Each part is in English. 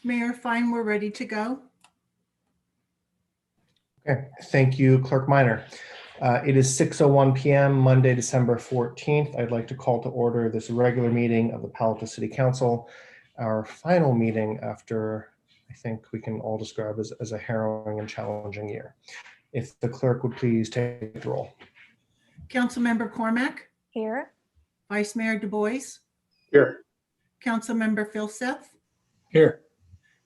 Mayor Fine, we're ready to go. Okay, thank you, Clerk Minor. It is 6:01 p.m. Monday, December 14th. I'd like to call to order this regular meeting of the Palo Alto City Council, our final meeting after I think we can all describe as a harrowing and challenging year. If the clerk would please take the roll. Councilmember Cormack, Here. Vice Mayor Du Bois, Here. Councilmember Philseth, Here.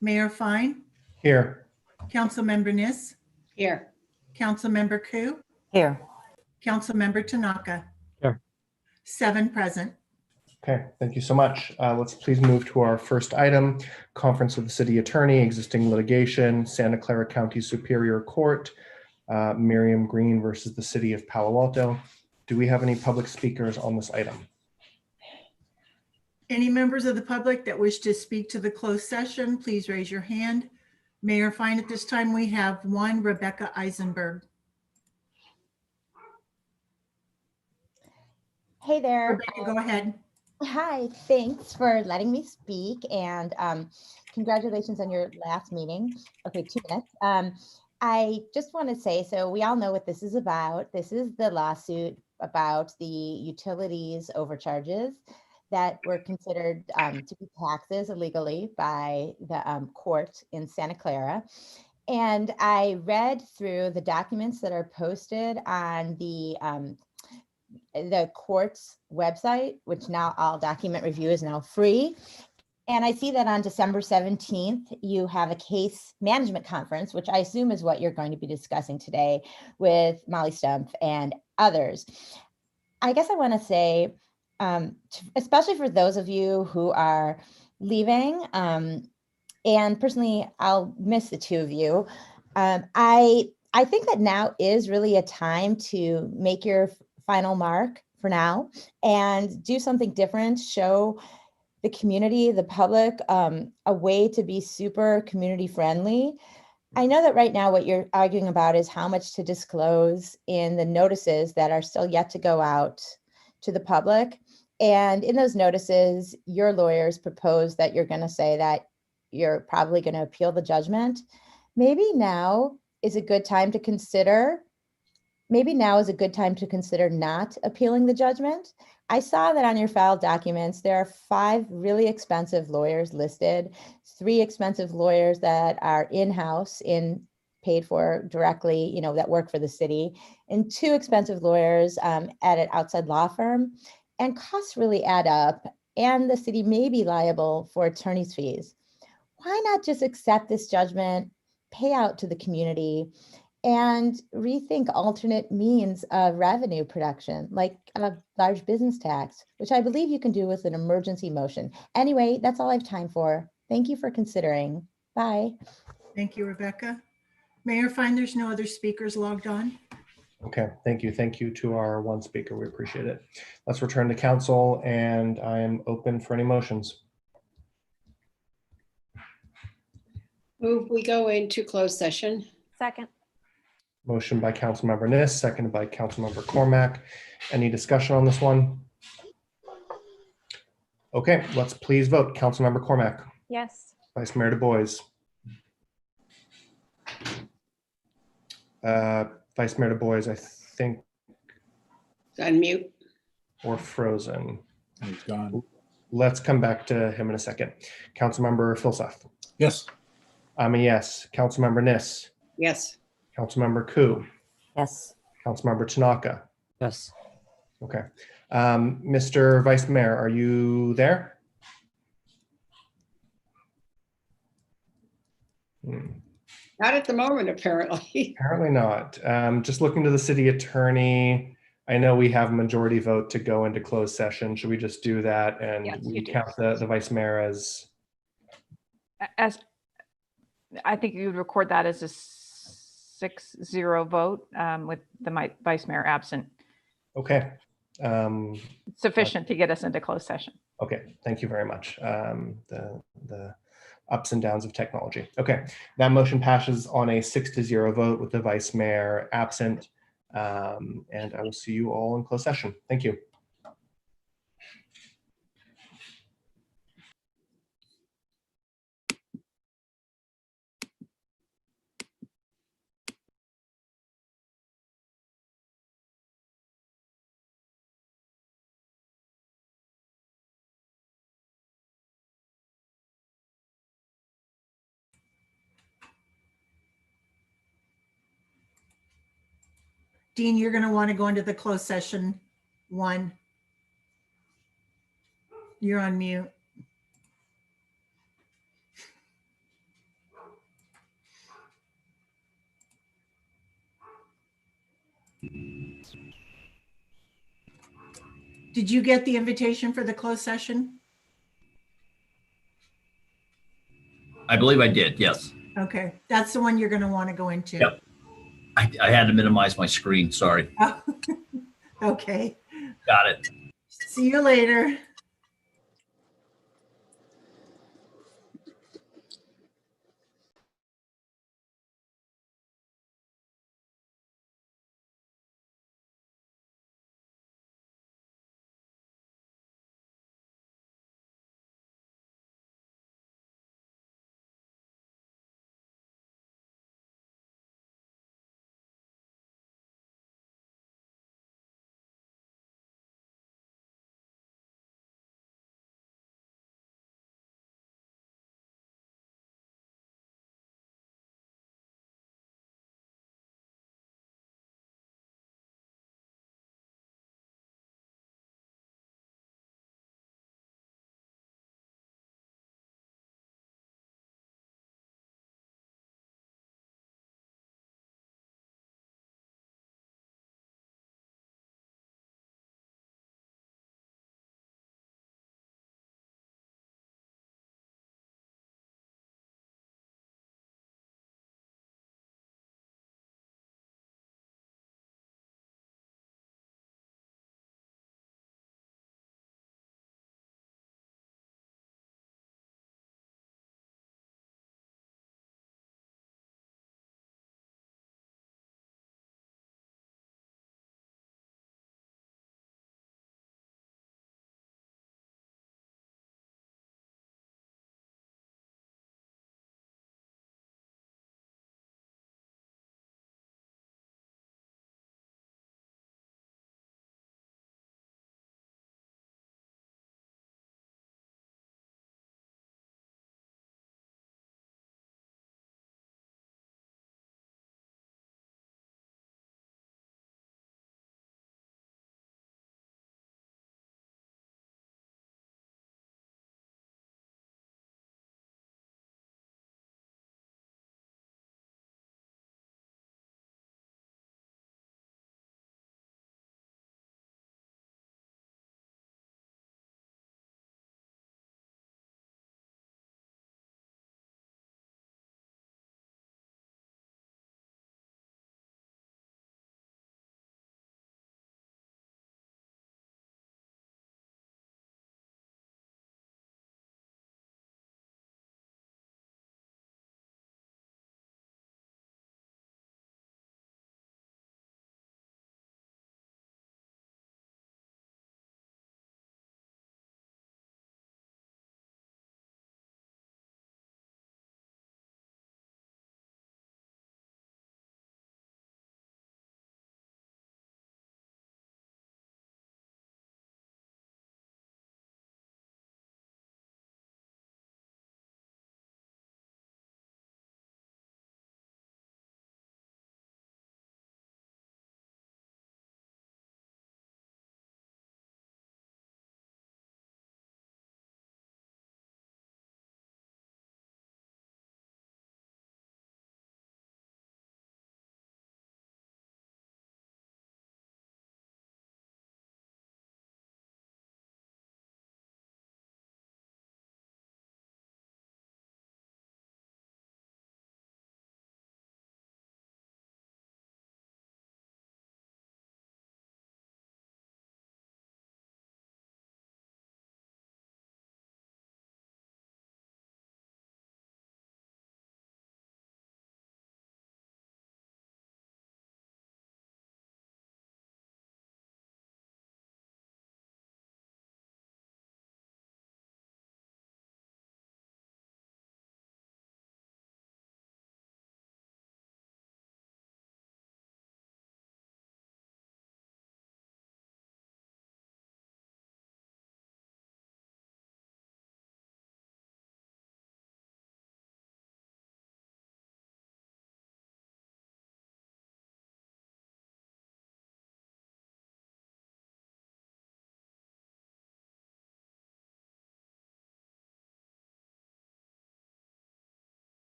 Mayor Fine, Here. Councilmember Niss, Here. Councilmember Ku, Here. Councilmember Tanaka. Here. 7 present. Okay, thank you so much. Let's please move to our first item, Conference with the City Attorney, Existing Litigation, Santa Clara County Superior Court, Miriam Green versus the City of Palo Alto. Do we have any public speakers on this item? Any members of the public that wish to speak to the closed session, please raise your hand. Mayor Fine, at this time we have one, Rebecca Eisenberg. Hey there. Rebecca, go ahead. Hi, thanks for letting me speak, and congratulations on your last meeting. Okay, 2 minutes. I just want to say, so we all know what this is about. This is the lawsuit about the utilities overcharges that were considered to be taxes illegally by the court in Santa Clara. And I read through the documents that are posted on the court's website, which now all document review is now free. And I see that on December 17th, you have a case management conference, which I assume is what you're going to be discussing today with Molly Stumpf and others. I guess I want to say, especially for those of you who are leaving, and personally, I'll miss the two of you. I think that now is really a time to make your final mark for now and do something different, show the community, the public, a way to be super community friendly. I know that right now what you're arguing about is how much to disclose in the notices that are still yet to go out to the public. And in those notices, your lawyers propose that you're going to say that you're probably going to appeal the judgment. Maybe now is a good time to consider not appealing the judgment. I saw that on your file documents, there are 5 really expensive lawyers listed, 3 expensive lawyers that are in-house paid for directly, that work for the city, and 2 expensive lawyers at an outside law firm. And costs really add up, and the city may be liable for attorney's fees. Why not just accept this judgment, pay out to the community, and rethink alternate means of revenue production, like a large business tax, which I believe you can do with an emergency motion. Anyway, that's all I have time for. Thank you for considering. Bye. Thank you, Rebecca. Mayor Fine, there's no other speakers logged on. Okay, thank you. Thank you to our one speaker. We appreciate it. Let's return to council, and I'm open for any motions. Move we go into closed session. Second. Motion by Councilmember Niss, seconded by Councilmember Cormack. Any discussion on this one? Okay, let's please vote. Councilmember Cormack. Yes. Vice Mayor Du Bois. Vice Mayor Du Bois, I think, Unmute. or frozen. He's gone. Let's come back to him in a second. Councilmember Philseth. Yes. I'm a yes. Councilmember Niss. Yes. Councilmember Ku. Yes. Councilmember Tanaka. Yes. Okay. Mr. Vice Mayor, are you there? Not at the moment, apparently. Apparently not. Just looking to the city attorney. I know we have a majority vote to go into closed session. Should we just do that? And Yes, we you do. count the vice mayor as, I think you would record that as a 6-0 vote with the vice mayor absent. okay. Sufficient to get us into closed session. Okay, thank you very much. The ups and downs of technology. Okay, that motion passes on a 6-0 vote with the vice mayor absent. And I will see you all in closed session. Thank you. Dean, you're going to want to go into the closed session one. You're on mute. Did you get the invitation for the closed session? I believe I did, yes. Okay, that's the one you're going to want to go into. Yep. I had to minimize my screen, sorry. Oh, okay, Got it. see you later.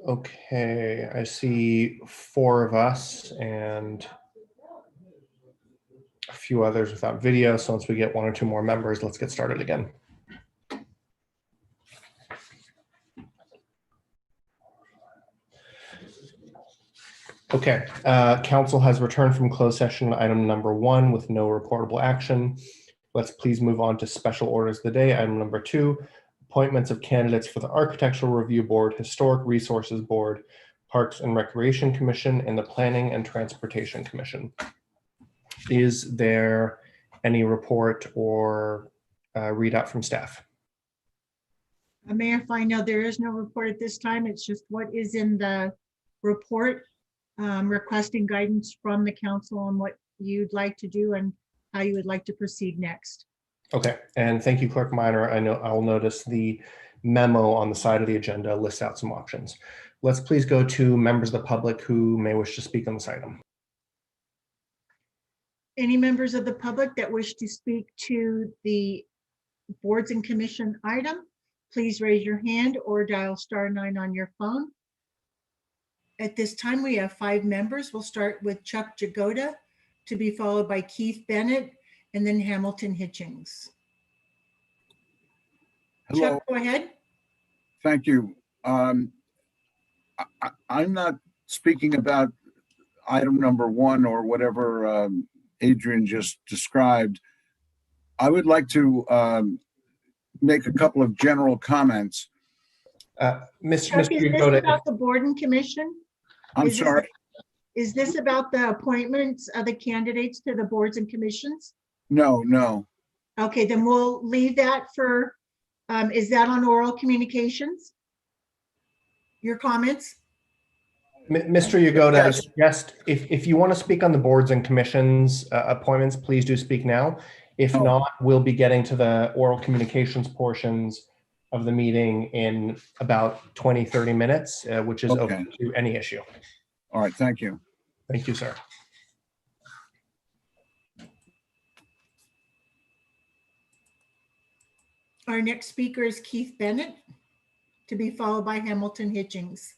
Okay, I see 4 of us and a few others without video. So once we get 1 or 2 more members, let's get started again. Okay, council has returned from closed session item number 1 with no reportable action. Let's please move on to special orders of the day. Item number 2, appointments of candidates for the Architectural Review Board, Historic Resources Board, Parks and Recreation Commission, and the Planning and Transportation Commission. Is there any report or readout from staff? Mayor, if I know there is no report at this time, it's just what is in the report, requesting guidance from the council on what you'd like to do and how you would like to proceed next. Okay, and thank you, Clerk Minor. I know I'll notice the memo on the side of the agenda lists out some options. Let's please go to members of the public who may wish to speak on this item. Any members of the public that wish to speak to the boards and commission item, please raise your hand or dial *9 on your phone. At this time, we have 5 members. We'll start with Chuck Jagoda, to be followed by Keith Bennett, and then Hamilton Hitchings. Hello, Chuck, go ahead. thank you. I'm not speaking about item number 1 or whatever Adrian just described. I would like to make a couple of general comments. Chuck, Mr. is this Jagoda, about the board and commission? I'm Is this- sorry, Is this about the appointments of the candidates to the boards and commissions? no. Okay, then we'll leave that for, is that on oral communications? Your comments? Mr. Yagoda, I Yes. suggest if you want to speak on the boards and commissions appointments, please do speak now. If Oh. not, we'll be getting to the oral communications portions of the meeting in about 20, 30 minutes, which is open to any issue. All right, thank you. Thank you, sir. Our next speaker is Keith Bennett, to be followed by Hamilton Hitchings.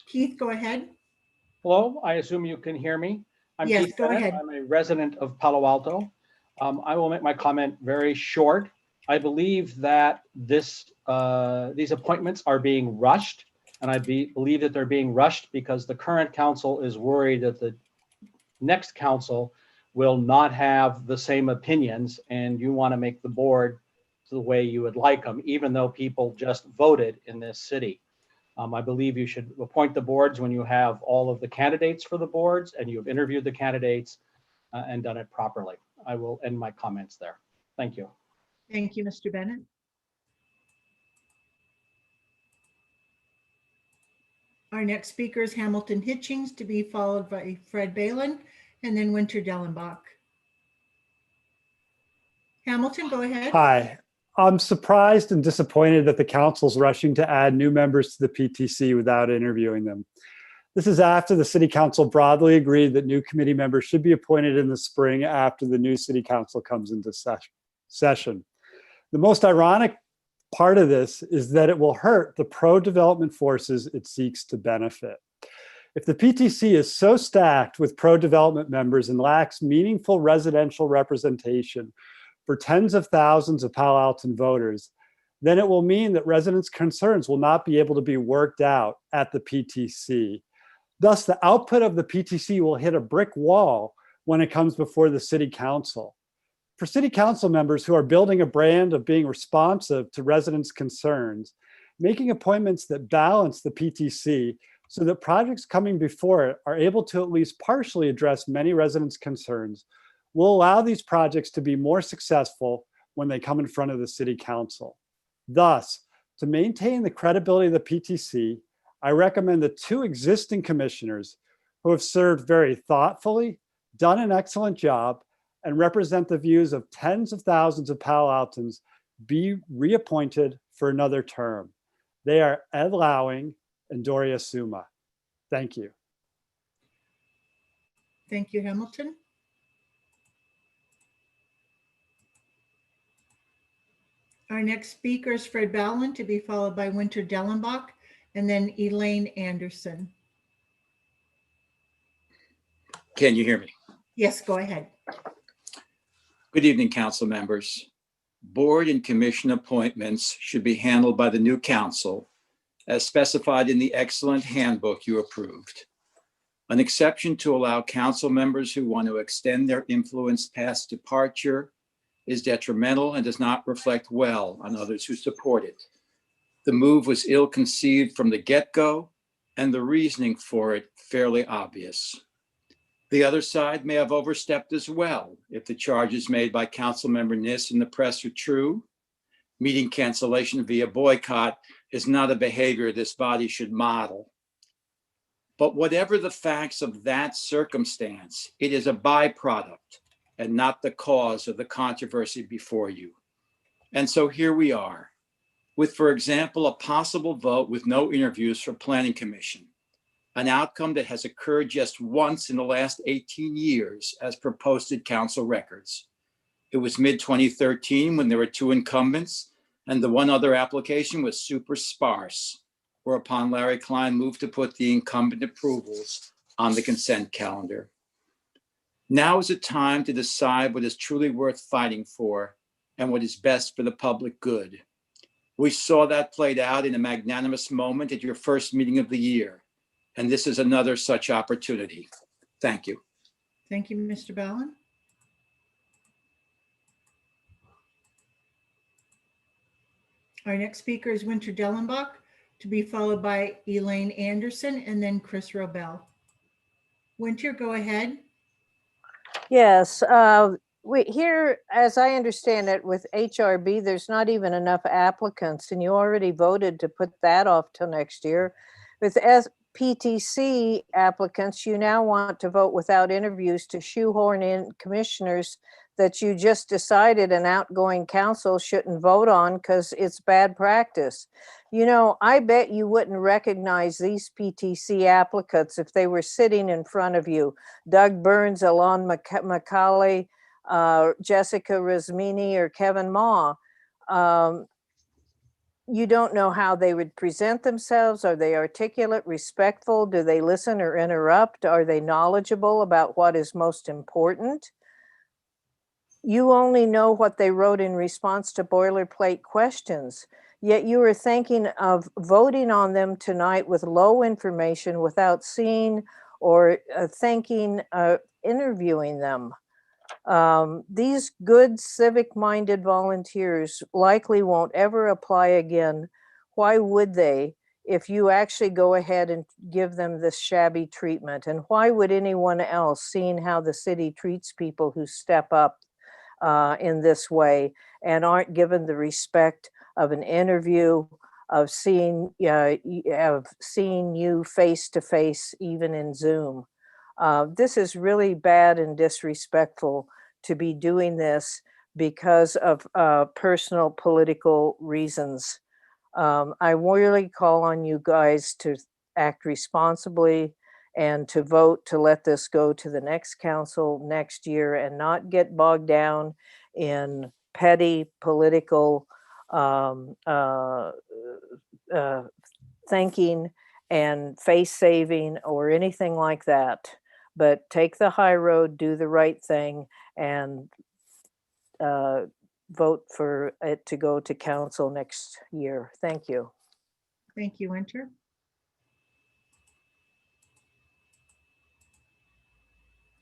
Keith, go ahead. Hello, I assume you can hear me. I'm Yes, Keith go Bennett. ahead. I'm a resident of Palo Alto. I will make my comment very short. I believe that these appointments are being rushed, and I believe that they're being rushed because the current council is worried that the next council will not have the same opinions, and you want to make the board the way you would like them, even though people just voted in this city. I believe you should appoint the boards when you have all of the candidates for the boards and you've interviewed the candidates and done it properly. I will end my comments there. Thank you. Thank you, Mr. Bennett. Our next speaker is Hamilton Hitchings, to be followed by Fred Balin and then Winter Dellenbach. Hamilton, go ahead. Hi, I'm surprised and disappointed that the council's rushing to add new members to the PTC without interviewing them. This is after the city council broadly agreed that new committee members should be appointed in the spring after the new city council comes into session. The most ironic part of this is that it will hurt the pro-development forces it seeks to benefit. If the PTC is so stacked with pro-development members and lacks meaningful residential representation for tens of thousands of Palo Alton voters, then it will mean that residents' concerns will not be able to be worked out at the PTC. Thus, the output of the PTC will hit a brick wall when it comes before the city council. For city council members who are building a brand of being responsive to residents' concerns, making appointments that balance the PTC so that projects coming before it are able to at least partially address many residents' concerns will allow these projects to be more successful when they come in front of the city council. Thus, to maintain the credibility of the PTC, I recommend the 2 existing commissioners who have served very thoughtfully, done an excellent job, and represent the views of tens of thousands of Palo Altons be reappointed for another term. They are Ed Lowing and Doria Suma. Thank you. Thank you, Hamilton. Our next speaker is Fred Balin, to be followed by Winter Dellenbach. and then Elaine Anderson. Can you hear me? Yes, go ahead. Good evening, council members. Board and commission appointments should be handled by the new council as specified in the excellent handbook you approved. An exception to allow council members who want to extend their influence past departure is detrimental and does not reflect well on others who support it. The move was ill-conceived from the get-go, and the reasoning for it fairly obvious. The other side may have overstepped as well if the charges made by Councilmember Niss in the press are true. Meeting cancellation via boycott is not a behavior this body should model. But whatever the facts of that circumstance, it is a byproduct and not the cause of the controversy before you. And so here we are, with, for example, a possible vote with no interviews for Planning Commission, an outcome that has occurred just once in the last 18 years as per posted council records. It was mid-2013 when there were 2 incumbents and the one other application was super sparse, whereupon Larry Klein moved to put the incumbent approvals on the consent calendar. Now is a time to decide what is truly worth fighting for and what is best for the public good. We saw that played out in a magnanimous moment at your first meeting of the year, and this is another such opportunity. Thank you. Thank you, Mr. Ballin. Our next speaker is Winter Dellenbach, to be followed by Elaine Anderson and then Chris Robel. Winter, go ahead. Yes, we here, as I understand it, with HRB, there's not even enough applicants, and you already voted to put that off till next year. With PTC applicants, you now want to vote without interviews to shoehorn in commissioners that you just decided an outgoing council shouldn't vote on because it's bad practice. You know, I bet you wouldn't recognize these PTC applicants if they were sitting in front of you. Doug Burns, Alon McCauley, Jessica Razmini, or Kevin Ma. You don't know how they would present themselves. Are they articulate, respectful? Do they listen or interrupt? Are they knowledgeable about what is most important? You only know what they wrote in response to boilerplate questions, yet you are thinking of voting on them tonight with low information without seeing or interviewing them. These good civic-minded volunteers likely won't ever apply again. Why would they if you actually go ahead and give them this shabby treatment? And why would anyone else, seeing how the city treats people who step up in this way and aren't given the respect of an interview, of seeing you face to face, even in Zoom? This is really bad and disrespectful to be doing this because of personal political reasons. I really call on you guys to act responsibly and to vote to let this go to the next council next year and not get bogged down in petty political thinking and face saving or anything like that. But take the high road, do the right thing, and vote for it to go to council next year. Thank you. Thank you, Winter.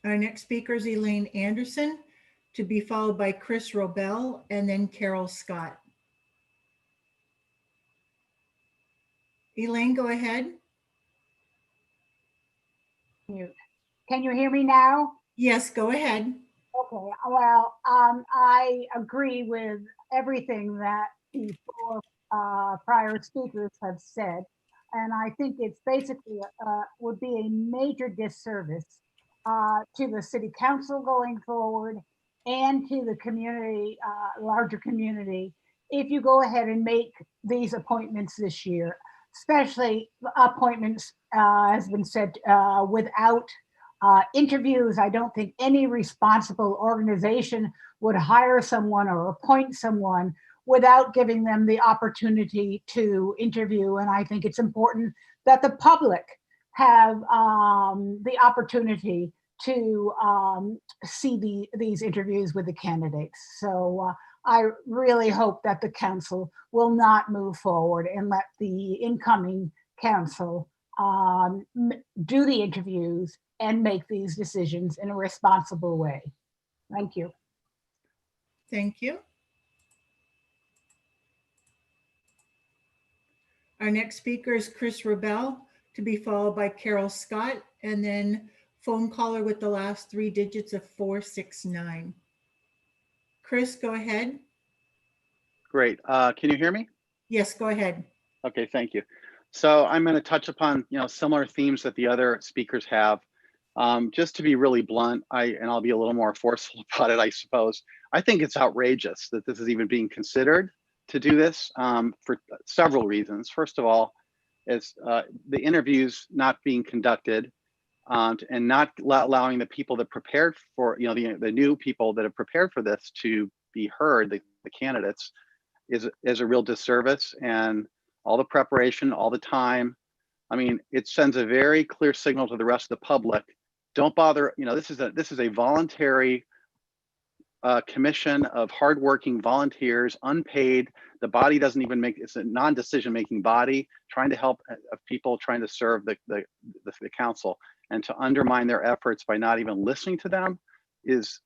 Our next speaker is Elaine Anderson, to be followed by Chris Robel and then Carol Scott. Elaine, go ahead. Can you hear me now? Yes, go ahead. Okay, well, I agree with everything that the 4 prior speakers have said. And I think it's basically would be a major disservice to the city council going forward and to the community, larger community, if you go ahead and make these appointments this year, especially appointments, has been said, without interviews. I don't think any responsible organization would hire someone or appoint someone without giving them the opportunity to interview. And I think it's important that the public have the opportunity to see these interviews with the candidates. So I really hope that the council will not move forward and let the incoming council do the interviews and make these decisions in a responsible way. Thank you. Thank you. Our next speaker is Chris Rebel, to be followed by Carol Scott, and then phone caller with the last three digits of 469. Chris, go ahead. Great. Can you hear me? Yes, go ahead. Okay, thank you. So I'm going to touch upon similar themes that the other speakers have. Just to be really blunt, I'll be a little more forceful about it, I suppose. I think it's outrageous that this is even being considered to do this for several reasons. First of all, is the interviews not being conducted and not allowing the people that prepared for, the new people that have prepared for this to be heard, the candidates, is a real disservice. And all the preparation, all the time, I mean, it sends a very clear signal to the rest of the public. Don't bother, this is a voluntary commission of hardworking volunteers, unpaid. The body doesn't even it's a non-decision making body trying to help people trying to serve the council, and to undermine their efforts by not even listening to them is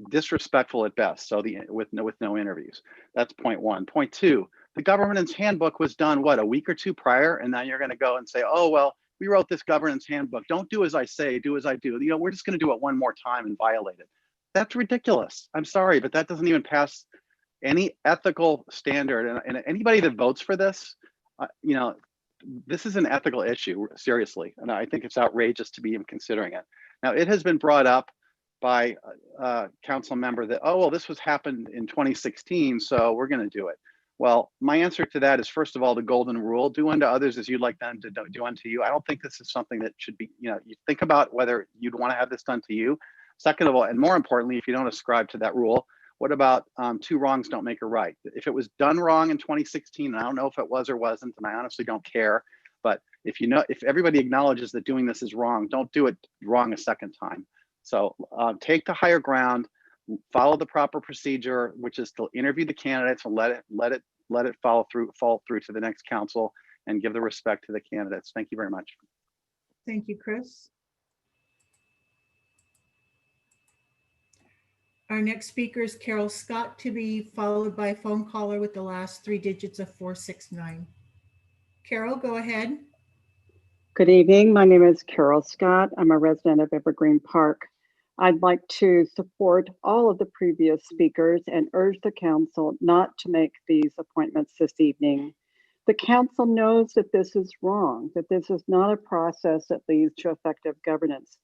disrespectful at best. So with no interviews. That's point one. Point two, the governance handbook was done, what, a week or two prior? And now you're going to go and say, oh, well, we wrote this governance handbook. Don't do as I say, do as I do. We're just going to do it one more time and violate it. That's ridiculous. I'm sorry, but that doesn't even pass any ethical standard. And anybody that votes for this, this is an ethical issue, seriously. And I think it's outrageous to be even considering it. Now, it has been brought up by a council member that, oh, well, this happened in 2016, so we're going to do it. Well, my answer to that is, first of all, the golden rule: do unto others as you'd like them to do unto you. I don't think this is something that should be, you think about whether you'd want to have this done to you. Second of all, and more importantly, if you don't ascribe to that rule, what about two wrongs don't make a right? If it was done wrong in 2016, and I don't know if it was or wasn't, and I honestly don't care, but if everybody acknowledges that doing this is wrong, don't do it wrong a second time. So take the higher ground, follow the proper procedure, which is to interview the candidates and let it fall through to the next council, and give the respect to the candidates. Thank you very much. Thank you, Chris. Our next speaker is Carol Scott, to be followed by phone caller with the last three digits of 469. Carol, go ahead. Good evening. My name is Carol Scott. I'm a resident of Evergreen Park. I'd like to support all of the previous speakers and urge the council not to make these appointments this evening. The council knows that this is wrong, that this is not a process that leads to effective governance.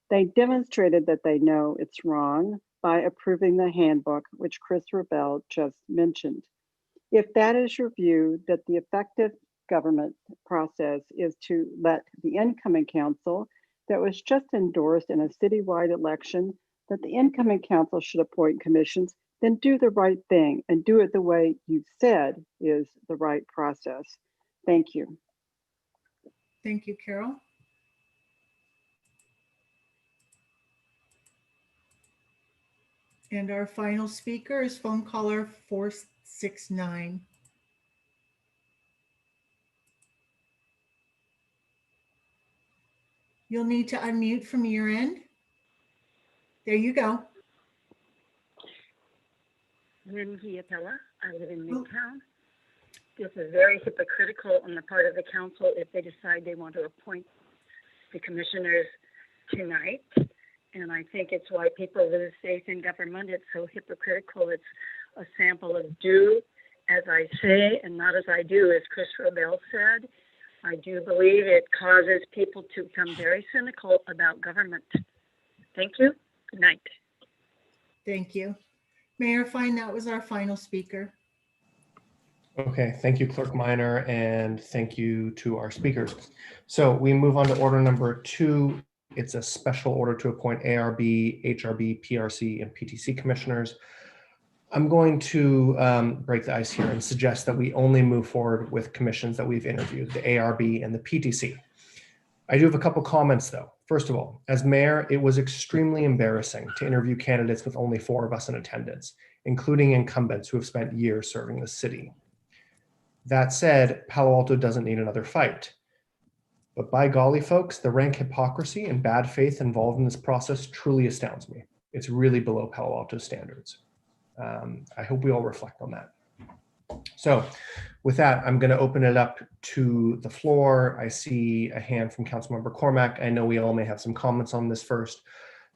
They demonstrated that they know it's wrong by approving the handbook, which Chris Rebel just mentioned. If that is your view, that the effective government process is to let the incoming council that was just endorsed in a citywide election, that the incoming council should appoint commissions, then do the right thing and do it the way you said is the right process. Thank you. Thank you, Carol. And our final speaker is phone caller 469. You'll need to unmute from your end. There you go. Minji Apella. I live in Midtown. This is very hypocritical on the part of the council if they decide they want to appoint the commissioners tonight. And I think it's why people lose faith in government. It's so hypocritical. It's a sample of do as I say and not as I do, as Chris Rebel said. I do believe it causes people to become very cynical about government. Thank you. Good night. Thank you. Mayor Fine, that was our final speaker. Okay, thank you, Clerk Minor, and thank you to our speakers. So we move on to order number 2. It's a special order to appoint ARB, HRB, PRC, and PTC commissioners. I'm going to break the ice here and suggest that we only move forward with commissions that we've interviewed, the ARB and the PTC. I do have a couple comments though. First of all, as mayor, it was extremely embarrassing to interview candidates with only 4 of us in attendance, including incumbents who have spent years serving the city. That said, Palo Alto doesn't need another fight. But by golly, folks, the rank hypocrisy and bad faith involved in this process truly astounds me. It's really below Palo Alto standards. I hope we all reflect on that. So with that, I'm going to open it up to the floor. I see a hand from Councilmember Cormack. I know we all may have some comments on this first.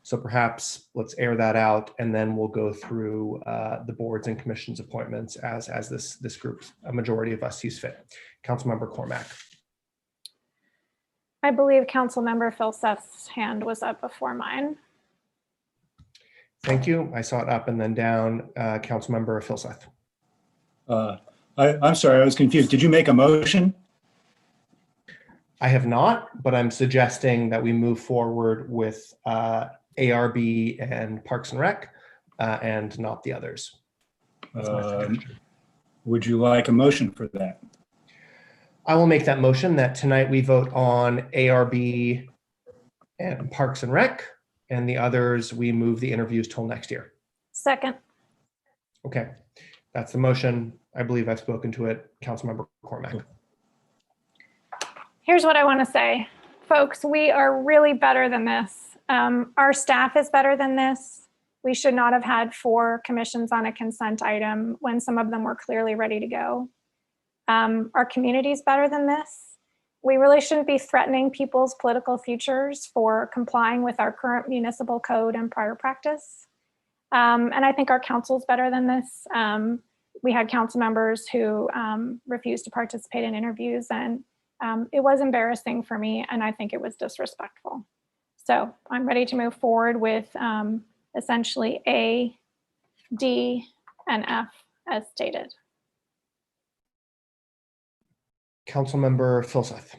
So perhaps let's air that out and then we'll go through the boards and commissions appointments as this group, a majority of us sees fit. Councilmember Cormack. I believe Councilmember Filseth's hand was up before mine. Thank you. I saw it up and then down. Councilmember Filseth. I'm sorry, I was confused. Did you make a motion? I have not, but I'm suggesting that we move forward with ARB and Parks and Rec and not the others. That's my suggestion. Would you like a motion for that? I will make that motion that tonight we vote on ARB and Parks and Rec, and the others we move the interviews till next year. Second. Okay, that's the motion. I believe I've spoken to it. Councilmember Cormack. Here's what I want to say. Folks, we are really better than this. Our staff is better than this. We should not have had 4 commissions on a consent item when some of them were clearly ready to go. Our community is better than this. We really shouldn't be threatening people's political futures for complying with our current municipal code and prior practice. And I think our council is better than this. We had council members who refused to participate in interviews, and it was embarrassing for me, and I think it was disrespectful. So I'm ready to move forward with essentially A, D, and F as stated. Councilmember Filseth.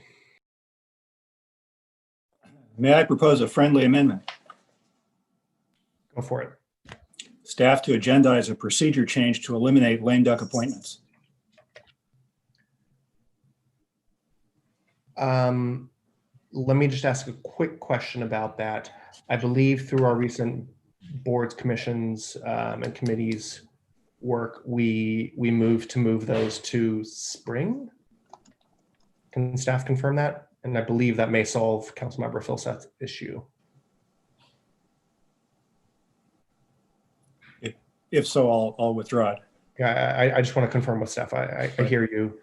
May I propose a friendly amendment? Go for it. Staff to agendize a procedure change to eliminate lame duck appointments. Let me just ask a quick question about that. I believe through our recent boards, commissions, and committees work, we move those to spring. Can staff confirm that? And I believe that may solve Councilmember Filseth's issue. If so, I'll withdraw it. Yeah, I just want to confirm with staff. I hear you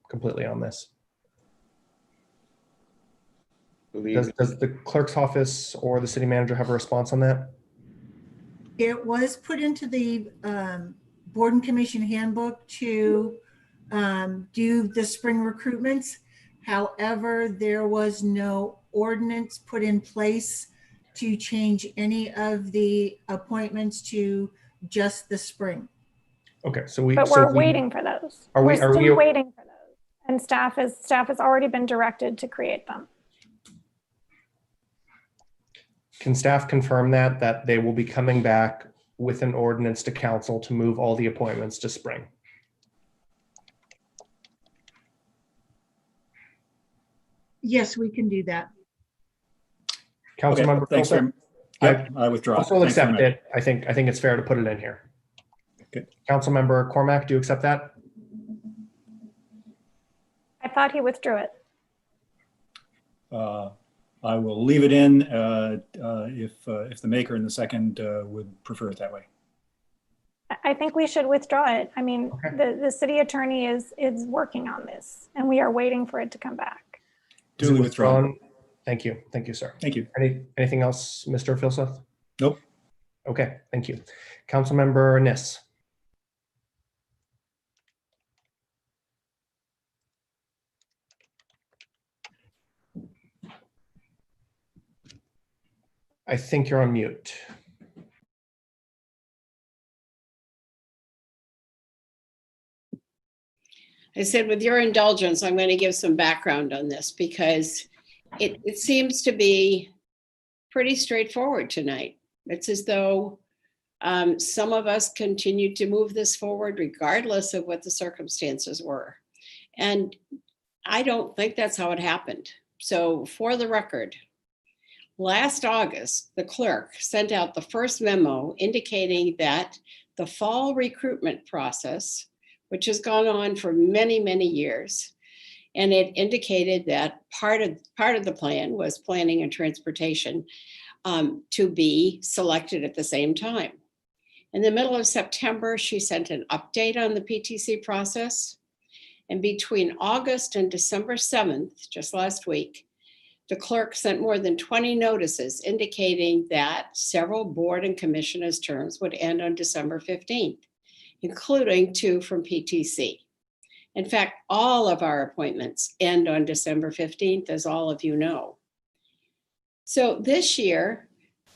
completely on this. Does the clerk's office or the city manager have a response on that? It was put into the board and commission handbook to do the spring recruitments. However, there was no ordinance put in place to change any of the appointments to just the spring. Okay, But we're waiting for those. We're still waiting for those, and staff has already been directed to create them. Can staff confirm that they will be coming back with an ordinance to council to move all the appointments to spring? Yes, we can do that. Councilmember thanks Filseth? I withdraw. Also accept it. I think it's fair to put it in here. Okay. Councilmember Cormack, do you accept that? I thought he withdrew it. I will leave it in if the maker and the second would prefer it that way. I think we should withdraw it. I mean, okay. the city attorney is working on this, and we are waiting for it to come back. Duly withdrawn. Thank you, sir. Thank you. Anything else, Mr. Filseth? Nope. Okay, thank you. Councilmember Niss. I think you're on mute. I said, with your indulgence, I'm going to give some background on this because it seems to be pretty straightforward tonight. It's as though Some of us continued to move this forward regardless of what the circumstances were. And I don't think that's how it happened. So for the record, last August, the clerk sent out the first memo indicating that the fall recruitment process, which has gone on for many, many years, and it indicated that part of the plan was planning and transportation to be selected at the same time. In the middle of September, she sent an update on the PTC process. And between August and December 7th, just last week, the clerk sent more than 20 notices indicating that several board and commissioners' terms would end on December 15th, including 2 from PTC. In fact, all of our appointments end on December 15th, as all of you know. So this year,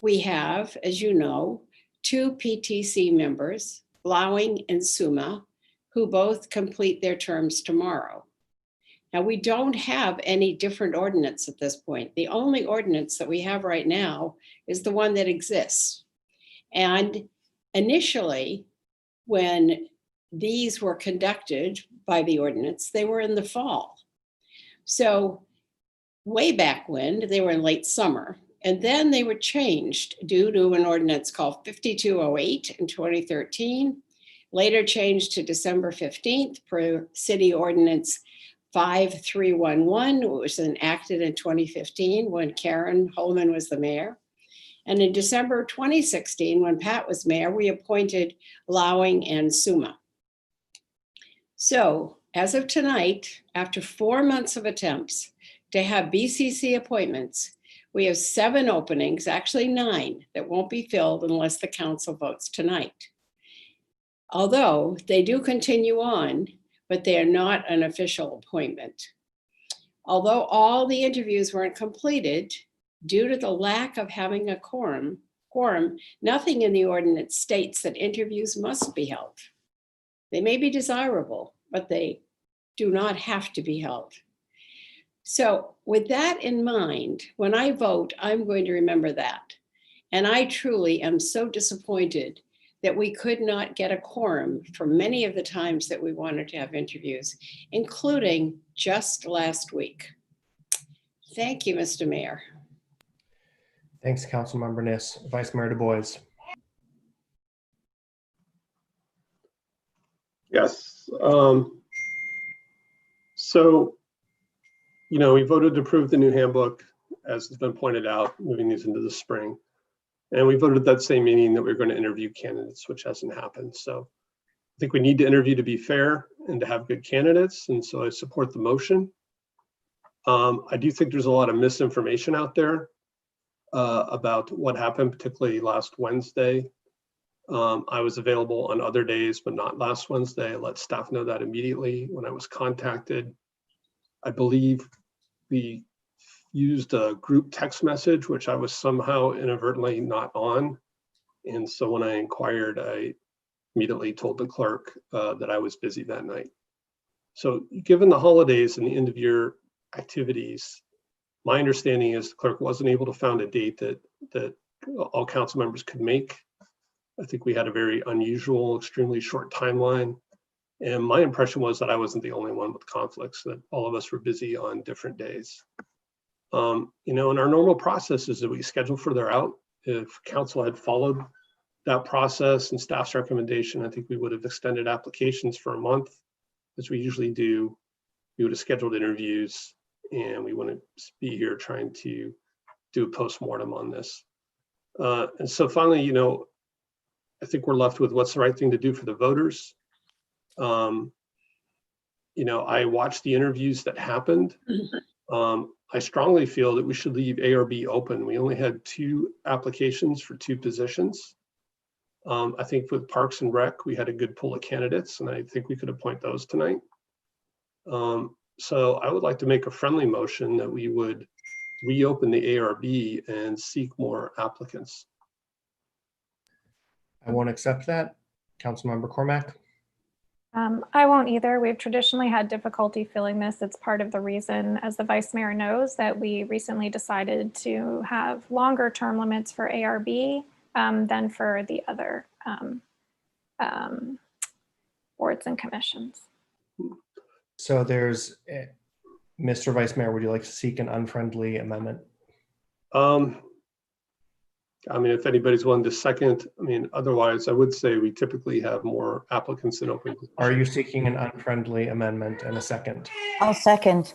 we have, as you know, 2 PTC members, Blowing and Suma, who both complete their terms tomorrow. Now, we don't have any different ordinance at this point. The only ordinance that we have right now is the one that exists. And initially, when these were conducted by the ordinance, they were in the fall. So way back when, they were in late summer. And then they were changed due to an ordinance called 5208 in 2013, later changed to December 15th per City Ordinance 5311, which was enacted in 2015 when Karen Holman was the mayor. And in December 2016, when Pat was mayor, we appointed Lowing and Suma. So as of tonight, after 4 months of attempts to have BCC appointments, we have 7 openings, actually 9, that won't be filled unless the council votes tonight. Although they do continue on, but they are not an official appointment. Although all the interviews weren't completed, due to the lack of having a quorum, nothing in the ordinance states that interviews must be held. They may be desirable, but they do not have to be held. So with that in mind, when I vote, I'm going to remember that. And I truly am so disappointed that we could not get a quorum for many of the times that we wanted to have interviews, including just last week. Thank you, Mr. Mayor. Thanks, Councilmember Niss. Vice Mayor Du Bois. Yes. So, you know, we voted to approve the new handbook, as has been pointed out, moving these into the spring. And we voted at that same meeting that we were going to interview candidates, which hasn't happened. So I think we need to interview to be fair and to have good candidates. And so I support the motion. I do think there's a lot of misinformation out there about what happened, particularly last Wednesday. I was available on other days, but not last Wednesday. I let staff know that immediately when I was contacted. I believe we used a group text message, which I was somehow inadvertently not on. And so when I inquired, I immediately told the clerk that I was busy that night. So given the holidays and the end of year activities, my understanding is the clerk wasn't able to find a date that all council members could make. I think we had a very unusual, extremely short timeline. And my impression was that I wasn't the only one with conflicts, that all of us were busy on different days. You know, and our normal process is that we schedule further out. If council had followed that process and staff's recommendation, I think we would have extended applications for a month, as we usually do. We would have scheduled interviews, and we wouldn't be here trying to do a postmortem on this. And so finally, you know, I think we're left with what's the right thing to do for the voters. You know, I watched the interviews that happened. I strongly feel that we should leave ARB open. We only had 2 applications for 2 positions. I think with Parks and Rec, we had a good pool of candidates, and I think we could appoint those tonight. So I would like to make a friendly motion that we would reopen the ARB and seek more applicants. I won't accept that. Councilmember Cormack. I won't either. We've traditionally had difficulty filling this. It's part of the reason, as the Vice Mayor knows, that we recently decided to have longer term limits for ARB than for the other boards and commissions. So there's, Mr. Vice Mayor, would you like to seek an unfriendly amendment? I mean, if anybody's willing to second, I mean, otherwise I would say we typically have more applicants than open positions. Are you seeking an unfriendly amendment and a second? I'll second.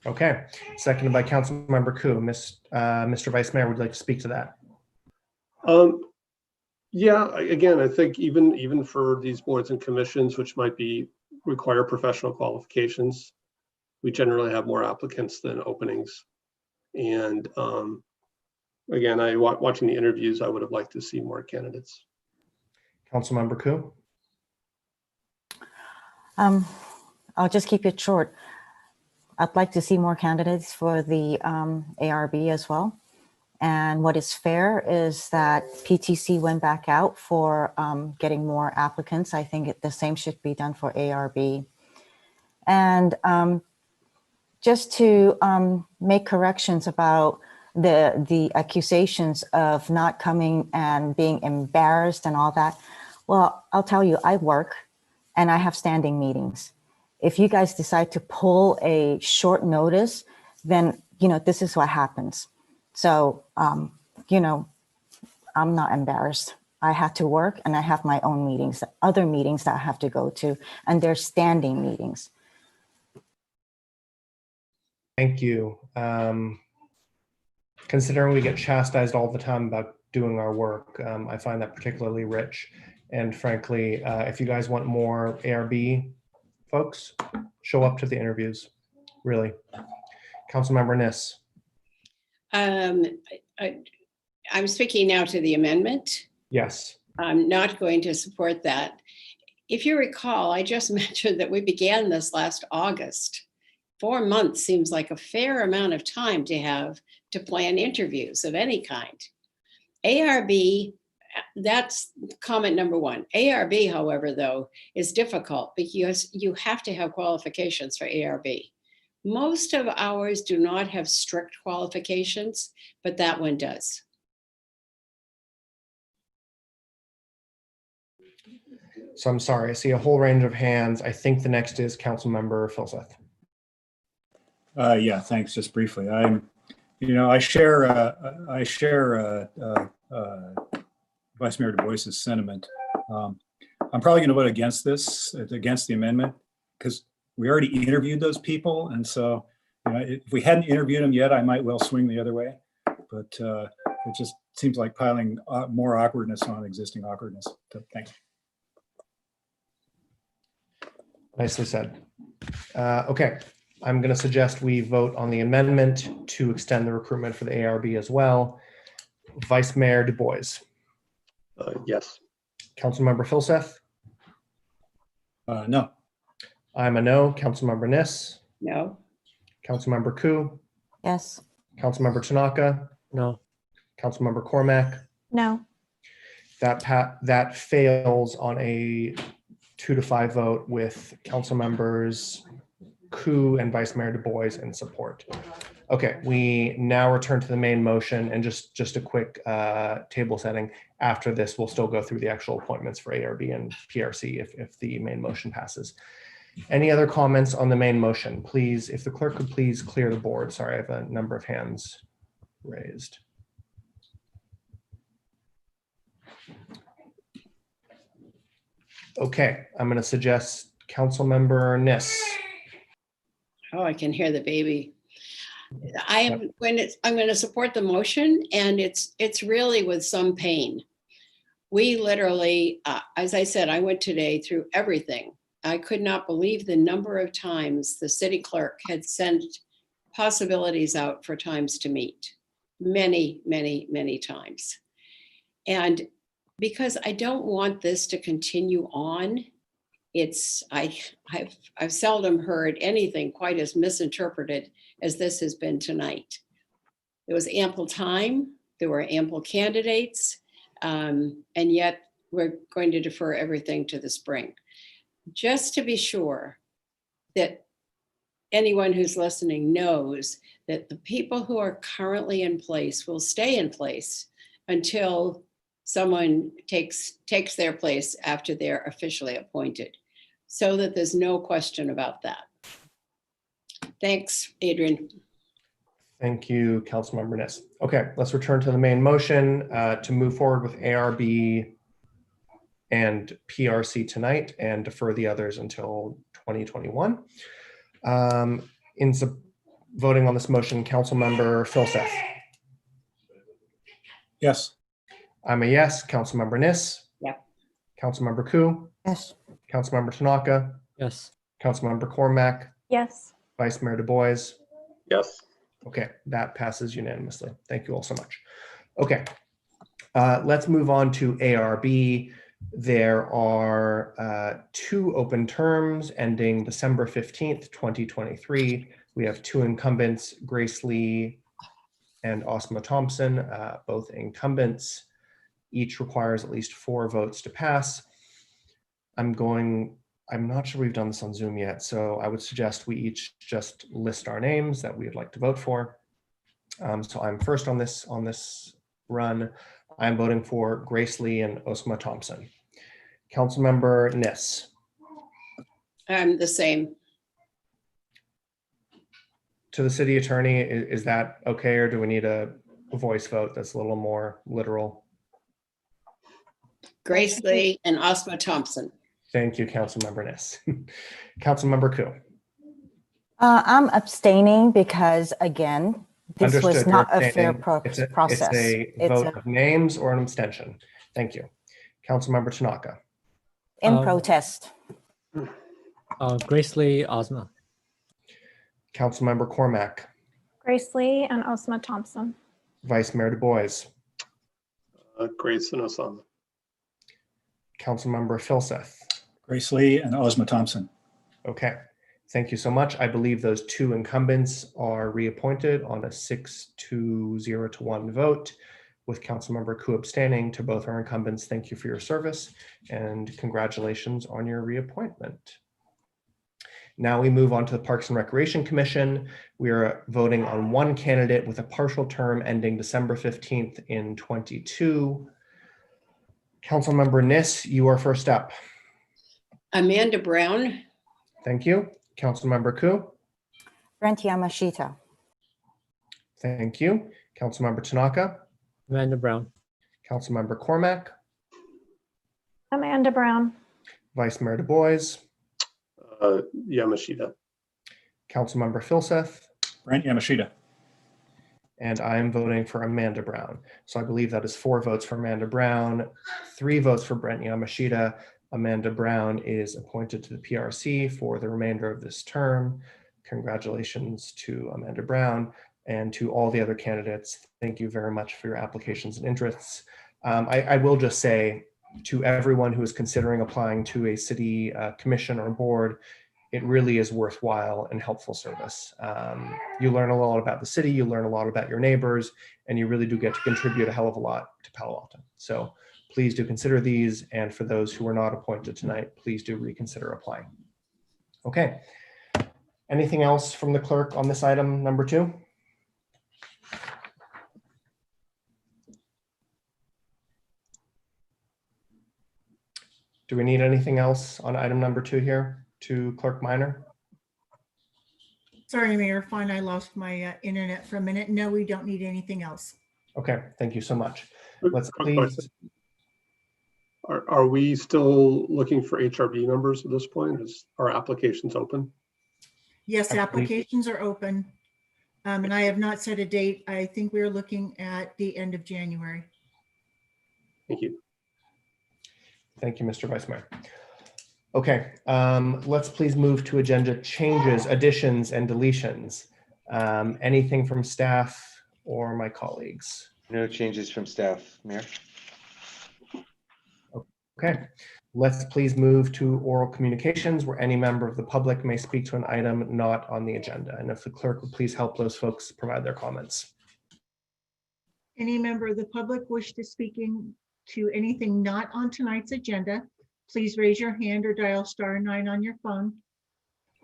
Okay, seconded by Councilmember Koo. Mr. Vice Mayor, would you like to speak to that? Yeah, again, I think even for these boards and commissions, which might require professional qualifications, we generally have more applicants than openings. And again, watching the interviews, I would have liked to see more candidates. Councilmember Koo? I'll just keep it short. I'd like to see more candidates for the ARB as well. And what is fair is that PTC went back out for getting more applicants. I think the same should be done for ARB. And just to make corrections about the accusations of not coming and being embarrassed and all that. Well, I'll tell you, I work and I have standing meetings. If you guys decide to pull a short notice, then, this is what happens. So, I'm not embarrassed. I had to work and I have my own meetings, other meetings that I have to go to, and they're standing meetings. Thank you. Considering we get chastised all the time about doing our work, I find that particularly rich. And frankly, if you guys want more ARB folks, show up to the interviews, really. Councilmember Niss. I'm speaking now to the amendment. Yes. I'm not going to support that. If you recall, I just mentioned that we began this last August. 4 months seems like a fair amount of time to have to plan interviews of any kind. ARB, that's comment number one. ARB, however, though, is difficult because you have to have qualifications for ARB. Most of ours do not have strict qualifications, but that one does. So I'm sorry, I see a whole range of hands. I think the next is Councilmember Filseth. Yeah, thanks. Just briefly, I share Vice Mayor Du Bois's sentiment. I'm probably going to vote against the amendment, because we already interviewed those people, and so if we hadn't interviewed them yet, I might well swing the other way. But it just seems like piling more awkwardness on existing awkwardness. So, thanks. Nicely said. Okay. I'm going to suggest we vote on the amendment to extend the recruitment for the ARB as well. Vice Mayor Du Bois. Yes. Councilmember Filseth. No. I'm a no. Councilmember Niss. No. Councilmember Koo. Yes. Councilmember Tanaka. No. Councilmember Cormack. No. That fails on a 2-5 vote with Councilmembers Koo and Vice Mayor Du Bois in support. Okay, we now return to the main motion, and just a quick table setting. After this, we'll still go through the actual appointments for ARB and PRC if the main motion passes. Any other comments on the main motion? Please, if the clerk could please clear the board. Sorry, I have a number of hands raised. Okay, I'm going to suggest Councilmember Niss. Oh, I can hear the baby. I'm going to support the motion, and it's really with some pain. We literally, as I said, I went today through everything. I could not believe the number of times the city clerk had sent possibilities out for times to meet. Many, many, many times. And because I don't want this to continue on, I've seldom heard anything quite as misinterpreted as this has been tonight. There was ample time, there were ample candidates, and yet we're going to defer everything to the spring. Just to be sure that anyone who's listening knows that the people who are currently in place will stay in place until someone takes their place after they're officially appointed, so that there's no question about that. Thanks, Adrian. Thank you, Councilmember Niss. Okay, let's return to the main motion to move forward with ARB and PRC tonight and defer the others until 2021. Voting on this motion, Councilmember Filseth. Yes. I'm a yes. Councilmember Niss. Yeah. Councilmember Ku. Yes. Councilmember Tanaka. Yes. Councilmember Cormac. Yes. Vice Mayor Du Bois. Yes. Okay, that passes unanimously. Thank you all so much. Okay, let's move on to ARB. There are 2 open terms ending December 15th, 2023. We have 2 incumbents, Grace Lee and Osma Thompson, both incumbents. Each requires at least 4 votes to pass. I'm not sure we've done this on Zoom yet, so I would suggest we each just list our names that we would like to vote for. So I'm first on this run. I'm voting for Grace Lee and Osma Thompson. Councilmember Niss. I'm the same. To the city attorney, is that okay, or do we need a voice vote that's a little more literal? Grace Lee and Osma Thompson. Thank you, Councilmember Niss. Councilmember Ku. I'm abstaining because, again, this was Understood, not you're a fair abstaining. process. It's a vote of names or an abstention. Thank you. Councilmember Tanaka. In protest. Grace Lee, Ozma. Councilmember Cormac. Grace Lee and Osma Thompson. Vice Mayor Du Bois. Grace and Osama. Councilmember Filseth. Grace Lee and Osma Thompson. Okay, thank you so much. I believe those 2 incumbents are reappointed on a 6-0-1 vote, with Councilmember Ku abstaining. To both our incumbents, thank you for your service and congratulations on your reappointment. Now we move on to the Parks and Recreation Commission. We are voting on 1 candidate with a partial term ending December 15th in 22. Councilmember Niss, you are first up. Amanda Brown. Thank you. Councilmember Ku. Brent Yamashita. Thank you. Councilmember Tanaka. Amanda Brown. Councilmember Cormac. Amanda Brown. Vice Mayor Du Bois. Yamashita. Councilmember Filseth. Brent Yamashita. And I am voting for Amanda Brown. So I believe that is 4 votes for Amanda Brown, 3 votes for Brent Yamashita. Amanda Brown is appointed to the PRC for the remainder of this term. Congratulations to Amanda Brown and to all the other candidates. Thank you very much for your applications and interests. I will just say to everyone who is considering applying to a city commission or board, it really is worthwhile and helpful service. You learn a lot about the city, you learn a lot about your neighbors, and you really do get to contribute a hell of a lot to Palo Alto. So please do consider these. And for those who are not appointed tonight, please do reconsider applying. Okay. Anything else from the clerk on this item number 2? Do we need anything else on item number 2 here to Clerk Minor? Sorry, Mayor, fine, I lost my internet for a minute. No, we don't need anything else. Okay, thank you so much. Let's Quick please. question. Are we still looking for HRB members at this point? Is our applications open? Yes, I believe- applications are open. And I have not set a date. I think we're looking at the end of January. Thank you. Thank you, Mr. Vice Mayor. Okay, let's please move to agenda changes, additions, and deletions. Anything from staff or my colleagues? No changes from staff, Mayor. Okay, let's please move to oral communications where any member of the public may speak to an item not on the agenda. And if the clerk would please help those folks provide their comments. Any member of the public wish to speaking to anything not on tonight's agenda, please raise your hand or dial *9 on your phone.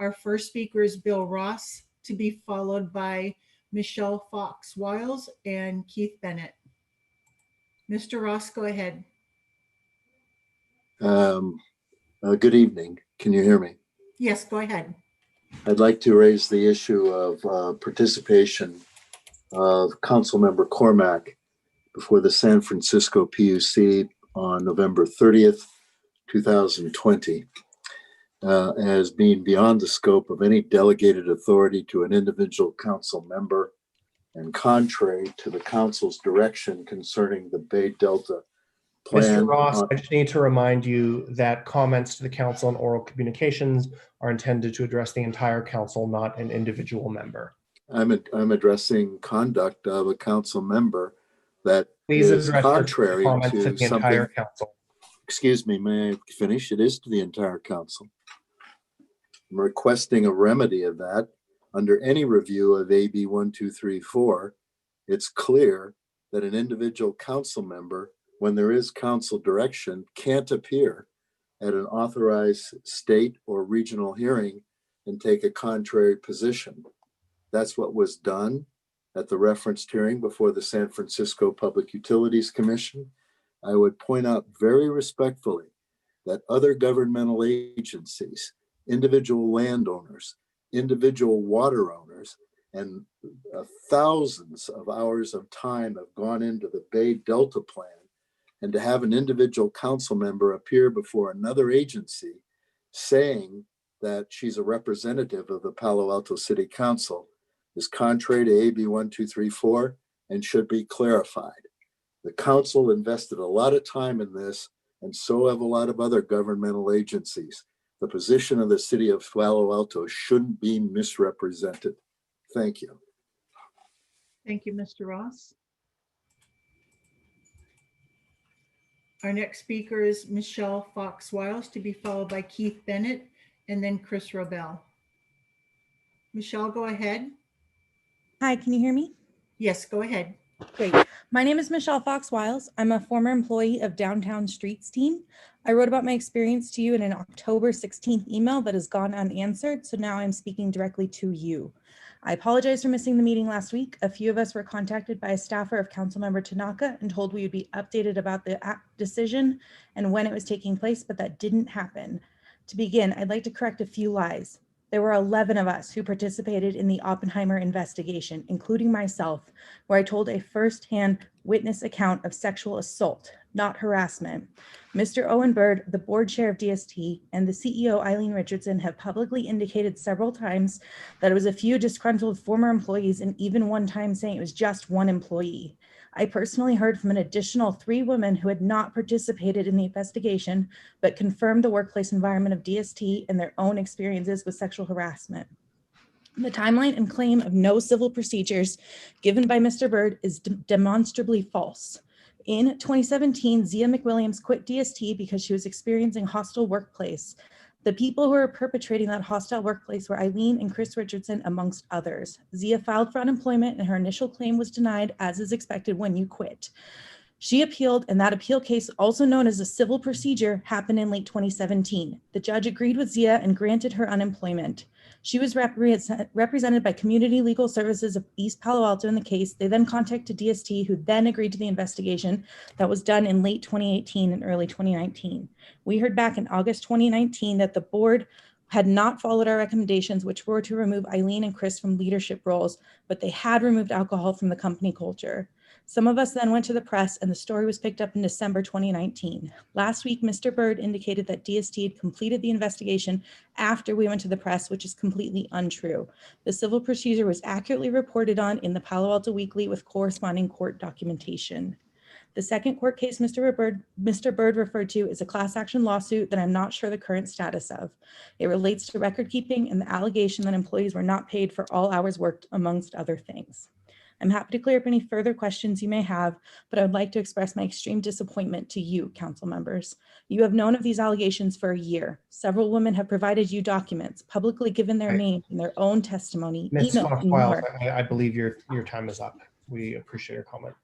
Our first speaker is Bill Ross, to be followed by Michelle Fox Wiles and Keith Bennett. Mr. Ross, go ahead. Good evening. Can you hear me? Yes, go ahead. I'd like to raise the issue of participation of Councilmember Cormack before the San Francisco PUC on November 30th, 2020, as being beyond the scope of any delegated authority to an individual council member and contrary to the council's direction concerning the Bay Delta plan. Mr. Ross, I just need to remind you that comments to the council and oral communications are intended to address the entire council, not an individual member. I'm addressing conduct of a council member that Please is address contrary your comments to to the entire something. council. Excuse me, may I finish? It is to the entire council. I'm requesting a remedy of that. Under any review of AB 1234, it's clear that an individual council member, when there is council direction, can't appear at an authorized state or regional hearing and take a contrary position. That's what was done at the referenced hearing before the San Francisco Public Utilities Commission. I would point out very respectfully that other governmental agencies, individual landowners, individual water owners, and thousands of hours of time have gone into the Bay Delta plan. And to have an individual council member appear before another agency saying that she's a representative of the Palo Alto City Council is contrary to AB 1234 and should be clarified. The council invested a lot of time in this, and so have a lot of other governmental agencies. The position of the city of Palo Alto shouldn't be misrepresented. Thank you. Thank you, Mr. Ross. Our next speaker is Michelle Fox-Wiles, to be followed by Keith Bennett and then Chris Robel. Michelle, go ahead. Hi, can you hear me? Yes, go ahead. Great. My name is Michelle Fox-Wiles. I'm a former employee of Downtown Streets team. I wrote about my experience to you in an October 16th email that has gone unanswered, so now I'm speaking directly to you. I apologize for missing the meeting last week. A few of us were contacted by a staffer of Councilmember Tanaka and told we would be updated about the decision and when it was taking place, but that didn't happen. To begin, I'd like to correct a few lies. There were 11 of us who participated in the Oppenheimer investigation, including myself, where I told a firsthand witness account of sexual assault, not harassment. Mr. Owen Bird, the board chair of DST, and the CEO Eileen Richardson have publicly indicated several times that it was a few disgruntled former employees, and even one time saying it was just one employee. I personally heard from an additional 3 women who had not participated in the investigation, but confirmed the workplace environment of DST and their own experiences with sexual harassment. The timeline and claim of no civil procedures given by Mr. Bird is demonstrably false. In 2017, Zia McWilliams quit DST because she was experiencing hostile workplace. The people who were perpetrating that hostile workplace were Eileen and Chris Richardson, amongst others. Zia filed for unemployment and her initial claim was denied, as is expected when you quit. She appealed, and that appeal case, also known as a civil procedure, happened in late 2017. The judge agreed with Zia and granted her unemployment. She was represented by Community Legal Services of East Palo Alto in the case. They then contacted DST, who then agreed to the investigation that was done in late 2018 and early 2019. We heard back in August 2019 that the board had not followed our recommendations, which were to remove Eileen and Chris from leadership roles, but they had removed alcohol from the company culture. Some of us then went to the press, and the story was picked up in December 2019. Last week, Mr. Bird indicated that DST had completed the investigation after we went to the press, which is completely untrue. The civil procedure was accurately reported on in the Palo Alto Weekly with corresponding court documentation. The second court case Mr. Bird referred to is a class action lawsuit that I'm not sure the current status of. It relates to record keeping and the allegation that employees were not paid for all hours worked, amongst other things. I'm happy to clear up any further questions you may have, but I would like to express my extreme disappointment to you, council members. You have known of these allegations for a year. Several women have provided you documents, publicly given their name and their own testimony, Ms. emails, and Fox-Wiles, more. I believe your time is up. We appreciate your comment.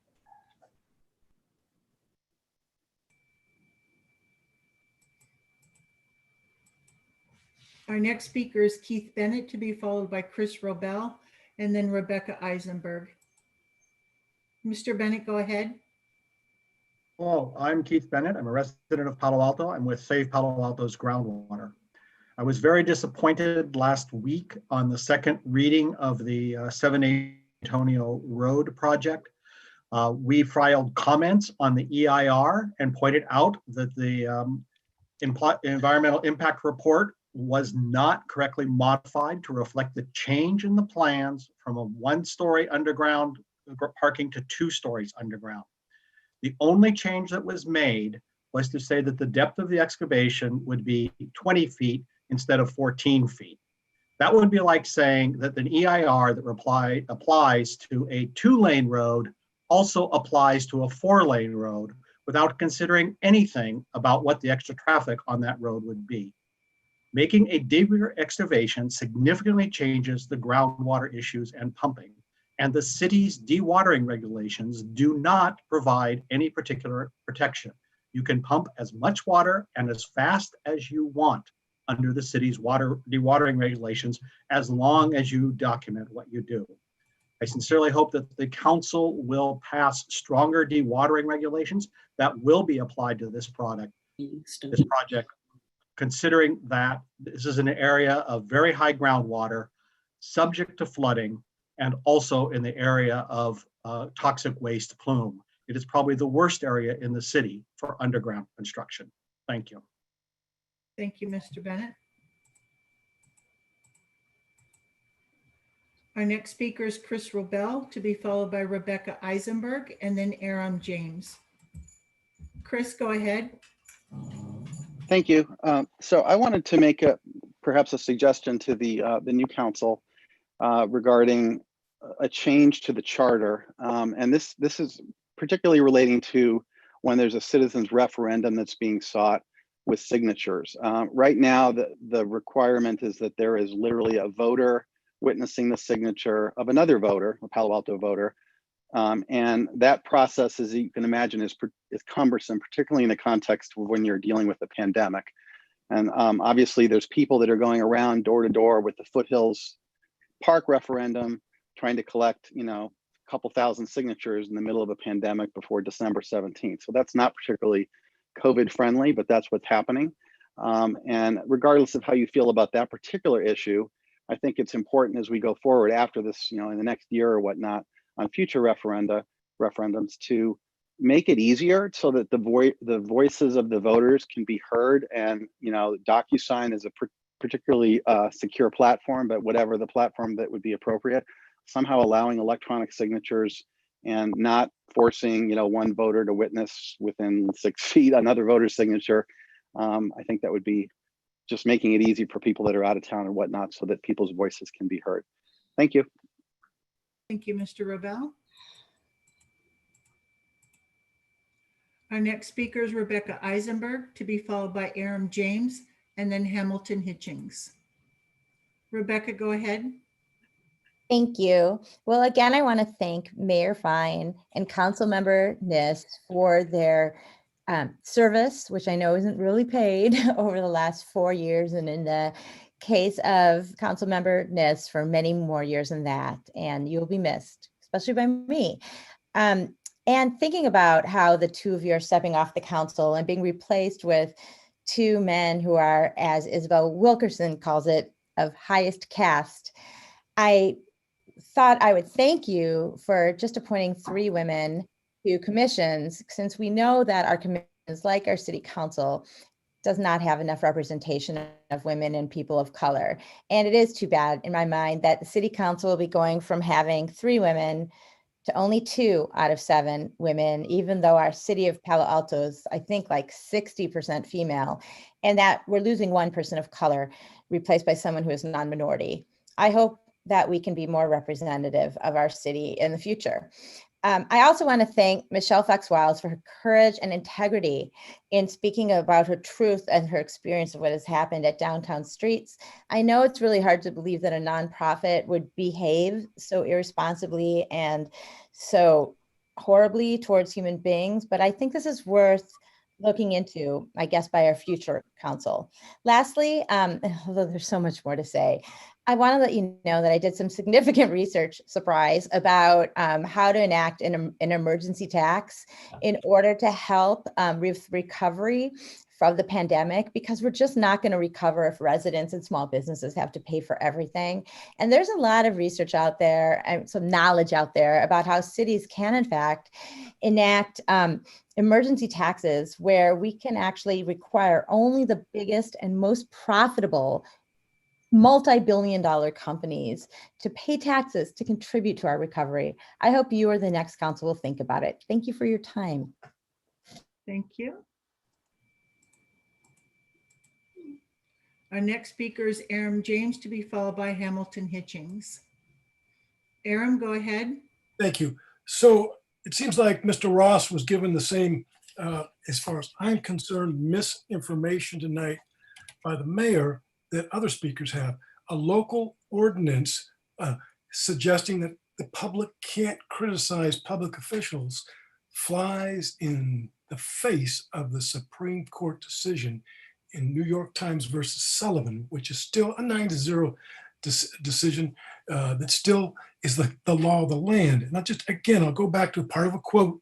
Our next speaker is Keith Bennett, to be followed by Chris Robel and then Rebecca Eisenberg. Mr. Bennett, go ahead. Hello, I'm Keith Bennett. I'm a resident of Palo Alto. I'm with Save Palo Alto's Groundwater. I was very disappointed last week on the second reading of the 7 Antonio Road project. We filed comments on the EIR and pointed out that the environmental impact report was not correctly modified to reflect the change in the plans from a 1-story underground parking to 2 stories underground. The only change that was made was to say that the depth of the excavation would be 20 feet instead of 14 feet. That would be like saying that an EIR that applies to a 2-lane road also applies to a 4-lane road without considering anything about what the extra traffic on that road would be. Making a deeper excavation significantly changes the groundwater issues and pumping, and the city's dewatering regulations do not provide any particular protection. You can pump as much water and as fast as you want under the city's dewatering regulations, as long as you document what you do. I sincerely hope that the council will pass stronger dewatering regulations that will be applied to this project, considering that this is an area of very high groundwater, subject to flooding, and also in the area of toxic waste plume. It is probably the worst area in the city for underground construction. Thank you. Thank you, Mr. Bennett. Our next speaker is Chris Robel, to be followed by Rebecca Eisenberg, and then Aram James. Chris, go ahead. Thank you. So I wanted to make perhaps a suggestion to the new council regarding a change to the charter. And this is particularly relating to when there's a citizens referendum that's being sought with signatures. Right now, the requirement is that there is literally a voter witnessing the signature of another voter, a Palo Alto voter. And that process, as you can imagine, is cumbersome, particularly in the context of when you're dealing with a pandemic. And obviously there's people that are going around door to door with the Foothills Park referendum, trying to collect, a couple thousand signatures in the middle of a pandemic before December 17th. So that's not particularly COVID friendly, but that's what's happening. And regardless of how you feel about that particular issue, I think it's important as we go forward after this, in the next year or whatnot, on future referendums, to make it easier so that the voices of the voters can be heard. And DocuSign is a particularly secure platform, but whatever the platform that would be appropriate, somehow allowing electronic signatures and not forcing one voter to witness within 6 feet another voter's signature. I think that would be just making it easy for people that are out of town and whatnot, so that people's voices can be heard. Thank you. Thank you, Mr. Robel. Our next speaker is Rebecca Eisenberg, to be followed by Aram James, and then Hamilton Hitchings. Rebecca, go ahead. Thank you. Well, again, I want to thank Mayor Fine and Councilmember Niss for their service, which I know isn't really paid over the last 4 years, and in the case of Councilmember Niss for many more years than that. And you'll be missed, especially by me. And thinking about how the two of you are stepping off the council and being replaced with two men who are, as Isabel Wilkerson calls it, of highest caste, I thought I would thank you for just appointing 3 women to commissions, since we know that our commissions, like our city council, does not have enough representation of women and people of color. And it is too bad in my mind that the city council will be going from having 3 women to only 2 out of 7 women, even though our city of Palo Alto is, I think, like 60% female, and that we're losing 1 person of color replaced by someone who is non-minority. I hope that we can be more representative of our city in the future. I also want to thank Michelle Fox-Wiles for her courage and integrity in speaking about her truth and her experience of what has happened at downtown streets. I know it's really hard to believe that a nonprofit would behave so irresponsibly and so horribly towards human beings, but I think this is worth looking into, I guess, by our future council. Lastly, although there's so much more to say, I want to let you know that I did some significant research, surprise, about how to enact an emergency tax in order to help with recovery from the pandemic, because we're just not going to recover if residents and small businesses have to pay for everything. And there's a lot of research out there and some knowledge out there about how cities can, in fact, enact emergency taxes where we can actually require only the biggest and most profitable multi-billion-dollar companies to pay taxes to contribute to our recovery. I hope you or the next council will think about it. Thank you for your time. Thank you. Our next speaker is Aram James, to be followed by Hamilton Hitchings. Aram, go ahead. Thank you. So it seems like Mr. Ross was given the same, as far as I'm concerned, misinformation tonight by the mayor that other speakers have. A local ordinance suggesting that the public can't criticize public officials flies in the face of the Supreme Court decision in New York Times versus Sullivan, which is still a 9-0 decision that still is the law of the land. And I'll go back to a part of a quote.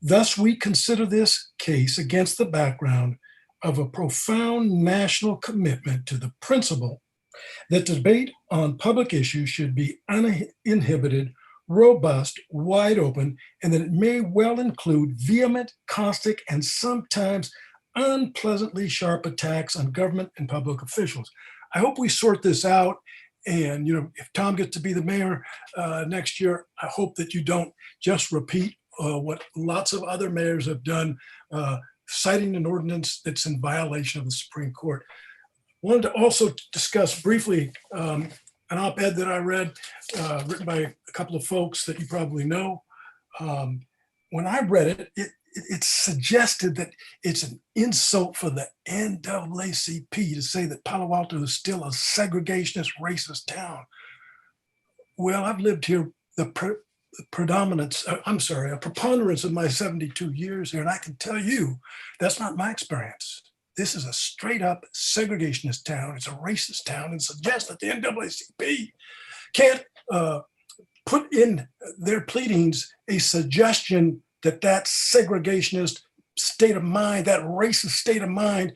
Thus, we consider this case against the background of a profound national commitment to the principle that debate on public issues should be uninhibited, robust, wide open, and that it may well include vehement, caustic, and sometimes unpleasantly sharp attacks on government and public officials. I hope we sort this out. And, if Tom gets to be the mayor next year, I hope that you don't just repeat what lots of other mayors have done, citing an ordinance that's in violation of the Supreme Court. I wanted to also discuss briefly an op-ed that I read, written by a couple of folks that you probably know. When I read it suggested that it's an insult for the NAACP to say that Palo Alto is still a segregationist, racist town. Well, I've lived here a preponderance of my 72 years here, and I can tell you that's not my experience. This is a straight up segregationist town. It's a racist town, and suggests that the NAACP can't put in their pleadings a suggestion that segregationist state of mind, that racist state of mind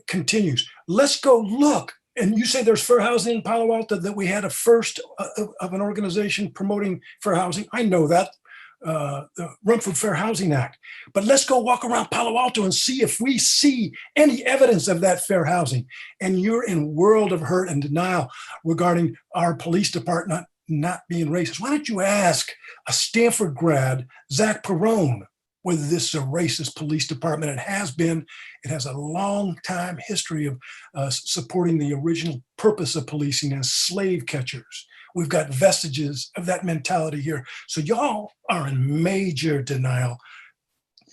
continues. Let's go look. And you say there's fair housing in Palo Alto, that we had a first of an organization promoting fair housing. I know that, the Rumford Fair Housing Act. But let's go walk around Palo Alto and see if we see any evidence of that fair housing. And you're in a world of hurt and denial regarding our police department not being racist. Why don't you ask a Stanford grad, Zach Perrone, whether this is a racist police department? It has been. It has a long time history of supporting the original purpose of policing as slave catchers. We've got vestiges of that mentality here. So y'all are in major denial.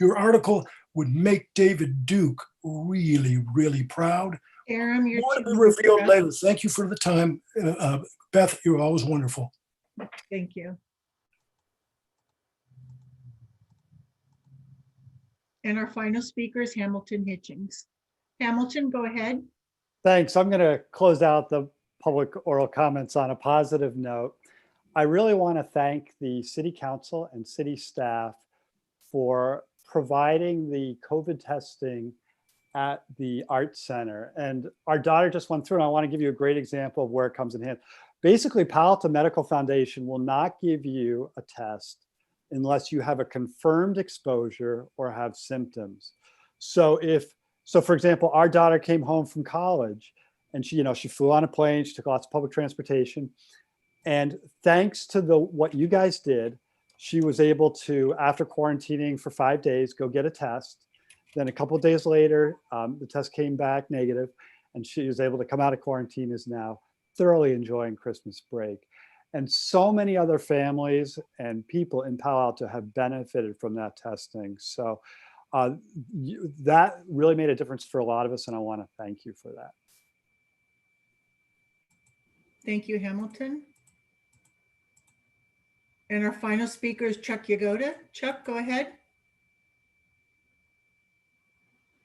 Your article would make David Duke really, really proud. Aram, you're more to be revealed later. Thank you for the time. Beth, you're always wonderful. Thank you. And our final speaker is Hamilton Hitchings. Hamilton, go ahead. Thanks. I'm going to close out the public oral comments on a positive note. I really want to thank the City Council and city staff for providing the COVID testing at the Art Center. And our daughter just went through, and I want to give you a great example of where it comes in hand. Basically, Palo Alto Medical Foundation will not give you a test unless you have a confirmed exposure or have symptoms. So for example, our daughter came home from college, and she flew on a plane, she took lots of public transportation. And thanks to what you guys did, she was able to, after quarantining for 5 days, go get a test. Then a couple of days later, the test came back negative, and she was able to come out of quarantine, is now thoroughly enjoying Christmas break. And so many other families and people in Palo Alto have benefited from that testing. So that really made a difference for a lot of us, and I want to thank you for that. Thank you, Hamilton. And our final speaker is Chuck Yagoda. Chuck, go ahead.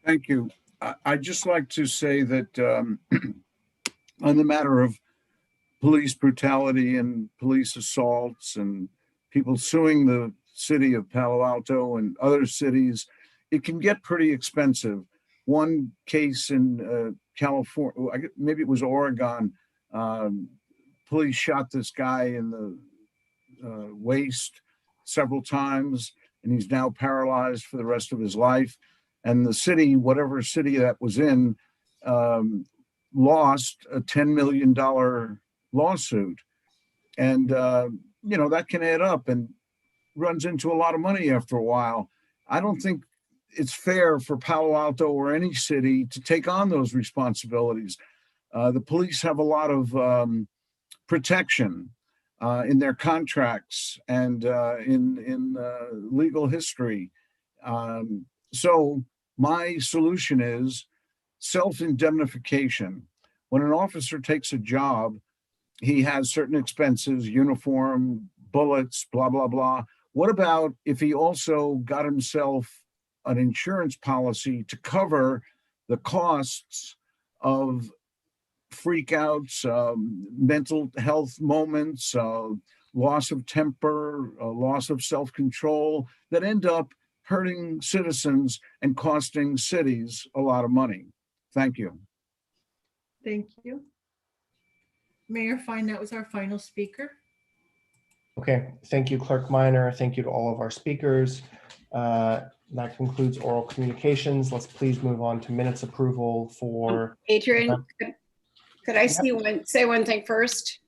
Thank you. I'd just like to say that on the matter of police brutality and police assaults and people suing the city of Palo Alto and other cities, it can get pretty expensive. One case in California, maybe it was Oregon, police shot this guy in the waist several times, and he's now paralyzed for the rest of his life. And the city, whatever city that was in, lost a $10 million lawsuit. And, that can add up and runs into a lot of money after a while. I don't think it's fair for Palo Alto or any city to take on those responsibilities. The police have a lot of protection in their contracts and in legal history. So my solution is self-indemnification. When an officer takes a job, he has certain expenses, uniform, bullets, blah, blah, blah. What about if he also got himself an insurance policy to cover the costs of freakouts, mental health moments, loss of temper, loss of self-control that end up hurting citizens and costing cities a lot of money? Thank you. Thank you. Mayor Fine, that was our final speaker. Okay, thank you, Clerk Minor. Thank you to all of our speakers. That concludes oral communications. Let's please move on to minutes approval for. Adrian, could I say one thing first?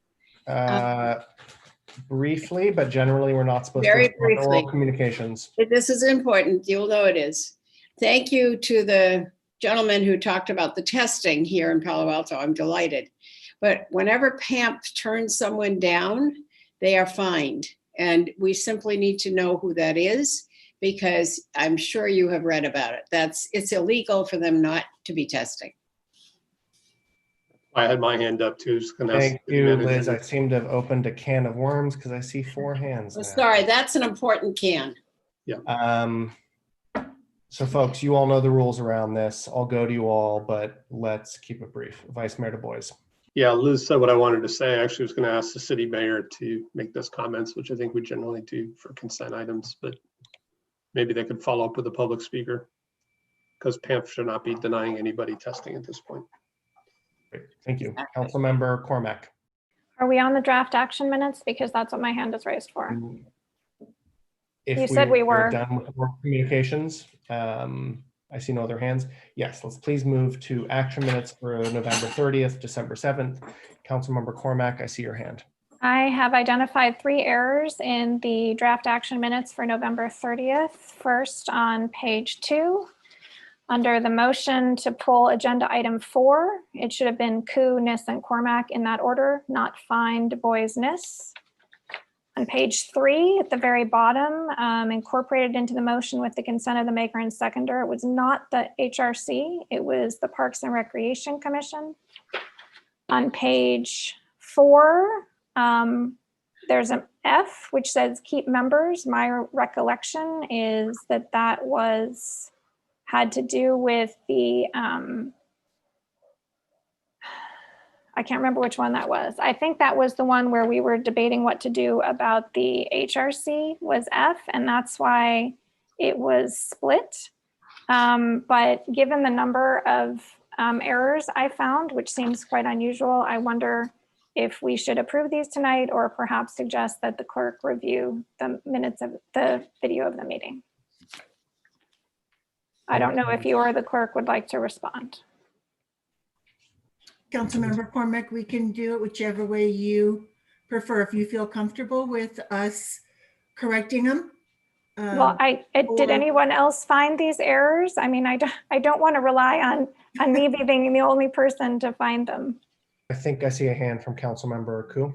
Briefly, but generally we're not supposed Very to briefly. oral communications. This is important. You'll know it is. Thank you to the gentleman who talked about the testing here in Palo Alto. I'm delighted. But whenever PAMP turns someone down, they are fined. And we simply need to know who that is, because I'm sure you have read about it. It's illegal for them not to be testing. I had my hand up too. Thank you, Liz. I seem to have opened a can of worms because I see 4 hands now. Sorry, that's an important can. Yeah. So folks, you all know the rules around this. I'll go to you all, but let's keep it brief. Vice Mayor Du Bois. Yeah, Liz said what I wanted to say. I actually was going to ask the city mayor to make those comments, which I think we generally do for consent items, but maybe they could follow up with the public speaker, because PAMP should not be denying anybody testing at this point. Great. Thank you. Councilmember Cormack. Are we on the draft action minutes? Because that's what my hand is raised for. If You said we were. done with oral communications, I see no other hands. Yes, let's please move to action minutes for November 30th, December 7th. Councilmember Cormack, I see your hand. I have identified 3 errors in the draft action minutes for November 30th. First, on page 2, under the motion to pull agenda item 4, it should have been Koo, Nis, and Cormack in that order, not Fine, Du Bois, Nis. On page 3, at the very bottom, incorporated into the motion with the consent of the maker and seconder, it was not the HRC, it was the Parks and Recreation Commission. On page 4, there's an F, which says keep members. My recollection is that had to do with the, I can't remember which one that was. I think that was the one where we were debating what to do about the HRC was F, and that's why it was split. But given the number of errors I found, which seems quite unusual, I wonder if we should approve these tonight or perhaps suggest that the clerk review the minutes of the video of the meeting. I don't know if you or the clerk would like to respond. Councilmember Cormack, we can do it whichever way you prefer. If you feel comfortable with us correcting them. Well, did anyone else find these errors? I mean, I don't want to rely on me being the only person to find them. I think I see a hand from Councilmember Koo.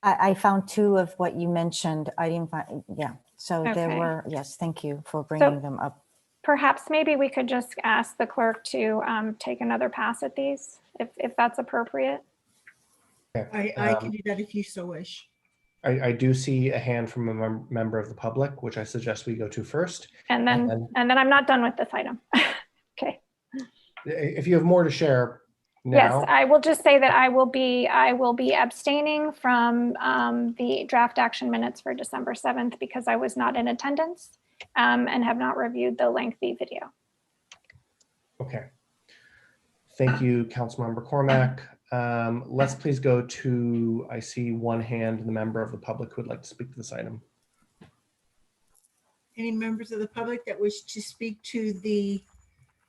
I found 2 of what you mentioned. I didn't find, yeah. So there Okay. were, yes, thank you for bringing them up. Perhaps maybe we could just ask the clerk to take another pass at these, if that's appropriate. Okay. I can do that if you so wish. I do see a hand from a member of the public, which I suggest we go to first. And then I'm not done with this item. Okay. If you have more to share Yes, now. I will just say that I will be abstaining from the draft action minutes for December 7th because I was not in attendance and have not reviewed the lengthy video. Okay. Thank you, Councilmember Cormack. Let's please go to, I see one hand, the member of the public who would like to speak to this item. Any members of the public that wish to speak to the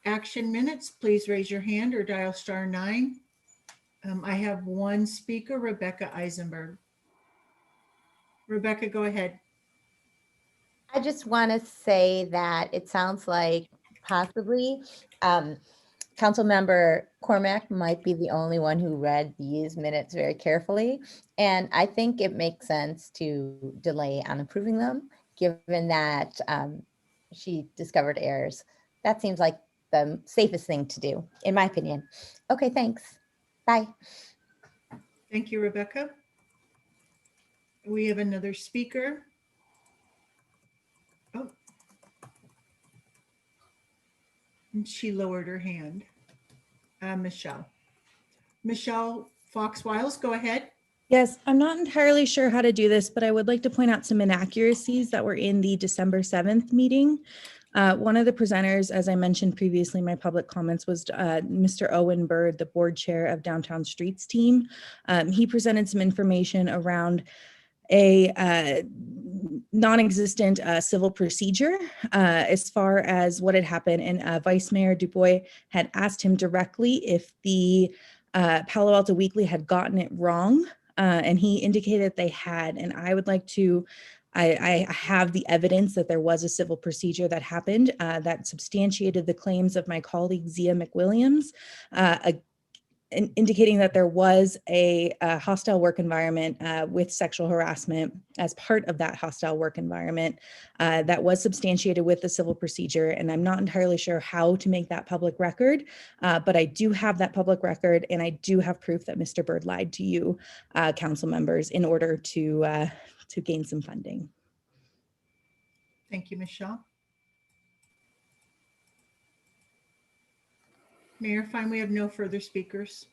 action minutes, please raise your hand or dial *9. I have one speaker, Rebecca Eisenberg. Rebecca, go ahead. I just want to say that it sounds like possibly Councilmember Cormack might be the only one who read these minutes very carefully. And I think it makes sense to delay on approving them, given that she discovered errors. That seems like the safest thing to do, in my opinion. Okay, thanks. Bye. Thank you, Rebecca. We have another speaker. Oh. And she lowered her hand. Michelle Fox-Wiles, go ahead. Yes, I'm not entirely sure how to do this, but I would like to point out some inaccuracies that were in the December 7th meeting. One of the presenters, as I mentioned previously, in my public comments was Mr. Owen Bird, the board chair of Downtown Streets team. He presented some information around a non-existent civil procedure as far as what had happened. And Vice Mayor Dubois had asked him directly if the Palo Alto Weekly had gotten it wrong. And he indicated they had. And I would like to, I have the evidence that there was a civil procedure that happened that substantiated the claims of my colleague Zia McWilliams, indicating that there was a hostile work environment with sexual harassment as part of that hostile work environment that was substantiated with the civil procedure. And I'm not entirely sure how to make that public record, but I do have that public record, and I do have proof that Mr. Bird lied to you, council members, in order to gain some funding. Thank you, Michelle. Mayor, fine, we have no further speakers.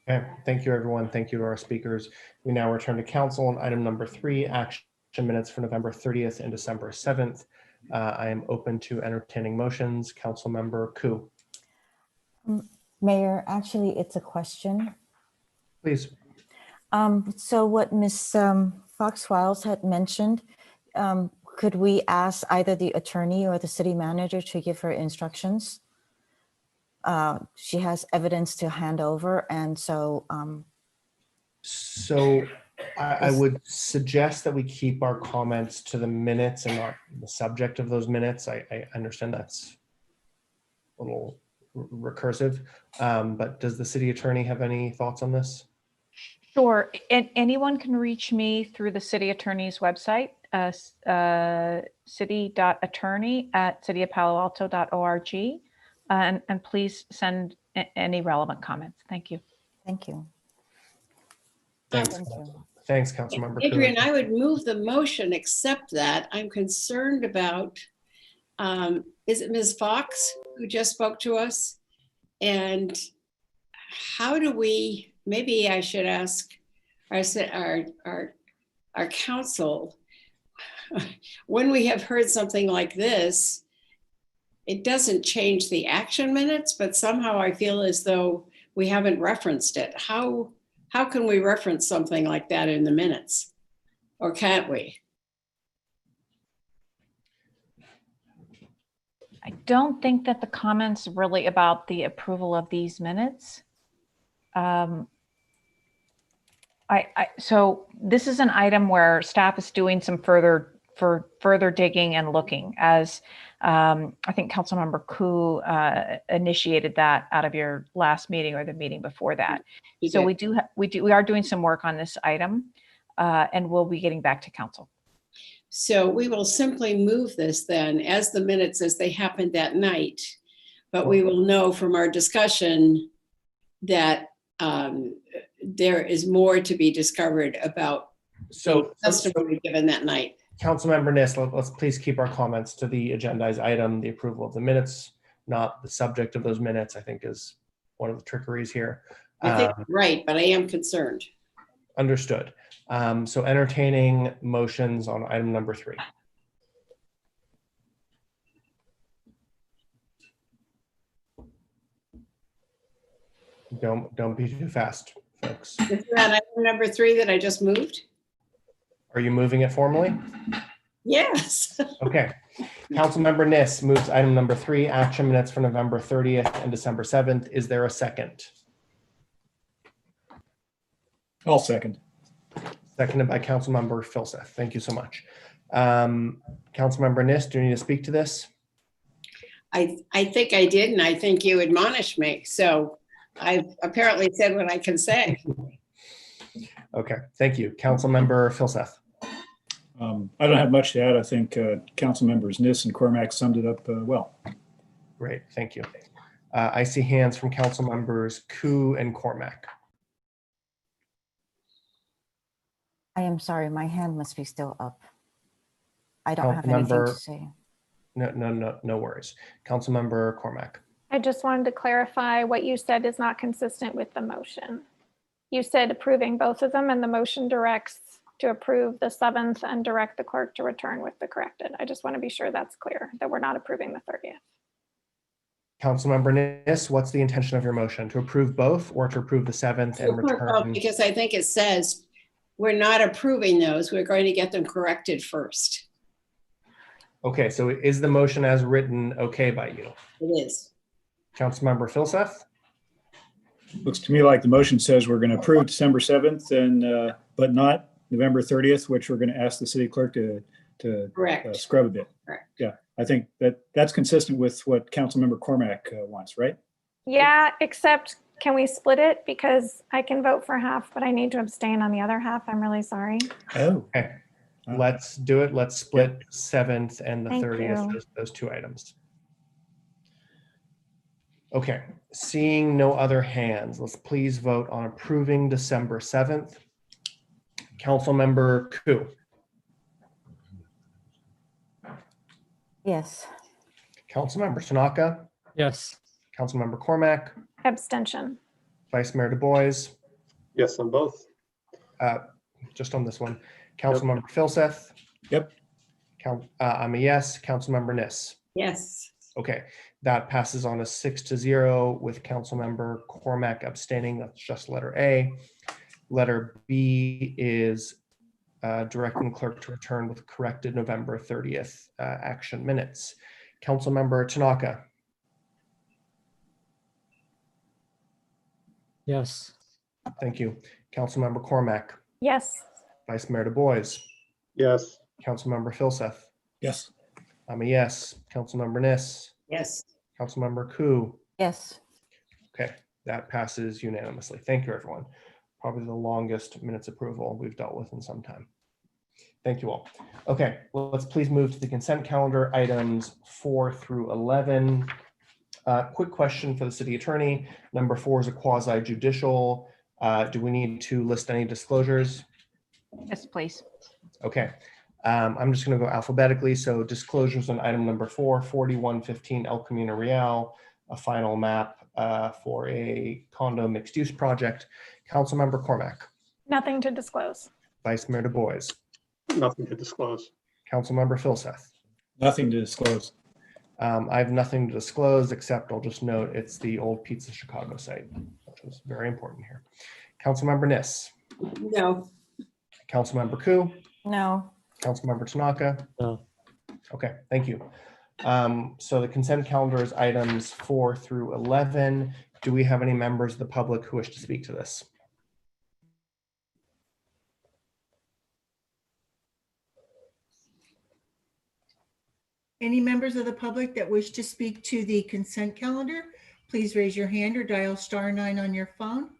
Okay, thank you, everyone. Thank you to our speakers. We now return to council on item number 3, action minutes for November 30th and December 7th. I am open to entertaining motions. Councilmember Koo. Mayor, actually, it's a question. Please. So what Ms. Fox-Wiles had mentioned, could we ask either the attorney or the city manager to give her instructions? She has evidence to hand over, and so I would suggest that we keep our comments to the minutes and not the subject of those minutes. I understand that's a little recursive, but does the city attorney have any thoughts on this? Sure. And anyone can reach me through the city attorney's website, city.attorney@cityofpaloalto.org. And please send any relevant comments. Thank you. Thank you. Thanks. Thanks, Councilmember Koo. Adrian, I would move the motion, except that I'm concerned about, is it Ms. Fox who just spoke to us? And how do we, maybe I should ask our council, when we have heard something like this, it doesn't change the action minutes, but somehow I feel as though we haven't referenced it. How can we reference something like that in the minutes? Or can't we? I don't think that the comments really about the approval of these minutes. So this is an item where staff is doing some further digging and looking, as I think Councilmember Koo initiated that out of your last meeting or the meeting before that. So we are doing some work on this item, and we'll be getting back to council. So we will simply move this then as the minutes as they happened that night, but we will know from our discussion that there is more to be discovered about testimony given that night. Councilmember Niss, let's please keep our comments to the agendized item, the approval of the minutes not the subject of those minutes, I think is one of the trickeries here. I think you're right, but I am concerned. Understood. So entertaining motions on item number 3. Don't be too fast, folks. Is that item number 3 that I just moved? Are you moving it formally? Yes. Okay. Councilmember Niss moves item number 3, action minutes for November 30th and December 7th. Is there a second? I'll second. Seconded by Councilmember Filseth. Thank you so much. Councilmember Niss, do you need to speak to this? I think I did, and I think you admonished me. So I've apparently said what I can say. Okay, thank you. Councilmember Filseth. I don't have much to add. I think council members Niss and Cormack summed it up well. Great, thank you. I see hands from council members Koo and Cormack. I am sorry, my hand must be still up. I don't have anything to say. No worries. Councilmember Cormack. I just wanted to clarify what you said is not consistent with the motion. You said approving both of them, and the motion directs to approve the 7th and direct the clerk to return with the corrected. I just want to be sure that's clear, that we're not approving the 30th. Councilmember Niss, what's the intention of your motion? To approve both or to approve the 7th and return? Because I think it says we're not approving those. We're going to get them corrected first. Okay, so is the motion as written okay by you? It is. Councilmember Filseth? Looks to me like the motion says we're going to approve December 7th and but not November 30th, which we're going to ask the city clerk to scrub a bit. Correct. Yeah, I think that's consistent with what Councilmember Cormack wants, right? Yeah, except can we split it? Because I can vote for half, but I need to abstain on the other half. I'm really sorry. Oh. Okay. Let's do it. Let's split 7th and the Thank 30th, you. those 2 items. Okay, seeing no other hands, let's please vote on approving December 7th. Councilmember Koo. Yes. Councilmember Tanaka. Yes. Councilmember Cormack. Abstention. Vice Mayor Du Bois. Yes, on both. Just on this one. Councilmember Filseth. Yep. I'm a yes. Councilmember Niss. Yes. Okay, that passes on a 6-0 with Councilmember Cormack abstaining. That's just letter A. Letter B is directing the clerk to return with corrected November 30th action minutes. Councilmember Tanaka. Yes. Thank you. Councilmember Cormack. Yes. Vice Mayor Du Bois. Yes. Councilmember Filseth. Yes. I'm a yes. Councilmember Niss. Yes. Councilmember Koo. Yes. Okay, that passes unanimously. Thank you, everyone. Probably the longest minutes approval we've dealt with in some time. Thank you all. Okay, well, let's please move to the consent calendar, items 4 through 11. Quick question for the city attorney. Number 4 is a quasi judicial. Do we need to list any disclosures? Yes, please. Okay. I'm just going to go alphabetically. So disclosures on item number 4, 4115 El Camino Real, a final map for a condo mixed use project. Councilmember Cormack. Nothing to disclose. Vice Mayor Du Bois. Nothing to disclose. Councilmember Filseth. Nothing to disclose. I have nothing to disclose, except I'll just note it's the old Pizza Chicago site, which is very important here. Councilmember Niss. No. Councilmember Koo. No. Councilmember Tanaka. No. Okay, thank you. So the consent calendar is items 4 through 11. Do we have any members of the public who wish to speak to this? Any members of the public that wish to speak to the consent calendar, please raise your hand or dial *9 on your phone.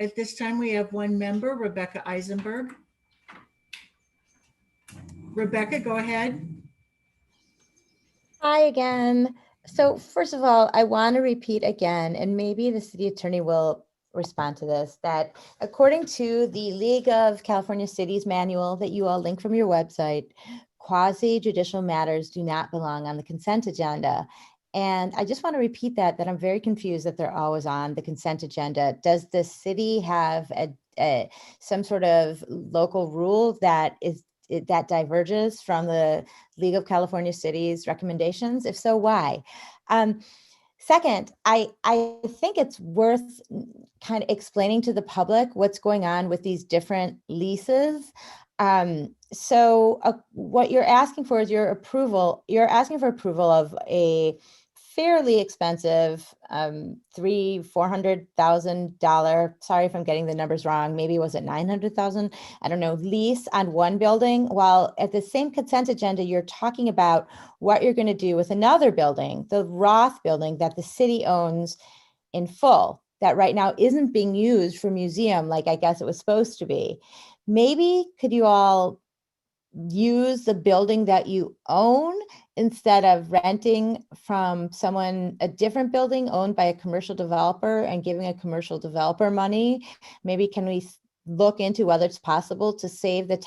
At this time, we have one member, Rebecca Eisenberg. Rebecca, go ahead. Hi again. So first of all, I want to repeat again, and maybe the city attorney will respond to this, that according to the League of California Cities manual that you all link from your website, quasi judicial matters do not belong on the consent agenda. And I just want to repeat that I'm very confused that they're always on the consent agenda. Does the city have some sort of local rule that diverges from the League of California Cities recommendations? If so, why? Second, I think it's worth kind of explaining to the public what's going on with these different leases. What you're asking for is your approval. You're asking for approval of a fairly expensive $400,000. Sorry if I'm getting the numbers wrong. Maybe was it 900,000? I don't know. Lease on one building. While at the same consent agenda, you're talking about what you're going to do with another building, the Roth building that the city owns in full, that right now isn't being used for museum like I guess it was supposed to be. Maybe could you all use the building that you own instead of renting from someone a different building owned by a commercial developer and giving a commercial developer money? Maybe can we look into whether it's possible to save the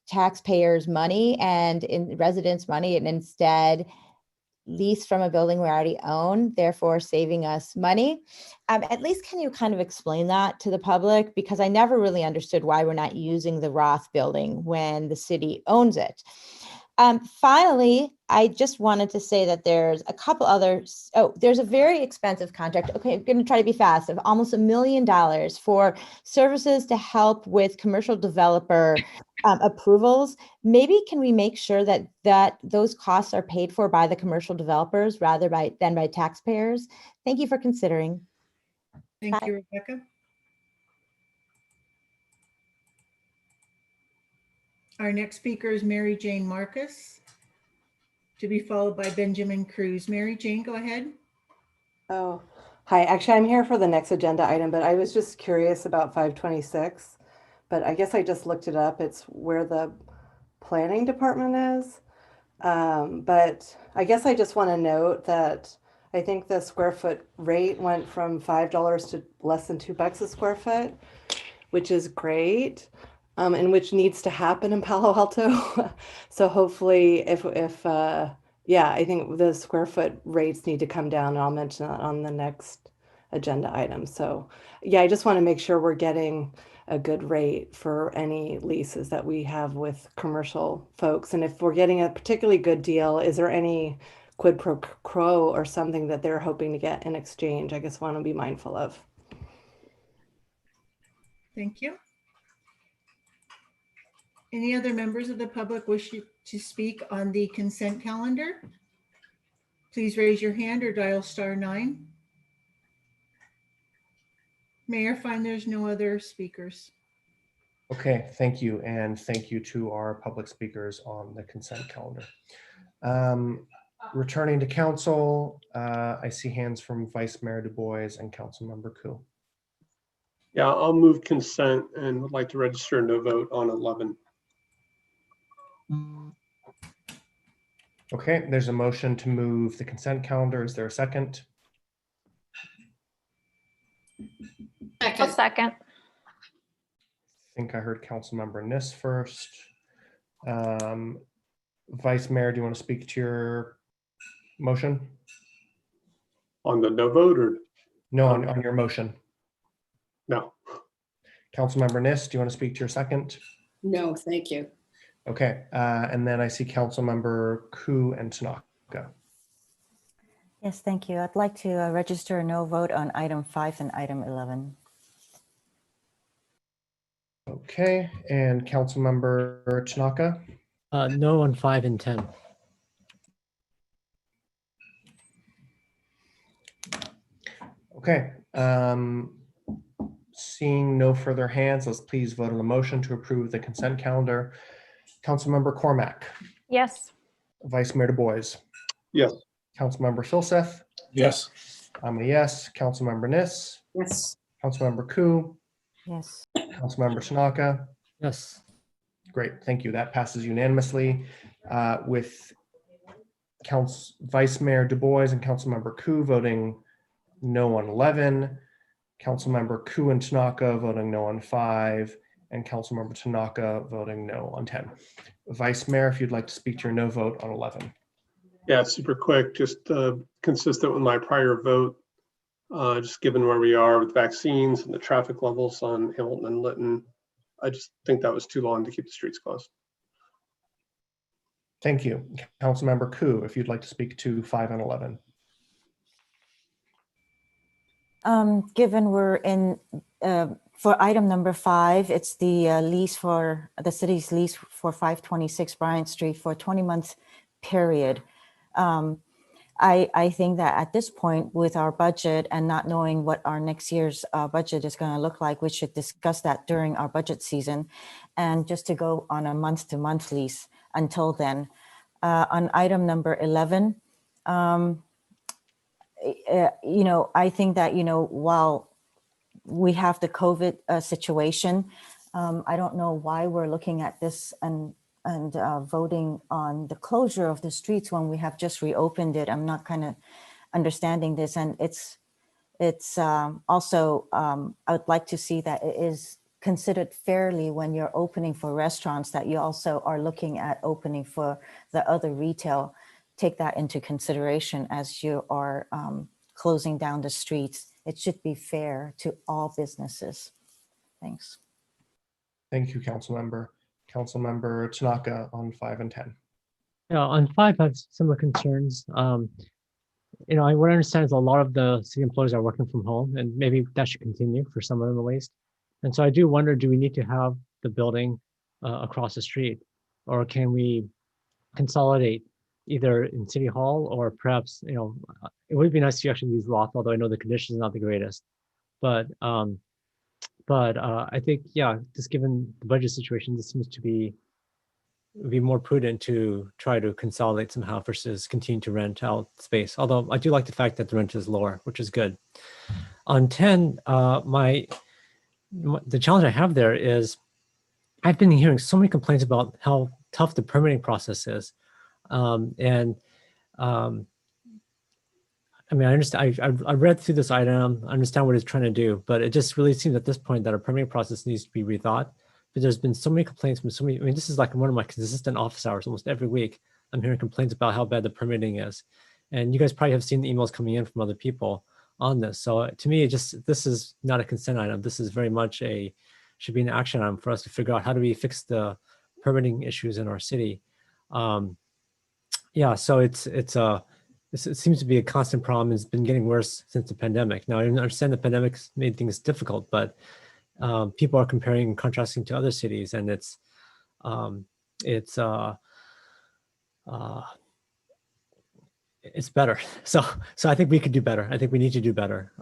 taxpayers money and in residents money, and instead lease from a building we already own, therefore saving us money? At least can you kind of explain that to the public? Because I never really understood why we're not using the Roth building when the city owns it. Finally, I just wanted to say that there's a couple others. Oh, there's a very expensive contract. Okay, I'm going to try to be fast, of almost $1 million for services to help with commercial developer approvals. Maybe can we make sure that those costs are paid for by the commercial developers rather than by taxpayers? Thank you for considering. Thank Bye. you, Rebecca. Our next speaker is Mary Jane Marcus, to be followed by Benjamin Cruz. Mary Jane, go ahead. Oh, hi. Actually, I'm here for the next agenda item, but I was just curious about 526. But I guess I just looked it up. It's where the planning department is. But I guess I just want to note that I think the square foot rate went from $5 to less than $2 a square foot, which is great. And which needs to happen in Palo Alto. So hopefully yeah, I think the square foot rates need to come down, and I'll mention that on the next agenda item. So yeah, I just want to make sure we're getting a good rate for any leases that we have with commercial folks. And if we're getting a particularly good deal, is there any quid pro quo or something that they're hoping to get in exchange? I guess want to be mindful of. Thank you. Any other members of the public wish to speak on the consent calendar? Please raise your hand or dial *9. Mayor, find there's no other speakers. Okay, thank you. And thank you to our public speakers on the consent calendar. Returning to council, I see hands from Vice Mayor Du Bois and Councilmember Koo. Yeah, I'll move consent and would like to register no vote on 11. Okay, there's a motion to move the consent calendar. Is there a second? A second. I think I heard Councilmember Niss first. Vice Mayor, do you want to speak to your motion? On the no vote or? No, on your motion. No. Councilmember Niss, do you want to speak to your second? No, thank you. Okay, and then I see Councilmember Koo and Tanaka. Yes, thank you. I'd like to register a no vote on item 5 and item 11. Okay, and Councilmember Tanaka? No on 5 and 10. Okay, seeing no further hands, let's please vote on the motion to approve the consent calendar. Councilmember Cormack. Yes. Vice Mayor Du Bois. Yes. Councilmember Filseth. Yes. I'm a yes. Councilmember Niss. Yes. Councilmember Koo. Yes. Councilmember Tanaka. Yes. Great, thank you. That passes unanimously with Vice Mayor Du Bois and Councilmember Koo voting no on 11, Councilmember Koo and Tanaka voting no on 5, and Councilmember Tanaka voting no on 10. Vice Mayor, if you'd like to speak to your no vote on 11. Yeah, it's super quick, just consistent with my prior vote. Just given where we are with vaccines and the traffic levels on Hamilton and Lytton, I just think that was too long to keep the streets closed. Thank you. Councilmember Koo, if you'd like to speak to 5 and 11. Given we're in, for item number 5, it's the lease for the city's lease for 526 Bryant Street for a 20-month period. I think that at this point, with our budget and not knowing what our next year's budget is going to look like, we should discuss that during our budget season, and just to go on a month-to-month lease until then. On item number 11, I think that, while we have the COVID situation, I don't know why we're looking at this and voting on the closure of the streets when we have just reopened it. I'm not kind of understanding this. And it's also, I would like to see that it is considered fairly when you're opening for restaurants, that you also are looking at opening for the other retail. Take that into consideration as you are closing down the streets. It should be fair to all businesses. Thanks. Thank you, Councilmember. Councilmember Tanaka on 5 and 10. Yeah, on 5, I have similar concerns. What I understand is a lot of the city employees are working from home, and maybe that should continue for some of them at least. And so I do wonder, do we need to have the building across the street, or can we consolidate either in City Hall, or perhaps, it would be nice to actually use Roth, although I know the condition is not the greatest. But I think, yeah, just given the budget situation, this seems to be more prudent to try to consolidate somehow versus continue to rent out space. Although I do like the fact that the rent is lower, which is good. On 10, the challenge I have there is I've been hearing so many complaints about how tough the permitting process is. I understand, I read through this item, I understand what it's trying to do, but it just really seems at this point that our permitting process needs to be rethought. But there's been so many complaints from so many, this is like one of my consistent office hours. Almost every week, I'm hearing complaints about how bad the permitting is. And you guys probably have seen the emails coming in from other people on this. So to me, this is not a consent item. This is very much should be an action item for us to figure out how do we fix the permitting issues in our city. Yeah, so it seems to be a constant problem. It's been getting worse since the pandemic. Now, I understand the pandemic's made things difficult, but people are comparing and contrasting to other cities, and it's better. So I think we could do better. I think we need to do better.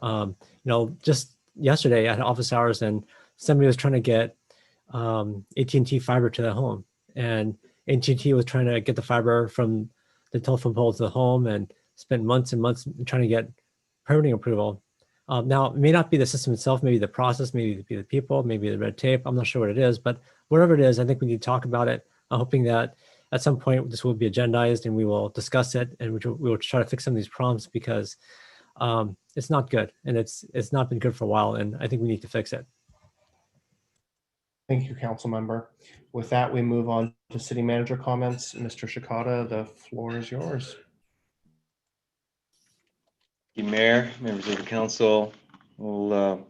Just yesterday I had office hours, and somebody was trying to get AT&T fiber to the home, and AT&T was trying to get the fiber from the telephone pole to the home, and spent months and months trying to get permitting approval. Now, it may not be the system itself, maybe the process, maybe the people, maybe the red tape. I'm not sure what it is, but whatever it is, I think we need to talk about it. I'm hoping that at some point this will be agendized and we will discuss it, and we will try to fix some of these problems, because it's not good, and it's not been good for a while, and I think we need to fix it. Thank you, Councilmember. With that, we move on to City Manager comments. Mr. Shikata, the floor is yours. Thank you, Mayor, members of the council. I'll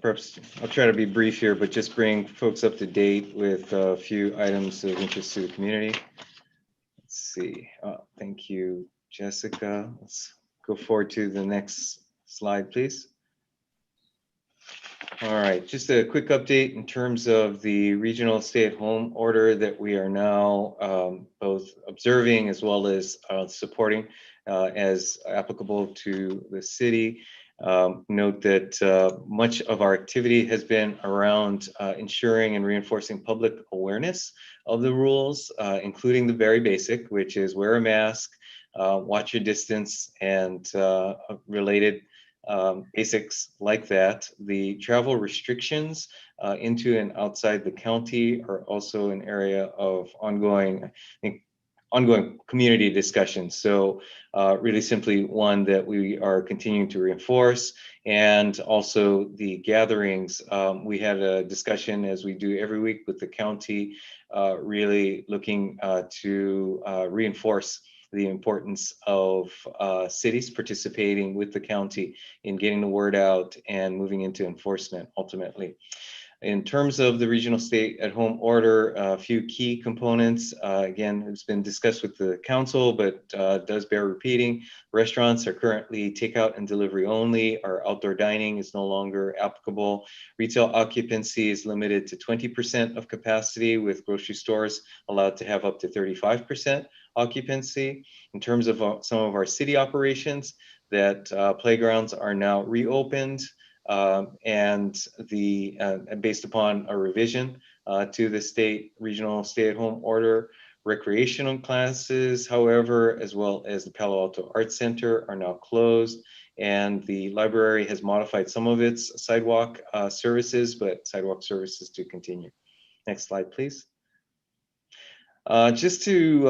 try to be brief here, but just bring folks up to date with a few items of interest to the community. Let's see. Thank you, Jessica. Let's go forward to the next slide, please. All right, just a quick update in terms of the regional stay-at-home order that we are now both observing as well as supporting as applicable to the city. Note that much of our activity has been around ensuring and reinforcing public awareness of the rules, including the very basic, which is wear a mask, watch your distance, and related basics like that. The travel restrictions into and outside the county are also an area of ongoing community discussion. So really simply one that we are continuing to reinforce. And also the gatherings, we had a discussion, as we do every week with the county, really looking to reinforce the importance of cities participating with the county in getting the word out and moving into enforcement ultimately. In terms of the regional stay-at-home order, a few key components. Again, it's been discussed with the council, but does bear repeating. Restaurants are currently takeout and delivery only. Our outdoor dining is no longer applicable. Retail occupancy is limited to 20% of capacity, with grocery stores allowed to have up to 35% occupancy. In terms of some of our city operations, that playgrounds are now reopened. And based upon a revision to the state regional stay-at-home order, recreational classes, however, as well as the Palo Alto Arts Center are now closed, and the library has modified some of its sidewalk services, but sidewalk services to continue. Next slide, please. Just to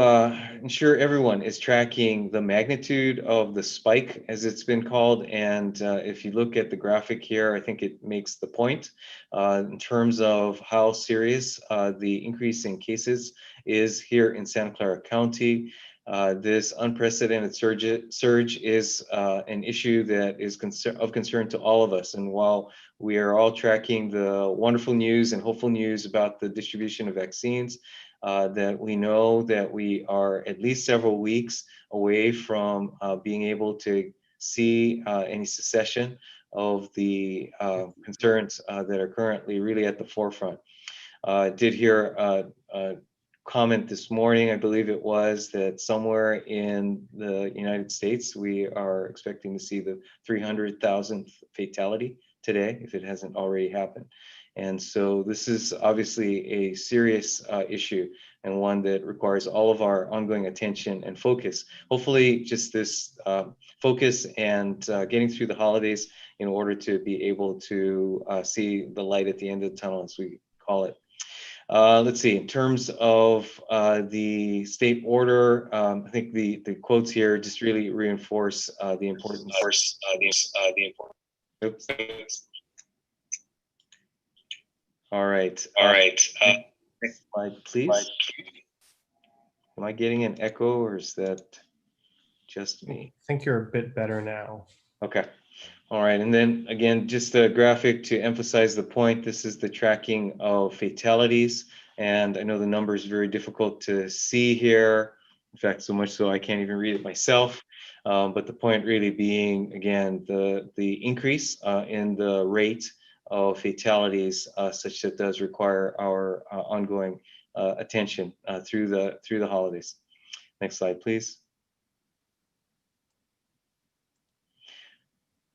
ensure everyone is tracking the magnitude of the spike, as it's been called, and if you look at the graphic here, I think it makes the point in terms of how serious the increase in cases is here in Santa Clara County. This unprecedented surge is an issue that is of concern to all of us. And while we are all tracking the wonderful news and hopeful news about the distribution of vaccines, that we know that we are at least several weeks away from being able to see any cessation of the concerns that are currently really at the forefront. I did hear a comment this morning, I believe it was, that somewhere in the United States, we are expecting to see the 300,000th fatality today, if it hasn't already happened. And so this is obviously a serious issue, and one that requires all of our ongoing attention and focus. Hopefully just this focus and getting through the holidays in order to be able to see the light at the end of the tunnel, as we call it. Let's see, in terms of the state order, I think the quotes here just really reinforce the importance. Oops. All right. Next slide, please. Am I getting an echo, or is that just me? I think you're a bit better now. Okay. All right. And then again, just a graphic to emphasize the point. This is the tracking of fatalities. And I know the number is very difficult to see here. In fact, so much so I can't even read it myself. But the point really being, again, the increase in the rate of fatalities, such that does require our ongoing attention through the holidays. Next slide, please.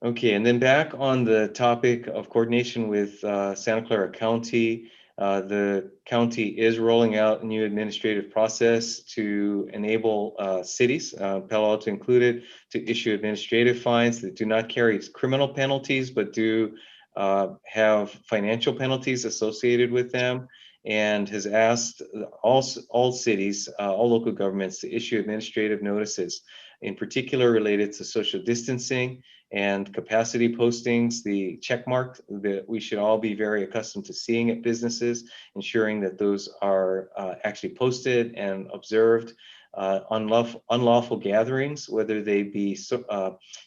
Okay, and then back on the topic of coordination with Santa Clara County, the county is rolling out a new administrative process to enable cities, Palo Alto included, to issue administrative fines that do not carry criminal penalties, but do have financial penalties associated with them, and has asked all cities, all local governments to issue administrative notices, in particular related to social distancing and capacity postings, the check mark that we should all be very accustomed to seeing at businesses, ensuring that those are actually posted and observed. Unlawful gatherings, whether they be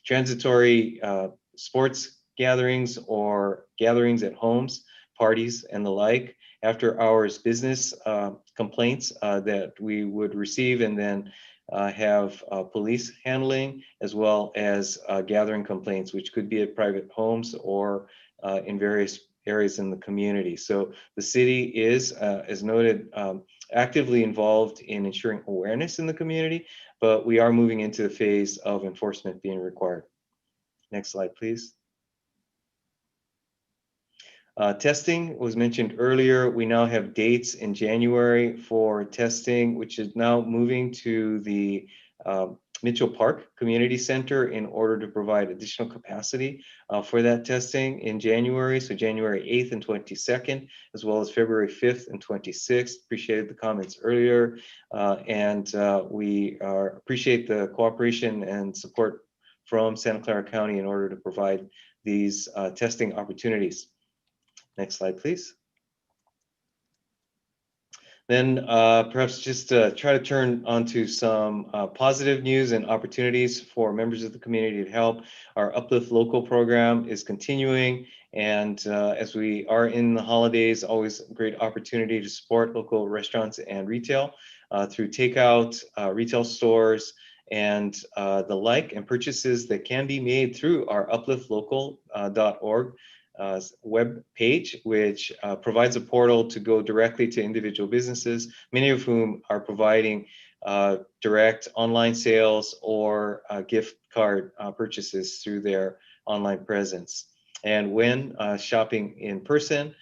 transitory sports gatherings or gatherings at homes, parties, and the like. After hours business complaints that we would receive and then have police handling, as well as gathering complaints, which could be at private homes or in various areas in the community. So the city is, as noted, actively involved in ensuring awareness in the community, but we are moving into the phase of enforcement being required. Next slide, please. Testing was mentioned earlier. We now have dates in January for testing, which is now moving to the Mitchell Park Community Center in order to provide additional capacity for that testing in January. So January 8th and 22nd, as well as February 5th and 26th. Appreciated the comments earlier. And we appreciate the cooperation and support from Santa Clara County in order to provide these testing opportunities. Next slide, please. Then perhaps just try to turn onto some positive news and opportunities for members of the community to help. Our Uplift Local program is continuing. And as we are in the holidays, always a great opportunity to support local restaurants and retail through takeout, retail stores, and the like, and purchases that can be made through our upliftlocal.org web page, which provides a portal to go directly to individual businesses, many of whom are providing direct online sales or gift card purchases through their online presence. And when shopping in person,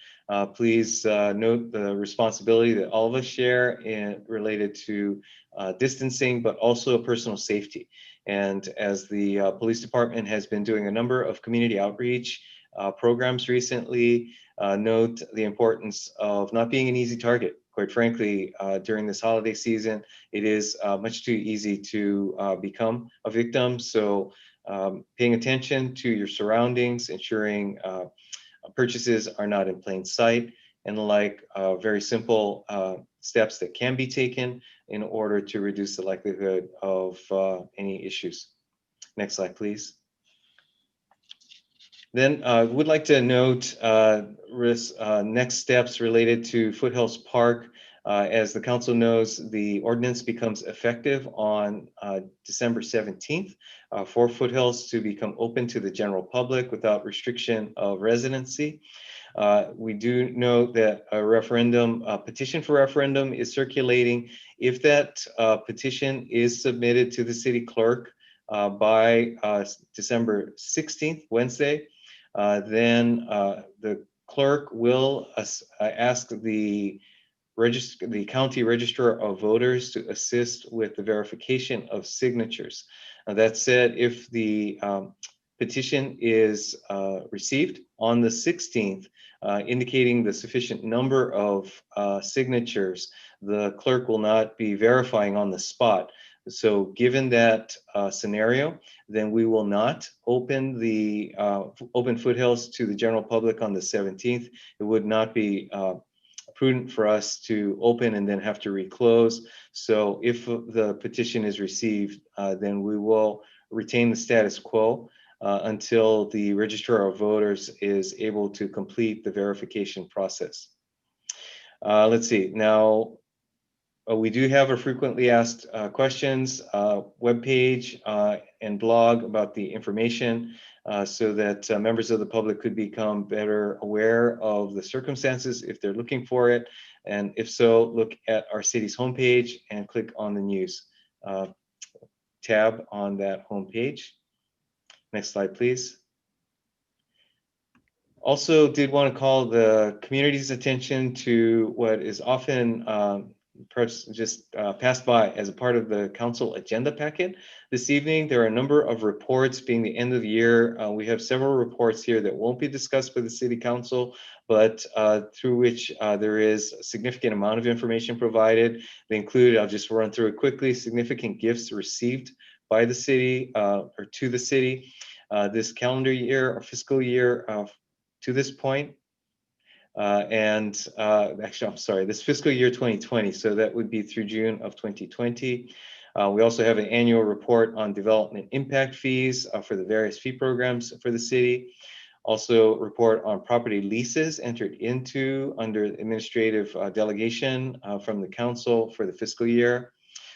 please note the responsibility that all of us share related to distancing, but also personal safety. And as the police department has been doing a number of community outreach programs recently, note the importance of not being an easy target. Quite frankly, during this holiday season, it is much too easy to become a victim. So paying attention to your surroundings, ensuring purchases are not in plain sight, and the like, very simple steps that can be taken in order to reduce the likelihood of any issues. Next slide, please. Then I would like to note next steps related to Foothills Park. As the council knows, the ordinance becomes effective on December 17th for Foothills to become open to the general public without restriction of residency. We do know that a referendum, a petition for referendum is circulating. If that petition is submitted to the city clerk by December 16th, Wednesday, then the clerk will ask the county registrar of voters to assist with the verification of signatures. That said, if the petition is received on the 16th, indicating the sufficient number of signatures, the clerk will not be verifying on the spot. So given that scenario, then we will not open the open Foothills to the general public on the 17th. It would not be prudent for us to open and then have to reclose. So if the petition is received, then we will retain the status quo until the registrar of voters is able to complete the verification process. Let's see, now we do have a frequently asked questions webpage and blog about the information so that members of the public could become better aware of the circumstances if they're looking for it. And if so, look at our city's homepage and click on the news tab on that homepage. Next slide, please. Also did want to call the community's attention to what is often perhaps just passed by as a part of the council agenda packet. This evening, there are a number of reports being the end of the year. We have several reports here that won't be discussed by the city council, but through which there is a significant amount of information provided. They include, I'll just run through it quickly, significant gifts received by the city or to the city this calendar year or fiscal year to this point. Actually, I'm sorry, this fiscal year 2020. So that would be through June of 2020. We also have an annual report on development impact fees for the various fee programs for the city. Also report on property leases entered into under administrative delegation from the council for the fiscal year.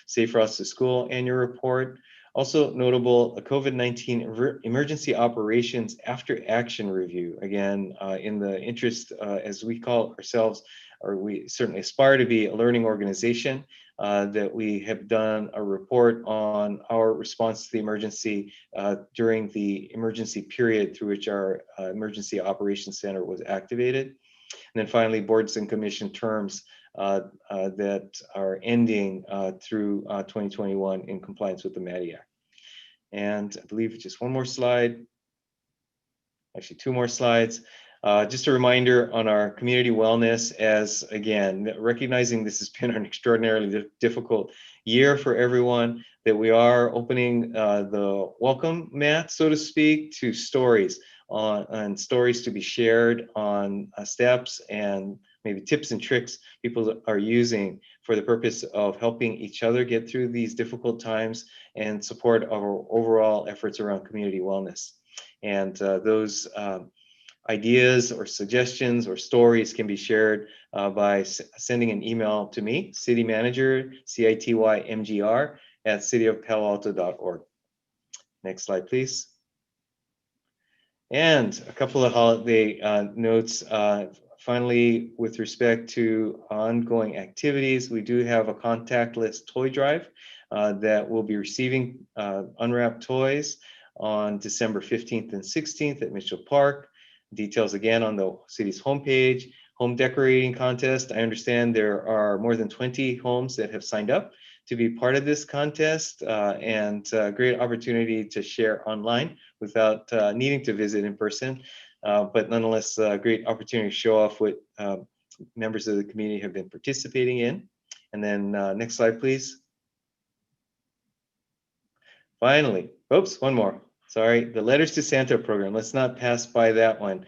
Safe Routes to School annual report. Also notable, a COVID-19 emergency operations after action review. Again, in the interest, as we call ourselves, or we certainly aspire to be a learning organization, that we have done a report on our response to the emergency during the emergency period through which our emergency operations center was activated. And then finally, boards and commission terms that are ending through 2021 in compliance with the MATI Act. And I believe just one more slide, actually two more slides. Just a reminder on our community wellness, as again, recognizing this has been an extraordinarily difficult year for everyone, that we are opening the welcome mat, so to speak, to stories and stories to be shared on steps and maybe tips and tricks people are using for the purpose of helping each other get through these difficult times and support our overall efforts around community wellness. And those ideas or suggestions or stories can be shared by sending an email to me, city manager, CITYMGR @cityofpaloalto.org. Next slide, please. And a couple of holiday notes. Finally, with respect to ongoing activities, we do have a contactless toy drive that will be receiving unwrapped toys on December 15th and 16th at Mitchell Park. Details again on the city's homepage. Home decorating contest. I understand there are more than 20 homes that have signed up to be part of this contest, and a great opportunity to share online without needing to visit in person. But nonetheless, a great opportunity to show off what members of the community have been participating in. And then next slide, please. Finally, oops, one more. Sorry, the Letters to Santa program. Let's not pass by that one.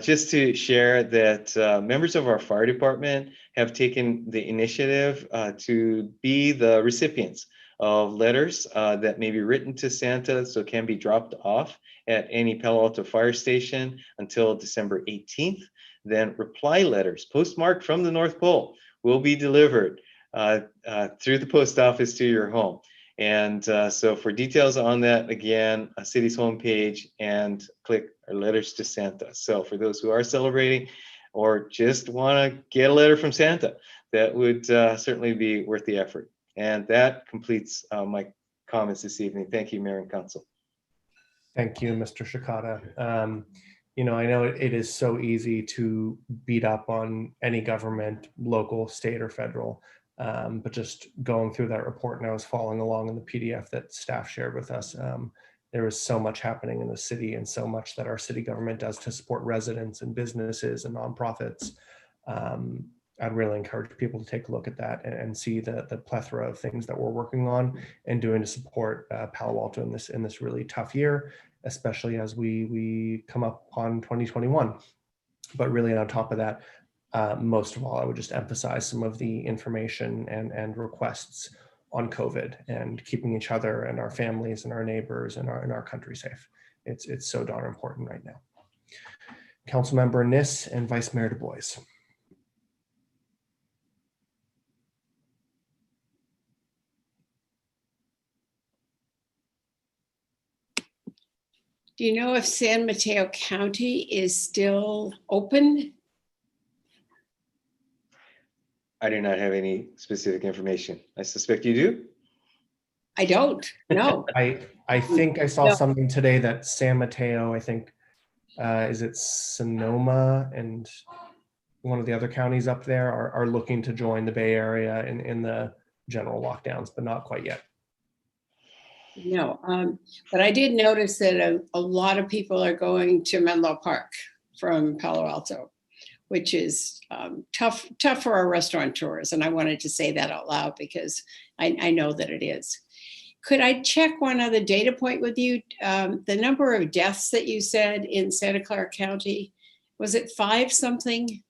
Just to share that members of our fire department have taken the initiative to be the recipients of letters that may be written to Santa, so can be dropped off at any Palo Alto fire station until December 18th. Then reply letters postmarked from the North Pole will be delivered through the post office to your home. And so for details on that, again, a city's homepage, and click our Letters to Santa. So for those who are celebrating or just want to get a letter from Santa, that would certainly be worth the effort. And that completes my comments this evening. Thank you, Mayor and Council. Thank you, Mr. Shikata. You know, I know it is so easy to beat up on any government, local, state, or federal. But just going through that report, and I was following along in the PDF that staff shared with us, there is so much happening in the city and so much that our city government does to support residents and businesses and nonprofits. I'd really encourage people to take a look at that and see the plethora of things that we're working on and doing to support Palo Alto in this really tough year, especially as we come up on 2021. But really on top of that, most of all, I would just emphasize some of the information and requests on COVID and keeping each other and our families and our neighbors and our country safe. It's so darn important right now. Councilmember Niss and Vice Mayor Du Bois. Do you know if San Mateo County is still open? I do not have any specific information. I suspect you do. I don't, no. I think I saw No. something today that San Mateo, I think, is it Sonoma and one of the other counties up there are looking to join the Bay Area in the general lockdowns, but not quite yet. No, but I did notice that a lot of people are going to Menlo Park from Palo Alto, which is tough for our restaurateurs. And I wanted to say that out loud because I know that it is. Could I check one other data point with you? The number of deaths that you said in Santa Clara County, was it 5 something?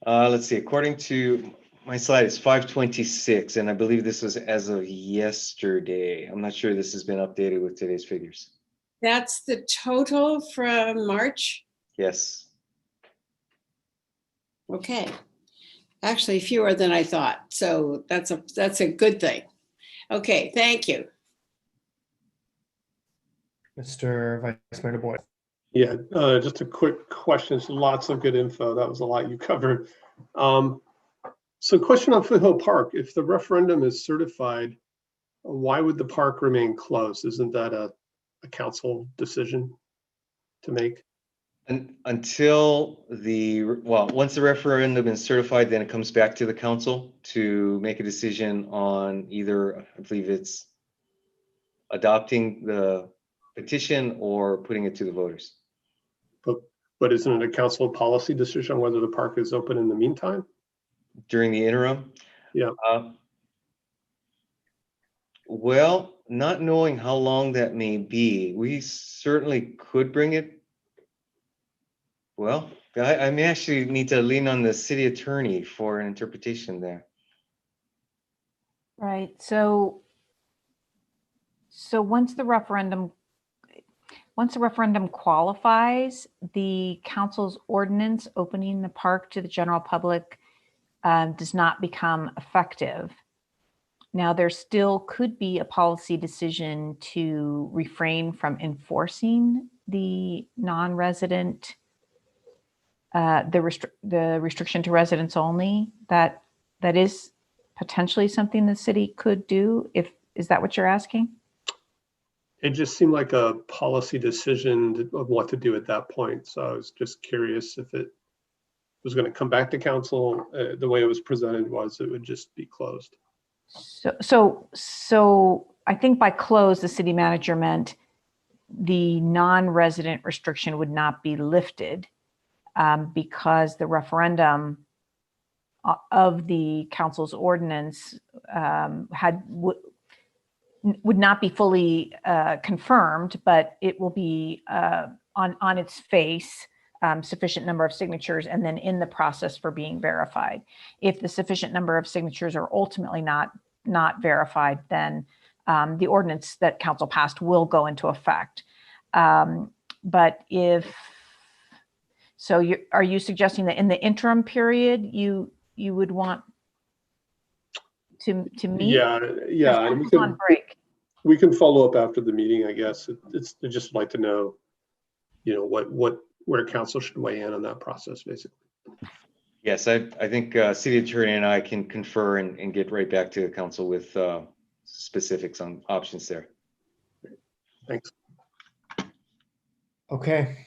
Let's see, according to my slide, it's 526, and I believe this was as of yesterday. I'm not sure this has been updated with today's figures. That's the total from March? Yes. Okay. Actually, fewer than I thought. So that's a good thing. Okay, thank you. Mr. Vice Mayor Du Bois. Yeah, just a quick question. So lots of good info. That was a lot you covered. So question on Foothill Park. If the referendum is certified, why would the park remain closed? Isn't that a council decision to make? And until once the referendum is certified, then it comes back to the council to make a decision on either, I believe it's adopting the petition or putting it to the voters. But isn't it a council policy decision on whether the park is open in the meantime? During the interim? Yeah. Well, not knowing how long that may be, we certainly could bring it. Well, I may actually need to lean on the city attorney for an interpretation there. Right. So once the referendum qualifies, the council's ordinance opening the park to the general public does not become effective. Now, there still could be a policy decision to refrain from enforcing the non-resident, the restriction to residents only. That is potentially something the city could do. Is that what you're asking? It just seemed like a policy decision of what to do at that point. So I was just curious if it was going to come back to council. The way it was presented was it would just be closed. So I think by close, the city manager meant the non-resident restriction would not be lifted because the referendum of the council's ordinance would not be fully confirmed, but it will be on its face sufficient number of signatures and then in the process for being verified. If the sufficient number of signatures are ultimately not verified, then the ordinance that council passed will go into effect. But are you suggesting that in the interim period you would want to meet? Yeah. And on break. we can follow up after the meeting, I guess. I'd just like to know, where council should weigh in on that process, basically. Yes, I think city attorney and I can confer and get right back to the council with specifics on options there. Thanks. Okay.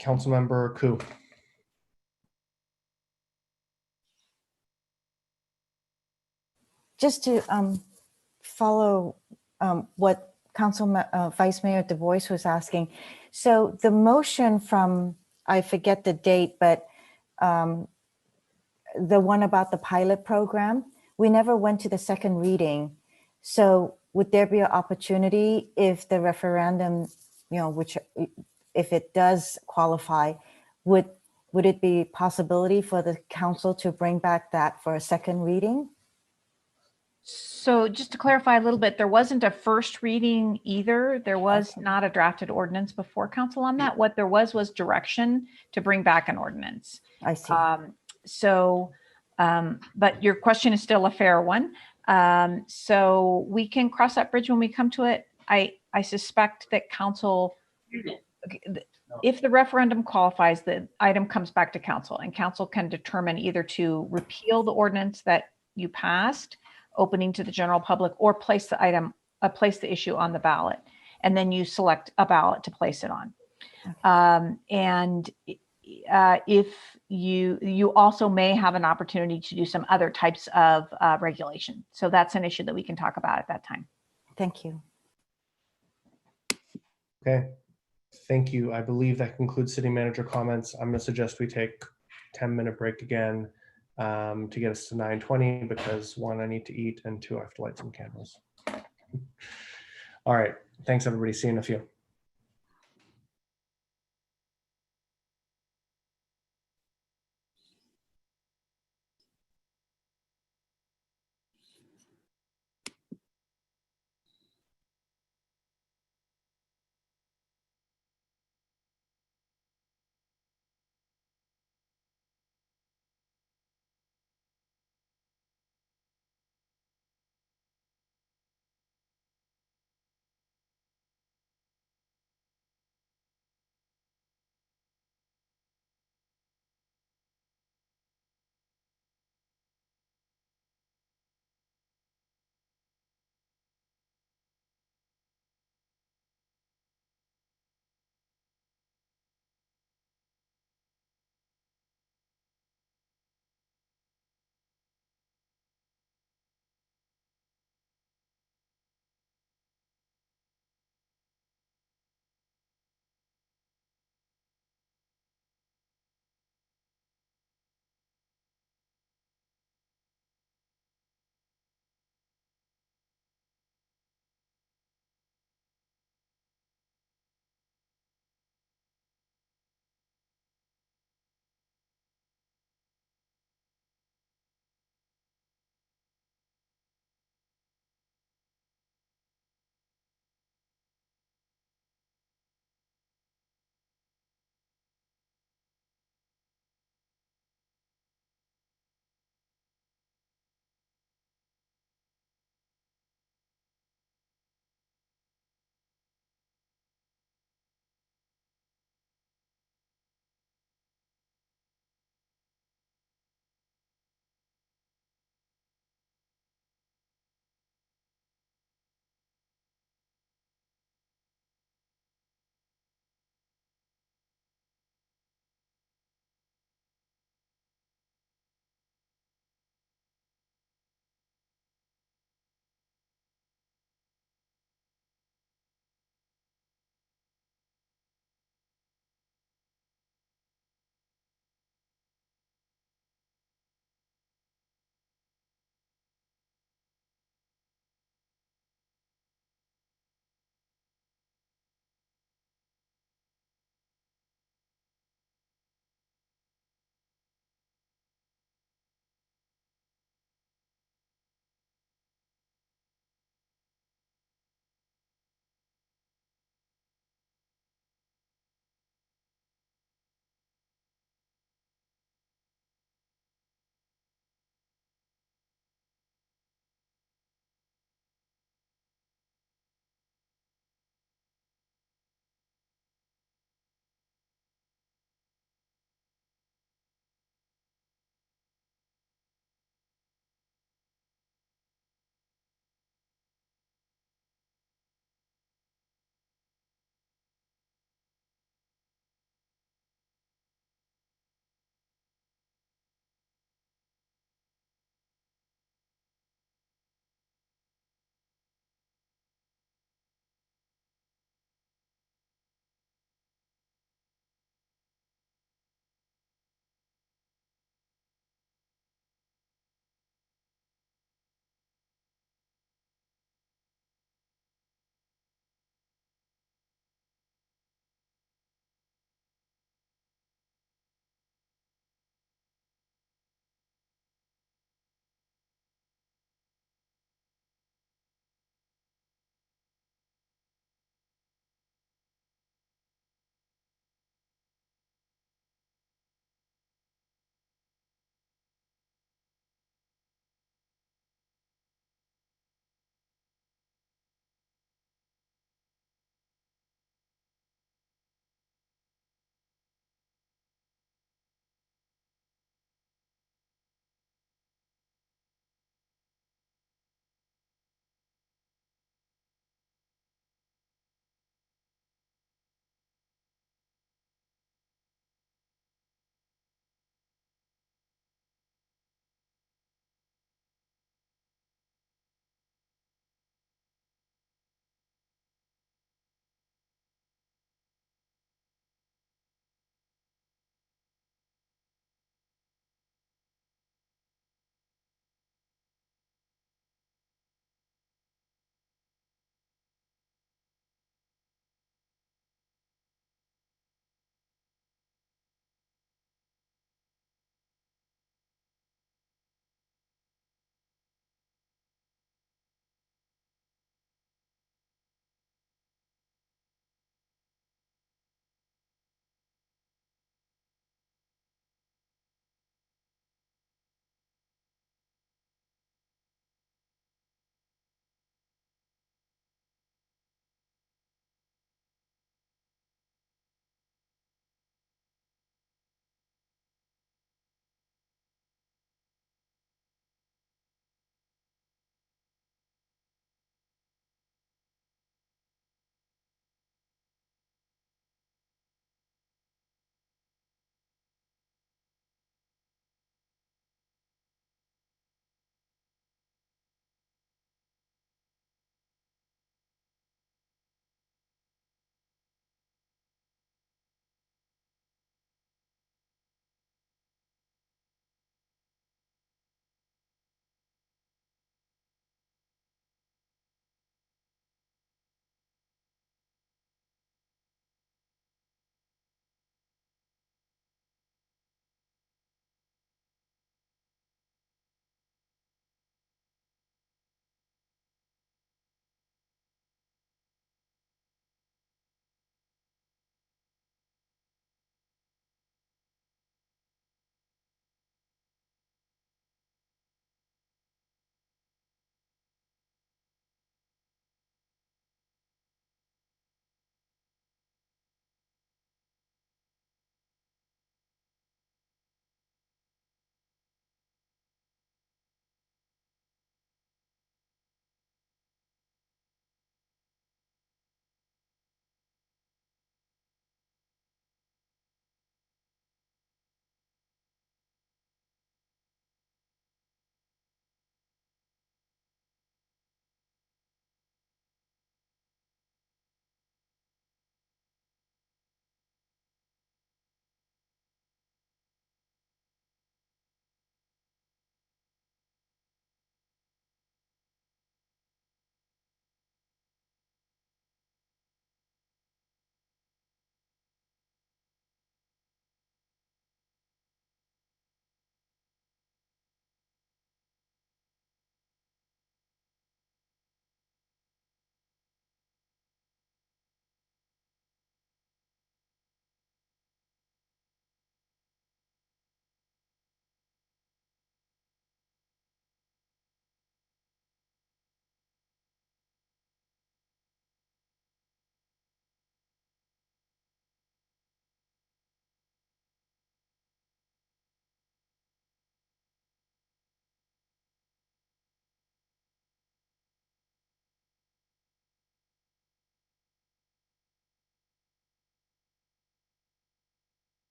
Councilmember Koo. Just to follow what Vice Mayor Du Bois was asking. So the motion from, I forget the date, but the one about the pilot program, we never went to the second reading. So would there be an opportunity if the referendum, which if it does qualify, would it be possibility for the council to bring back that for a second reading? So just to clarify a little bit, there wasn't a first reading either. There was not a drafted ordinance before council on that. What there was direction to bring back an ordinance. I see. But your question is still a fair one. So we can cross that bridge when we come to it. I suspect that council, if the referendum qualifies, the item comes back to council and council can determine either to repeal the ordinance that you passed, opening to the general public, or place the issue on the ballot. And then you select a ballot to place it on. And if you also may have an opportunity to do some other types of regulation. So that's an issue that we can talk about at that time. Thank you. Okay. Thank you. I believe that concludes city manager comments. I'm going to suggest we take 10-minute break again to get us to 9:20 because 1, I need to eat, and 2, I have to light some candles. All right. Thanks, everybody. See you in a few.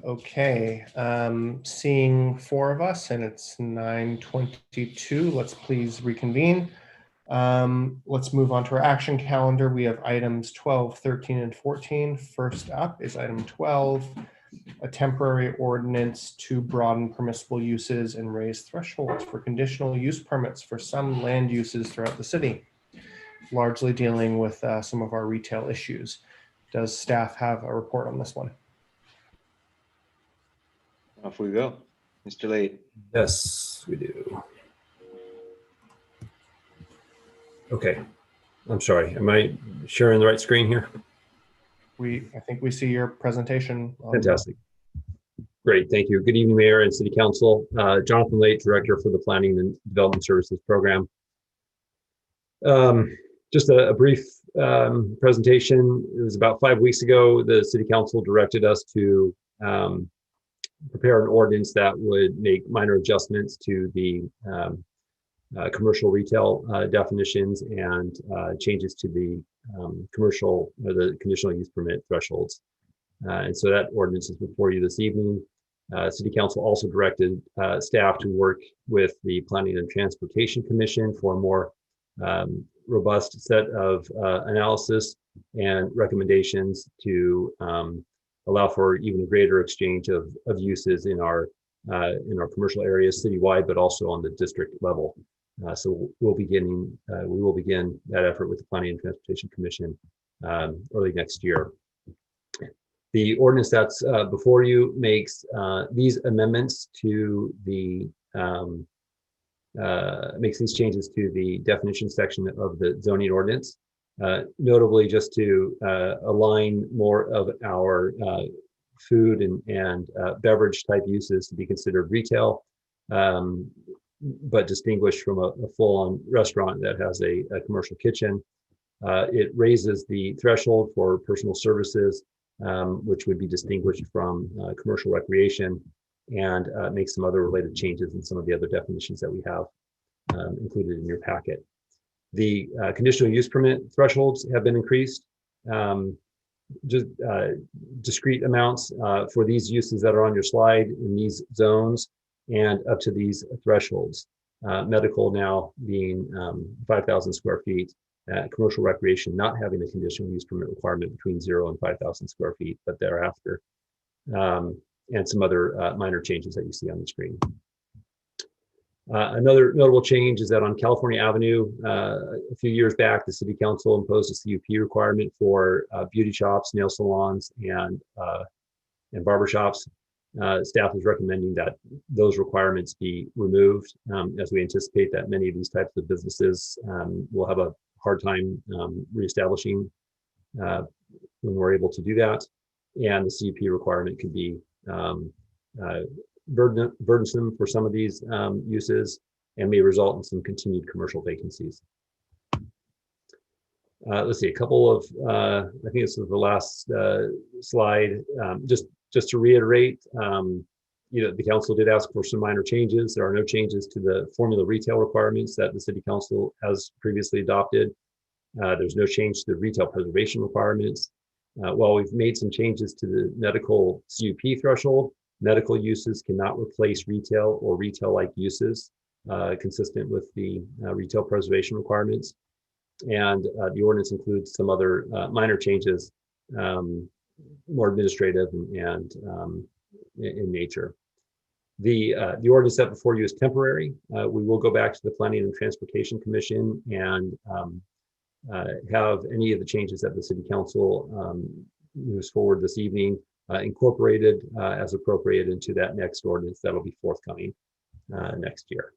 Okay, seeing four of us and it's 9:22, let's please reconvene. Let's move on to our action calendar. We have items 12, 13, and 14. First up is item 12, a temporary ordinance to broaden permissible uses and raise thresholds for conditional use permits for some land uses throughout the city, largely dealing with some of our retail issues. Does staff have a report on this one? Off we go. Mr. Late. Yes, we do. Okay, I'm sorry. Am I sharing the right screen here? I think we see your presentation. Fantastic. Great, thank you. Good evening, Mayor and City Council. Jonathan Late, Director for the Planning and Development Services Program. Just a brief presentation. It was about 5 weeks ago, the City Council directed us to prepare an ordinance that would make minor adjustments to the commercial retail definitions and changes to the commercial or the conditional use permit thresholds. And so that ordinance is before you this evening. City Council also directed staff to work with the Planning and Transportation Commission for a more robust set of analysis and recommendations to allow for even greater exchange of uses in our commercial areas citywide, but also on the district level. So we will begin that effort with the Planning and Transportation Commission early next year. The ordinance that's before you makes these amendments to the makes these changes to the definition section of the zoning ordinance. Notably, just to align more of our food and beverage type uses to be considered retail, but distinguished from a full-on restaurant that has a commercial kitchen. It raises the threshold for personal services, which would be distinguished from commercial recreation, and makes some other related changes in some of the other definitions that we have included in your packet. The conditional use permit thresholds have been increased. Just discrete amounts for these uses that are on your slide in these zones and up to these thresholds. Medical now being 5,000 square feet, commercial recreation not having a conditional use permit requirement between 0 and 5,000 square feet, but thereafter, and some other minor changes that you see on the screen. Another notable change is that on California Avenue, a few years back, the City Council imposed a CUP requirement for beauty shops, nail salons, and barber shops. Staff is recommending that those requirements be removed, as we anticipate that many of these types of businesses will have a hard time reestablishing when we're able to do that. And the CUP requirement could be burdensome for some of these uses and may result in some continued commercial vacancies. Let's see, a couple of, I think this is the last slide. Just to reiterate, the council did ask for some minor changes. There are no changes to the formula retail requirements that the City Council has previously adopted. There's no change to the retail preservation requirements. While we've made some changes to the medical CUP threshold, medical uses cannot replace retail or retail-like uses, consistent with the retail preservation requirements. And the ordinance includes some other minor changes, more administrative and in nature. The ordinance set before you is temporary. We will go back to the Planning and Transportation Commission and have any of the changes that the City Council moves forward this evening incorporated as appropriate into that next ordinance that'll be forthcoming next year.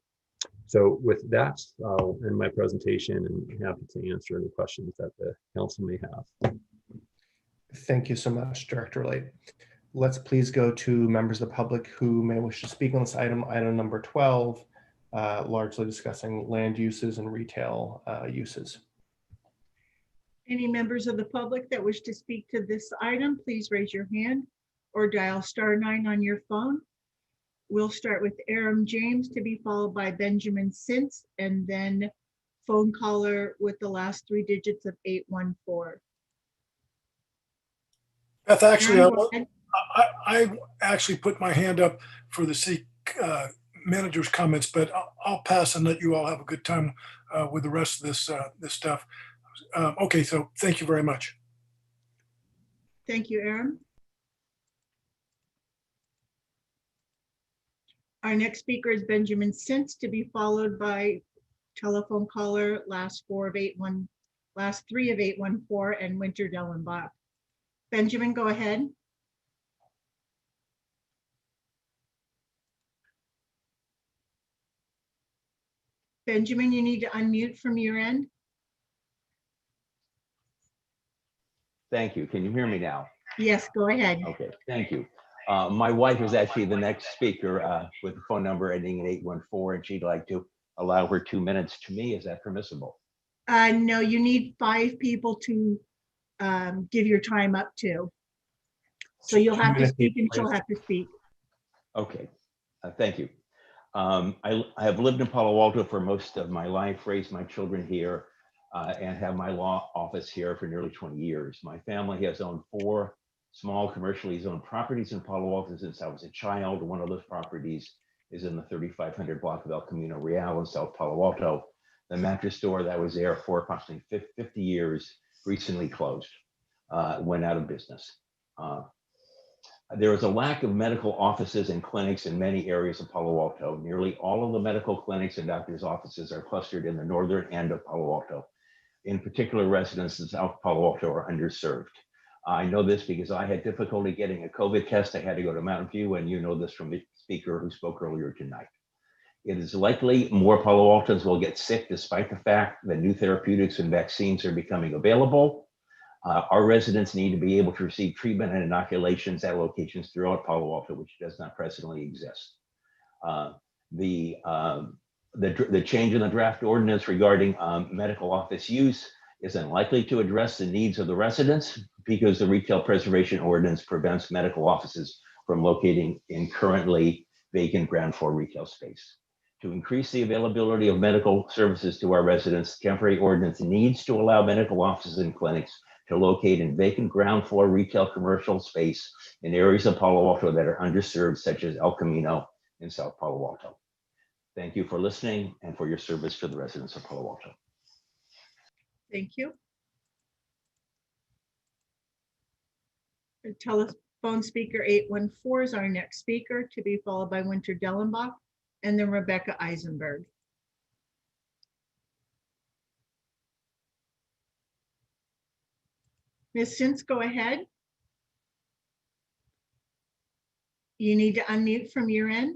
So with that, I'll end my presentation and happy to answer any questions that the council may have. Thank you so much, Director Late. Let's please go to members of the public who may wish to speak on this item, item number 12, largely discussing land uses and retail uses. Any members of the public that wish to speak to this item, please raise your hand or dial *9 on your phone. We'll start with Aram James, to be followed by Benjamin Sintz, and then phone caller with the last 3 digits of 814. Beth, actually, I actually put my hand up for the city manager's comments, but I'll pass and let you all have a good time with the rest of this stuff. Okay, so thank you very much. Thank you, Aaron. Our next speaker is Benjamin Sins, to be followed by telephone caller last three of 814 and Winter Dellenbach. Benjamin, go ahead. Benjamin, you need to unmute from your end. Thank you. Can you hear me now? Yes, go ahead. Okay, thank you. My wife is actually the next speaker with the phone number ending in 814, and she'd like to allow her 2 minutes to me. Is that permissible? No, you need 5 people to give your time up to. So you'll have to speak and she'll have to speak. Okay, thank you. I have lived in Palo Alto for most of my life, raised my children here, and have my law office here for nearly 20 years. My family has owned 4 small commercially zoned properties in Palo Alto since I was a child. One of those properties is in the 3500 block of El Camino Real in South Palo Alto. The mattress store that was there for approximately 50 years recently closed, went out of business. There is a lack of medical offices and clinics in many areas of Palo Alto. Nearly all of the medical clinics and doctors' offices are clustered in the northern end of Palo Alto. In particular, residents in South Palo Alto are underserved. I know this because I had difficulty getting a COVID test. I had to go to Mountain View, and you know this from the speaker who spoke earlier tonight. It is likely more Palo Altans will get sick despite the fact that new therapeutics and vaccines are becoming available. Our residents need to be able to receive treatment and inoculations at locations throughout Palo Alto, which does not presently exist. The change in the draft ordinance regarding medical office use is unlikely to address the needs of the residents because the retail preservation ordinance prevents medical offices from locating in currently vacant ground floor retail space. To increase the availability of medical services to our residents, temporary ordinance needs to allow medical offices and clinics to locate in vacant ground floor retail commercial space in areas of Palo Alto that are underserved, such as El Camino in South Palo Alto. Thank you for listening and for your service to the residents of Palo Alto. Thank you. The telephone speaker 814 is our next speaker, to be followed by Winter Dellenbach and then Rebecca Eisenberg. Ms. Sins, go ahead. You need to unmute from your end.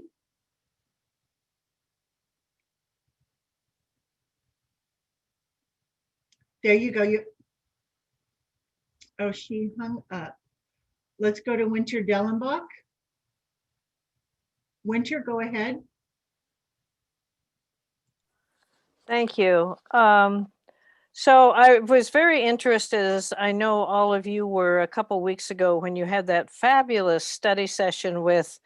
There you go. Oh, she hung up. Let's go to Winter Dellenbach. Winter, go ahead. Thank you. So I was very interested, as I know all of you were a couple weeks ago when you had that fabulous study session with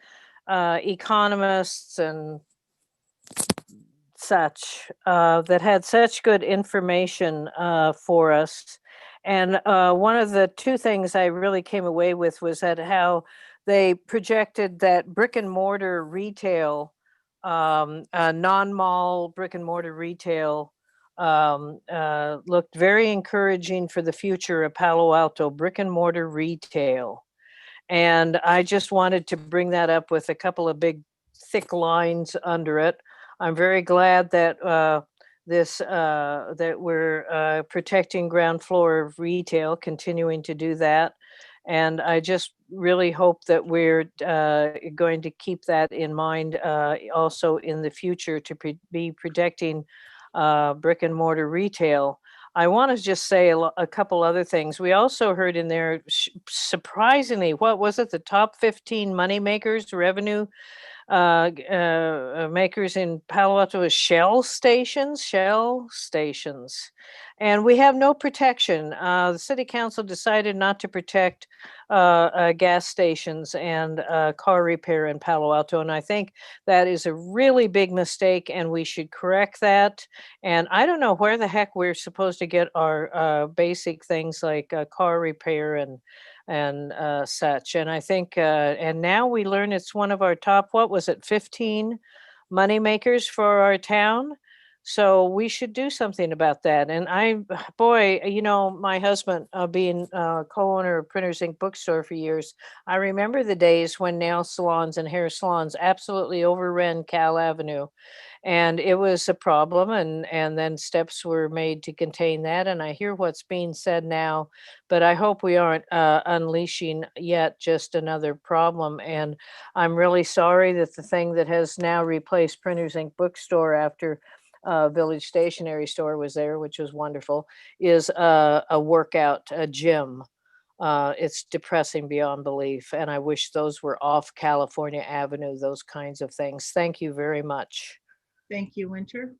economists and such that had such good information for us. And one of the 2 things I really came away with was that how they projected that brick and mortar retail, non-mall brick and mortar retail looked very encouraging for the future of Palo Alto brick and mortar retail. And I just wanted to bring that up with a couple of big thick lines under it. I'm very glad that that we're protecting ground floor retail, continuing to do that. And I just really hope that we're going to keep that in mind also in the future to be protecting brick and mortar retail. I want to just say a couple other things. We also heard in there, surprisingly, what was it? The top 15 moneymakers, revenue makers in Palo Alto is Shell stations. And we have no protection. The city council decided not to protect gas stations and car repair in Palo Alto. And I think that is a really big mistake and we should correct that. And I don't know where the heck we're supposed to get our basic things like car repair and and such. And I think, and now we learn it's one of our top, what was it, 15 moneymakers for our town. So we should do something about that. And boy, my husband being co-owner of Printers Ink Bookstore for years, I remember the days when nail salons and hair salons absolutely overran Cal Avenue. And it was a problem, and then steps were made to contain that. And I hear what's being said now, but I hope we aren't unleashing yet just another problem. And I'm really sorry that the thing that has now replaced Printers Ink Bookstore after Village Stationery Store was there, which was wonderful, is a workout, a gym. It's depressing beyond belief. And I wish those were off California Avenue, those kinds of things. Thank you very much. Thank you, Winter.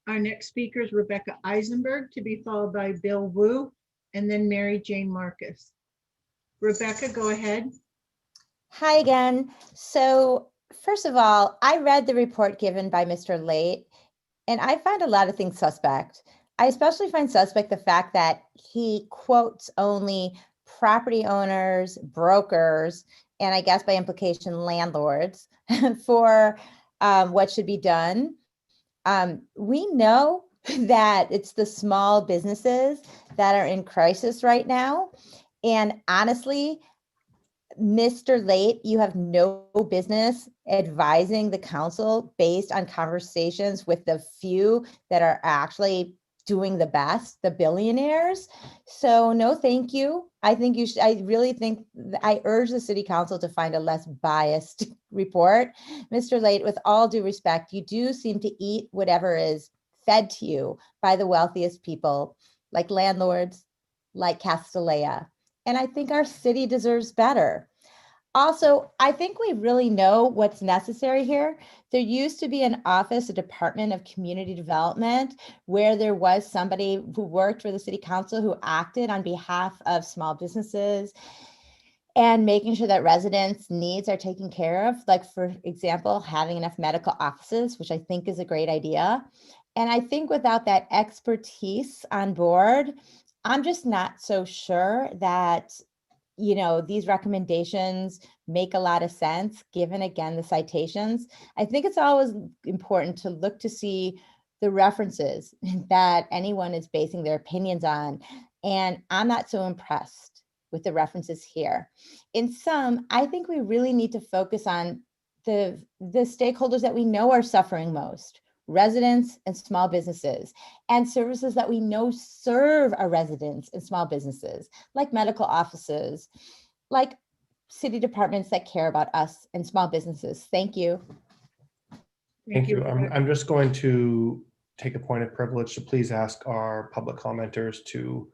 Our next speaker is Rebecca Eisenberg, to be followed by Bill Wu, and then Mary Jane Marcus. Rebecca, go ahead. Hi again. So first of all, I read the report given by Mr. Late, and I find a lot of things suspect. I especially find suspect the fact that he quotes only property owners, brokers, and I guess by implication, landlords for what should be done. We know that it's the small businesses that are in crisis right now. And honestly, Mr. Late, you have no business advising the council based on conversations with the few that are actually doing the best, the billionaires. So no, thank you. I think you should, I really think, I urge the city council to find a less biased report. Mr. Late, with all due respect, you do seem to eat whatever is fed to you by the wealthiest people, like landlords, like Castellea. And I think our city deserves better. Also, I think we really know what's necessary here. There used to be an office, a Department of Community Development, where there was somebody who worked for the city council who acted on behalf of small businesses and making sure that residents' needs are taken care of. Like, for example, having enough medical offices, which I think is a great idea. And I think without that expertise on board, I'm just not so sure that these recommendations make a lot of sense, given, again, the citations. I think it's always important to look to see the references that anyone is basing their opinions on. And I'm not so impressed with the references here. In sum, I think we really need to focus on the stakeholders that we know are suffering most: residents and small businesses, and services that we know serve our residents and small businesses, like medical offices, like city departments that care about us and small businesses. Thank you. Thank you. I'm just going to take a point of privilege to please ask our public commenters to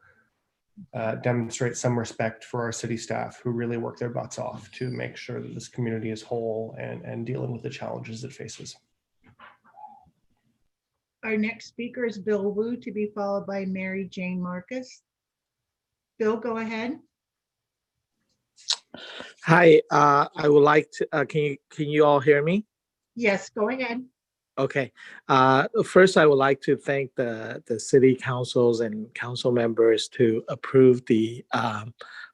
demonstrate some respect for our city staff who really work their butts off to make sure that this community is whole and dealing with the challenges it faces. Our next speaker is Bill Wu, to be followed by Mary Jane Marcus. Bill, go ahead. Hi, I would like to, can you all hear me? Yes, go ahead. Okay. First, I would like to thank the city councils and council members to approve the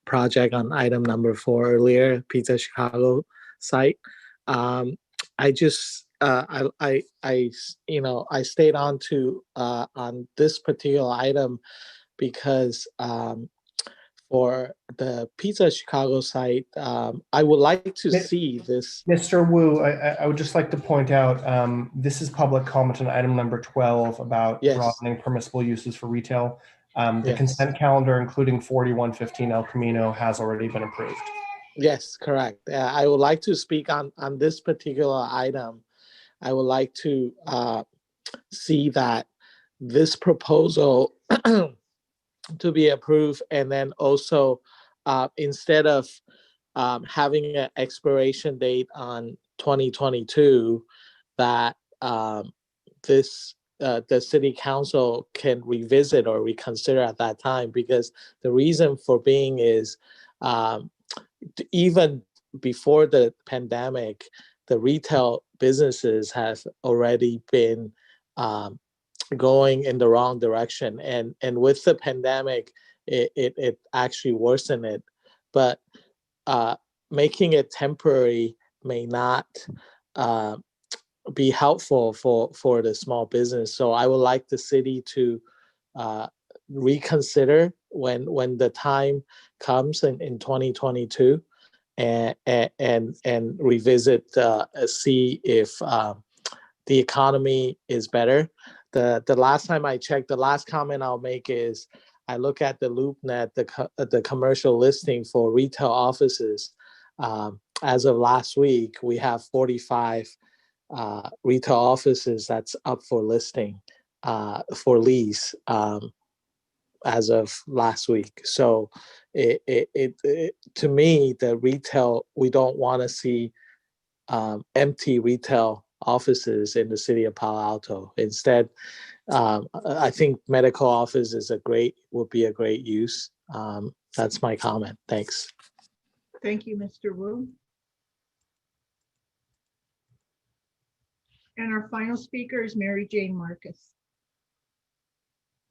project on item number 4 earlier, Pizza Chicago site. I just I stayed on to on this particular item because for the Pizza Chicago site, I would like to see this. Mr. Wu, I would just like to point out, this is public comment on item number 12 about broadening permissible uses for retail. The consent calendar, including 4115 El Camino, has already been approved. Yes, correct. I would like to speak on this particular item. I would like to see that this proposal to be approved, and then also instead of having an expiration date on 2022, that the city council can revisit or reconsider at that time, because the reason for being is even before the pandemic, the retail businesses have already been going in the wrong direction. And with the pandemic, it actually worsened it. But making it temporary may not be helpful for the small business. So I would like the city to reconsider when the time comes in 2022 and revisit, see if the economy is better. The last time I checked, the last comment I'll make is I look at the LoopNet, the commercial listing for retail offices. As of last week, we have 45 retail offices that's up for listing, for lease, as of last week. So to me, the retail, we don't want to see empty retail offices in the city of Palo Alto. Instead, I think medical office would be a great use. That's my comment. Thanks. Thank you, Mr. Wu. And our final speaker is Mary Jane Marcus.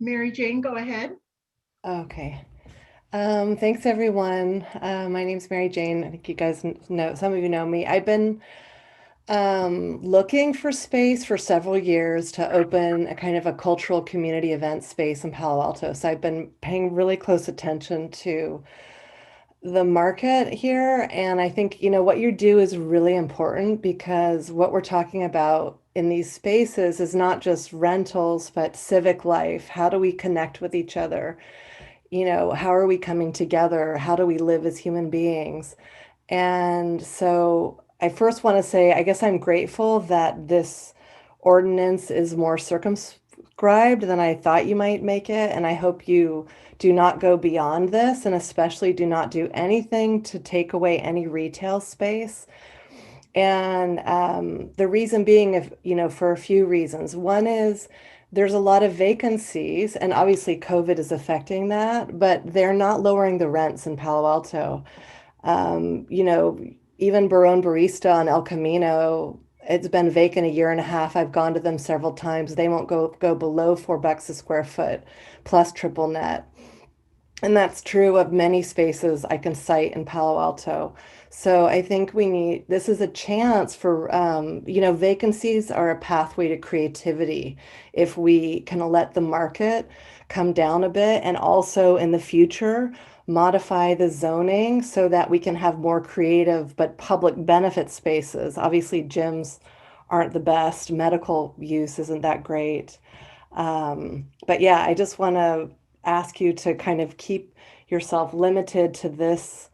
Mary Jane, go ahead. Okay. Thanks, everyone. My name's Mary Jane. I think you guys know, some of you know me. I've been looking for space for several years to open a kind of a cultural community event space in Palo Alto. So I've been paying really close attention to the market here. And I think, what you do is really important, because what we're talking about in these spaces is not just rentals, but civic life. How do we connect with each other? How are we coming together? How do we live as human beings? And so I first want to say, I guess I'm grateful that this ordinance is more circumscribed than I thought you might make it. And I hope you do not go beyond this, and especially do not do anything to take away any retail space. And the reason being, for a few reasons. One is there's a lot of vacancies, and obviously COVID is affecting that, but they're not lowering the rents in Palo Alto. Even Barone Barista on El Camino, it's been vacant a year and a half. I've gone to them several times. They won't go below $4 a square foot plus triple net. And that's true of many spaces I can cite in Palo Alto. So I think this is a chance for, vacancies are a pathway to creativity if we can let the market come down a bit, and also in the future, modify the zoning so that we can have more creative but public benefit spaces. Obviously, gyms aren't the best. Medical use isn't that great. But yeah, I just want to ask you to kind of keep yourself limited to this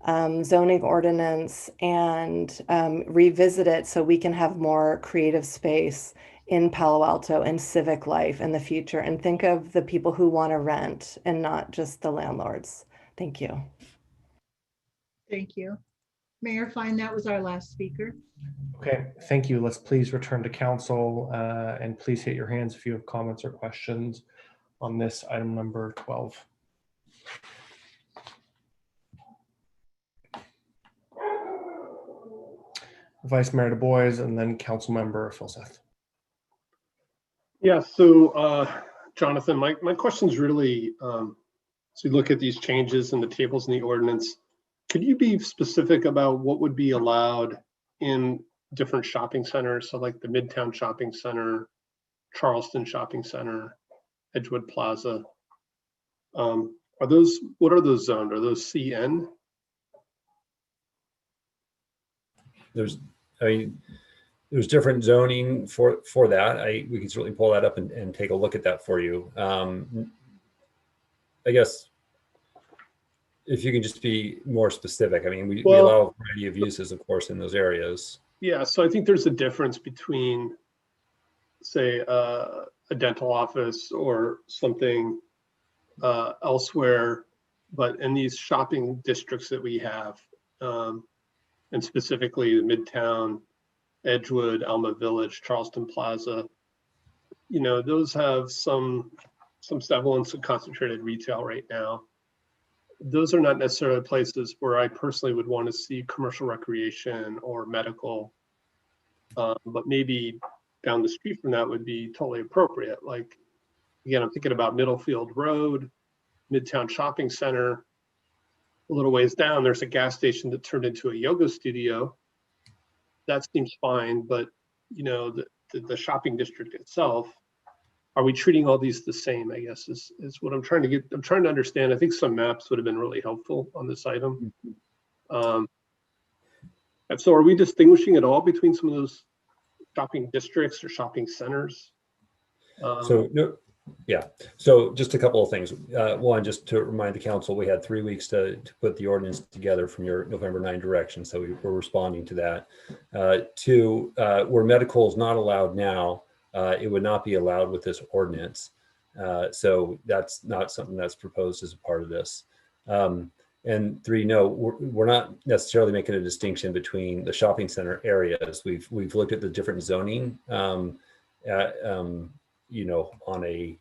zoning ordinance and revisit it so we can have more creative space in Palo Alto and civic life in the future, and think of the people who want to rent and not just the landlords. Thank you. Thank you. Mayor Fine, that was our last speaker. Okay, thank you. Let's please return to council, and please hit your hands if you have comments or questions on this item number 12. Vice Mayor Du Bois, and then Council Member Filseth. Yeah, so Jonathan, my question's really, so you look at these changes in the tables in the ordinance, could you be specific about what would be allowed in different shopping centers? So like the Midtown Shopping Center, Charleston Shopping Center, Edgewood Plaza. What are those zoned? Are those CN? There's different zoning for that. We can certainly pull that up and take a look at that for you. I guess if you can just be more specific. I mean, we allow a variety of uses, of course, in those areas. Yeah, so I think there's a difference between, say, a dental office or something elsewhere, but in these shopping districts that we have, and specifically the Midtown, Edgewood, Alma Village, Charleston Plaza, those have some semblance of concentrated retail right now. Those are not necessarily places where I personally would want to see commercial recreation or medical, but maybe down the street from that would be totally appropriate. Like, again, I'm thinking about Middlefield Road, Midtown Shopping Center. A little ways down, there's a gas station that turned into a yoga studio. That seems fine, but you know, the shopping district itself, are we treating all these the same, I guess, is what I'm trying to understand. I think some maps would have been really helpful on this item. And so are we distinguishing at all between some of those shopping districts or shopping centers? So no, yeah. So just a couple of things. One, just to remind the council, we had 3 weeks to put the ordinance together from your November 9 direction. So we're responding to that. Two, where medical is not allowed now, it would not be allowed with this ordinance. So that's not something that's proposed as a part of this. And three, no, we're not necessarily making a distinction between the shopping center areas. We've looked at the different zoning, you know, on a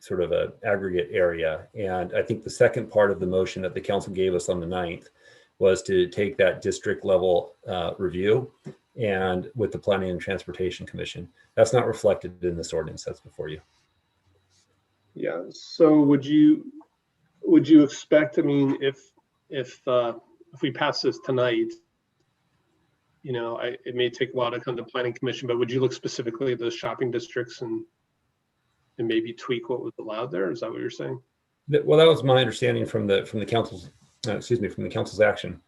sort of an aggregate area. And I think the second part of the motion that the council gave us on the 9th was to take that district level review and with the Planning and Transportation Commission. That's not reflected in this ordinance that's before you. Yeah, so would you expect, I mean, if we pass this tonight, you know, it may take a while to come to Planning Commission, but would you look specifically at those shopping districts and maybe tweak what was allowed there? Is that what you're saying? Well, that was my understanding from the council's, excuse me, from the council's action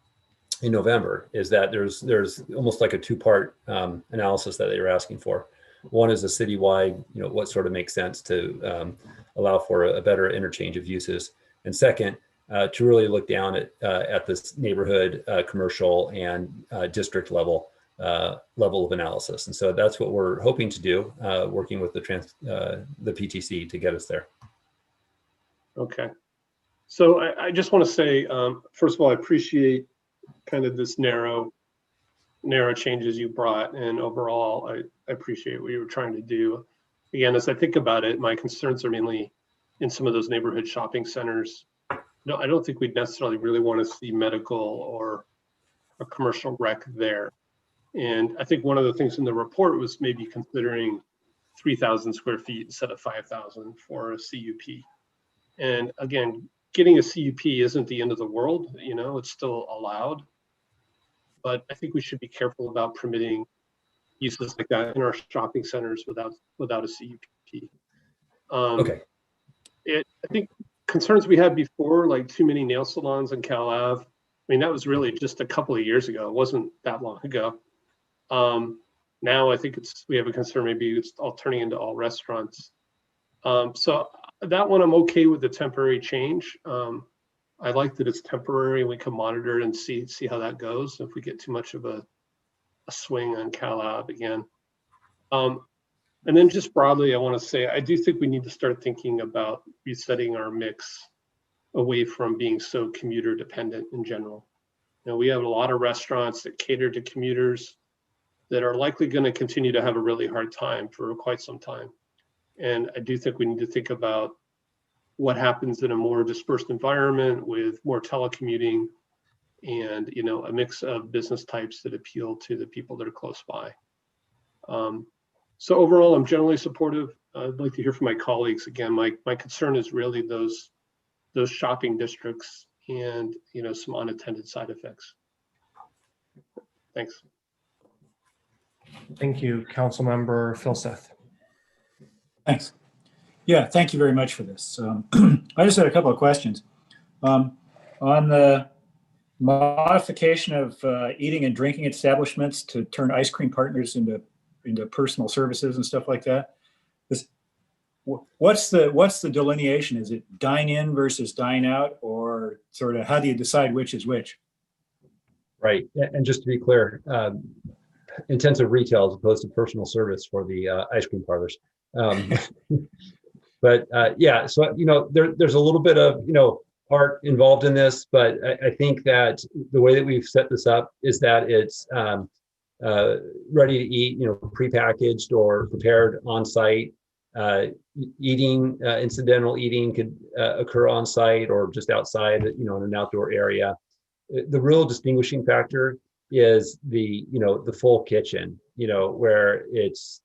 in November, is that there's almost like a two-part analysis that they were asking for. One is a citywide, you know, what sort of makes sense to allow for a better interchange of uses. And second, to really look down at this neighborhood, commercial, and district level of analysis. And so that's what we're hoping to do, working with the PTC to get us there. Okay. So I just want to say, first of all, I appreciate kind of this narrow changes you brought, and overall, I appreciate what you were trying to do. Again, as I think about it, my concerns are mainly in some of those neighborhood shopping centers. No, I don't think we'd necessarily really want to see medical or a commercial rec there. And I think one of the things in the report was maybe considering 3,000 square feet instead of 5,000 for a CUP. And again, getting a CUP isn't the end of the world, you know, it's still allowed. But I think we should be careful about permitting uses like that in our shopping centers without a CUP. Okay. I think concerns we had before, like too many nail salons in Cal Ave, I mean, that was really just a couple of years ago. It wasn't that long ago. Now I think we have a concern, maybe it's all turning into all restaurants. So that one, I'm okay with the temporary change. I like that it's temporary. We can monitor it and see how that goes. If we get too much of a swing on Cal Ave again. And then just broadly, I want to say, I do think we need to start thinking about resetting our mix away from being so commuter dependent in general. You know, we have a lot of restaurants that cater to commuters that are likely going to continue to have a really hard time for quite some time. And I do think we need to think about what happens in a more dispersed environment with more telecommuting and, you know, a mix of business types that appeal to the people that are close by. So overall, I'm generally supportive. I'd like to hear from my colleagues. Again, my concern is really those shopping districts and, you know, some unintended side effects. Thanks. Thank you, Councilmember Filseth. Thanks. Yeah, thank you very much for this. I just had a couple of questions. On the modification of eating and drinking establishments to turn ice cream partners into personal services and stuff like that, what's the delineation? Is it dine in versus dine out, or sort of how do you decide which is which? Right, and just to be clear, intensive retail as opposed to personal service for the ice cream parlors. But yeah, so, you know, there's a little bit of, you know, art involved in this, but I think that the way that we've set this up is that it's ready to eat, you know, prepackaged or prepared on site. Eating, incidental eating could occur on site or just outside, you know, in an outdoor area. The real distinguishing factor is the, the full kitchen, where it's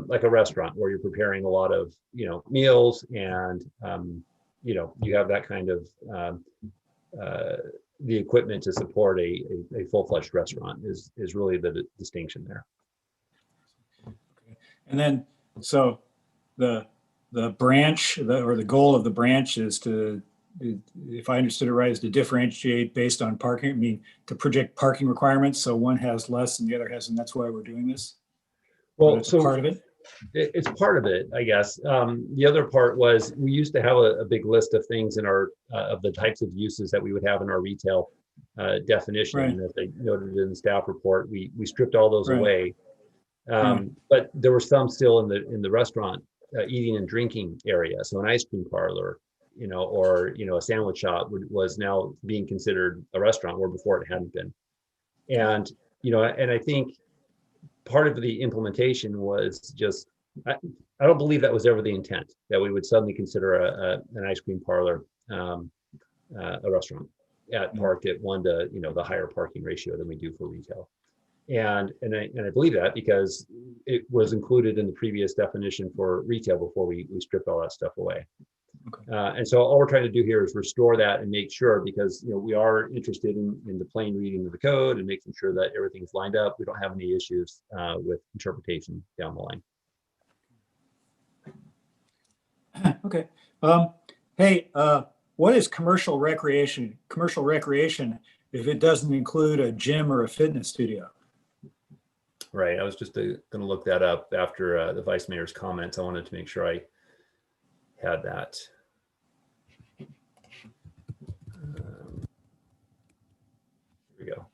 like a restaurant where you're preparing a lot of, meals and, you have that kind of the equipment to support a full-fledged restaurant is really the distinction there. And then, so the branch, or the goal of the branch is to, if I understood it right, is to differentiate based on parking. I mean, to project parking requirements, so one has less and the other has, and that's why we're doing this. Well, that's so part of it. It's part of it, I guess. The other part was we used to have a big list of things in our of the types of uses that we would have in our retail definition. Right. And as I noted in the staff report, we stripped all those Right. away. Yeah. But there were some still in the restaurant eating and drinking area. So an ice cream parlor, or a sandwich shop was now being considered a restaurant, where before it hadn't been. And and I think part of the implementation was just, I don't believe that was ever the intent, that we would suddenly consider an ice cream parlor a restaurant parked at 1 to the higher parking ratio than we do for retail. And I believe that because it was included in the previous definition for retail before we stripped all that stuff away. Okay. And so all we're trying to do here is restore that and make sure, because we are interested in the plain reading of the code and making sure that everything's lined up. We don't have any issues with interpretation down the line. Okay. Hey, what is commercial recreation? Commercial recreation, if it doesn't include a gym or a fitness studio? Right. I was just going to look that up after the vice mayor's comments. I wanted to make sure I had that. Here we go.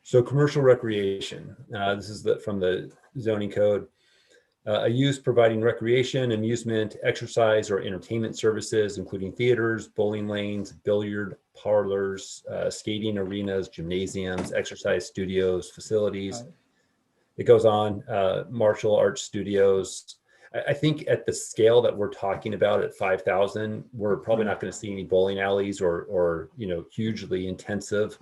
So commercial recreation. This is from the zoning code. A use providing recreation, amusement, exercise, or entertainment services, including theaters, bowling lanes, billiard parlors, skating arenas, gymnasiums, exercise studios, facilities. It goes on, martial arts studios. I think at the scale that we're talking about at 5,000, we're probably not going to see any bowling alleys or hugely intensive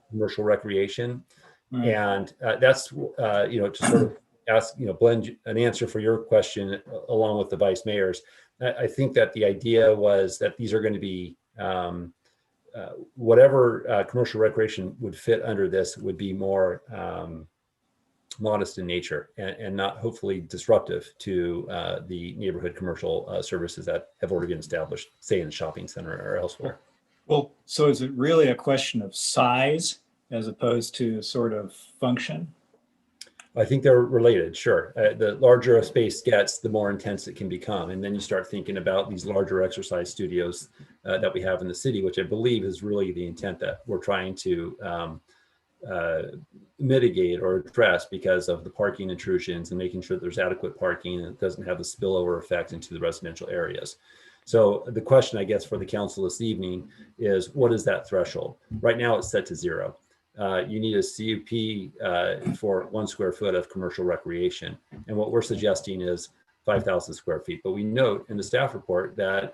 commercial recreation. Right. And that's to sort of ask, blend an answer for your question along with the vice mayor's. I think that the idea was that these are going to be whatever commercial recreation would fit under this would be more modest in nature and not hopefully disruptive to the neighborhood commercial services that have already been established, say in the shopping center or elsewhere. Well, so is it really a question of size as opposed to sort of function? I think they're related, sure. The larger a space gets, the more intense it can become. And then you start thinking about these larger exercise studios that we have in the city, which I believe is really the intent that we're trying to mitigate or address because of the parking intrusions and making sure there's adequate parking and it doesn't have the spillover effect into the residential areas. So the question, I guess, for the council this evening is, what is that threshold? Right now it's set to 0. You need a CUP for 1 square foot of commercial recreation. And what we're suggesting is 5,000 square feet. But we note in the staff report that,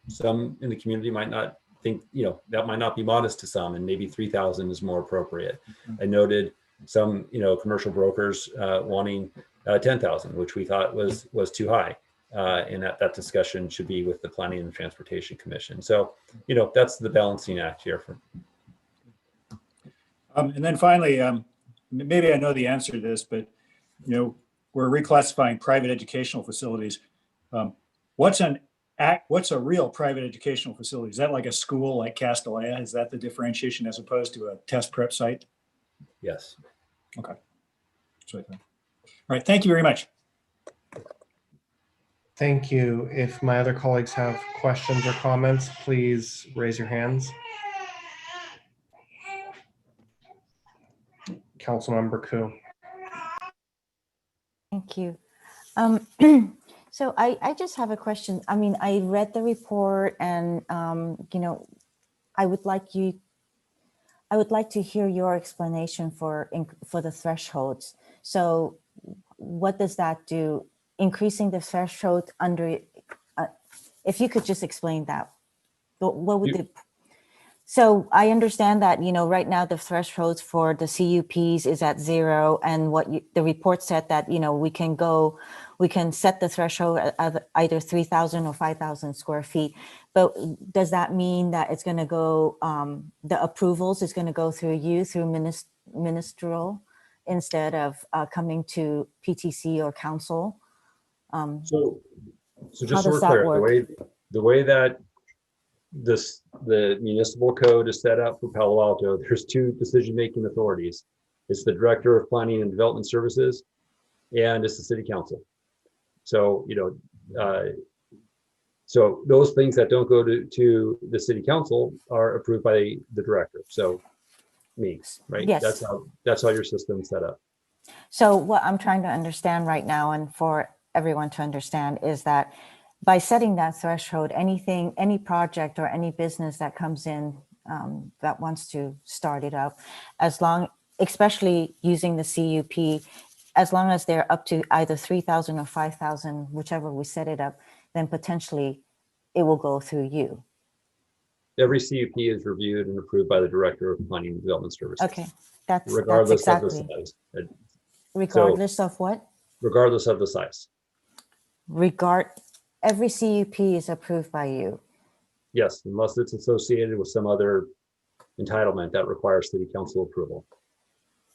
some in the community might not think, that might not be modest to some, and maybe 3,000 is more appropriate. I noted some, commercial brokers wanting 10,000, which we thought was too high. And that discussion should be with the Planning and Transportation Commission. So, that's the balancing act here. And then finally, maybe I know the answer to this, but, we're reclassifying private educational facilities. What's a real private educational facility? Is that like a school like Castellia? Is that the differentiation as opposed to a test prep site? Yes. Okay. That's what I think. All right. Thank you very much. Thank you. If my other colleagues have questions or comments, please raise your hands. Councilmember Koo. Thank you. So I just have a question. I mean, I read the report and, I would like to hear your explanation for the thresholds. So what does that do? Increasing the threshold under, if you could just explain that. What would So I understand that, right now the thresholds for the CUPs is at 0, and the report said that, we can set the threshold at either 3,000 or 5,000 square feet. But does that mean that it's going to go, the approvals is going to go through you, through ministerial, instead of coming to PTC or council? So How just so does we're that clear, work? the way that the municipal code is set up for Palo Alto, there's 2 decision-making authorities. It's the Director of Planning and Development Services, and it's the City Council. So, so those things that don't go to the City Council are approved by the director. So me, right? Yes. That's how your system's set up. So what I'm trying to understand right now, and for everyone to understand, is that by setting that threshold, any project or any business that comes in that wants to start it up, especially using the CUP, as long as they're up to either 3,000 or 5,000, whichever we set it up, then potentially it will go through you. Every CUP is reviewed and approved by the Director of Planning and Development Services. Okay, that's regardless exactly. of the size. Regardless of what? Regardless of the size. Every CUP is approved by you. Yes, unless it's associated with some other entitlement that requires City Council approval.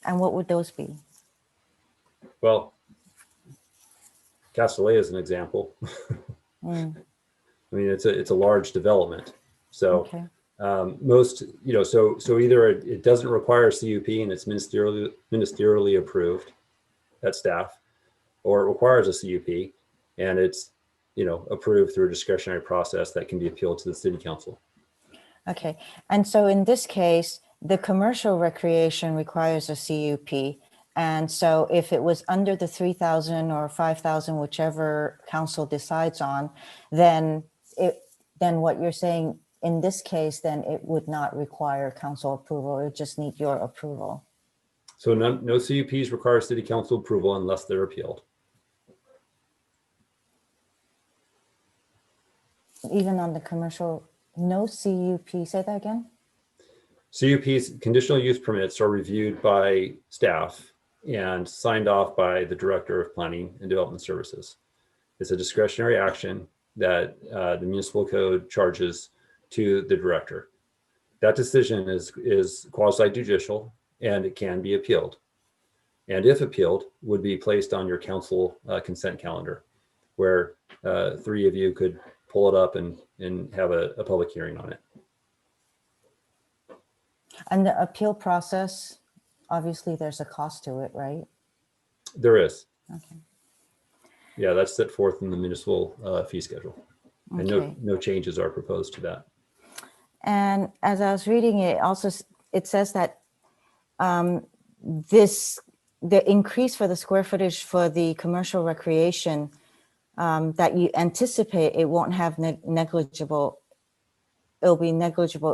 And what would those be? Well, Castellet is an example. Mm. I mean, it's a large development. So Okay. most, so either it doesn't require a CUP and it's ministerially approved at staff, or it requires a CUP and it's, approved through a discretionary process that can be appealed to the City Council. Okay, and so in this case, the commercial recreation requires a CUP. And so if it was under the 3,000 or 5,000, whichever council decides on, then what you're saying in this case, then it would not require council approval, it would just need your approval. So no CUPs require City Council approval unless they're appealed. Even on the commercial, no CUP, say that again? CUPs, conditional use permits, are reviewed by staff and signed off by the Director of Planning and Development Services. It's a discretionary action that the municipal code charges to the director. That decision is quasi-judicial and it can be appealed. And if appealed, would be placed on your council consent calendar, where 3 of you could pull it up and have a public hearing on it. And the appeal process, obviously there's a cost to it, right? There is. Okay. Yeah, that's set forth in the municipal fee schedule. And Okay. no changes are proposed to that. And as I was reading it, also it says that the increase for the square footage for the commercial recreation, that you anticipate it won't have negligible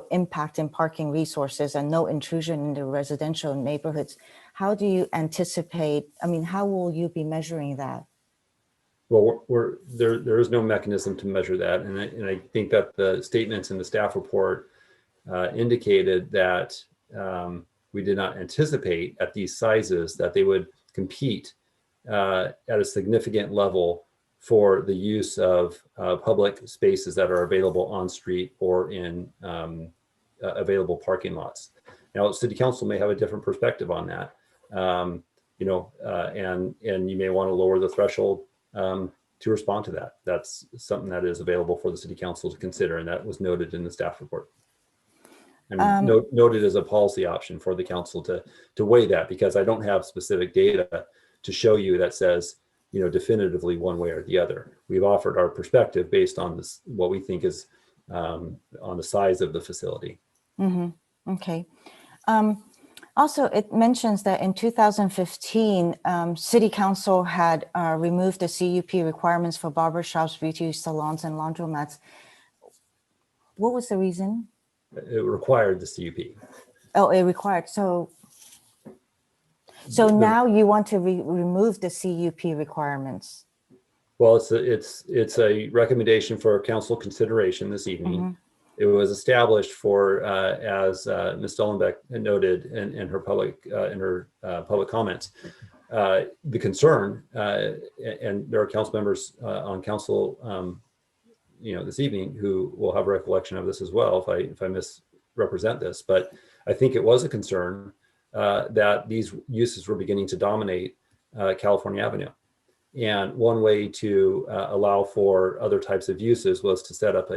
impact in parking resources and no intrusion in the residential neighborhoods. How do you anticipate, how will you be measuring that? Well, there is no mechanism to measure that. And I think that the statements in the staff report indicated that we did not anticipate at these sizes that they would compete at a significant level for the use of public spaces that are available on street or in available parking lots. Now, City Council may have a different perspective on that, and you may want to lower the threshold to respond to that. That's something that is available for the City Council to consider, and that was noted in the staff report. And noted as a policy option for the council to weigh that, because I don't have specific data to show you that says, definitively one way or the other. We've offered our perspective based on this, what we think is on the size of the facility. Mm-hmm. Okay. Also, it mentions that in 2015, City Council had removed the CUP requirements for barbershops, beauty salons, and laundromats. What was the reason? It required the CUP. Oh, it required. So now you want to remove the CUP requirements? Well, it's a recommendation for council consideration this evening. It was established for, as Ms. Stollenbeck noted in her public comments, the concern, and there are council members on council, this evening who will have a recollection of this as well if I misrepresent this, but I think it was a concern that these uses were beginning to dominate California Avenue. And one way to allow for other types of uses was to set up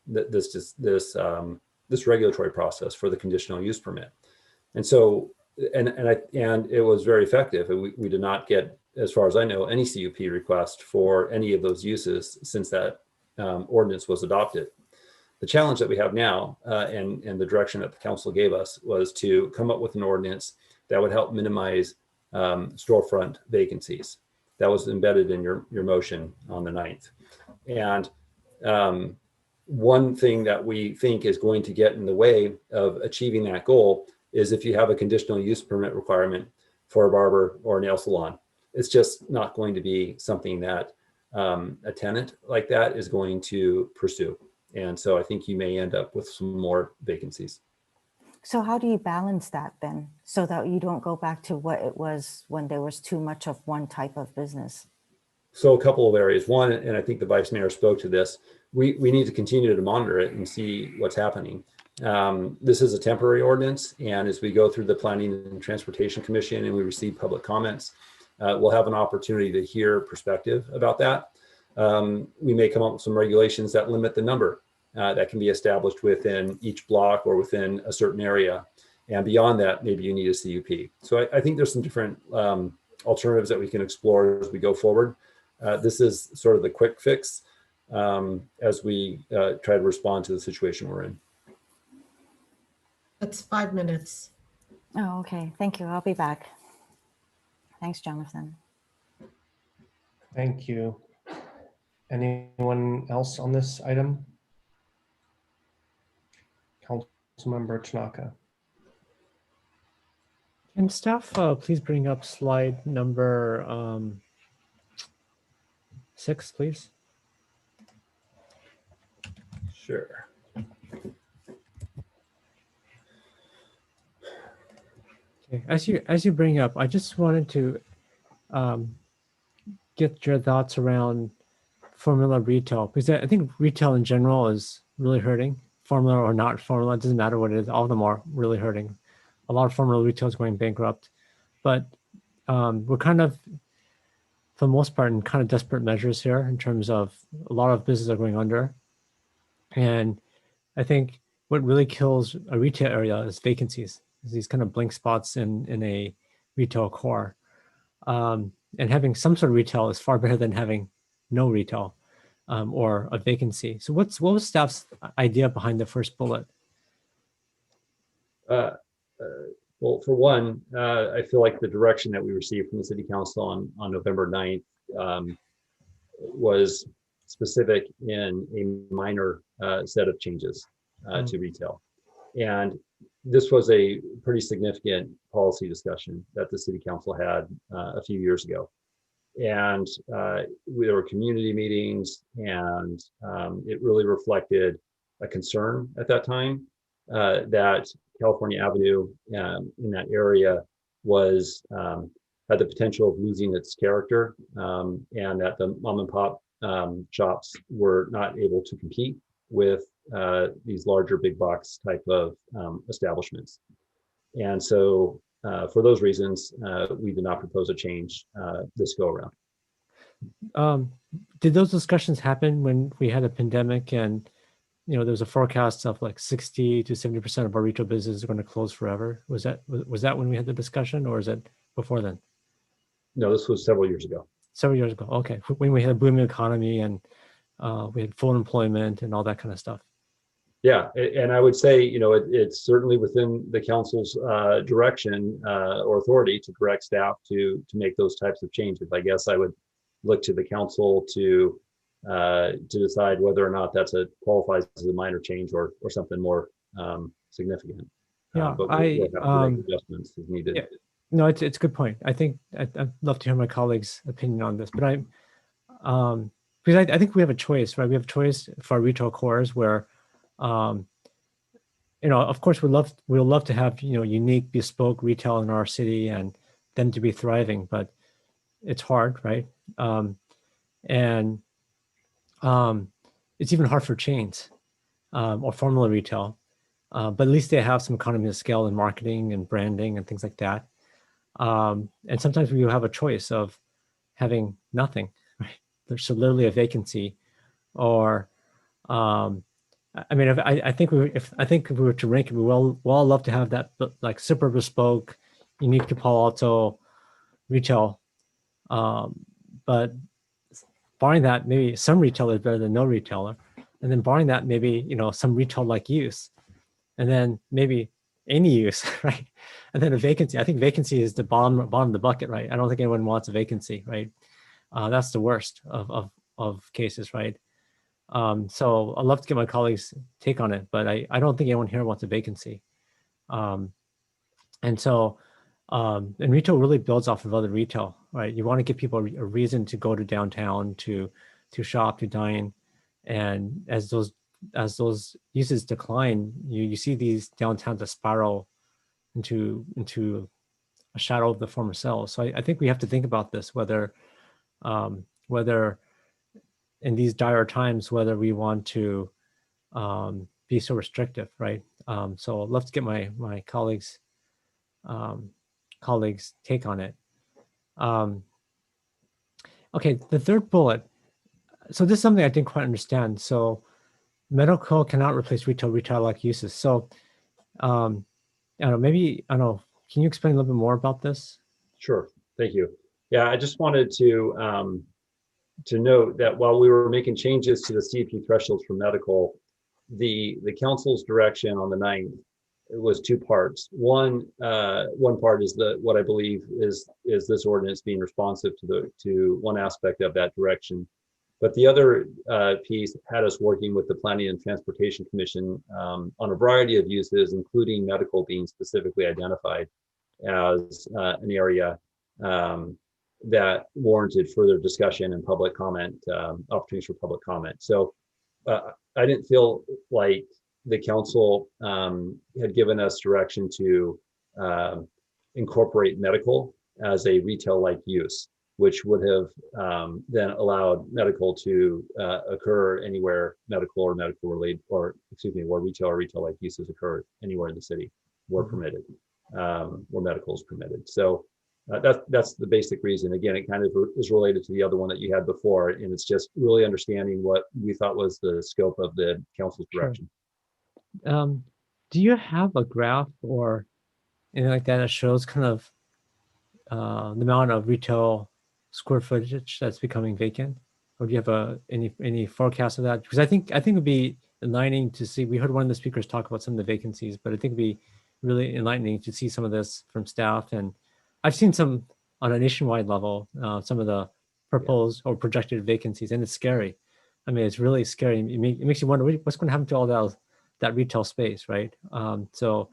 this regulatory process for the conditional use permit. And so, and it was very effective. We did not get, as far as I know, any CUP request for any of those uses since that ordinance was adopted. The challenge that we have now, and the direction that the council gave us, was to come up with an ordinance that would help minimize storefront vacancies. That was embedded in your motion on the 9th. And one thing that we think is going to get in the way of achieving that goal is if you have a conditional use permit requirement for a barber or a nail salon. It's just not going to be something that a tenant like that is going to pursue. And so I think you may end up with some more vacancies. So how do you balance that then, so that you don't go back to what it was when there was too much of one type of business? So a couple of areas. One, and I think the vice mayor spoke to this, we need to continue to monitor it and see what's happening. This is a temporary ordinance, and as we go through the Planning and Transportation Commission and we receive public comments, we'll have an opportunity to hear perspective about that. We may come up with some regulations that limit the number that can be established within each block or within a certain area. And beyond that, maybe you need a CUP. So I think there's some different alternatives that we can explore as we go forward. This is sort of the quick fix as we try to respond to the situation we're in. That's 5 minutes. Oh, okay. Thank you. I'll be back. Thanks, Jonathan. Thank you. Anyone else on this item? Councilmember Tanaka. Can staff please bring up slide number 6, please? Sure. Okay. As you bring up, I just wanted to get your thoughts around formula retail, because I think retail in general is really hurting. Formula or not formula, it doesn't matter what it is. All of them are really hurting. A lot of formula retail is going bankrupt, but we're kind of, for the most part, in kind of desperate measures here in terms of a lot of businesses are going under. And I think what really kills a retail area is vacancies, these kind of blank spots in a retail core. And having some sort of retail is far better than having no retail or a vacancy. So what was staff's idea behind the first bullet? Well, for one, I feel like the direction that we received from the city council on November 9th was specific in a minor set of changes to retail. And this was a pretty significant policy discussion that the city council had a few years ago. And there were community meetings, and it really reflected a concern at that time that California Avenue in that area was had the potential of losing its character, and that the mom and pop shops were not able to compete with these larger big box type of establishments. And so for those reasons, we did not propose a change this go around. Did those discussions happen when we had a pandemic and there was a forecast of like 60 to 70% of our retail businesses are going to close forever? Was that when we had the discussion, or is it before then? No, this was several years ago. Several years ago. Okay. When we had a booming economy and we had full employment and all that kind of stuff. Yeah, and I would say, it's certainly within the council's direction or authority to direct staff to make those types of changes. I guess I would look to the council to decide whether or not qualifies as a minor change or something more significant. Yeah, but we'll have to make adjustments as needed. Yeah. No, it's a good point. I think I'd love to hear my colleagues' opinion on this, but because I think we have a choice, right? We have a choice for our retail cores where Um, of course, we'd love to have, unique bespoke retail in our city and them to be thriving, but it's hard, right? And it's even hard for chains or formula retail, but at least they have some economy of scale in marketing and branding and things like that. And sometimes we have a choice of having nothing, right? There's literally a vacancy, or I mean, I think if we were to rank it, we all love to have that like super bespoke, unique to Palo Alto retail. But barring that, maybe some retailer is better than no retailer, and then barring that, maybe some retail like use, and then maybe any use, right? And then a vacancy. I think vacancy is the bottom of the bucket, right? I don't think anyone wants a vacancy, right? That's the worst of cases, right? So I'd love to get my colleagues' take on it, but I don't think anyone here wants a vacancy. And so, and retail really builds off of other retail, right? You want to give people a reason to go to downtown, to shop, to dine. And as those uses decline, you see these downtowns that spiral into a shadow of the former selves. So I think we have to think about this, whether in these dire times, whether we want to be so restrictive, right? So I'd love to get my colleagues' take on it. Okay, the third bullet. So this is something I didn't quite understand. So medical cannot replace retail-like uses. So I don't know, can you explain a little bit more about this? Sure, thank you. Yeah, I just wanted to note that while we were making changes to the CP thresholds for medical, the council's direction on the 9th, it was two parts. One part is what I believe is this ordinance being responsive to one aspect of that direction. But the other piece had us working with the Planning and Transportation Commission on a variety of uses, including medical being specifically identified as an area that warranted further discussion and public comment, opportunities for public comment. So I didn't feel like the council had given us direction to incorporate medical as a retail-like use, which would have then allowed medical to occur anywhere medical or medical related, or excuse me, where retail or retail-like uses occur anywhere in the city were permitted, where medical is permitted. So that's the basic reason. Again, it kind of is related to the other one that you had before, and it's just really understanding what we thought was the scope of the council's direction. Sure. Do you have a graph or anything like that that shows kind of the amount of retail square footage that's becoming vacant, or do you have any forecast of that? Because I think it would be enlightening to see. We heard one of the speakers talk about some of the vacancies, but I think it'd be really enlightening to see some of this from staff. And I've seen some on a nationwide level, some of the proposed or projected vacancies, and it's scary. I mean, it's really scary. It makes you wonder what's going to happen to all that retail space, right? So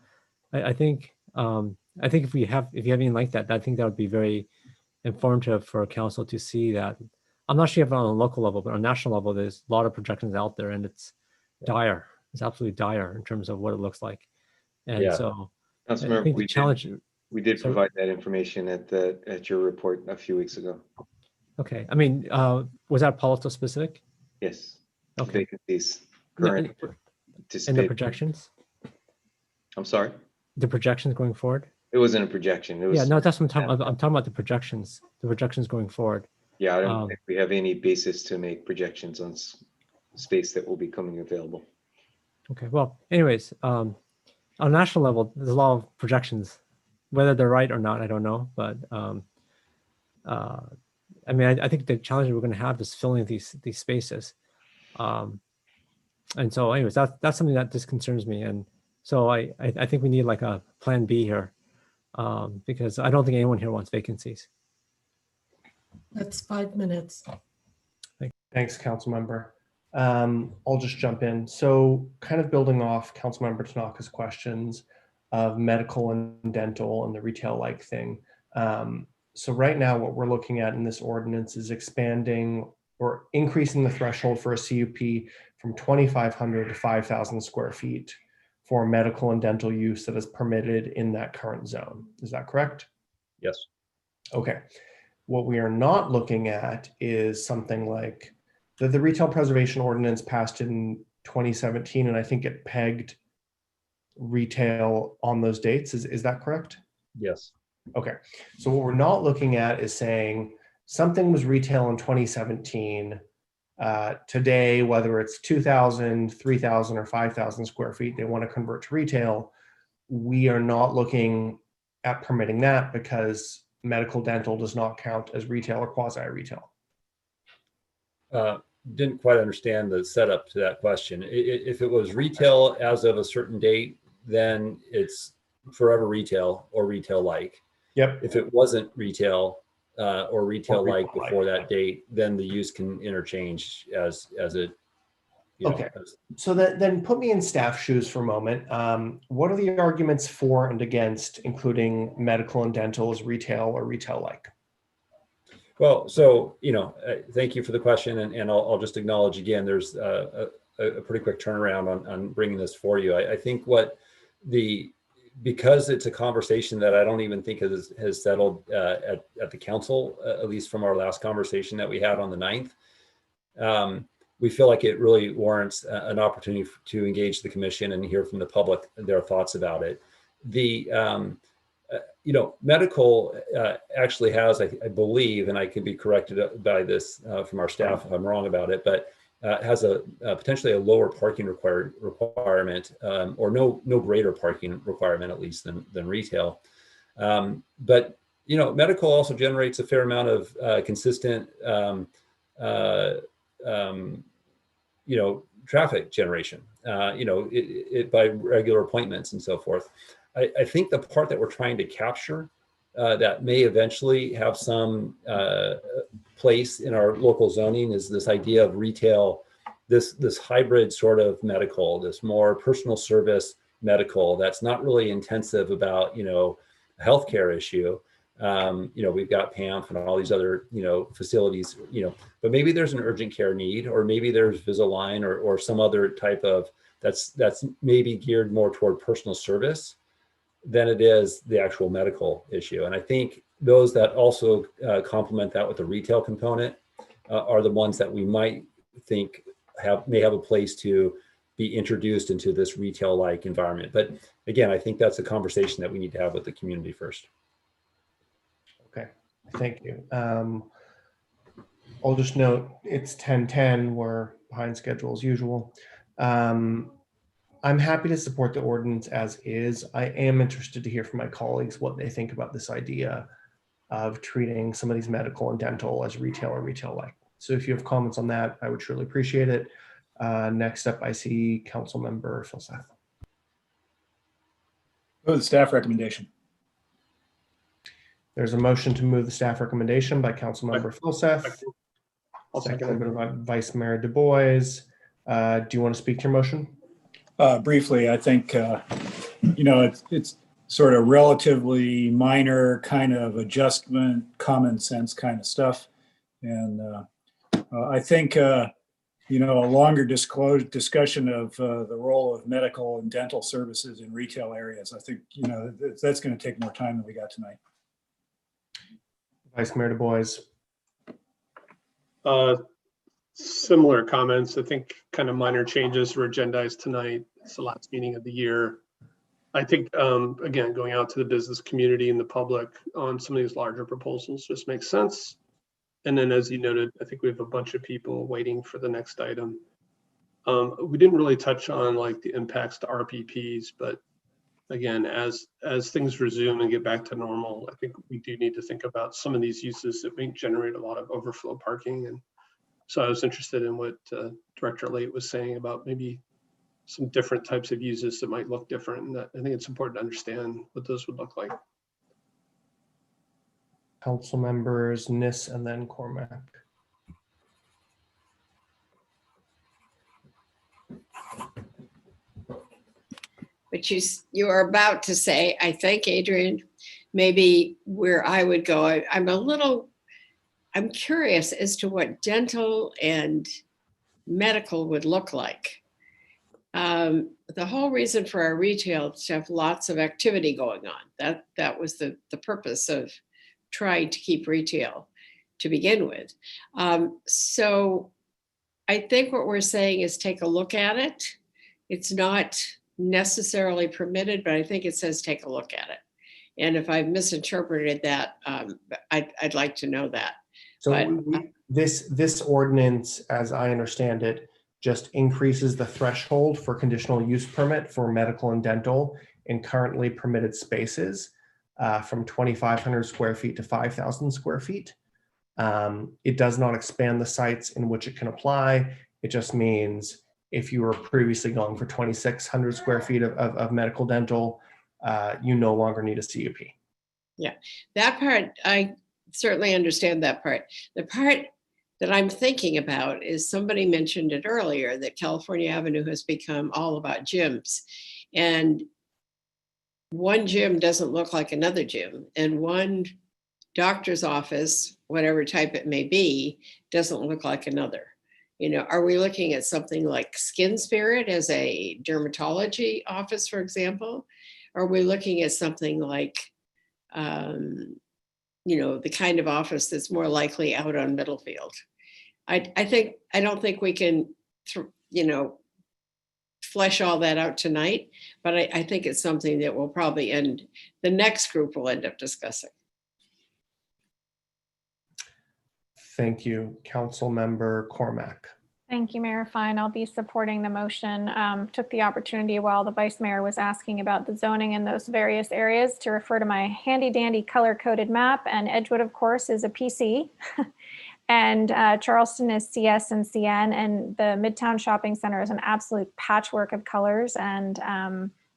I think if you have anything like that, I think that would be very informative for council to see that. I'm not sure if on a local level, but on a national level, there's a lot of projections out there, and it's dire. It's absolutely dire in terms of what it looks like. And Yeah. so Councilmember, I think the challenge. We did provide that information at your report a few weeks ago. Okay. I mean, was that Palo Alto specific? Yes. Okay. Vacancies current. And the projections? I'm sorry? The projections going forward? It wasn't a projection. It was. Yeah, no, that's what I'm talking about. I'm talking about the projections going forward. Yeah, I don't think we have any basis to make projections on space that will be coming available. Okay, well, anyways, on a national level, there's a lot of projections. Whether they're right or not, I don't know. But I mean, I think the challenge we're going to have is filling these spaces. And so, anyways, that's something that just concerns me. And so I think we need like a plan B here, because I don't think anyone here wants vacancies. That's 5 minutes. Thanks, Councilmember. I'll just jump in. So kind of building off Councilmember Tanaka's questions of medical and dental and the retail-like thing. So right now what we're looking at in this ordinance is expanding or increasing the threshold for a CUP from 2,500 to 5,000 square feet for medical and dental use that is permitted in that current zone. Is that correct? Yes. Okay. What we are not looking at is something like the retail preservation ordinance passed in 2017, and I think it pegged retail on those dates. Is that correct? Yes. Okay. So what we're not looking at is saying something was retail in 2017. Today, whether it's 2,000, 3,000, or 5,000 square feet, they want to convert to retail. We are not looking at permitting that because medical dental does not count as retail or quasi-retail. Didn't quite understand the setup to that question. If it was retail as of a certain date, then it's forever retail or retail-like. Yep. If it wasn't retail or retail-like before that date, then the use can interchange as it. Okay. So then put me in staff shoes for a moment. What are the arguments for and against including medical and dental as retail or retail-like? Well, so, thank you for the question. And I'll just acknowledge again, there's a pretty quick turnaround on bringing this for you. I think because it's a conversation that I don't even think has settled at the council, at least from our last conversation that we had on the 9th, we feel like it really warrants an opportunity to engage the commission and hear from the public their thoughts about it. Medical actually has, I believe, and I could be corrected by this from our staff if I'm wrong about it, but has a potentially a lower parking requirement or no greater parking requirement, at least than retail. But medical also generates a fair amount of consistent traffic generation, by regular appointments and so forth. I think the part that we're trying to capture that may eventually have some place in our local zoning is this idea of retail, this hybrid sort of medical, this more personal service medical that's not really intensive about, a healthcare issue. We've got PAMF and all these other, facilities, but maybe there's an urgent care need, or maybe there's Invisalign or some other type of that's maybe geared more toward personal service than it is the actual medical issue. And I think those that also complement that with the retail component are the ones that we might think may have a place to be introduced into this retail-like environment. But again, I think that's a conversation that we need to have with the community first. Okay, thank you. I'll just note it's 10:10. We're behind schedule as usual. I'm happy to support the ordinance as is. I am interested to hear from my colleagues what they think about this idea of treating some of these medical and dental as retail or retail-like. So if you have comments on that, I would truly appreciate it. Next up, I see Council Member Philsath. The staff recommendation. There's a motion to move the staff recommendation by Council Member Philsath, seconded by Vice Mayor Du Bois. Do you want to speak to your motion? Briefly, I think, it's sort of relatively minor kind of adjustment, common sense kind of stuff. And I think, a longer discussion of the role of medical and dental services in retail areas. I think, that's going to take more time than we got tonight. Vice Mayor Du Bois. Similar comments. I think kind of minor changes were agendized tonight. It's the last meeting of the year. I think, again, going out to the business community and the public on some of these larger proposals just makes sense. And then, as you noted, I think we have a bunch of people waiting for the next item. We didn't really touch on like the impacts to RPPs, but again, as things resume and get back to normal, I think we do need to think about some of these uses that may generate a lot of overflow parking. And so I was interested in what Director Late was saying about maybe some different types of uses that might look different. And that, I think it's important to understand what those would look like. Council members Niss and then Cormac. Which you are about to say, I think, Adrian, maybe where I would go, I'm curious as to what dental and medical would look like. The whole reason for our retail is to have lots of activity going on. That was the purpose of trying to keep retail to begin with. So I think what we're saying is take a look at it. It's not necessarily permitted, but I think it says take a look at it. And if I've misinterpreted that, I'd like to know that. So But this ordinance, as I understand it, just increases the threshold for conditional use permit for medical and dental in currently permitted spaces from 2,500 square feet to 5,000 square feet. It does not expand the sites in which it can apply. It just means if you were previously going for 2,600 square feet of medical dental, you no longer need a CUP. yeah, that part, I certainly understand that part. The part that I'm thinking about is somebody mentioned it earlier that California Avenue has become all about gyms. And one gym doesn't look like another gym, and one doctor's office, whatever type it may be, doesn't look like another. You know, are we looking at something like Skin Spirit as a dermatology office, for example? Are we looking at something like, you know, the kind of office that's more likely out on Middlefield? I don't think we can, you know, flesh all that out tonight, but I think it's something that we'll probably the next group will end up discussing. Thank you, Council Member Cormack. Thank you, Mayor Fine. I'll be supporting the motion. Took the opportunity while the Vice Mayor was asking about the zoning in those various areas to refer to my handy dandy color-coded map, and Edgewood, of course, is a PC. And Charleston is CS and CN, and the Midtown Shopping Center is an absolute patchwork of colors, and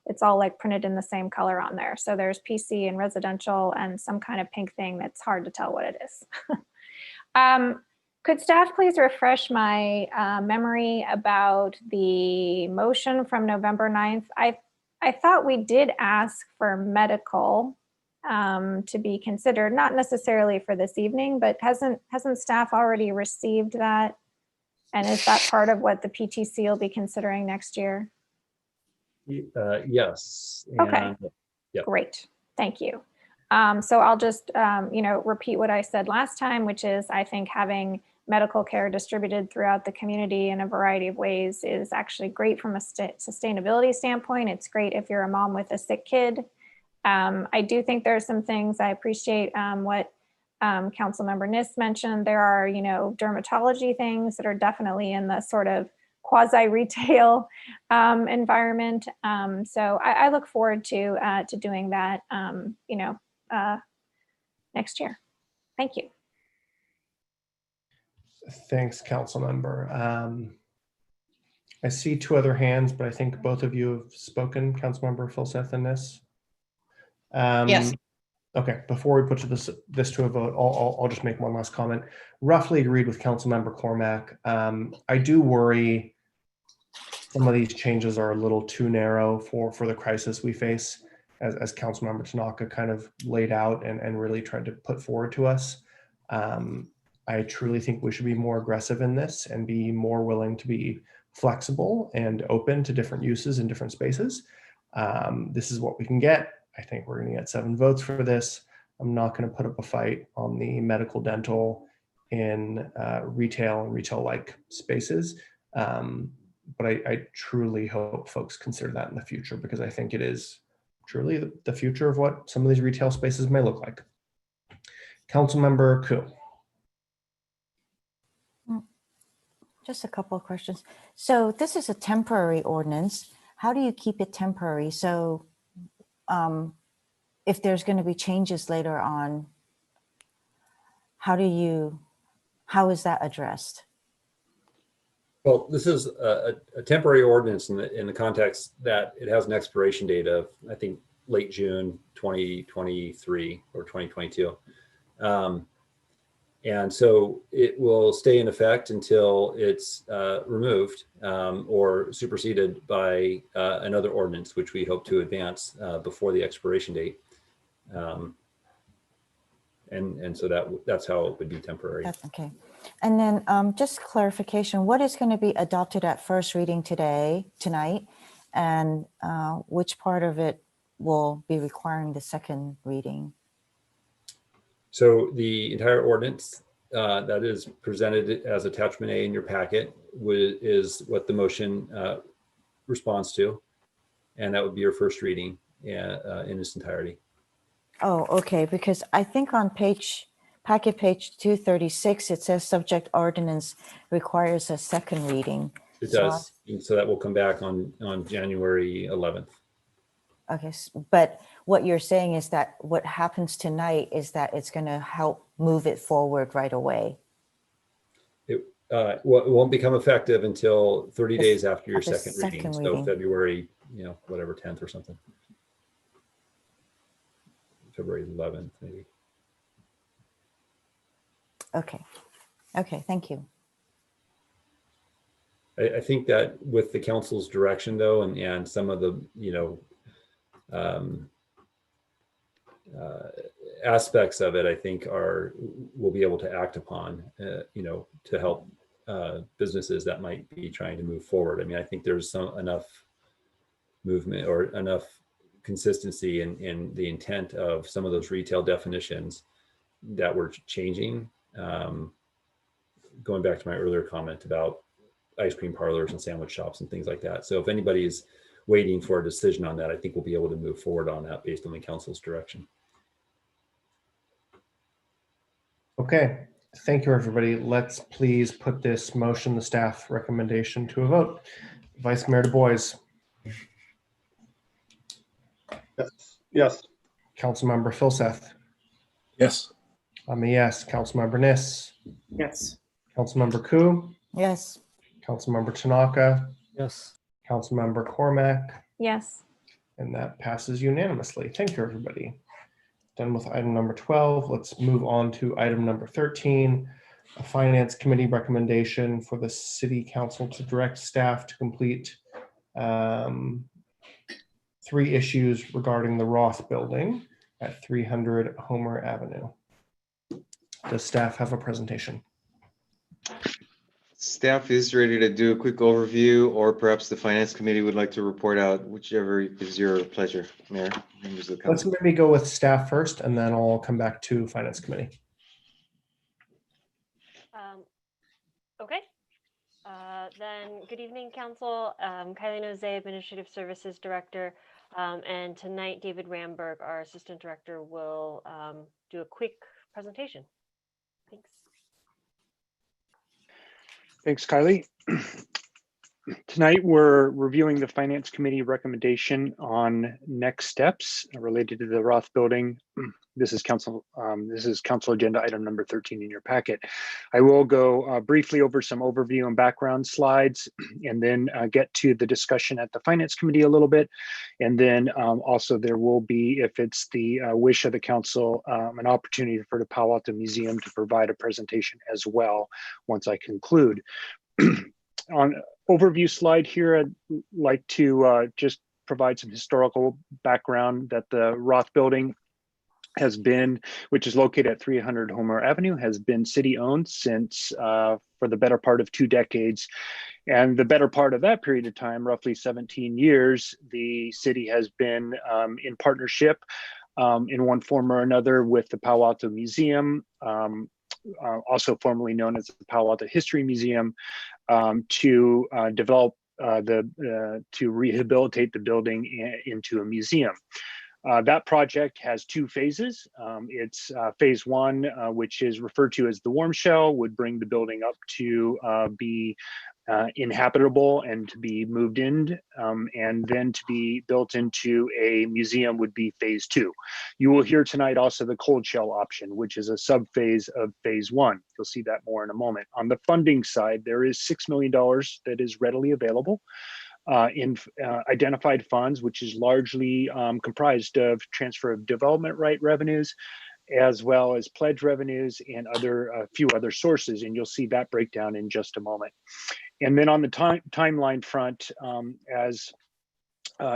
it's all like printed in the same color on there. So there's PC and residential and some kind of pink thing that's hard to tell what it is. Could staff please refresh my memory about the motion from November 9th? I thought we did ask for medical to be considered, not necessarily for this evening, but hasn't staff already received that? And is that part of what the PTC will be considering next year? Yes. Okay, yep. Great, thank you. So I'll just, you know, repeat what I said last time, which is I think having medical care distributed throughout the community in a variety of ways is actually great from a sustainability standpoint. It's great if you're a mom with a sick kid. I do think there are some things I appreciate what Councilmember Niss mentioned. There are, you know, dermatology things that are definitely in the sort of quasi-retail environment. So I look forward to doing that, you know, next year. Thank you. Thanks, Council Member. I see two other hands, but I think both of you have spoken, Councilmember Filseth and Niss. Yes. Okay, before we put this to a vote, I'll just make one last comment. Roughly agreed with Councilmember Cormack. I do worry some of these changes are a little too narrow for the crisis we face, as Councilmember Tanaka kind of laid out and really tried to put forward to us. I truly think we should be more aggressive in this and be more willing to be flexible and open to different uses in different spaces. This is what we can get. I think we're going to get 7 votes for this. I'm not going to put up a fight on the medical dental in retail and retail-like spaces. But I truly hope folks consider that in the future, because I think it is truly the future of what some of these retail spaces may look like. Councilmember Koo. Just a couple of questions. So this is a temporary ordinance. How do you keep it temporary? So if there's going to be changes later on, how is that addressed? Well, this is a temporary ordinance in the context that it has an expiration date of, I think, late June 2023 or 2022. And so it will stay in effect until it's removed or superseded by another ordinance, which we hope to advance before the expiration date. And so that's how it would be temporary. That's okay. And then just clarification, what is going to be adopted at first reading tonight, and which part of it will be requiring the second reading? So the entire ordinance that is presented as attachment A in your packet is what the motion responds to, and that would be your first reading in its entirety. Oh, okay, because I think on packet page 236, it says subject ordinance requires a second reading. It does. And so that will come back on January 11th. Okay, but what you're saying is that what happens tonight is that it's going to help move it forward right away. It won't become effective until 30 days after your second reading. So February, whatever, 10th or something. February 11th, maybe. Okay. Okay, thank you. I think that with the council's direction, though, and some of the, aspects of it, I think we'll be able to act upon, to help businesses that might be trying to move forward. I mean, I think there's enough movement or enough consistency in the intent of some of those retail definitions that we're changing. Going back to my earlier comment about ice cream parlors and sandwich shops and things like that. So if anybody is waiting for a decision on that, I think we'll be able to move forward on that based on the council's direction. Okay, thank you, everybody. Let's please put this motion, the staff recommendation, to a vote. Vice Mayor Du Bois. Yes. Yes. Councilmember Filseth. Yes. I'm a yes. Councilmember Niss. Yes. Councilmember Koo. Yes. Councilmember Tanaka. Yes. Councilmember Cormack. Yes. And that passes unanimously. Thank you, everybody. Done with item number 12. Let's move on to item number 13, a Finance Committee recommendation for the City Council to direct staff to complete 3 issues regarding the Roth Building at 300 Homer Avenue. Does staff have a presentation? Staff is ready to do a quick overview, or perhaps the Finance Committee would like to report out, whichever is your pleasure, Mayor, members of the Let's council. maybe go with staff first, and then I'll come back to Finance Committee. Okay. Then good evening, Council. Kylie Nose, Administrative Services Director. And tonight, David Ramberg, our Assistant Director, will do a quick presentation. Thanks. Thanks, Kylie. Tonight, we're reviewing the Finance Committee recommendation on next steps related to the Roth Building. This is council agenda item number 13 in your packet. I will go briefly over some overview and background slides, and then get to the discussion at the Finance Committee a little bit. And then also there will be, if it's the wish of the council, an opportunity for the Palo Alto Museum to provide a presentation as well once I conclude. On overview slide here, I'd like to just provide some historical background that the Roth Building has been, which is located at 300 Homer Avenue, has been city owned since for the better part of 2 decades. And the better part of that period of time, roughly 17 years, the city has been in partnership in one form or another with the Palo Alto Museum, also formerly known as the Palo Alto History Museum, to develop to rehabilitate the building into a museum. That project has 2 phases. It's phase 1, which is referred to as the warm shell, would bring the building up to be inhabitable and to be moved in, and then to be built into a museum would be phase 2. You will hear tonight also the cold shell option, which is a sub phase of phase 1. You'll see that more in a moment. On the funding side, there is $6 million that is readily available in identified funds, which is largely comprised of transfer of development right revenues, as well as pledge revenues and a few other sources. And you'll see that breakdown in just a moment. And then on the timeline front, as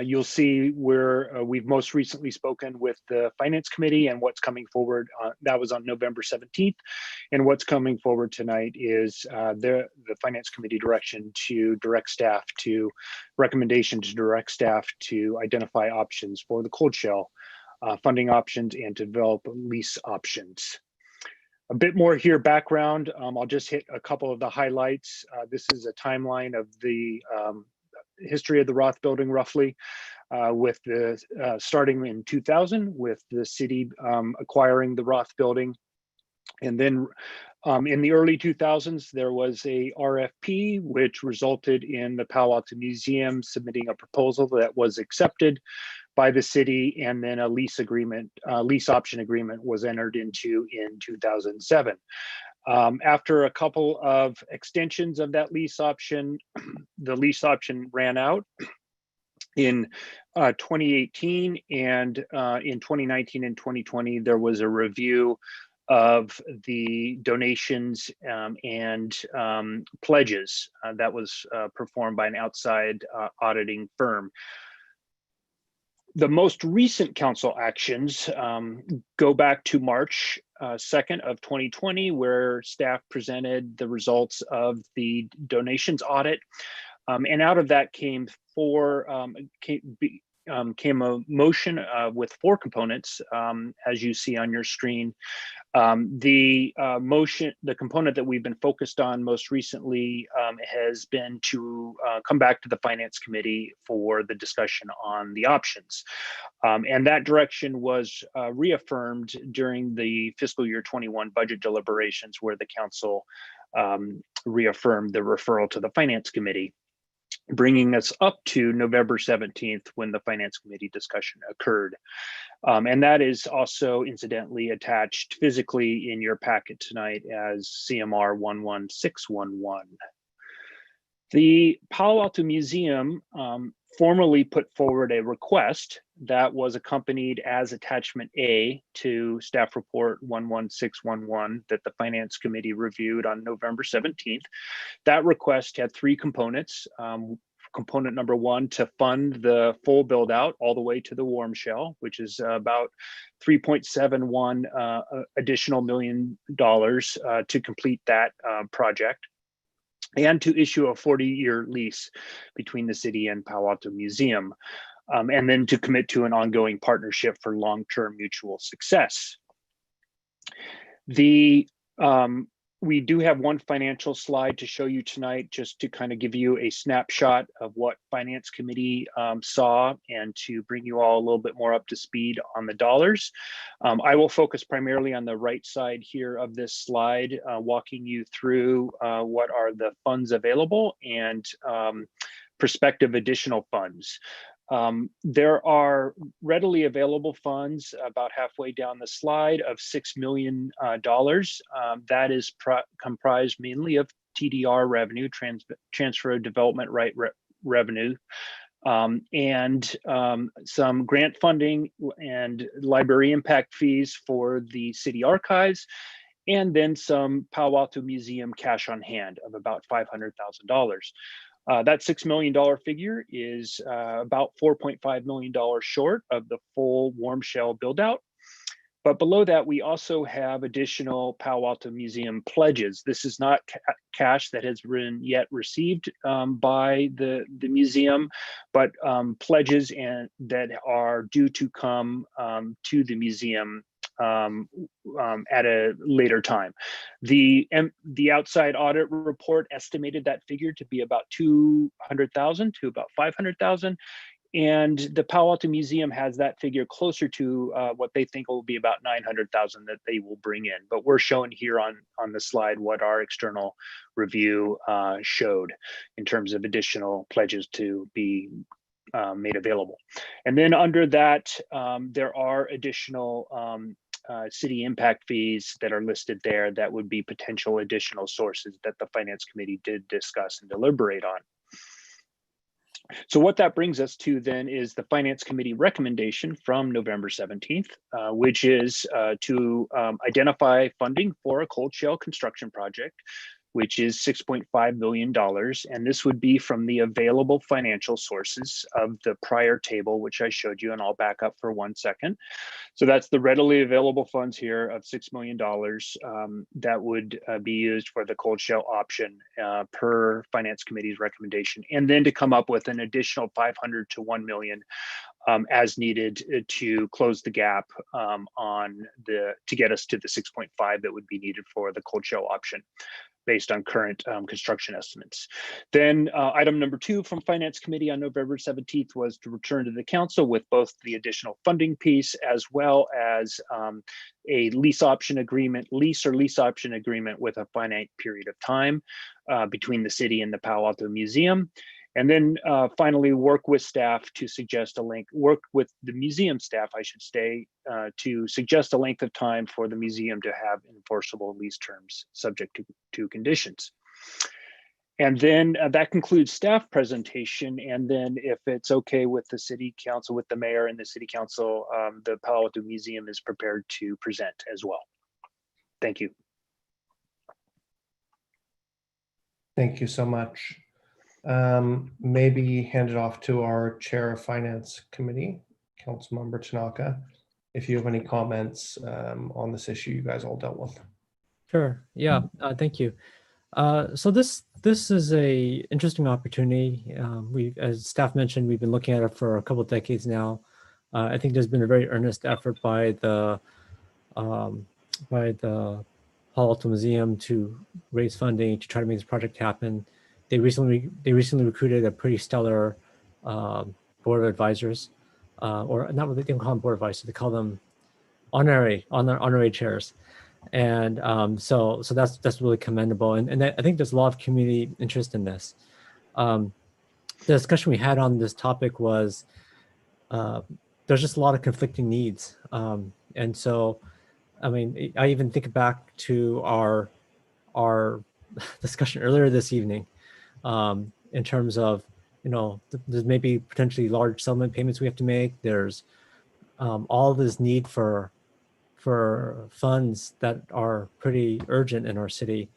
You'll see where we've most recently spoken with the Finance Committee and what's coming forward. That was on November 17th. And what's coming forward tonight is the Finance Committee recommendation to direct staff to identify options for the cold shell funding options and to develop lease options. A bit more here background. I'll just hit a couple of the highlights. This is a timeline of the history of the Roth building roughly, with the starting in 2000 with the city acquiring the Roth building. And then in the early 2000s, there was a RFP, which resulted in the Palo Alto Museum submitting a proposal that was accepted by the city, and then a lease option agreement was entered into in 2007. After a couple of extensions of that lease option, the lease option ran out in 2018, and in 2019 and 2020, there was a review of the donations and pledges that was performed by an outside auditing firm. The most recent council actions go back to March 2nd of 2020, where staff presented the results of the donations audit. And out of that came came a motion with 4 components, as you see on your screen. The component that we've been focused on most recently has been to come back to the Finance Committee for the discussion on the options. And that direction was reaffirmed during the fiscal year 21 budget deliberations, where the council reaffirmed the referral to the Finance Committee, bringing us up to November 17th when the Finance Committee discussion occurred. And that is also incidentally attached physically in your packet tonight as CMR 11611. The Palo Alto Museum formally put forward a request that was accompanied as attachment A to staff report 11611 that the Finance Committee reviewed on November 17th. That request had 3 components. Component number 1, to fund the full build out all the way to the warm shell, which is about 3.71 additional $1 million to complete that project, and to issue a 40-year lease between the city and Palo Alto Museum, and then to commit to an ongoing partnership for long-term mutual success. We do have one financial slide to show you tonight, just to kind of give you a snapshot of what Finance Committee saw and to bring you all a little bit more up to speed on the dollars. I will focus primarily on the right side here of this slide, walking you through what are the funds available and prospective additional funds. There are readily available funds about halfway down the slide of $6 million. That is comprised mainly of TDR revenue, transfer of development right revenue, and some grant funding and library impact fees for the city archives, and then some Palo Alto Museum cash on hand of about $500,000. That $6 million figure is about $4.5 million short of the full warm shell build out. But below that, we also have additional Palo Alto Museum pledges. This is not cash that has been yet received by the museum, but pledges that are due to come to the museum at a later time. The outside audit report estimated that figure to be about 200,000 to about 500,000. And the Palo Alto Museum has that figure closer to what they think will be about 900,000 that they will bring in. But we're showing here on the slide what our external review showed in terms of additional pledges to be made available. And then under that, there are additional city impact fees that are listed there that would be potential additional sources that the Finance Committee did discuss and deliberate on. So what that brings us to then is the Finance Committee recommendation from November 17th, which is to identify funding for a cold shell construction project which is $6.5 million. And this would be from the available financial sources of the prior table, which I showed you, and I'll back up for 1 second. So that's the readily available funds here of $6 million that would be used for the cold shell option per Finance Committee's recommendation, and then to come up with an additional 500 to 1 million as needed to close the gap to get us to the 6.5 that would be needed for the cold shell option, based on current construction estimates. Then item number 2 from Finance Committee on November 17th was to return to the council with both the additional funding piece as well as a lease or lease option agreement with a finite period of time between the city and the Palo Alto Museum. And then finally, work with staff to suggest work with the museum staff, I should say, to suggest a length of time for the museum to have enforceable lease terms subject to conditions. And then that concludes staff presentation. And then if it's okay with the city council, with the mayor and the city council, the Palo Alto Museum is prepared to present as well. Thank you. Thank you so much. Maybe hand it off to our Chair of Finance Committee, Councilmember Tanaka, if you have any comments on this issue you guys all dealt with. Sure. Yeah. Thank you. So this is a interesting opportunity. We, as staff mentioned, we've been looking at it for a couple of decades now. I think there's been a very earnest effort by the Palo Alto Museum to raise funding to try to make this project happen. They recently recruited a pretty stellar board of advisors, or not really, they don't call them board advisors, they call them honorary chairs. And so that's really commendable. And I think there's a lot of community interest in this. The discussion we had on this topic was there's just a lot of conflicting needs. And so, I mean, I even think back to our discussion earlier this evening in terms of, there's maybe potentially large settlement payments we have to make. There's all this need for funds that are pretty urgent in our city.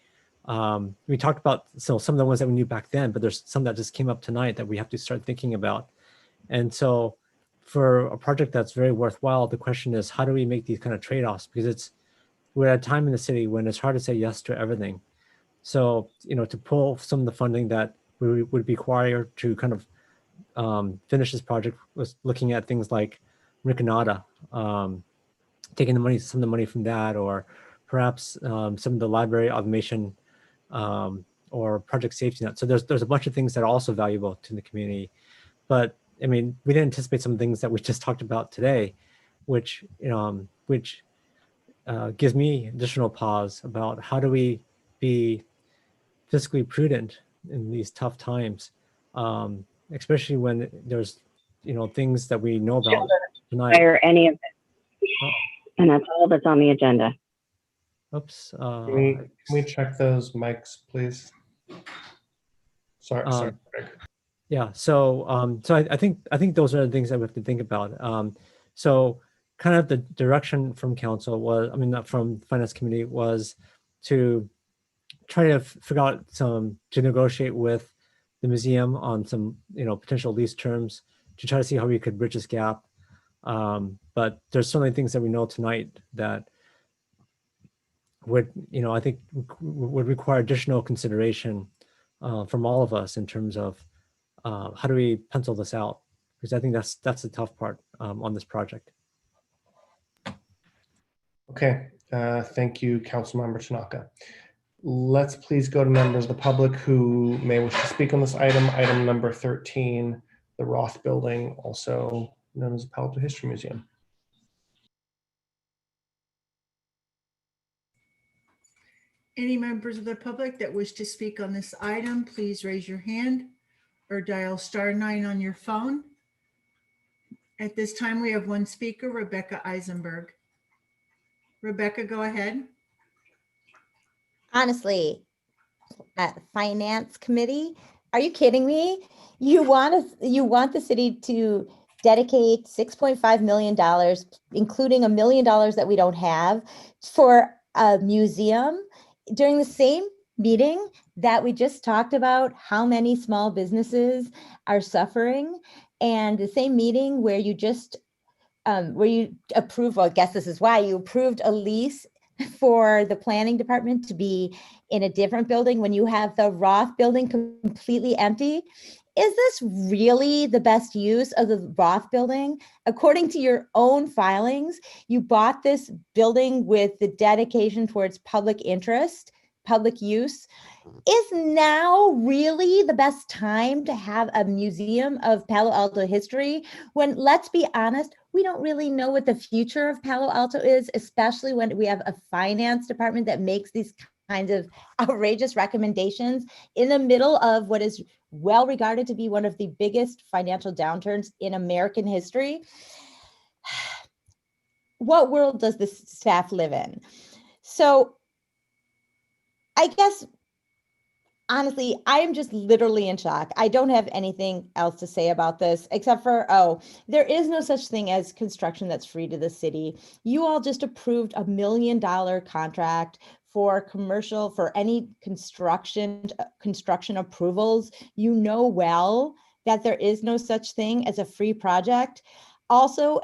We talked about some of the ones that we knew back then, but there's some that just came up tonight that we have to start thinking about. And so for a project that's very worthwhile, the question is, how do we make these kind of trade-offs? Because we're at a time in the city when it's hard to say yes to everything. So, to pull some of the funding that we would be required to kind of finish this project was looking at things like Rinconada, taking some of the money from that, or perhaps some of the library automation or project safety net. So there's a bunch of things that are also valuable to the community. But I mean, we didn't anticipate some things that we just talked about today, which gives me additional pause about how do we be fiscally prudent in these tough times, especially when there's things that we know about tonight. Or any of it. And that's all that's on the agenda. Oops. Can we check those mics, please? Sorry, Greg. Yeah. So I think those are the things that we have to think about. So kind of the direction from council was, not from Finance Committee, was to try to figure out to negotiate with the museum on some potential lease terms to try to see how we could bridge this gap. But there's certainly things that we know tonight that would, I think would require additional consideration from all of us in terms of how do we pencil this out? Because I think that's the tough part on this project. Okay, thank you, Councilmember Tanaka. Let's please go to members of the public who may wish to speak on this item. Item number 13, the Roth Building, also known as the Palo Alto History Museum. Any members of the public that wish to speak on this item, please raise your hand or dial *9 on your phone. At this time, we have one speaker, Rebecca Eisenberg. Rebecca, go ahead. Honestly, at Finance Committee, are you kidding me? You want the city to dedicate $6.5 million, including $1 million that we don't have, for a museum during the same meeting that we just talked about how many small businesses are suffering, and the same meeting where you just where you approve, well, I guess this is why you approved a lease for the planning department to be in a different building when you have the Roth building completely empty. Is this really the best use of the Roth building? According to your own filings, you bought this building with the dedication towards public interest, public use. Is now really the best time to have a museum of Palo Alto history when, let's be honest, we don't really know what the future of Palo Alto is, especially when we have a finance department that makes these kinds of outrageous recommendations in the middle of what is well regarded to be one of the biggest financial downturns in American history? What world does this staff live in? So I guess, honestly, I am just literally in shock. I don't have anything else to say about this except for, oh, there is no such thing as construction that's free to the city. You all just approved $1 million contract for commercial, for any construction approvals. You know well that there is no such thing as a free project. Also,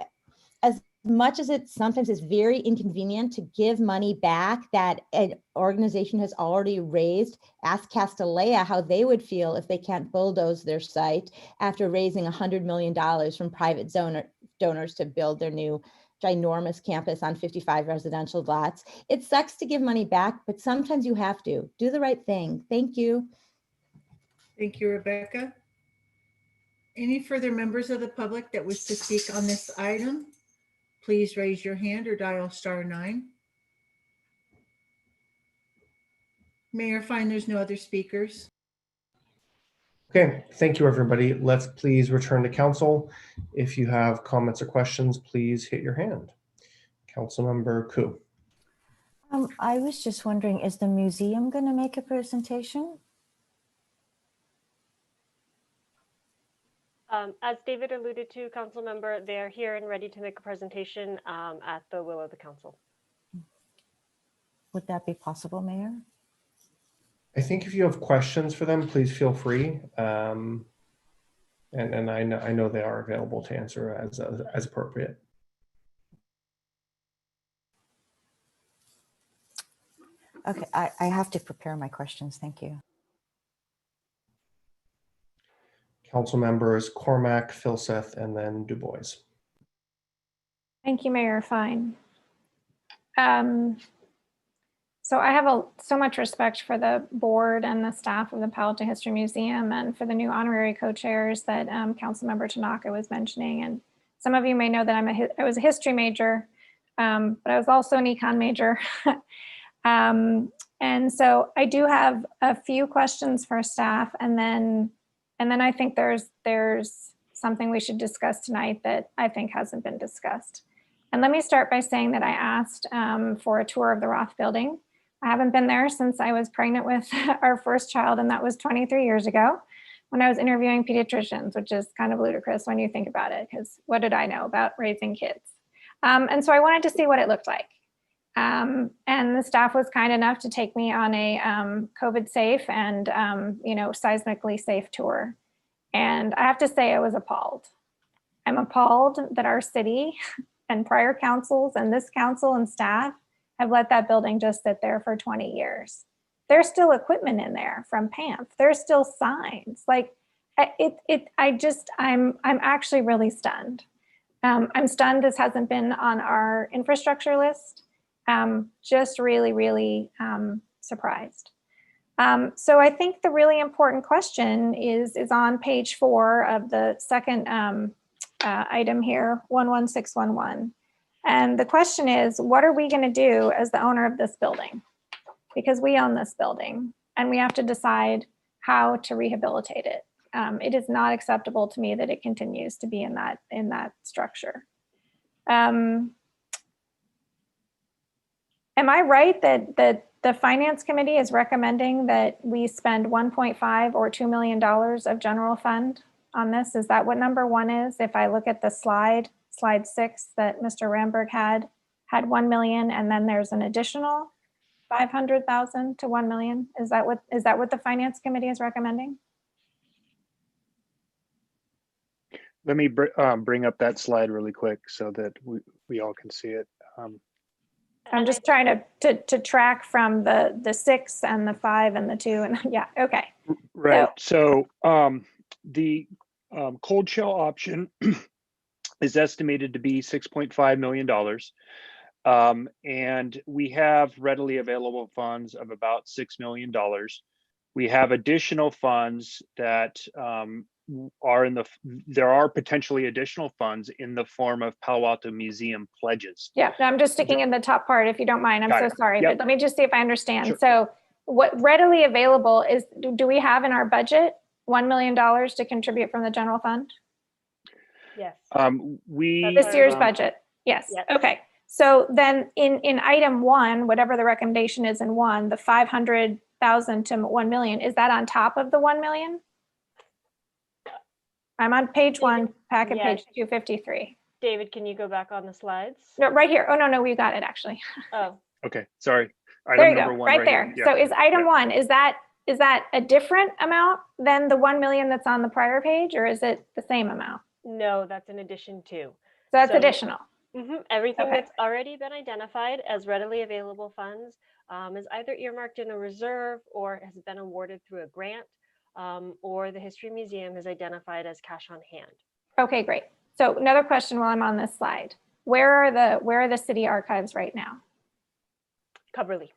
as much as it sometimes is very inconvenient to give money back that an organization has already raised, ask Castellea how they would feel if they can't bulldoze their site after raising $100 million from private donors to build their new ginormous campus on 55 residential lots. It sucks to give money back, but sometimes you have to. Do the right thing. Thank you. Thank you, Rebecca. Any further members of the public that wish to speak on this item? Please raise your hand or dial *9. Mayor, find there's no other speakers. Okay, thank you, everybody. Let's please return to council. If you have comments or questions, please hit your hand. Councilmember Koo. I was just wondering, is the museum going to make a presentation? As David alluded to, council member, they are here and ready to make a presentation at the will of the council. Would that be possible, Mayor? I think if you have questions for them, please feel free. And I know they are available to answer as appropriate. Okay, I have to prepare my questions. Thank you. Council members Cormack, Filseth, and then Du Bois. Thank you, Mayor Fine. So I have so much respect for the board and the staff of the Palo Alto History Museum and for the new honorary co-chairs that Councilmember Tanaka was mentioning. And some of you may know that I was a history major, but I was also an econ major. And so I do have a few questions for staff, and then I think there's something we should discuss tonight that I think hasn't been discussed. And let me start by saying that I asked for a tour of the Roth building. I haven't been there since I was pregnant with our first child, and that was 23 years ago when I was interviewing pediatricians, which is kind of ludicrous when you think about it, because what did I know about raising kids? And so I wanted to see what it looked like. And the staff was kind enough to take me on a COVID safe and seismically safe tour. And I have to say I was appalled. I'm appalled that our city and prior councils and this council and staff have let that building just sit there for 20 years. There's still equipment in there from PAMP. There's still signs. Like I'm actually really stunned. I'm stunned this hasn't been on our infrastructure list. Just really, really surprised. So I think the really important question is on page 4 of the second item here, 11611. And the question is, what are we going to do as the owner of this building? Because we own this building and we have to decide how to rehabilitate it. It is not acceptable to me that it continues to be in that structure. Am I right that the Finance Committee is recommending that we spend $1.5 or $2 million of general fund on this? Is that what number 1 is? If I look at the slide 6 that Mr. Ramberg had $1 million, and then there's an additional 500,000 to 1 million? Is that what the finance committee is recommending? Let me bring up that slide really quick so that we all can see it. I'm just trying to track from the 6 and the 5 and the 2 and yeah, okay. Right. So the cold shell option is estimated to be $6.5 million. And we have readily available funds of about $6 million. We have additional funds that there are potentially additional funds in the form of Palo Alto Museum pledges. Yeah, I'm just sticking in the top part if you don't mind. I'm Got so it. sorry, Yep. but let me just see if I understand. Sure. So what readily available is, do we have in our budget $1 million to contribute from the general fund? Yes. This year's budget. Yes. Yes. Okay. So then in item 1, whatever the recommendation is in 1, the 500,000 to 1 million, is that on top of the 1 million? I'm on page 1, packet Yes. page 253. David, can you go back on the slides? No, right here. Oh, no, we got it actually. Oh. Okay, sorry. There Item you number go, 1 right there. here. Yeah. So is item Yeah. 1, is that a different amount than the 1 million that's on the prior page, or is it the same amount? No, that's in addition to. So that's additional. Everything Okay. that's already been identified as readily available funds is either earmarked in a reserve or has been awarded through a grant, or the History Museum is identified as cash on hand. Okay, great. So another question while I'm on this slide. Where are the city archives right now? Coverly.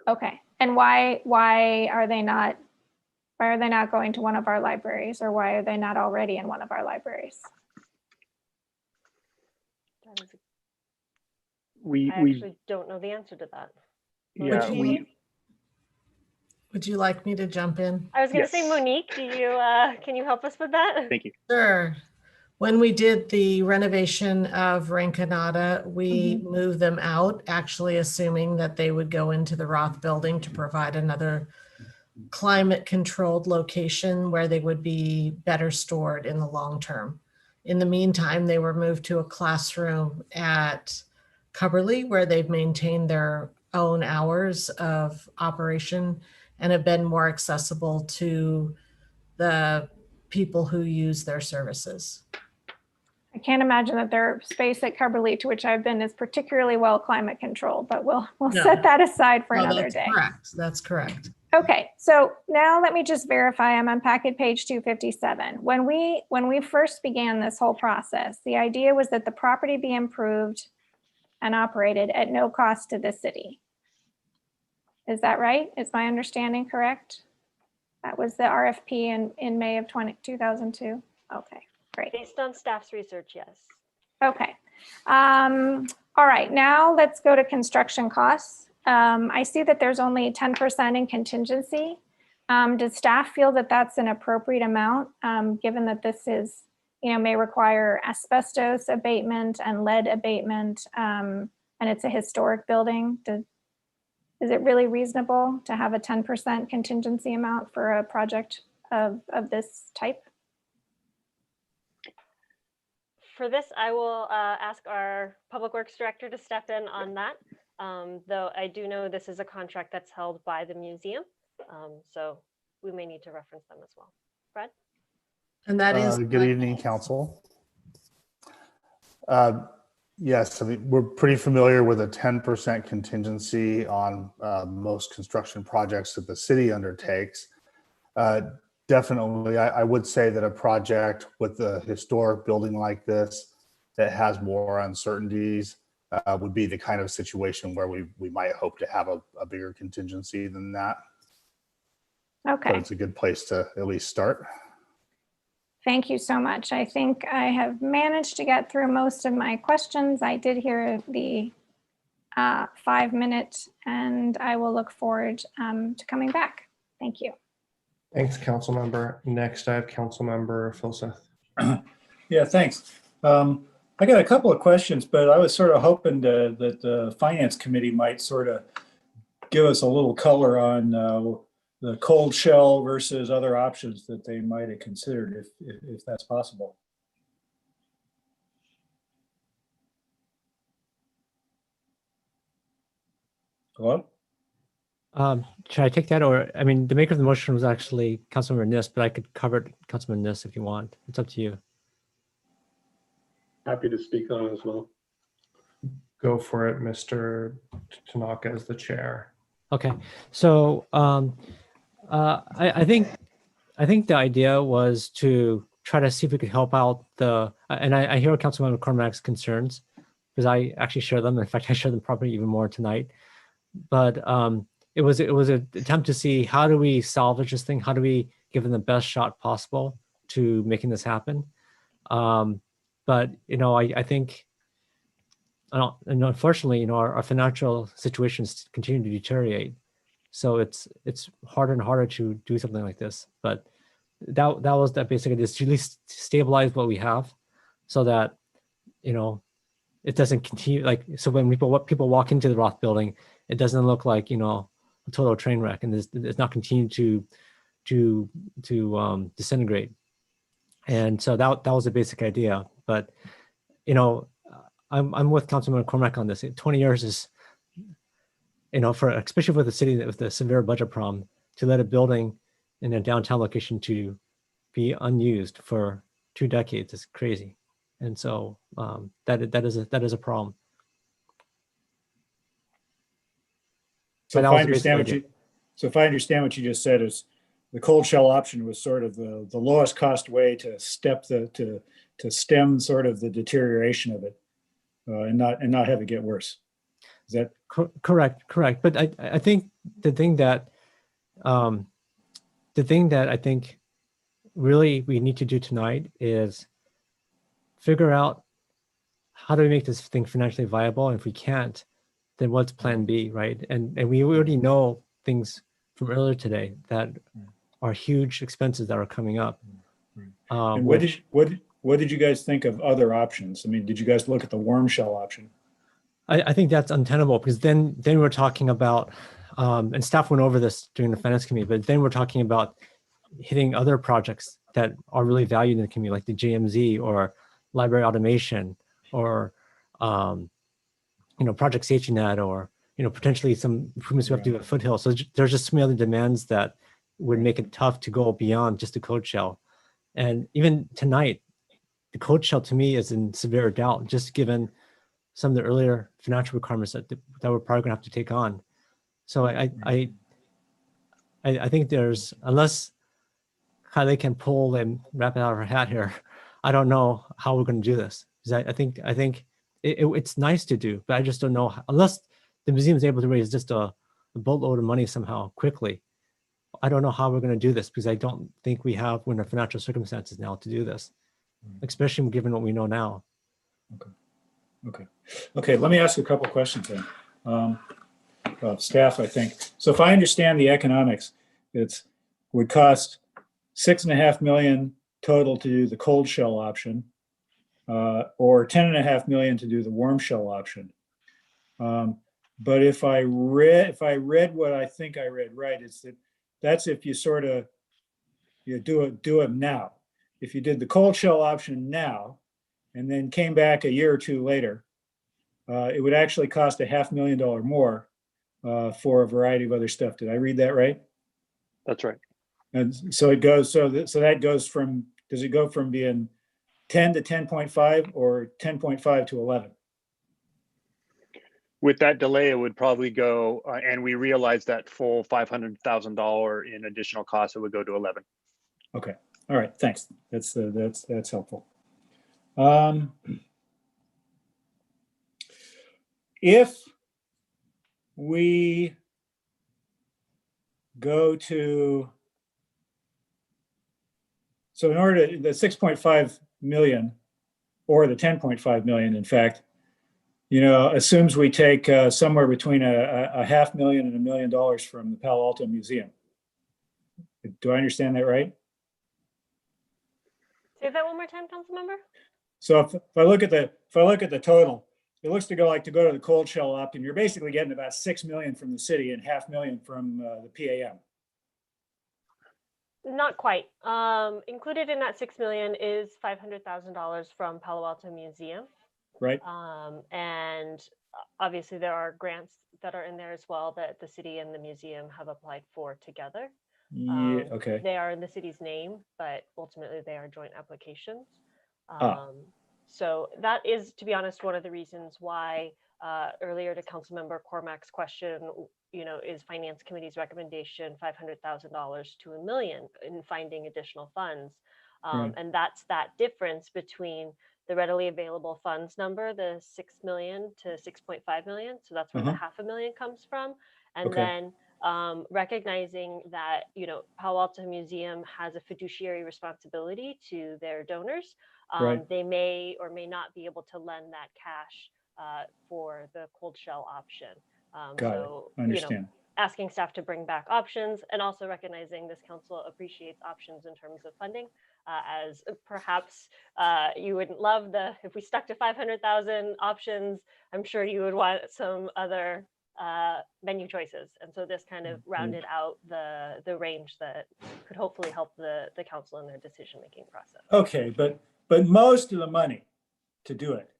Okay. And why are they not going to one of our libraries, or why are they not already in one of our libraries? I actually don't know the answer to that. Yeah, Would you like me to jump in? I was going to say, Monique, can you help us with that? Thank you. Sure. When we did the renovation of Rinconada, we moved them out, actually assuming that they would go into the Roth building to provide another climate controlled location where they would be better stored in the long term. In the meantime, they were moved to a classroom at Cubberley, where they've maintained their own hours of operation and have been more accessible to the people who use their services. I can't imagine that their space at Cubberley, to which I've been, is particularly well climate controlled, but we'll set that aside for another day. Correct. That's correct. Okay, so now let me just verify I'm on packet page 257. When we first began this whole process, the idea was that the property be improved and operated at no cost to the city. Is that right? Is my understanding correct? That was the RFP in May of 2002. Okay, great. Based on staff's research, yes. Okay. All right, now let's go to construction costs. I see that there's only 10% in contingency. Does staff feel that that's an appropriate amount, given that this is, may require asbestos abatement and lead abatement, and it's a historic building? Is it really reasonable to have a 10% contingency amount for a project of this type? For this, I will ask our Public Works Director to step in on that. Though I do know this is a contract that's held by the museum, so we may need to reference them as well. Brad? And that is good evening, Council. Yes, I mean, we're pretty familiar with a 10% contingency on most construction projects that the city undertakes. Definitely, I would say that a project with a historic building like this that has more uncertainties would be the kind of situation where we might hope to have a bigger contingency than that. Okay. But it's a good place to at least start. Thank you so much. I think I have managed to get through most of my questions. I did hear the 5 minute, and I will look forward to coming back. Thank you. Thanks, council member. Next, I have council member Phil Seth. Yeah, thanks. I got a couple of questions, but I was sort of hoping that the finance committee might sort of give us a little color on the cold shell versus other options that they might have considered, if that's possible. Hello? Should I take that, or I mean, the maker of the motion was actually Councilmember Niss, but I could cover it, Councilmember Niss, if you want. It's up to you. Happy to speak on it as well. Go for it, Mr. Tanaka as the chair. Okay, so I think the idea was to try to see if we could help out the, and I hear Councilmember Cormac's concerns, because I actually share them. In fact, I share them probably even more tonight. But it was an attempt to see how do we salvage this thing? How do we give them the best shot possible to making this happen? But I think, and unfortunately, our financial situations continue to deteriorate. So it's harder and harder to do something like this. But that was that basically, is to at least stabilize what we have, so that it doesn't continue, like, so when people walk into the Roth building, it doesn't look like a total train wreck, and it's not continue to disintegrate. And so that was the basic idea. But I'm with Councilman Cormac on this. 20 years is, for especially for the city with the severe budget problem, to let a building in a downtown location to be unused for 2 decades is crazy. And so that is a problem. So if I understand what you just said, is the cold shell option was sort of the lowest cost way to stem sort of the deterioration of it, and not have it get worse. Is that correct? But I think the thing that I think really we need to do tonight is figure out how do we make this thing financially viable, and if we can't, then what's plan B, right? And we already know things from earlier today that are huge expenses that are coming up. And what did you guys think of other options? I mean, did you guys look at the warm shell option? I think that's untenable, because then we're talking about, and staff went over this during the finance committee, but then we're talking about hitting other projects that are really valued in the community, like the JMZ or library automation, or Project Safety Net, or potentially some improvements we have to do at Foothill. So there's just so many other demands that would make it tough to go beyond just the code shell. And even tonight, the code shell to me is in severe doubt, just given some of the earlier financial requirements that we're probably gonna have to take on. So I think there's, unless Kylie can pull and wrap it out of her hat here, I don't know how we're going to do this. Because I think it's nice to do, but I just don't know, unless the museum is able to raise just a boatload of money somehow quickly. I don't know how we're going to do this, because I don't think we have, we're in the financial circumstances now to do this, especially given what we know now. Okay. Let me ask you a couple of questions then. Staff, I think. So if I understand the economics, it would cost $6.5 million total to do the cold shell option, or $10.5 million to do the warm shell option. But if I read what I think I read right, it's that's if you sort of do it now. If you did the cold shell option now, and then came back a year or two later, it would actually cost $500,000 more for a variety of other stuff. Did I read that right? That's right. And so it goes. So that goes from. Does it go from being 10 to 10.5 or 10.5 to 11? With that delay, it would probably go, and we realized that full $500,000 in additional costs, it would go to 11. Okay. All right. Thanks. That's helpful. If we go to, so in order to, the 6.5 million or the 10.5 million, in fact, assumes we take somewhere between a $500,000 and $1 million from the Palo Alto Museum. Do I understand that right? Say that one more time, council member. So if I look at the total, it looks to go to the cold shell option. You're basically getting about $6 million from the city and $500,000 from the PAM. Not quite. Included in that $6 million is $500,000 from Palo Alto Museum. Right. And obviously there are grants that are in there as well that the city and the museum have applied for together. Yeah, okay. They are in the city's name, but ultimately they are joint applications. So that is, to be honest, one of the reasons why earlier to Councilmember Cormack's question, is Finance Committee's recommendation $500,000 to $1 million in finding additional funds. Right. And that's that difference between the readily available funds number, the 6 million to 6.5 million. So that's where the $500,000 comes from. And Okay. then recognizing that, Palo Alto Museum has a fiduciary responsibility to their donors. Right. They may or may not be able to lend that cash for the cold shell option. Got it. I understand. Asking staff to bring back options, and also recognizing this council appreciates options in terms of funding, as perhaps you wouldn't love if we stuck to 500,000 options, I'm sure you would want some other menu choices. And so this kind of rounded out the range that could hopefully help the council in their decision-making process. Okay, but most of the money to do it,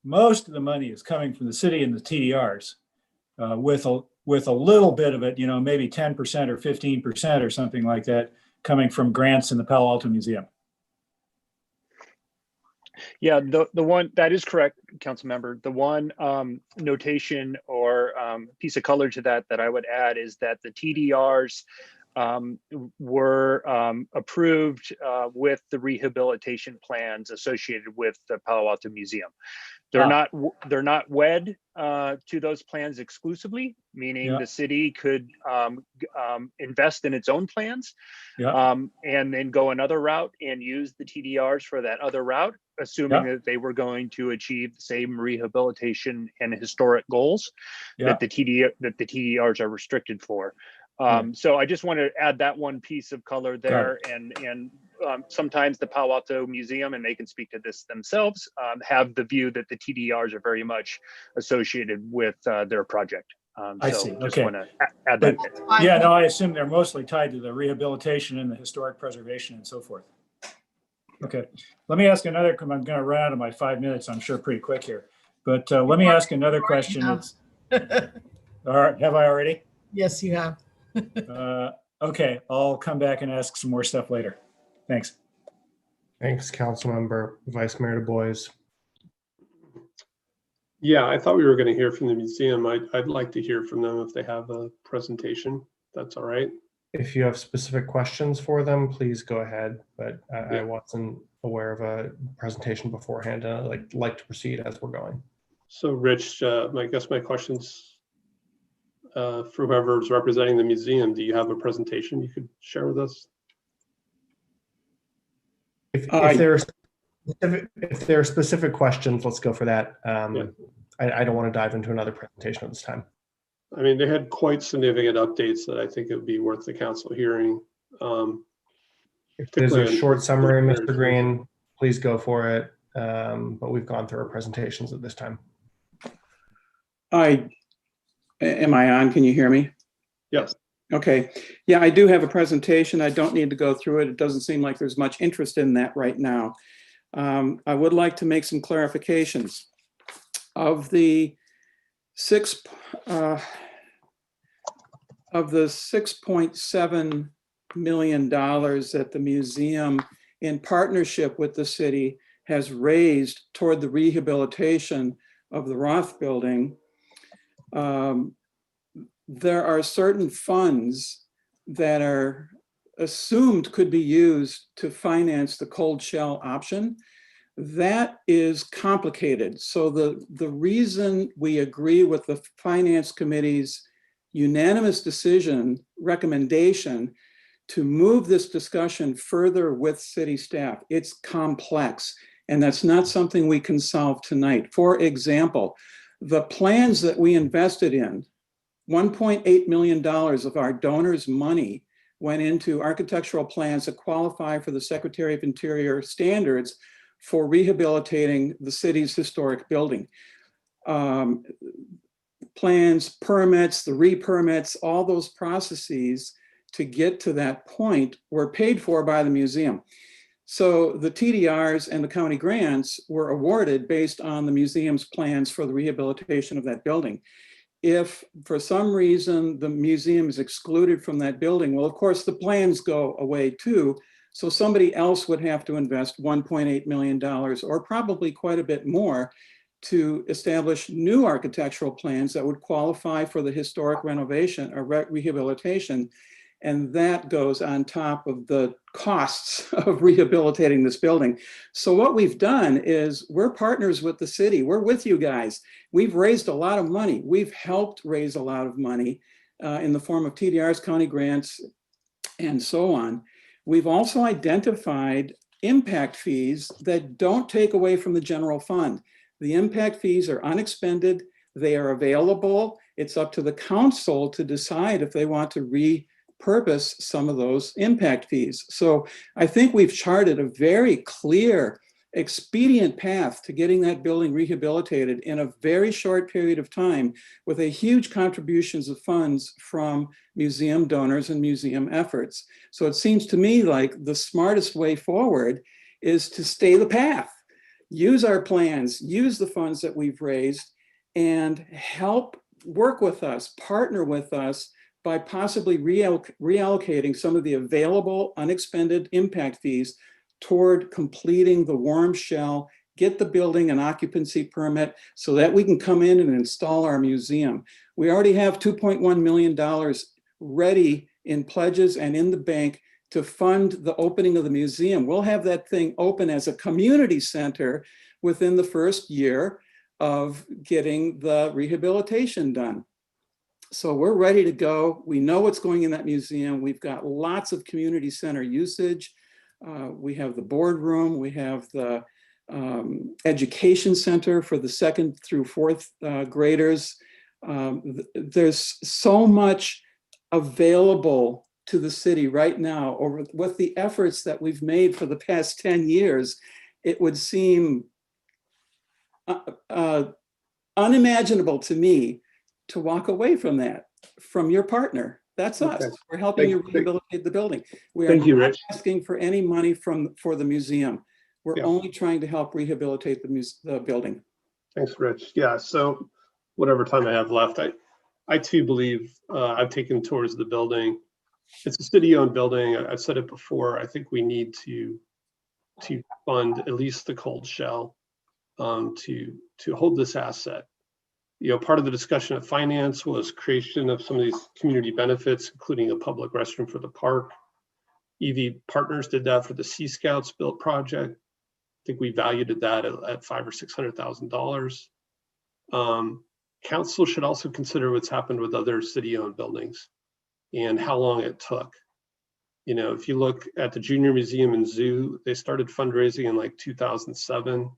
most of the money is coming from the city and the TDRs, with a little bit of it, maybe 10% or 15% or something like that, coming from grants in the Palo Alto Museum. Yeah, the one that is correct, council member. The one notation or piece of color to that I would add is that the TDRs were approved with the rehabilitation plans associated with the Palo Alto Museum. They're not wed to those plans exclusively, meaning the city could invest in its own plans and then go another route and use the TDRs for that other route, assuming that they were going to achieve the same rehabilitation and historic goals that the TDRs are restricted for. So I just want to add that one piece of color there, and sometimes the Palo Alto Museum, and they can speak to this themselves, have the view that the TDRs are very much associated with their project. I so see. just Okay. want to add that. Yeah, no, I assume they're mostly tied to the rehabilitation and the historic preservation and so forth. Okay, let me ask another. I'm going to run out of my 5 minutes, I'm sure, pretty quick here. But let me ask another question. All right, have I already? Yes, you have. Okay, I'll come back and ask some more stuff later. Thanks. Thanks, Councilmember Vice Mayor Du Bois. Yeah, I thought we were going to hear from the museum. I'd like to hear from them if they have a presentation. That's all right. If you have specific questions for them, please go ahead. But I wasn't aware of a presentation beforehand. I'd like to proceed as we're going. So, Rich, I guess my question's for whoever's representing the museum. Do you have a presentation you could share with us? If there are specific questions, let's go for that. I don't want to dive into another presentation at this time. I mean, they had quite significant updates that I think it would be worth the council hearing. If there's a short summary, Mr. Green, please go for it. But we've gone through our presentations at this time. Am I on? Can you hear me? Yes. Okay. Yeah, I do have a presentation. I don't need to go through it. It doesn't seem like there's much interest in that right now. I would like to make some clarifications. Of the $6.7 million that the museum, in partnership with the city, has raised toward the rehabilitation of the Roth building, there are certain funds that are assumed could be used to finance the cold shell option. That is complicated. So the reason we agree with the Finance Committee's unanimous recommendation to move this discussion further with city staff, it's complex, and that's not something we can solve tonight. For example, the plans that we invested in, $1.8 million of our donors' money went into architectural plans that qualify for the Secretary of Interior standards for rehabilitating the city's historic building. Plans, permits, the re-permits, all those processes to get to that point were paid for by the museum. So the TDRs and the county grants were awarded based on the museum's plans for the rehabilitation of that building. If for some reason the museum is excluded from that building, well, of course, the plans go away too. So somebody else would have to invest $1.8 million or probably quite a bit more to establish new architectural plans that would qualify for the historic renovation or rehabilitation. And that goes on top of the costs of rehabilitating this building. So what we've done is we're partners with the city. We're with you guys. We've raised a lot of money. We've helped raise a lot of money in the form of TDRs, county grants, and so on. We've also identified impact fees that don't take away from the general fund. The impact fees are unexpended. They are available. It's up to the council to decide if they want to repurpose some of those impact fees. So I think we've charted a very clear, expedient path to getting that building rehabilitated in a very short period of time with a huge contributions of funds from museum donors and museum efforts. So it seems to me like the smartest way forward is to stay the path, use our plans, use the funds that we've raised, and help work with us, partner with us by possibly reallocating some of the available unexpended impact fees toward completing the warm shell, get the building an occupancy permit so that we can come in and install our museum. We already have $2.1 million ready in pledges and in the bank to fund the opening of the museum. We'll have that thing open as a community center within the first year of getting the rehabilitation done. So we're ready to go. We know what's going in that museum. We've got lots of community center usage. We have the boardroom. We have the education center for the 2nd through 4th graders. There's so much available to the city right now over with the efforts that we've made for the past 10 years. It would seem unimagiable to me to walk away from that, from your partner. That's us. Okay. We're helping you rehabilitate the building. We are Thank you, not Rich. asking for any money for the museum. We're Yeah. only trying to help rehabilitate the building. Thanks, Rich. Yeah, so whatever time I have left, I too believe I've taken tours of the building. It's a city-owned building. I've said it before. I think we need to fund at least the cold shell to hold this asset. You know, part of the discussion of finance was creation of some of these community benefits, including a public restroom for the park. EV Partners did that for the Sea Scouts built project. I think we valued that at $500,000 or $600,000. Council should also consider what's happened with other city-owned buildings and how long it took. You know, if you look at the Junior Museum and Zoo, they started fundraising in like 2007.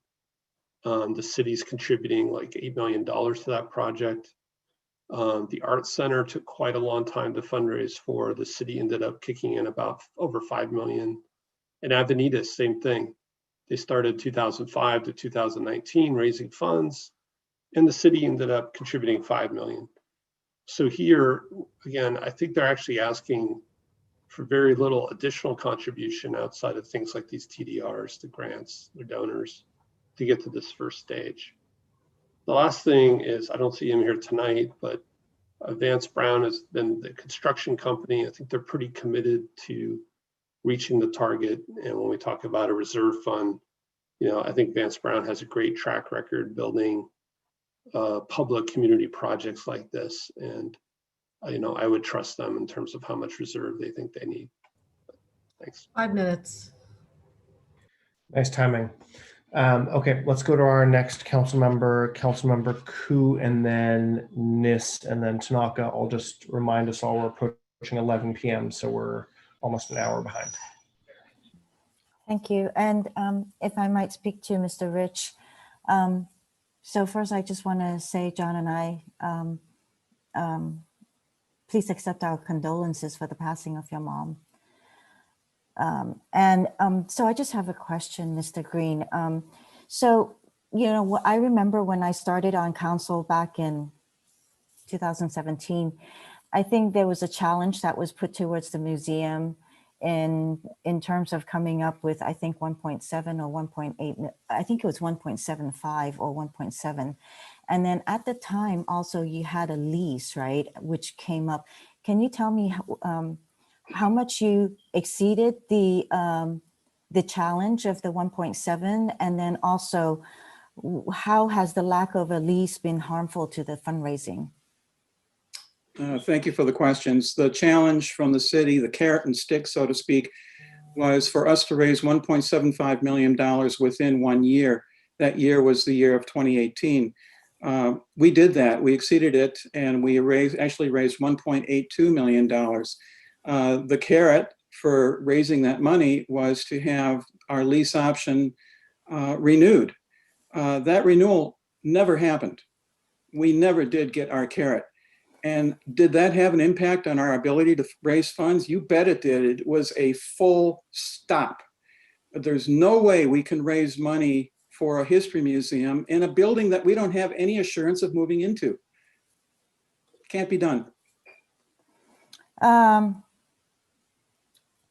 The city's contributing like $8 million to that project. The Arts Center took quite a long time to fundraise for. The city ended up kicking in about over $5 million. And Avenidas, same thing. They started 2005 to 2019 raising funds, and the city ended up contributing $5 million. So here, again, I think they're actually asking for very little additional contribution outside of things like these TDRs, the grants, the donors, to get to this first stage. The last thing is, I don't see him here tonight, but Vance Brown has been the construction company. I think they're pretty committed to reaching the target. And when we talk about a reserve fund, you know, I think Vance Brown has a great track record building public community projects like this. And, you know, I would trust them in terms of how much reserve they think they need. Thanks. 5 minutes. Nice timing. Okay, let's go to our next council member, Councilmember Koo, and then Nis, and then Tanaka. I'll just remind us all we're approaching 11 p.m., so we're almost an hour behind. Thank you. And if I might speak to Mr. Rich. So first, I just want to say, John and I, please accept our condolences for the passing of your mom. So I just have a question, Mr. Green. So, you know, I remember when I started on council back in 2017, I think there was a challenge that was put towards the museum in terms of coming up with, I think 1.7 or 1.8, I think it was 1.75 or 1.7. And then at the time also you had a lease, right, which came up. Can you tell me how much you exceeded the challenge of the 1.7, and then also how has the lack of a lease been harmful to the fundraising? Thank you for the questions. The challenge from the city, the carrot and stick, so to speak, was for us to raise $1.75 million within 1 year. That year was the year of 2018. We did that. We exceeded it, and we actually raised $1.82 million. The carrot for raising that money was to have our lease option renewed. That renewal never happened. We never did get our carrot. And did that have an impact on our ability to raise funds? You bet it did. It was a full stop. There's no way we can raise money for a history museum in a building that we don't have any assurance of moving into. Can't be done.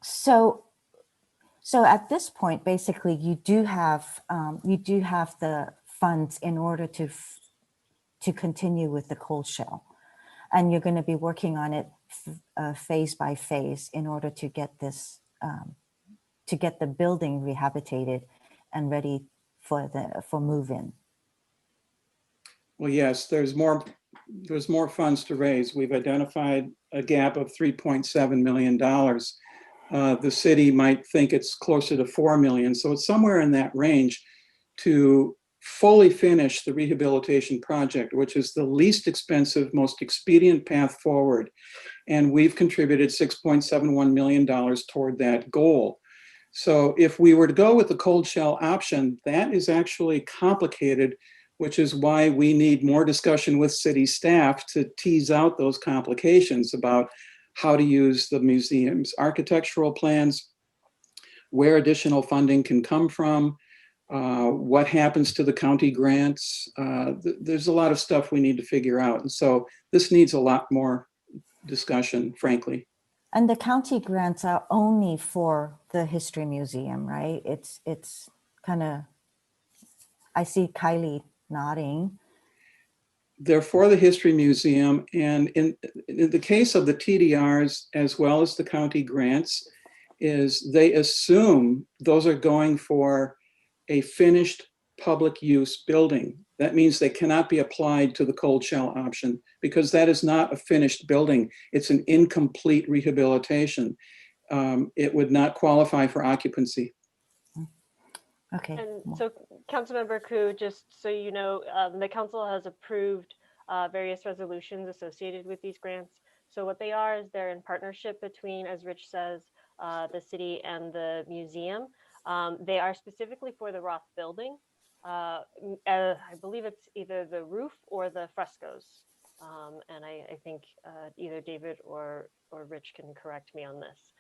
So at this point, basically, you do have the funds in order to continue with the cold shell, and you're going to be working on it phase by phase in order to get this to get the building rehabilitated and ready for move-in. Well, yes, there's more funds to raise. We've identified a gap of $3.7 million. The city might think it's closer to 4 million. So it's somewhere in that range to fully finish the rehabilitation project, which is the least expensive, most expedient path forward. And we've contributed $6.71 million toward that goal. So if we were to go with the cold shell option, that is actually complicated, which is why we need more discussion with city staff to tease out those complications about how to use the museum's architectural plans, where additional funding can come from, what happens to the county grants. There's a lot of stuff we need to figure out. And so this needs a lot more discussion, frankly. And the county grants are only for the History Museum, right? It's kind of, I see Kylie nodding. They're for the History Museum. And in the case of the TDRs, as well as the county grants, is they assume those are going for a finished public use building. That means they cannot be applied to the cold shell option because that is not a finished building. It's an incomplete rehabilitation. It would not qualify for occupancy. Okay. And so, Councilmember Koo, just so you know, the council has approved various resolutions associated with these grants. So what they are is they're in partnership between, as Rich says, the city and the museum. They are specifically for the Roth building. I believe it's either the roof or the frescoes. And I think either David or Rich can correct me on this.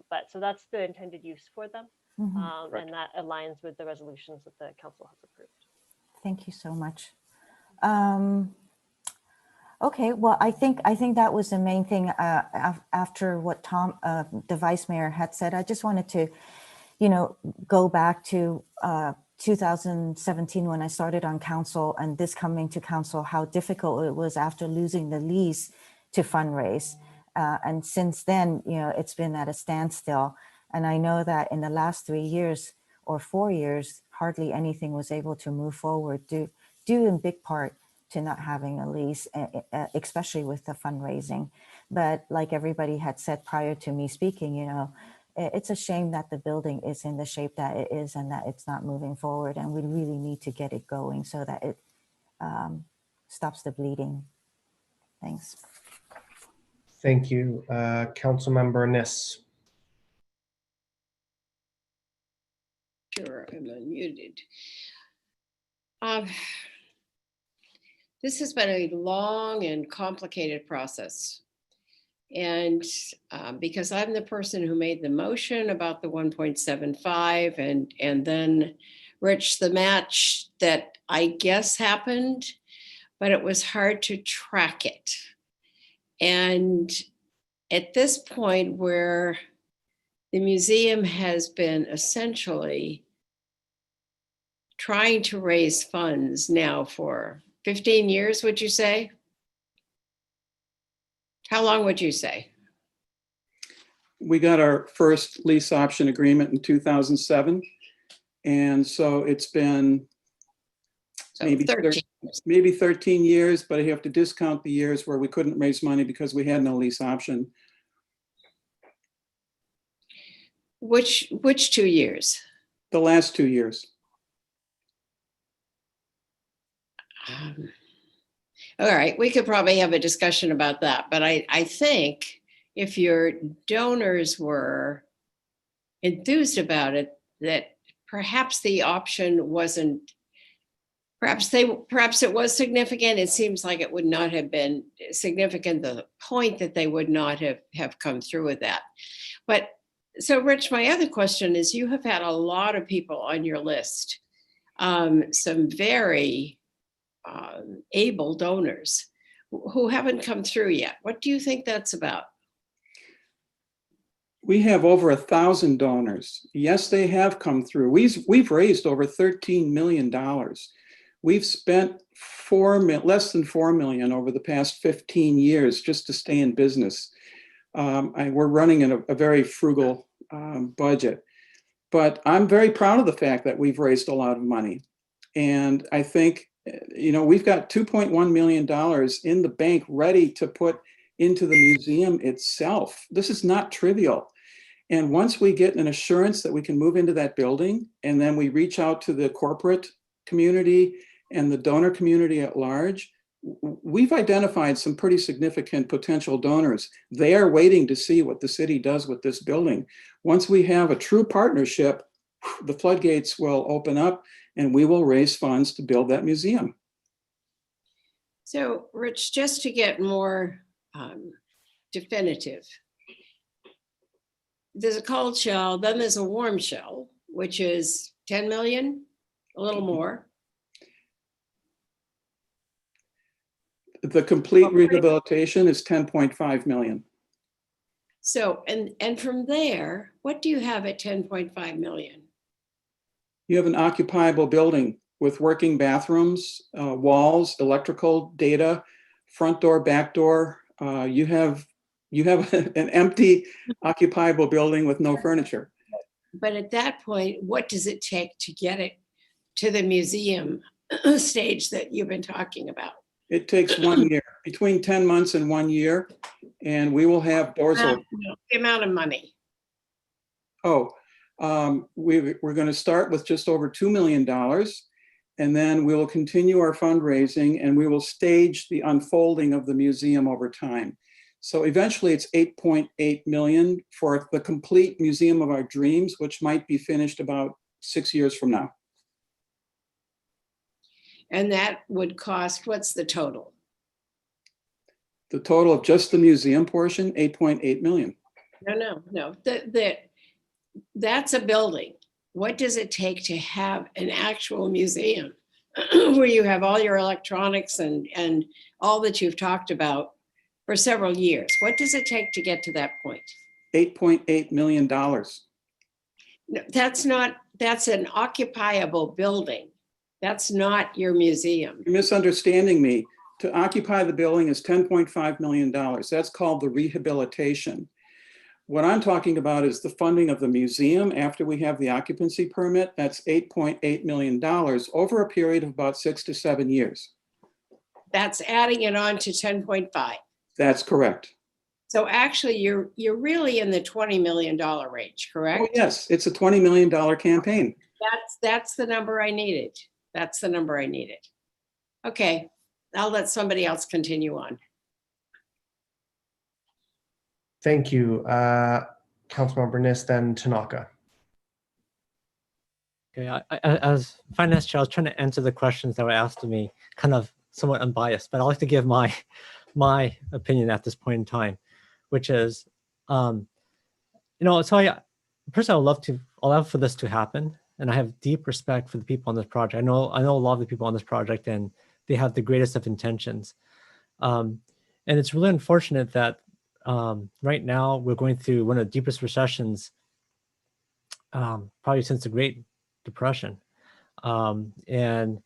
But so that's the intended use for them. And that aligns with the resolutions that the council has approved. Thank you so much. Okay, well, I think that was the main thing after what Tom, the vice mayor, had said. I just wanted to, go back to 2017 when I started on council, and this coming to council, how difficult it was after losing the lease to fundraise. And since then, it's been at a standstill. And I know that in the last 3 years or 4 years, hardly anything was able to move forward due in big part to not having a lease, especially with the fundraising. But like everybody had said prior to me speaking, it's a shame that the building is in the shape that it is and that it's not moving forward. And we really need to get it going so that it stops the bleeding. Thanks. Thank you. Councilmember Niss. Sure, I'm unmuted. This has been a long and complicated process. And because I'm the person who made the motion about the 1.75 and then Rich, the match that I guess happened, but it was hard to track it. And at this point where the museum has been essentially trying to raise funds now for 15 years, would you say? How long would you say? We got our first lease option agreement in 2007. And so it's been maybe 13 years, but I have to discount the years where we couldn't raise money because we had no lease option. Which 2 years? The last 2 years. All right, we could probably have a discussion about that, but I think if your donors were enthused about it, that perhaps the option wasn't, perhaps it was significant. It seems like it would not have been significant, the point that they would not have come through with that. But so Rich, my other question is, you have had a lot of people on your list, some very able donors who haven't come through yet. What do you think that's about? We have over 1,000 donors. Yes, they have come through. We've raised over $13 million. We've spent less than $4 million over the past 15 years just to stay in business. We're running in a very frugal budget, but I'm very proud of the fact that we've raised a lot of money. And I think, we've got $2.1 million in the bank ready to put into the museum itself. This is not trivial. And once we get an assurance that we can move into that building, and then we reach out to the corporate community and the donor community at large, we've identified some pretty significant potential donors. They are waiting to see what the city does with this building. Once we have a true partnership, the floodgates will open up and we will raise funds to build that museum. So Rich, just to get more definitive, there's a cold shell, then there's a warm shell, which is 10 million, a little more. The complete rehabilitation is 10.5 million. So, and from there, what do you have at 10.5 million? You have an occupiable building with working bathrooms, walls, electrical data, front door, back door. You have an empty occupiable building with no furniture. But at that point, what does it take to get it to the museum stage that you've been talking about? It takes 1 year, between 10 months and 1 year, and we will have doors open. The amount of money. We're going to start with just over $2 million, and then we will continue our fundraising and we will stage the unfolding of the museum over time. So eventually it's 8.8 million for the complete museum of our dreams, which might be finished about 6 years from now. And that would cost, what's the total? The total of just the museum portion, 8.8 million. No. That's a building. What does it take to have an actual museum where you have all your electronics and all that you've talked about for several years? What does it take to get to that point? $8.8 million. No, that's an occupiable building. That's not your museum. You're misunderstanding me. To occupy the building is $10.5 million. That's called the rehabilitation. What I'm talking about is the funding of the museum after we have the occupancy permit. That's $8.8 million over a period of about 6 to 7 years. That's adding it on to 10.5. That's correct. So actually you're really in the $20 million range, correct? Oh, yes, it's a $20 million campaign. That's the number I needed. That's the number I needed. Okay, I'll let somebody else continue on. Thank you. Councilmember Nis, then Tanaka. Okay, as finance chair, I was trying to answer the questions that were asked of me, kind of somewhat unbiased, but I'd like to give my opinion at this point in time, which is, so personally, I'd love for this to happen. And I have deep respect for the people on this project. I know a lot of the people on this project, and they have the greatest of intentions. And it's really unfortunate that right now we're going through one of the deepest recessions probably since the Great Depression. And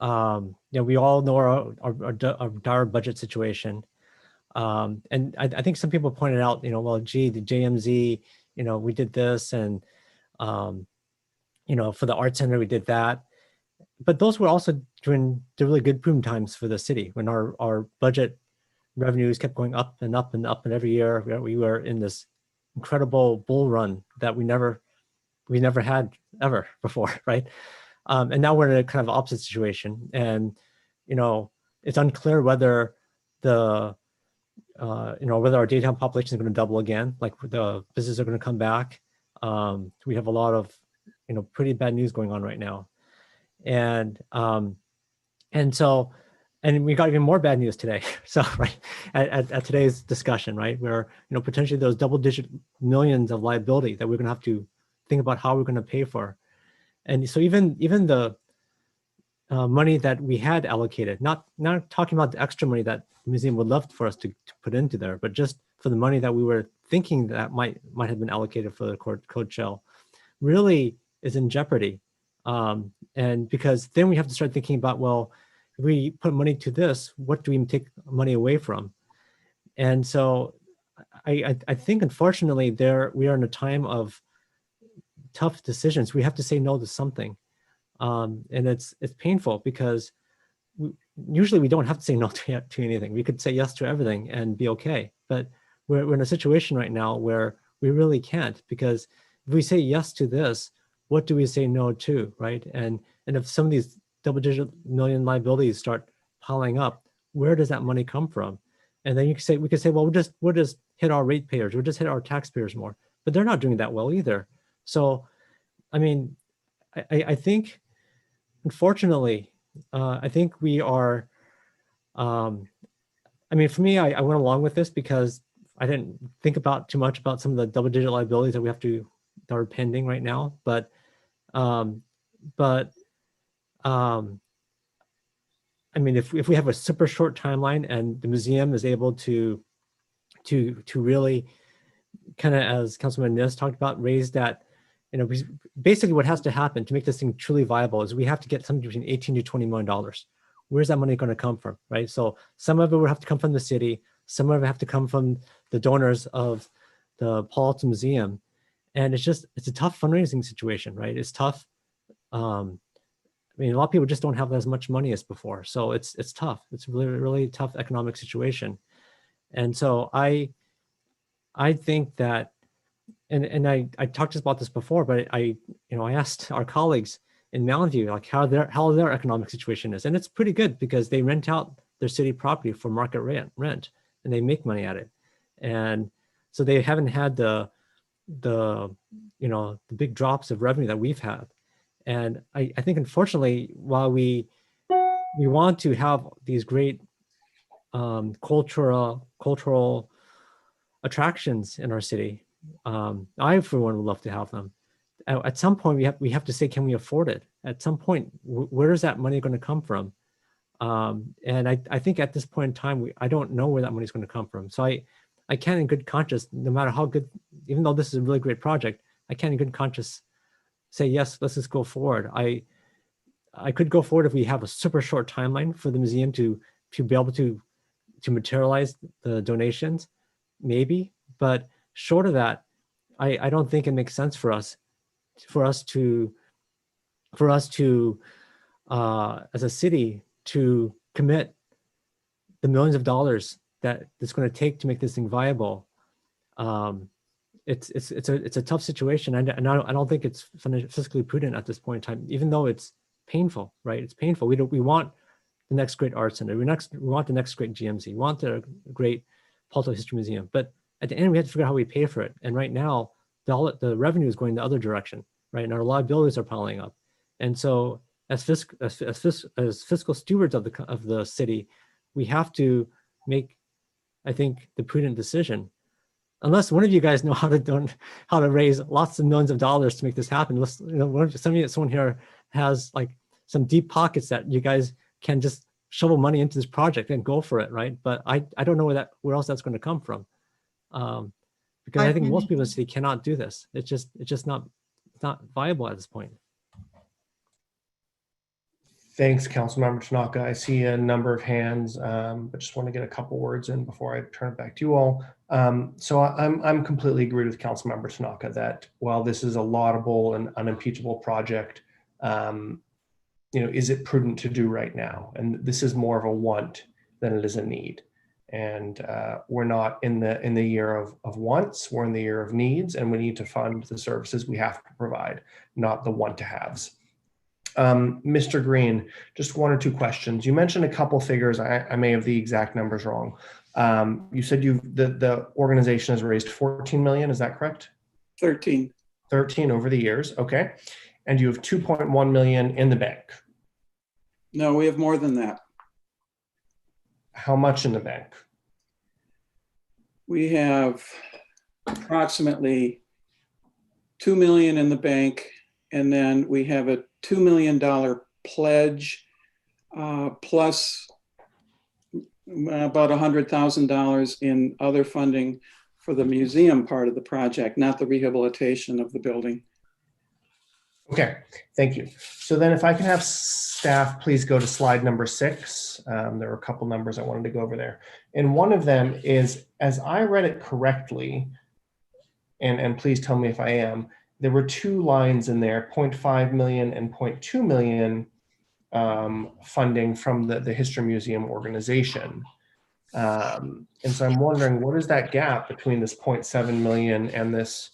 you know, we all know our dire budget situation. And I think some people pointed out, you know, well, gee, the JMZ, you know, we did this, and you know, for the art center, we did that. But those were also during the really good boom times for the city, when our budget revenues kept going up and up and up, and every year we were in this incredible bull run that we never had ever before, right? And now we're in a kind of opposite situation, and you know, it's unclear whether the you know, whether our daytime population is going to double again, like the businesses are going to come back. We have a lot of, you know, pretty bad news going on right now, and so, and we got even more bad news today. So right at today's discussion, right, where, you know, potentially those double-digit millions of liability that we're going to have to think about how we're going to pay for, and so even the money that we had allocated, not talking about the extra money that the museum would love for us to put into there, but just for the money that we were thinking that might have been allocated for the code shell, really is in jeopardy. And because then we have to start thinking about, well, if we put money to this, what do we take money away from? And so I think, unfortunately, we are in a time of tough decisions. We have to say no to something. And it's painful because usually we don't have to say no to anything. We could say yes to everything and be okay. But we're in a situation right now where we really can't, because if we say yes to this, what do we say no to, right? And if some of these double-digit million liabilities start piling up, where does that money come from? And then we could say, well, we'll just hit our ratepayers, we'll just hit our taxpayers more, but they're not doing that well either. So, I mean, I think, unfortunately, I think we are, I mean, for me, I went along with this because I didn't think about too much about some of the double-digit liabilities that are pending right now. But I mean, if we have a super short timeline and the museum is able to really kind of, as Councilman Nis talked about, raise that, you know, basically what has to happen to make this thing truly viable is we have to get something between $18 to $20 million. Where's that money going to come from, right? So some of it will have to come from the city, some of it have to come from the donors of the Paul Alton Museum. And it's a tough fundraising situation, right? It's tough. I mean, a lot of people just don't have as much money as before. So it's tough. It's really, really tough economic situation. And so I think that, and I talked about this before, but I asked our colleagues in Mountain View, like how their economic situation is. And it's pretty good because they rent out their city property for market rent, and they make money at it. And so they haven't had the big drops of revenue that we've had. And I think, unfortunately, while we want to have these great cultural attractions in our city, I, for one, would love to have them. At some point, we have to say, can we afford it? At some point, where is that money going to come from? And I think at this point in time, I don't know where that money is going to come from. So I can't in good conscience, no matter how good, even though this is a really great project, I can't in good conscience say, yes, let's just go forward. I could go forward if we have a super short timeline for the museum to be able to materialize the donations, maybe. But short of that, I don't think it makes sense for us to as a city to commit the millions of dollars that it's going to take to make this thing viable. It's a tough situation, and I don't think it's fiscally prudent at this point in time, even though it's painful, right? It's painful. We want the next great art center. We want the next great GMC. We want the great Paul Alton History Museum. But at the end, we have to figure out how we pay for it. And right now, the revenue is going the other direction, right? And our liabilities are piling up. And so, as fiscal stewards of the city, we have to make, I think, the prudent decision. Unless one of you guys know how to raise lots of millions of dollars to make this happen. Someone here has like some deep pockets that you guys can just shovel money into this project and go for it, right? But I don't know where else that's going to come from, because I think most people in the city cannot do this. It's just not it's not viable at this point. Thanks, Councilmember Tanaka. I see a number of hands, but just want to get a couple words in before I turn it back to you all. So I'm completely agreed with Councilmember Tanaka that while this is a laudable and unimpeachable project, is it prudent to do right now? And this is more of a want than it is a need. And we're not in the year of wants, we're in the year of needs, and we need to fund the services we have to provide, not the want to haves. Mr. Green, just one or two questions. You mentioned a couple figures. I may have the exact numbers wrong. You said the organization has raised 14 million. Is that correct? 13. 13 over the years. Okay. And you have 2.1 million in the bank. No, we have more than that. How much in the bank? We have approximately 2 million in the bank, and then we have a $2 million pledge, plus about $100,000 in other funding for the museum part of the project, not the rehabilitation of the building. Okay, thank you. So then if I can have staff, please go to slide number 6. There are a couple numbers I wanted to go over there. And one of them is, as I read it correctly, and please tell me if I am, there were 2 lines in there, 0.5 million and 0.2 million funding from the History Museum organization. And so I'm wondering, what is that gap between this 0.7 million and this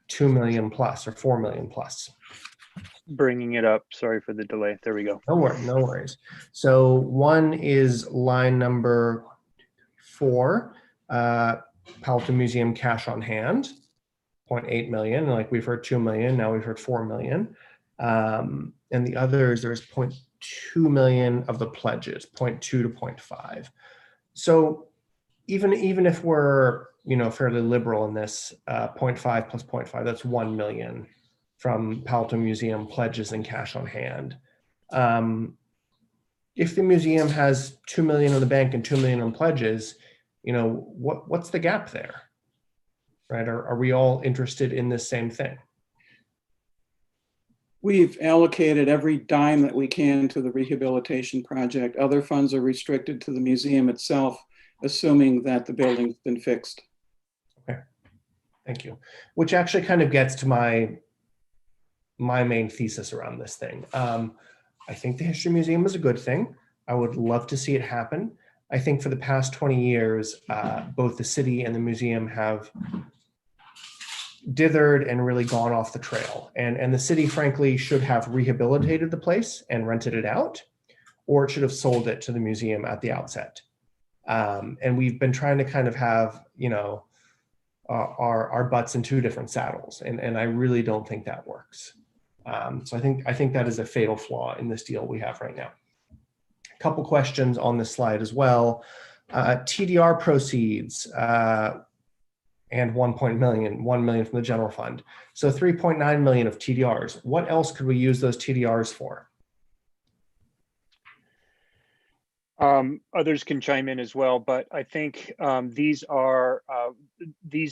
2 million plus or 4 million plus? Bringing it up. Sorry for the delay. There we go. No worries. So one is line number 4, Palo Museum cash on hand, 0.8 million. Like we've heard 2 million, now we've heard 4 million. And the others, there's 0.2 million of the pledges, 0.2 to 0.5. So even if we're fairly liberal in this, 0.5 plus 0.5, that's 1 million from Palo Museum pledges and cash on hand. If the museum has 2 million in the bank and 2 million in pledges, what's the gap there? Right? Are we all interested in this same thing? We've allocated every dime that we can to the rehabilitation project. Other funds are restricted to the museum itself, assuming that the building's been fixed. Okay, thank you. Which actually kind of gets to my main thesis around this thing. I think the History Museum is a good thing. I would love to see it happen. I think for the past 20 years, both the city and the museum have dithered and really gone off the trail. And the city, frankly, should have rehabilitated the place and rented it out, or it should have sold it to the museum at the outset. And we've been trying to kind of have, our butts in 2 different saddles. And I really don't think that works. So I think that is a fatal flaw in this deal we have right now. A couple questions on this slide as well. TDR proceeds, and 1 million from the general fund. So 3.9 million of TDRs. What else could we use those TDRs for? Others can chime in as well, but I think these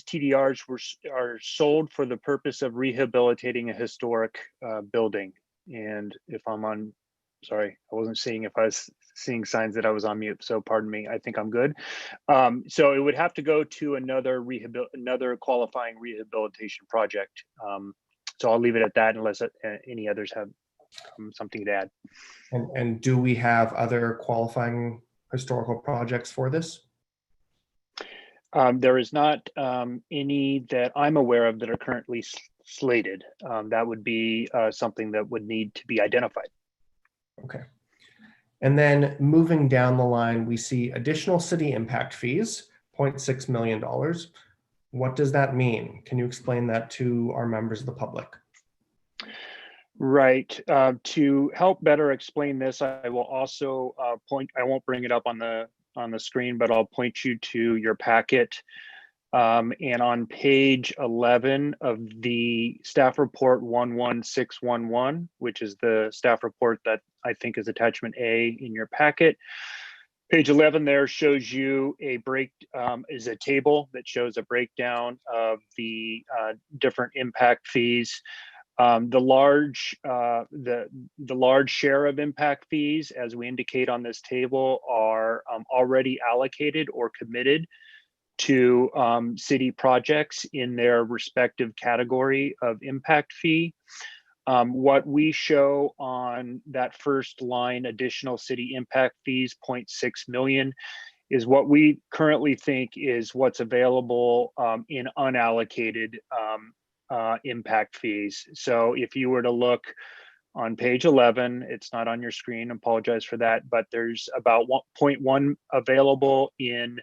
TDRs are sold for the purpose of rehabilitating a historic building. And if sorry, I wasn't seeing if I was seeing signs that I was on mute, so pardon me. I think I'm good. So it would have to go to another qualifying rehabilitation project. So I'll leave it at that unless any others have something to add. And do we have other qualifying historical projects for this? There is not any that I'm aware of that are currently slated. That would be something that would need to be identified. Okay. And then moving down the line, we see additional city impact fees, $0.6 million. What does that mean? Can you explain that to our members of the public? Right. To help better explain this, I will also I won't bring it up on the screen, but I'll point you to your packet. And on page 11 of the staff report 11611, which is the staff report that I think is attachment A in your packet, page 11 there shows you is a table that shows a breakdown of the different impact fees. The large share of impact fees, as we indicate on this table, are already allocated or committed to city projects in their respective category of impact fee. What we show on that first line, additional city impact fees, 0.6 million, is what we currently think is what's available in unallocated impact fees. So if you were to look on page 11, it's not on your screen, apologize for that, but there's about 1.1 available in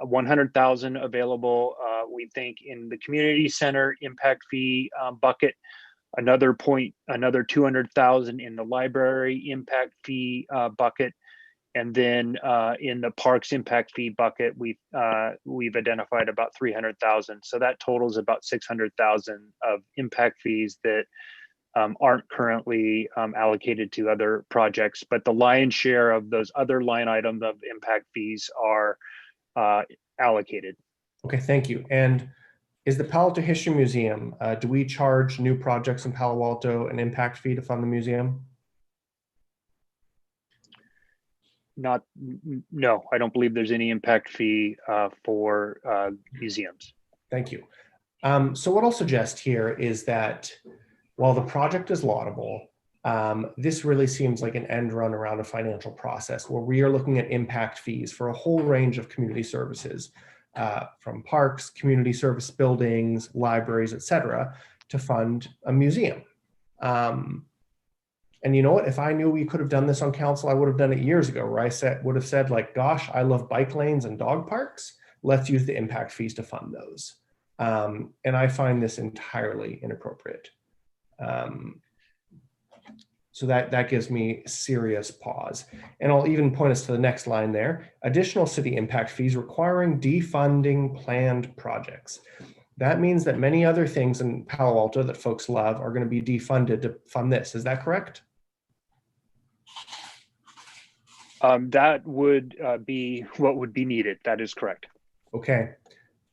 100,000 available, we think, in the community center impact fee bucket, another 200,000 in the library impact fee bucket, and then in the parks impact fee bucket, we've identified about 300,000. So that totals about 600,000 of impact fees that aren't currently allocated to other projects. But the lion's share of those other line items of impact fees are allocated. Okay, thank you. And is the Palo Alto History Museum, do we charge new projects in Palo Alto an impact fee to fund the museum? No, I don't believe there's any impact fee for museums. Thank you. So what I'll suggest here is that while the project is laudable, this really seems like an end run around a financial process where we are looking at impact fees for a whole range of community services, from parks, community service buildings, libraries, etc., to fund a museum. And you know what? If I knew we could have done this on council, I would have done it years ago, where I would have said, like, gosh, I love bike lanes and dog parks. Let's use the impact fees to fund those. And I find this entirely inappropriate. So that gives me serious pause. And I'll even point us to the next line there. Additional city impact fees requiring defunding planned projects. That means that many other things in Palo Alto that folks love are going to be defunded to fund this. Is that correct? That would be what would be needed. That is correct. Okay.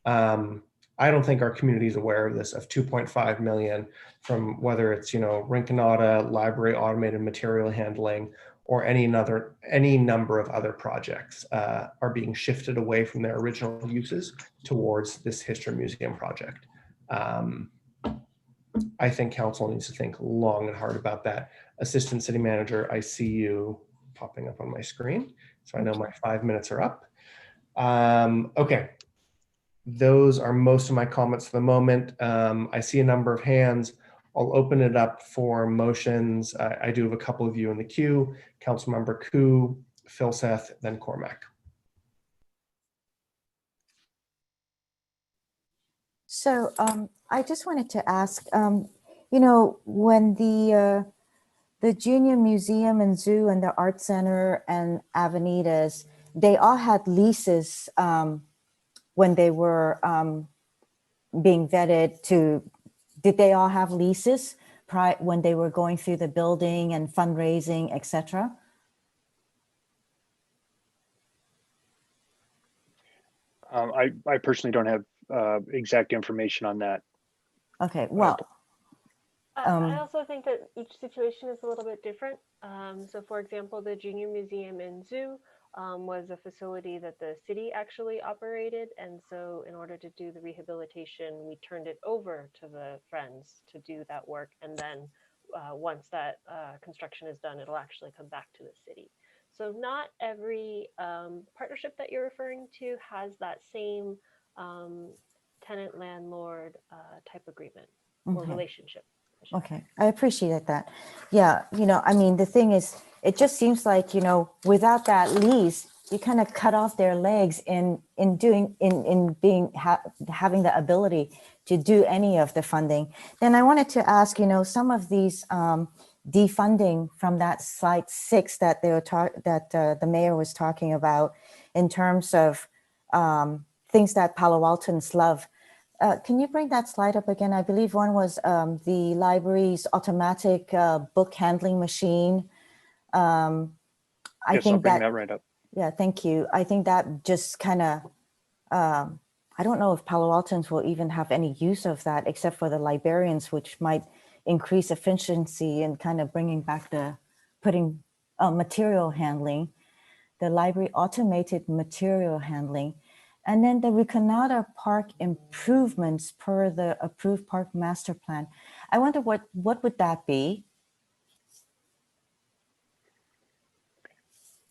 I don't think our community is aware of this, of 2.5 million from whether it's, Rinconada, library automated material handling, or any number of other projects are being shifted away from their original uses towards this history museum project. I think council needs to think long and hard about that. Assistant City Manager, I see you popping up on my screen, so I know my 5 minutes are up. Okay. Those are most of my comments for the moment. I see a number of hands. I'll open it up for motions. I do have a couple of you in the queue. Councilmember Koo, Phil Seth, then Cormac. So I just wanted to ask, when the Junior Museum and Zoo and the Art Center and Avenidas, they all had leases when they were being vetted to, did they all have leases when they were going through the building and fundraising, etc.? I personally don't have exact information on that. Okay, well. I also think that each situation is a little bit different. So for example, the Junior Museum and Zoo was a facility that the city actually operated. And so in order to do the rehabilitation, we turned it over to the Friends to do that work. And then once that construction is done, it'll actually come back to the city. So not every partnership that you're referring to has that same tenant landlord type agreement or relationship. Okay, I appreciate that. Yeah, I mean, the thing is, it just seems like, without that lease, you kind of cut off their legs in having the ability to do any of the funding. Then I wanted to ask, some of these defunding from that slide 6 that the mayor was talking about in terms of things that Palo Altans love. Can you bring that slide up again? I believe one was the library's automatic book handling machine. Yes, I'll bring that right up. Yeah, thank you. I think that just kind of, I don't know if Palo Altans will even have any use of that except for the librarians, which might increase efficiency and kind of bringing back putting material handling, the library automated material handling, and then the Recanata Park improvements per the approved park master plan. I wonder what would that be?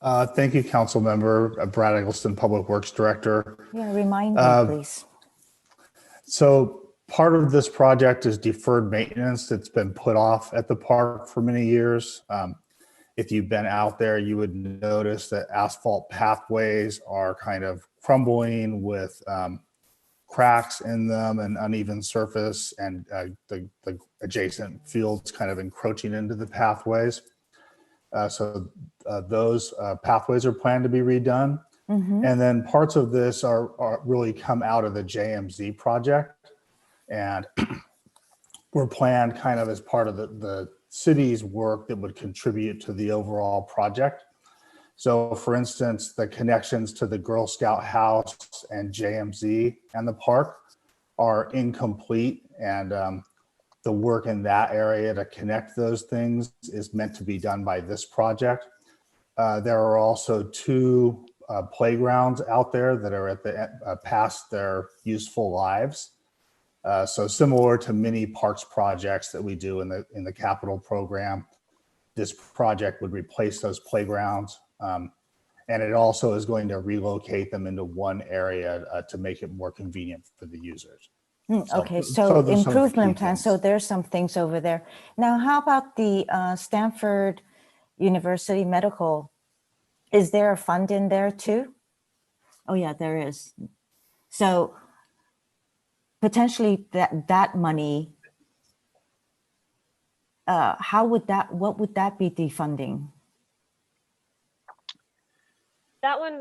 Thank you, Council Member Brad Eggleston, Public Works Director. Yeah, remind me, please. So part of this project is deferred maintenance that's been put off at the park for many years. If you've been out there, you would notice that asphalt pathways are kind of crumbling with cracks in them and uneven surface, and the adjacent fields kind of encroaching into the pathways. So those pathways are planned to be redone. Mm-hmm. And then parts of this are really come out of the JMZ project, and were planned kind of as part of the city's work that would contribute to the overall project. So for instance, the connections to the Girl Scout house and JMZ and the park are incomplete, and the work in that area to connect those things is meant to be done by this project. There are also two playgrounds out there that are at the past their useful lives. So similar to many parks projects that we do in the capital program, this project would replace those playgrounds. And it also is going to relocate them into one area to make it more convenient for the users. Okay, so there's some improvement key plan. things. So there's some things over there. Now, how about the Stanford University Medical? Is there a fund in there too? Oh yeah, there is. So potentially that money, what would that be defunding? That one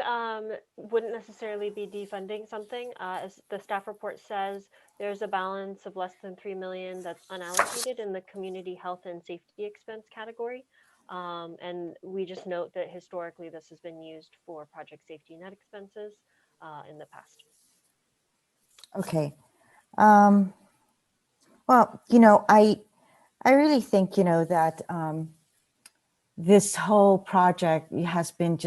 wouldn't necessarily be defunding something. As the staff report says, there's a balance of less than 3 million that's unallocated in the community health and safety expense category. And we just note that historically this has been used for project safety net expenses in the past. Okay. Well, I really think, that this whole project has been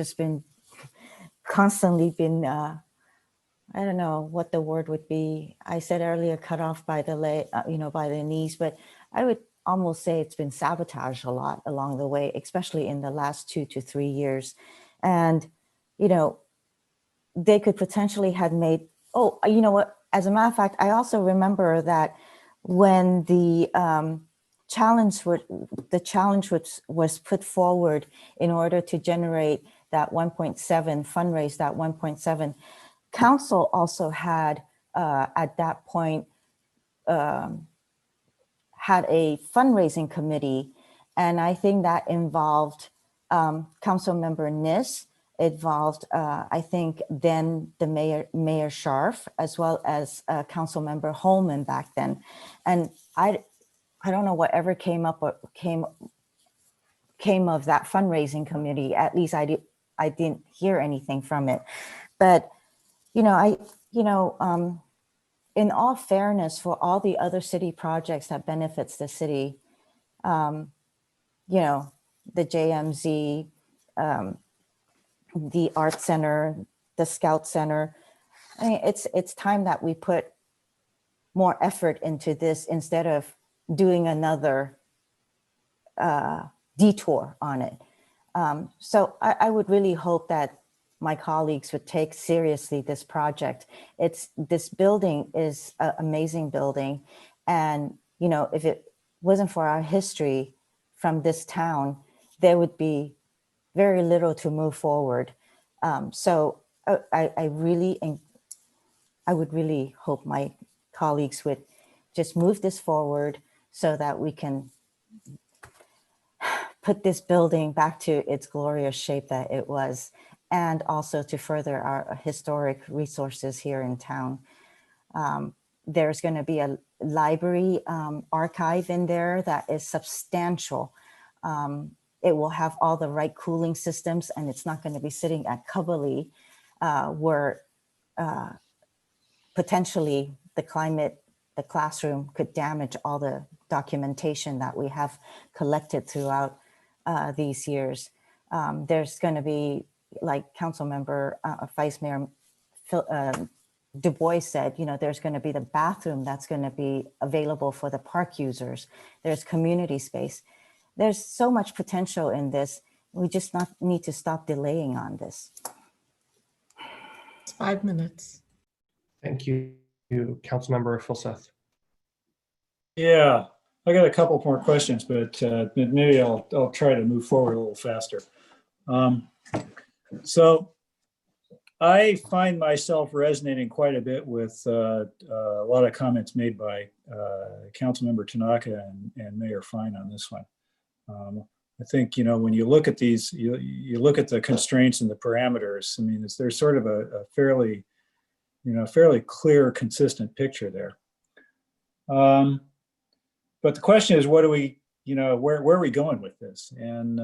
constantly been, I don't know what the word would be. I said earlier, cut off by the by the knees, but I would almost say it's been sabotaged a lot along the way, especially in the last 2 to 3 years. And, they could potentially have made, you know what, as a matter of fact, I also remember that when the challenge was put forward in order to generate that 1.7, fundraise that 1.7, council also had at that point had a fundraising committee, and I think that involved council member Nis, involved I think then the Mayor Scharf, as well as council member Holman back then. And I don't know whatever came of that fundraising committee. At least I didn't hear anything from it. But in all fairness, for all the other city projects that benefits the city, the JMZ, the Art Center, the Scout Center, I mean, it's time that we put more effort into this instead of doing another detour on it. So I would really hope that my colleagues would take seriously this project. This building is an amazing building. And, if it wasn't for our history from this town, there would be very little to move forward. So I would really hope my colleagues would just move this forward so that we can put this building back to its glorious shape that it was, and also to further our historic resources here in town. There's going to be a library archive in there that is substantial. It will have all the right cooling systems, and it's not going to be sitting at Cubberley where potentially the classroom could damage all the documentation that we have collected throughout these years. There's going to be, like Councilmember Vice Mayor Du Bois said, there's going to be the bathroom that's going to be available for the park users. There's community space. There's so much potential in this. We just need to stop delaying on this. It's 5 minutes. Thank you, Councilmember Fulseth. Yeah, I got a couple more questions, but maybe I'll try to move forward a little faster. So I find myself resonating quite a bit with a lot of comments made by Councilmember Tanaka and Mayor Fine on this one. I think, when you look at these, you look at the constraints and the parameters. I mean, there's sort of a fairly clear, consistent picture there. But the question is, what do we, where are we going with this? And,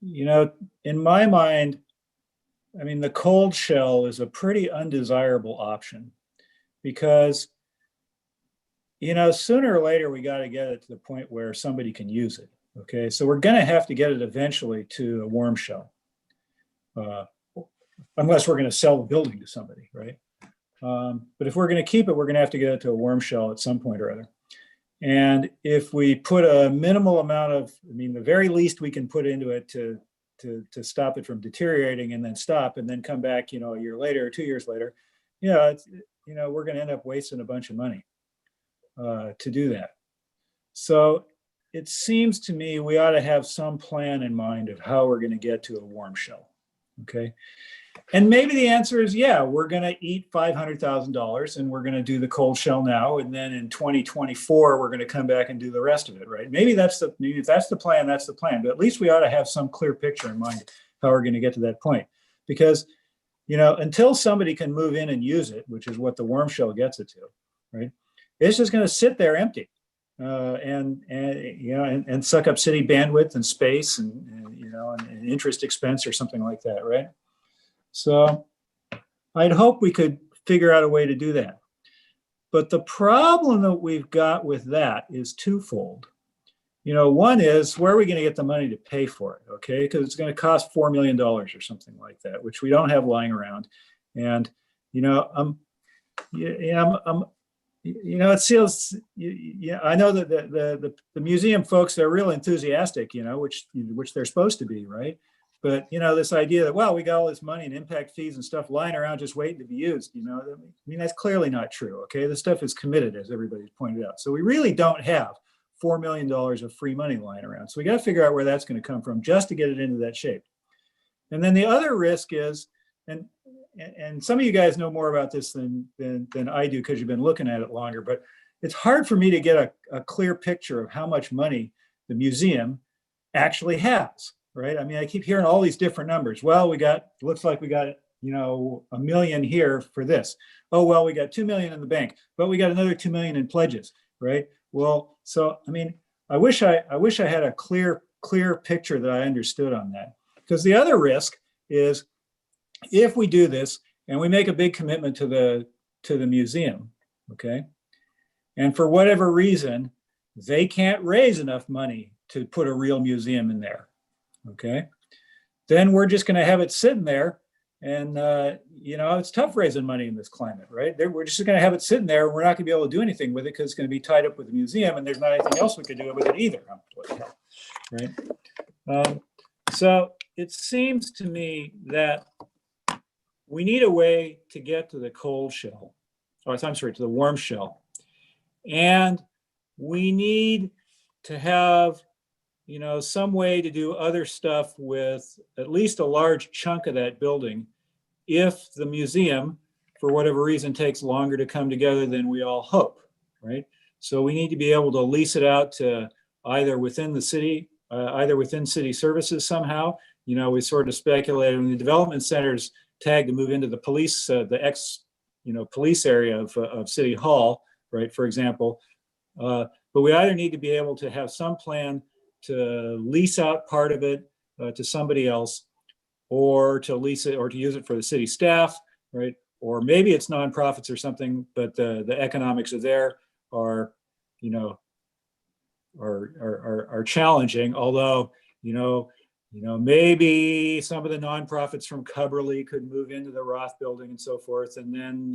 in my mind, I mean, the cold shell is a pretty undesirable option because, sooner or later, we got to get it to the point where somebody can use it. Okay, so we're going to have to get it eventually to a warm shell, unless we're going to sell the building to somebody, right? But if we're going to keep it, we're going to have to get it to a warm shell at some point or other. And if we put a minimal amount of, the very least we can put into it to stop it from deteriorating and then stop and then come back, a year later or 2 years later, we're going to end up wasting a bunch of money to do that. So it seems to me we ought to have some plan in mind of how we're going to get to a warm shell. Okay. And maybe the answer is, yeah, we're going to eat $500,000 and we're going to do the cold shell now. And then in 2024, we're going to come back and do the rest of it, right? Maybe if that's the plan, that's the plan. But at least we ought to have some clear picture in mind how we're going to get to that point. Because, until somebody can move in and use it, which is what the warm shell gets it to, right? It's just going to sit there empty. And suck up city bandwidth and space and interest expense or something like that, right? So I'd hope we could figure out a way to do that. But the problem that we've got with that is twofold. One is, where are we going to get the money to pay for it? Okay, because it's going to cost $4 million or something like that, which we don't have lying around. And it feels, I know that the museum folks, they're real enthusiastic, which they're supposed to be, right? But, this idea that, well, we got all this money and impact fees and stuff lying around just waiting to be used, that's clearly not true, okay? This stuff is committed, as everybody's pointed out. So we really don't have $4 million of free money lying around. So we got to figure out where that's going to come from just to get it into that shape. And then the other risk is, and some of you guys know more about this than I do because you've been looking at it longer, but it's hard for me to get a clear picture of how much money the museum actually has, right? I keep hearing all these different numbers. Well, looks like we got, $1 million here for this. Oh, well, we got $2 million in the bank, but we got another $2 million in pledges, right? Well, so, I wish I had a clear picture that I understood on that. Because the other risk is, if we do this and we make a big commitment to the museum, okay, and for whatever reason, they can't raise enough money to put a real museum in there, okay, then we're just going to have it sitting there. And, it's tough raising money in this climate, right? We're just going to have it sitting there. We're not going to be able to do anything with it because it's going to be tied up with the museum and there's not anything else we could do with it either, right? So it seems to me that we need a way to get to the cold shell, to the warm shell. And we need to have, some way to do other stuff with at least a large chunk of that building if the museum, for whatever reason, takes longer to come together than we all hope, right? So we need to be able to lease it out to either within the city, either within city services somehow. We sort of speculated when the development centers tagged to move into the police, police area of City Hall, right, for example. But we either need to be able to have some plan to lease out part of it to somebody else, or to lease it or to use it for the city staff, right? Or maybe it's nonprofits or something, but the economics of there are, are challenging. Although maybe some of the nonprofits from Cubberley could move into the Roth building and so forth. And then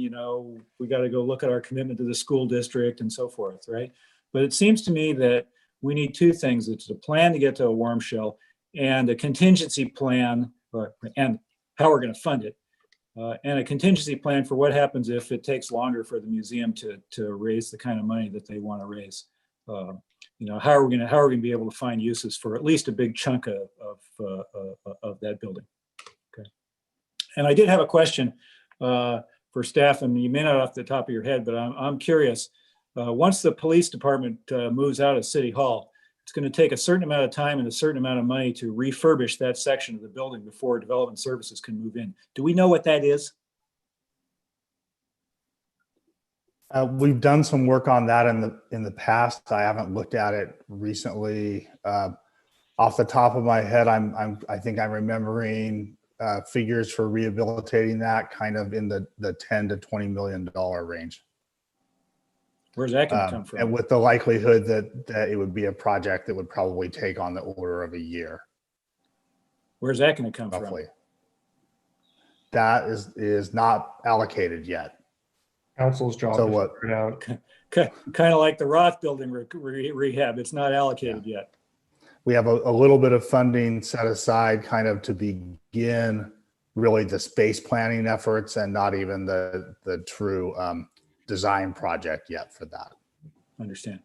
we got to go look at our commitment to the school district and so forth, right? But it seems to me that we need two things. It's a plan to get to a warm shell and a contingency plan, and how we're going to fund it, and a contingency plan for what happens if it takes longer for the museum to raise the kind of money that they want to raise. How are we going to be able to find uses for at least a big chunk of that building? Okay. And I did have a question for staff, and you may not off the top of your head, but I'm curious. Once the police department moves out of City Hall, it's going to take a certain amount of time and a certain amount of money to refurbish that section of the building before development services can move in. Do we know what that is? We've done some work on that in the past. I haven't looked at it recently. Off the top of my head, I think I'm remembering figures for rehabilitating that kind of in the $10 to $20 million range. Where's that going to come from? And with the likelihood that it would be a project that would probably take on the order of a year. Where's that going to come roughly from? That is not allocated yet. Council's job So to what? figure it out. Kind of like the Roth building rehab. It's not allocated yet. We have a little bit of funding set aside kind of to begin really the space planning efforts, and not even the true design project yet for that. Understand.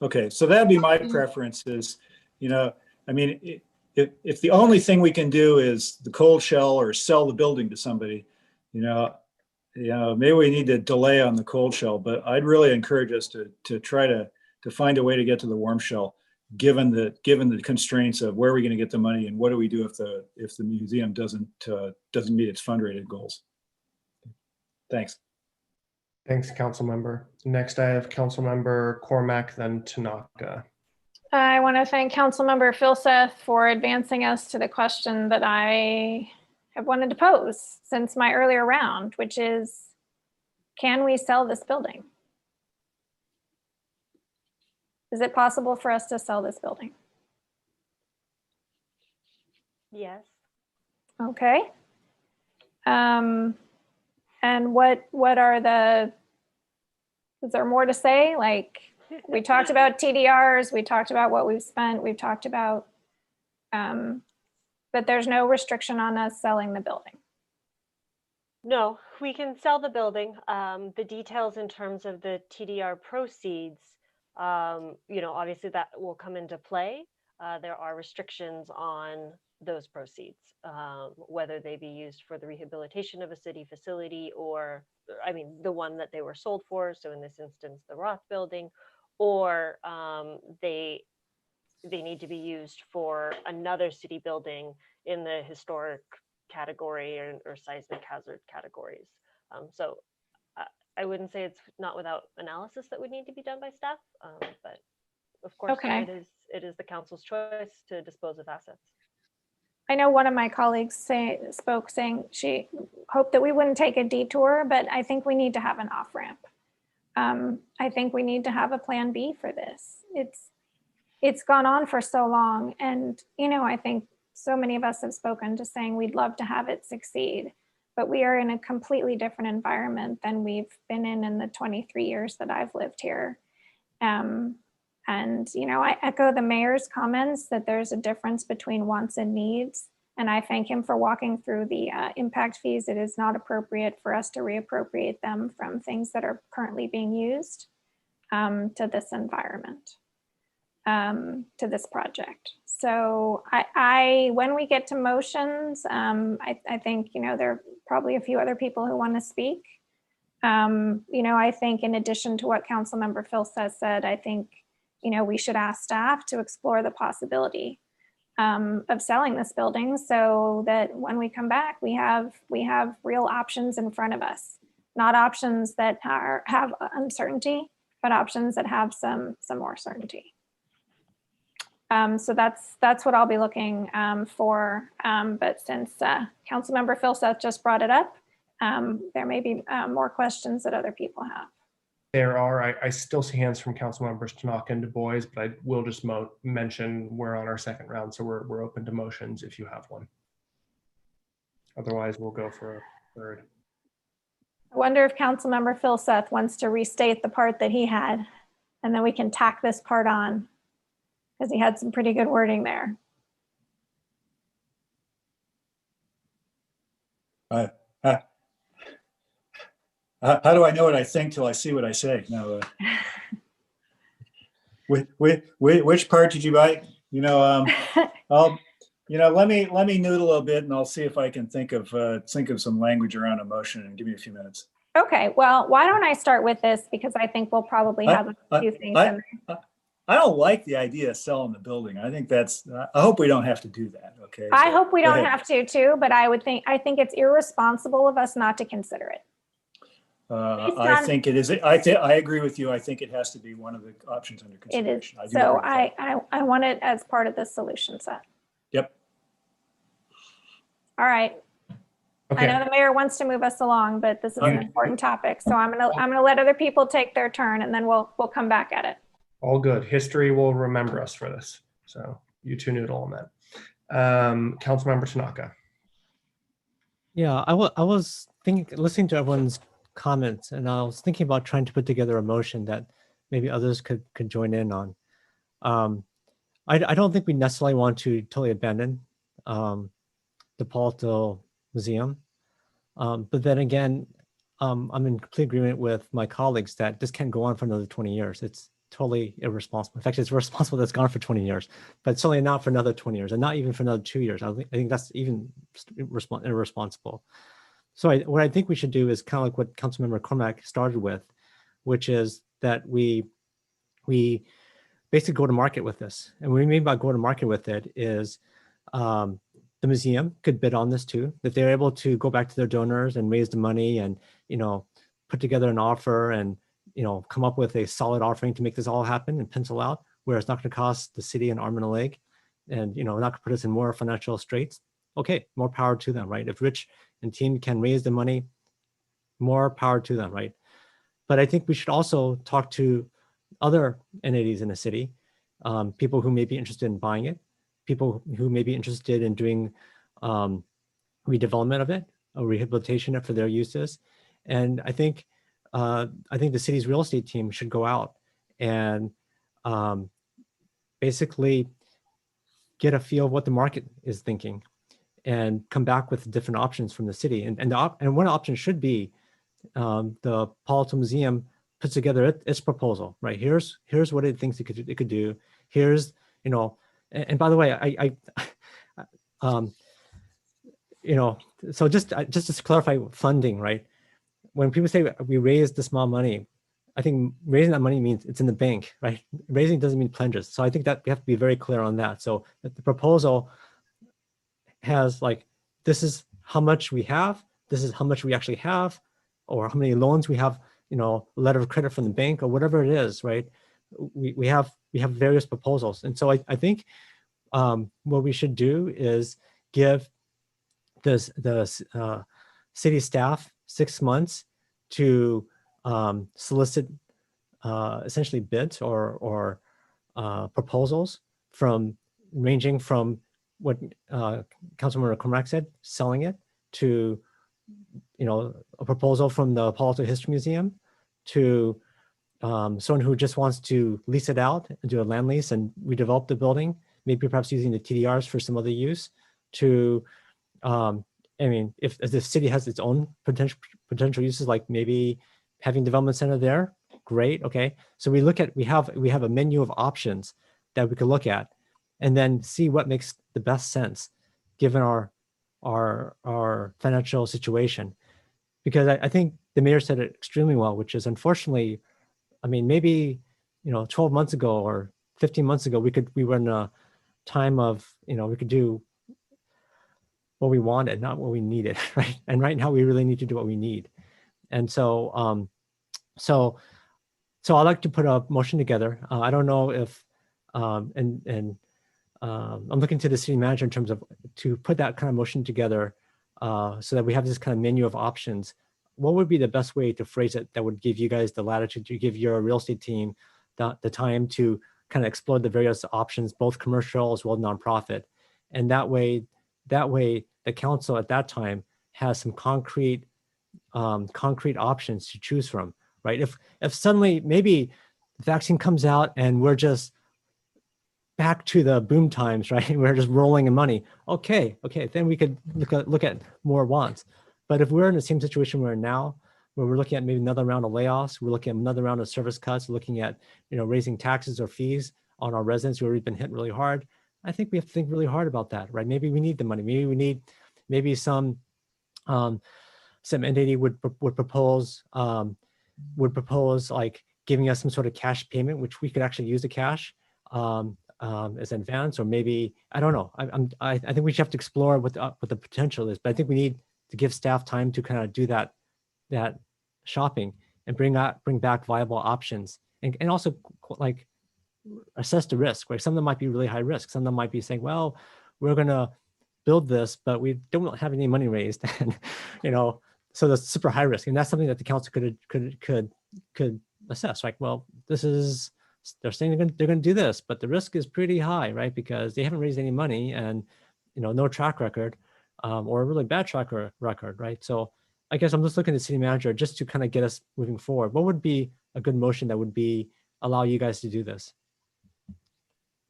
Okay, so that'd be my preference is, I mean, if the only thing we can do is the cold shell or sell the building to somebody, maybe we need to delay on the cold shell, but I'd really encourage us to try to find a way to get to the warm shell, given the constraints of where are we going to get the money and what do we do if the museum doesn't meet its fundraising goals. Thanks. Thanks, council member. Next, I have council member Cormack, then Tanaka. I want to thank Councilmember Filseth for advancing us to the question that I have wanted to pose since my earlier round, which is, can we sell this building? Is it possible for us to sell this building? Yes. Okay. And what are is there more to say? Like, we talked about TDRs, we talked about what we've spent, we've talked about, but there's no restriction on us selling the building. No, we can sell the building. The details in terms of the TDR proceeds, obviously that will come into play. There are restrictions on those proceeds, whether they be used for the rehabilitation of a city facility or, the one that they were sold for. So in this instance, the Roth building, or they need to be used for another city building in the historic category or seismic hazard categories. So I wouldn't say it's not without analysis that would need to be done by staff, but of course, Okay. it is the council's choice to dispose of assets. I know one of my colleagues spoke saying she hoped that we wouldn't take a detour, but I think we need to have an off-ramp. I think we need to have a plan B for this. It's gone on for so long, and I think so many of us have spoken to saying we'd love to have it succeed, but we are in a completely different environment than we've been in the 23 years that I've lived here. I echo the mayor's comments that there's a difference between wants and needs. And I thank him for walking through the impact fees. It is not appropriate for us to reappropriate them from things that are currently being used to this environment, to this project. So when we get to motions, I think, there are probably a few other people who want to speak. I think in addition to what Councilmember Filseth said, I think, we should ask staff to explore the possibility of selling this building so that when we come back, we have real options in front of us, not options that have uncertainty, but options that have some more certainty. So that's what I'll be looking for. But since Councilmember Filseth just brought it up, there may be more questions that other people have. There are, I still see hands from council members Tanaka and Du Bois, but I will just mention we're on our second round, so we're open to motions if you have one. Otherwise, we'll go for a third. I wonder if Councilmember Phil Seth wants to restate the part that he had, and then we can tack this part on, because he had some pretty good wording there. How do I know what I think till I see what I say? No. Which part did you bite? I'll, let me noodle a bit, and I'll see if I can think of some language around emotion. And give me a few minutes. Okay, well, why don't I start with this, because I think we'll probably have a few things in there. I don't like the idea of selling the building. I think I hope we don't have to do that. Okay. I hope we don't have to too, but I think it's irresponsible of us not to consider it. I think it is. I agree with you. I think it has to be one of the options under consideration. It is. So I want it as part of the solution set. Yep. All right. Okay. I know the mayor wants to move us along, but this is an important topic. So I'm gonna let other people take their turn, and then we'll come back at it. All good. History will remember us for this. So you two noodle on that. Councilmember Tanaka. Yeah, I was listening to everyone's comments, and I was thinking about trying to put together a motion that maybe others could join in on. I don't think we necessarily want to totally abandon the Palo Museum, but then again, I'm in complete agreement with my colleagues that this can't go on for another 20 years. It's totally irresponsible. In fact, it's irresponsible that it's gone for 20 years, but certainly not for another 20 years, and not even for another 2 years. I think that's even irresponsible. So what I think we should do is kind of like what Councilmember Cormack started with, which is that we basically go to market with this. And what we mean by go to market with it is the museum could bid on this too. If they're able to go back to their donors and raise the money and, put together an offer and, come up with a solid offering to make this all happen and pencil out, where it's not going to cost the city an arm and a leg and, not going to put us in more financial straits. Okay, more power to them, right? If Rich and team can raise the money, more power to them, right? But I think we should also talk to other entities in the city, people who may be interested in buying it, people who may be interested in doing redevelopment of it, or rehabilitation of it for their uses. And I think the city's real estate team should go out and basically get a feel of what the market is thinking and come back with different options from the city. And one option should be the Palo Museum puts together its proposal, right? Here's what it thinks it could do. Here's, and by the way, so just to clarify funding, right? When people say we raised this amount of money, I think raising that money means it's in the bank, right? Raising doesn't mean pledges. So I think that we have to be very clear on that. So the proposal has this is how much we have, this is how much we actually have, or how many loans we have, letter of credit from the bank or whatever it is, right? We have various proposals. And so I think what we should do is give the city staff 6 months to solicit essentially bids or proposals ranging from what Councilmember Cormack said, selling it, to a proposal from the Palo Alto History Museum, to someone who just wants to lease it out and do a land lease and redevelop the building, maybe perhaps using the TDRs for some other use, to if the city has its own potential uses, like maybe having development center there, great, okay. So we have a menu of options that we could look at, and then see what makes the best sense given our financial situation. Because I think the mayor said it extremely well, which is, unfortunately, maybe 12 months ago or 15 months ago, we were in a time of, we could do what we wanted, not what we needed, right? And right now we really need to do what we need. And so so I'd like to put a motion together. I don't know if I'm looking to the city manager in terms of to put that kind of motion together, so that we have this kind of menu of options what would be the best way to phrase it that would give you guys the latitude to give your real estate team the time to kind of explore the various options, both commercial as well as nonprofit. And that way the council at that time has some concrete options to choose from, right? If suddenly maybe the vaccine comes out and we're just back to the boom times, right? We're just rolling in money. Okay, then we could look at more wants. But if we're in the same situation we're in now, where we're looking at maybe another round of layoffs, we're looking at another round of service cuts, looking at raising taxes or fees on our residents who have already been hit really hard, I think we have to think really hard about that, right? Maybe we need the money. Maybe we need some entity would propose like giving us some sort of cash payment, which we could actually use the cash as advance, or maybe I don't know. I think we should have to explore what the potential is, but I think we need to give staff time to kind of do that shopping and bring back viable options, and also like assess the risk, right? Some of them might be really high risk. Some of them might be saying, well, we're going to build this, but we don't have any money raised. And, so that's super high risk. And that's something that the council could assess. Like, well, they're saying they're going to do this, but the risk is pretty high, right? Because they haven't raised any money and, no track record or a really bad track record, right? So I guess I'm just looking at the city manager just to kind of get us moving forward. What would be a good motion that would allow you guys to do this?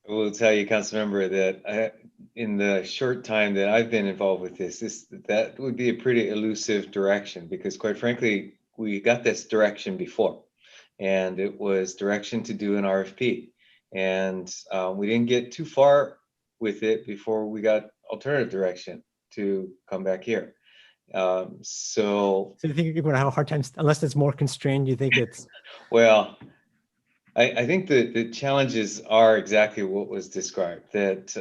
I will tell you, Councilmember, that in the short time that I've been involved with that would be a pretty elusive direction, because quite frankly, we got this direction before, and it was direction to do an RFP. And we didn't get too far with it before we got alternative direction to come back here. So you think you're going to have a hard time, unless it's more constrained, you think it's... Well, I think that the challenges are exactly what was described, that,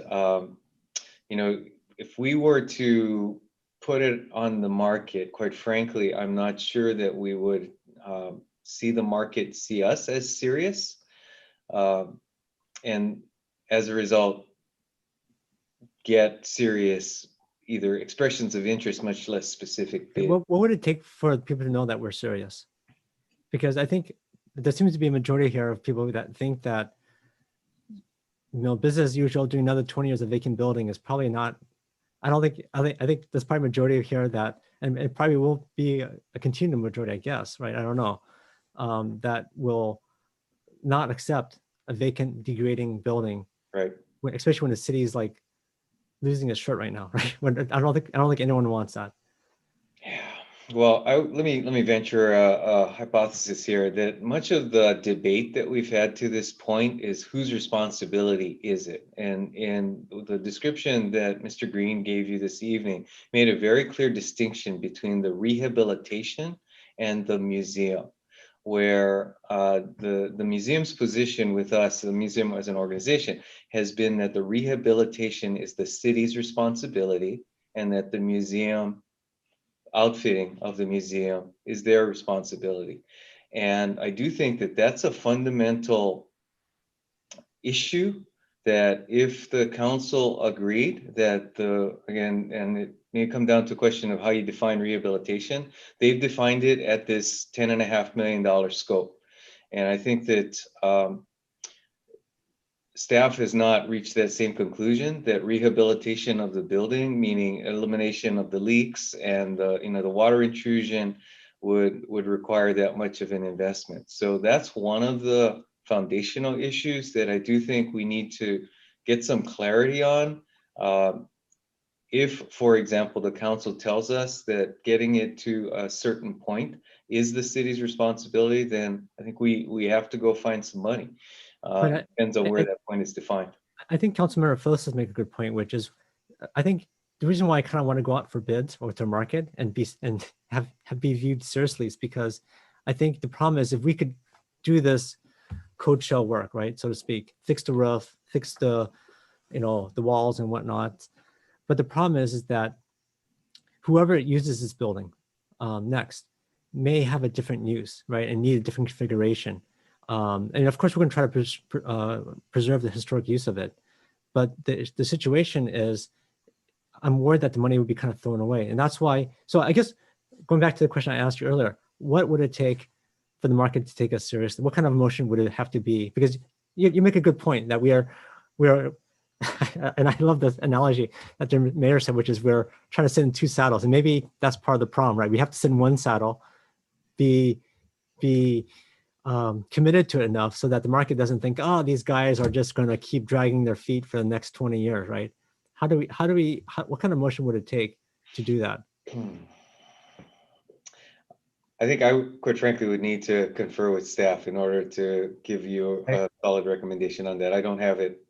if we were to put it on the market, quite frankly, I'm not sure that we would see the market see us as serious. And as a result, get serious, either expressions of interest, much less specific bid. What would it take for people to know that we're serious? Because I think there seems to be a majority here of people that think that, business as usual, doing another 20 years of vacant building is probably not, I think there's probably a majority here that, and it probably will be a continued majority, I guess, right? I don't know, that will not accept a vacant, degrading building, right? Especially when the city is like losing its shirt right now, right? I don't think anyone wants that. Yeah. Well, let me venture a hypothesis here, that much of the debate that we've had to this point is whose responsibility is it? And the description that Mr. Green gave you this evening made a very clear distinction between the rehabilitation and the museum, where the museum's position with us, the museum as an organization, has been that the rehabilitation is the city's responsibility, and that the museum outfitting of the museum is their responsibility. And I do think that that's a fundamental issue, that if the council agreed that again, and it may come down to a question of how you define rehabilitation, they've defined it at this $10.5 million scope. And I think that staff has not reached that same conclusion, that rehabilitation of the building, meaning elimination of the leaks and the water intrusion, would require that much of an investment. So that's one of the foundational issues that I do think we need to get some clarity on. If, for example, the council tells us that getting it to a certain point is the city's responsibility, then I think we have to go find some money. Depends on where that point is defined. I think Councilmember Phyllis has made a good point, which is, I think the reason why I kind of want to go out for bids or to market and be viewed seriously is because I think the problem is, if we could do this code shell work, right, so to speak, fix the roof, fix the walls and whatnot, but the problem is that whoever uses this building next may have a different use, right, and need a different configuration. And of course, we're going to try to preserve the historic use of it. But the situation is, I'm worried that the money would be kind of thrown away. And that's why, so I guess going back to the question I asked you earlier, what would it take for the market to take us seriously? What kind of motion would it have to be? Because you make a good point that we are, and I love this analogy that the mayor said, which is we're trying to sit in two saddles, and maybe that's part of the problem, right? We have to sit in one saddle, be committed to it enough so that the market doesn't think, oh, these guys are just going to keep dragging their feet for the next 20 years, right? What kind of motion would it take to do that? I think I, quite frankly, would need to confer with staff in order to give you a solid recommendation on that. I don't have it.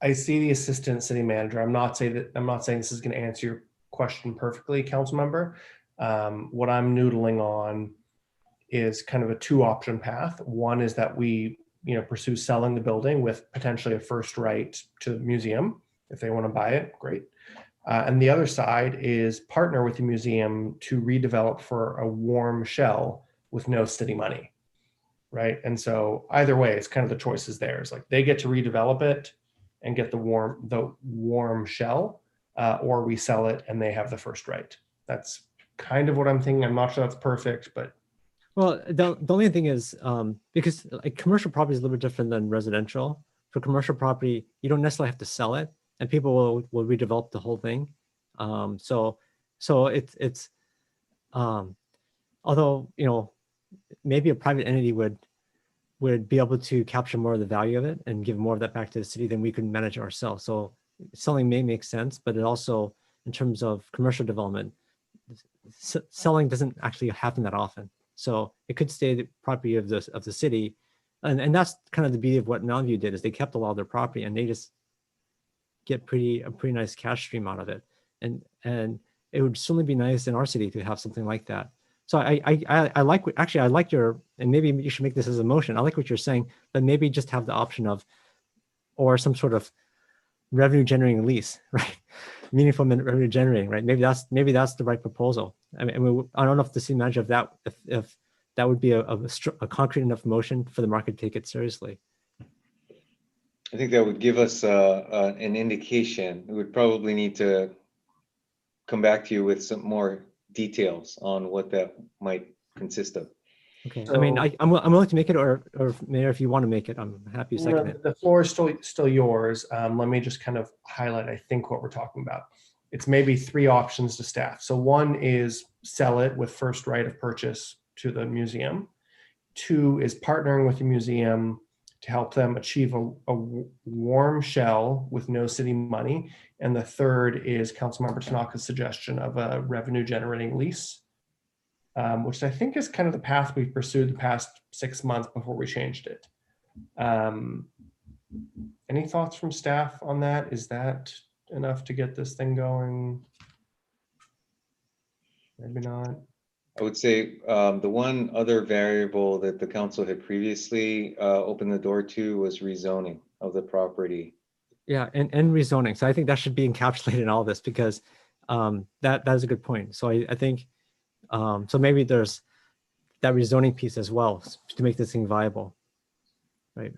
I see the assistant city manager. I'm not saying this is going to answer your question perfectly, council member. What I'm noodling on is kind of a 2-option path. One is that we, pursue selling the building with potentially a first right to the museum. If they want to buy it, great. And the other side is partner with the museum to redevelop for a warm shell with no city money, right? And so either way, it's kind of the choice is theirs. Like they get to redevelop it and get the warm shell, or we sell it and they have the first right. That's kind of what I'm thinking. I'm not sure that's perfect, but. Well, the only thing is, because like commercial property is a little bit different than residential. For commercial property, you don't necessarily have to sell it, and people will redevelop the whole thing. So it's although maybe a private entity would be able to capture more of the value of it and give more of that back to the city than we could manage ourselves. So selling may make sense, but it also, in terms of commercial development, selling doesn't actually happen that often. So it could stay the property of the city. And that's kind of the beauty of what Mountain View did, is they kept a lot of their property and they just get a pretty nice cash stream out of it. And it would certainly be nice in our city to have something like that. So I like your, and maybe you should make this as a motion. I like what you're saying, but maybe just have the option of, or some sort of revenue generating lease, right? Meaningful revenue generating, right? Maybe that's the right proposal. I mean, I don't know if the city manager, if that would be a concrete enough motion for the market to take it seriously. I think that would give us an indication. We would probably need to come back to you with some more details on what that might consist of. Okay. I mean, I'm willing to make it, or Mayor, if you want to make it, I'm happy to second it. The floor is still yours. Let me just kind of highlight, I think, what we're talking about. It's maybe 3 options to staff. So one is sell it with first right of purchase to the museum. 2 is partnering with the museum to help them achieve a warm shell with no city money. And the 3rd is Councilmember Tanaka's suggestion of a revenue generating lease, which I think is kind of the path we've pursued the past 6 months before we changed it. Any thoughts from staff on that? Is that enough to get this thing going? Maybe not. I would say the one other variable that the council had previously opened the door to was rezoning of the property. Yeah, and rezoning. So I think that should be encapsulated in all this, because that is a good point. So I think, so maybe there's that rezoning piece as well to make this thing viable, right?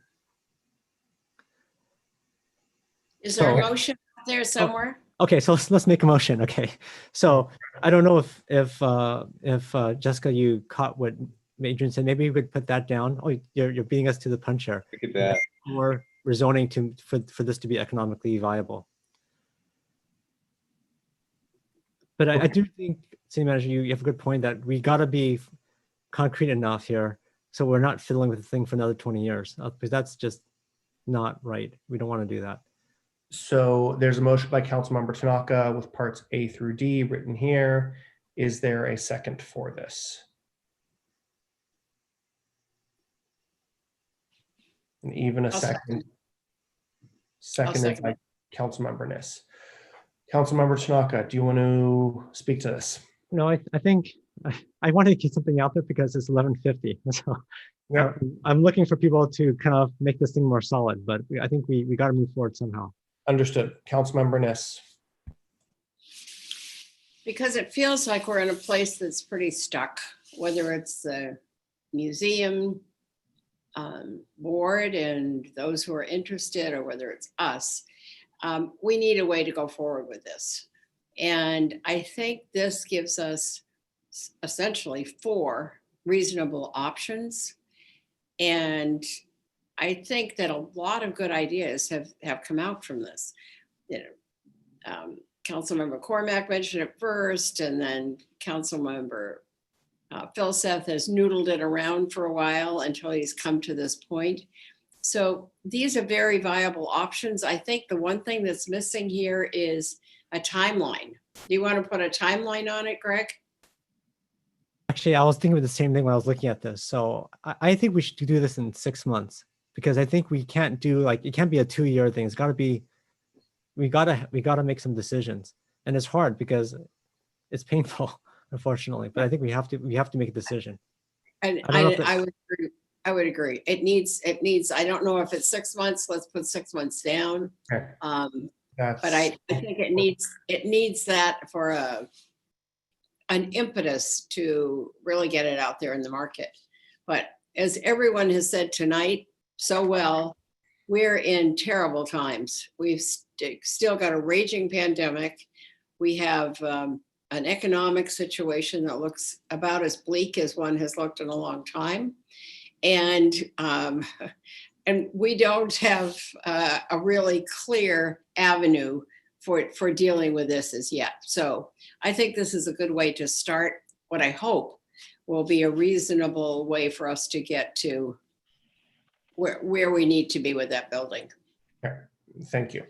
Is there a motion out there somewhere? Okay, so let's make a motion. Okay, so I don't know if Jessica, you caught what Adrian said. Maybe we could put that down. Oh, you're beating us to the punch here. Look at that. Or rezoning for this to be economically viable. But I do think, City Manager, you have a good point that we got to be concrete enough here, so we're not fiddling with the thing for another 20 years, because that's just not right. We don't want to do that. So there's a motion by Councilmember Tanaka with parts A through D written here. Is there a second for this? And even a second. Second is by Councilmember Niss. Councilmember Tanaka, do you want to speak to this? No, I think I wanted to get something out there because it's 11:50. So yeah. I'm looking for people to kind of make this thing more solid, but I think we got to move forward somehow. Understood. Councilmember Niss. Because it feels like we're in a place that's pretty stuck, whether it's the museum board and those who are interested, or whether it's us. We need a way to go forward with this. And I think this gives us essentially 4 reasonable options. And I think that a lot of good ideas have come out from this. You know, Councilmember Cormack mentioned it first, and then Councilmember Phil Seth has noodled it around for a while until he's come to this point. So these are very viable options. I think the one thing that's missing here is a timeline. Do you want to put a timeline on it, Greg? Actually, I was thinking of the same thing when I was looking at this. So I think we should do this in 6 months, because I think we can't do, like, it can't be a 2-year thing. It's got to be, we gotta make some decisions, and it's hard because it's painful, unfortunately. But I think we have to make a decision. And I would agree. I would agree. It needs. I don't know if it's 6 months. Let's put 6 months down. Okay. But I think it needs that for an impetus to really get it out there in the market. But as everyone has said tonight so well, we're in terrible times. We've still got a raging pandemic. We have an economic situation that looks about as bleak as one has looked in a long time. And we don't have a really clear avenue for dealing with this as yet. So I think this is a good way to start what I hope will be a reasonable way for us to get to where we need to be with that building. Okay. Thank you.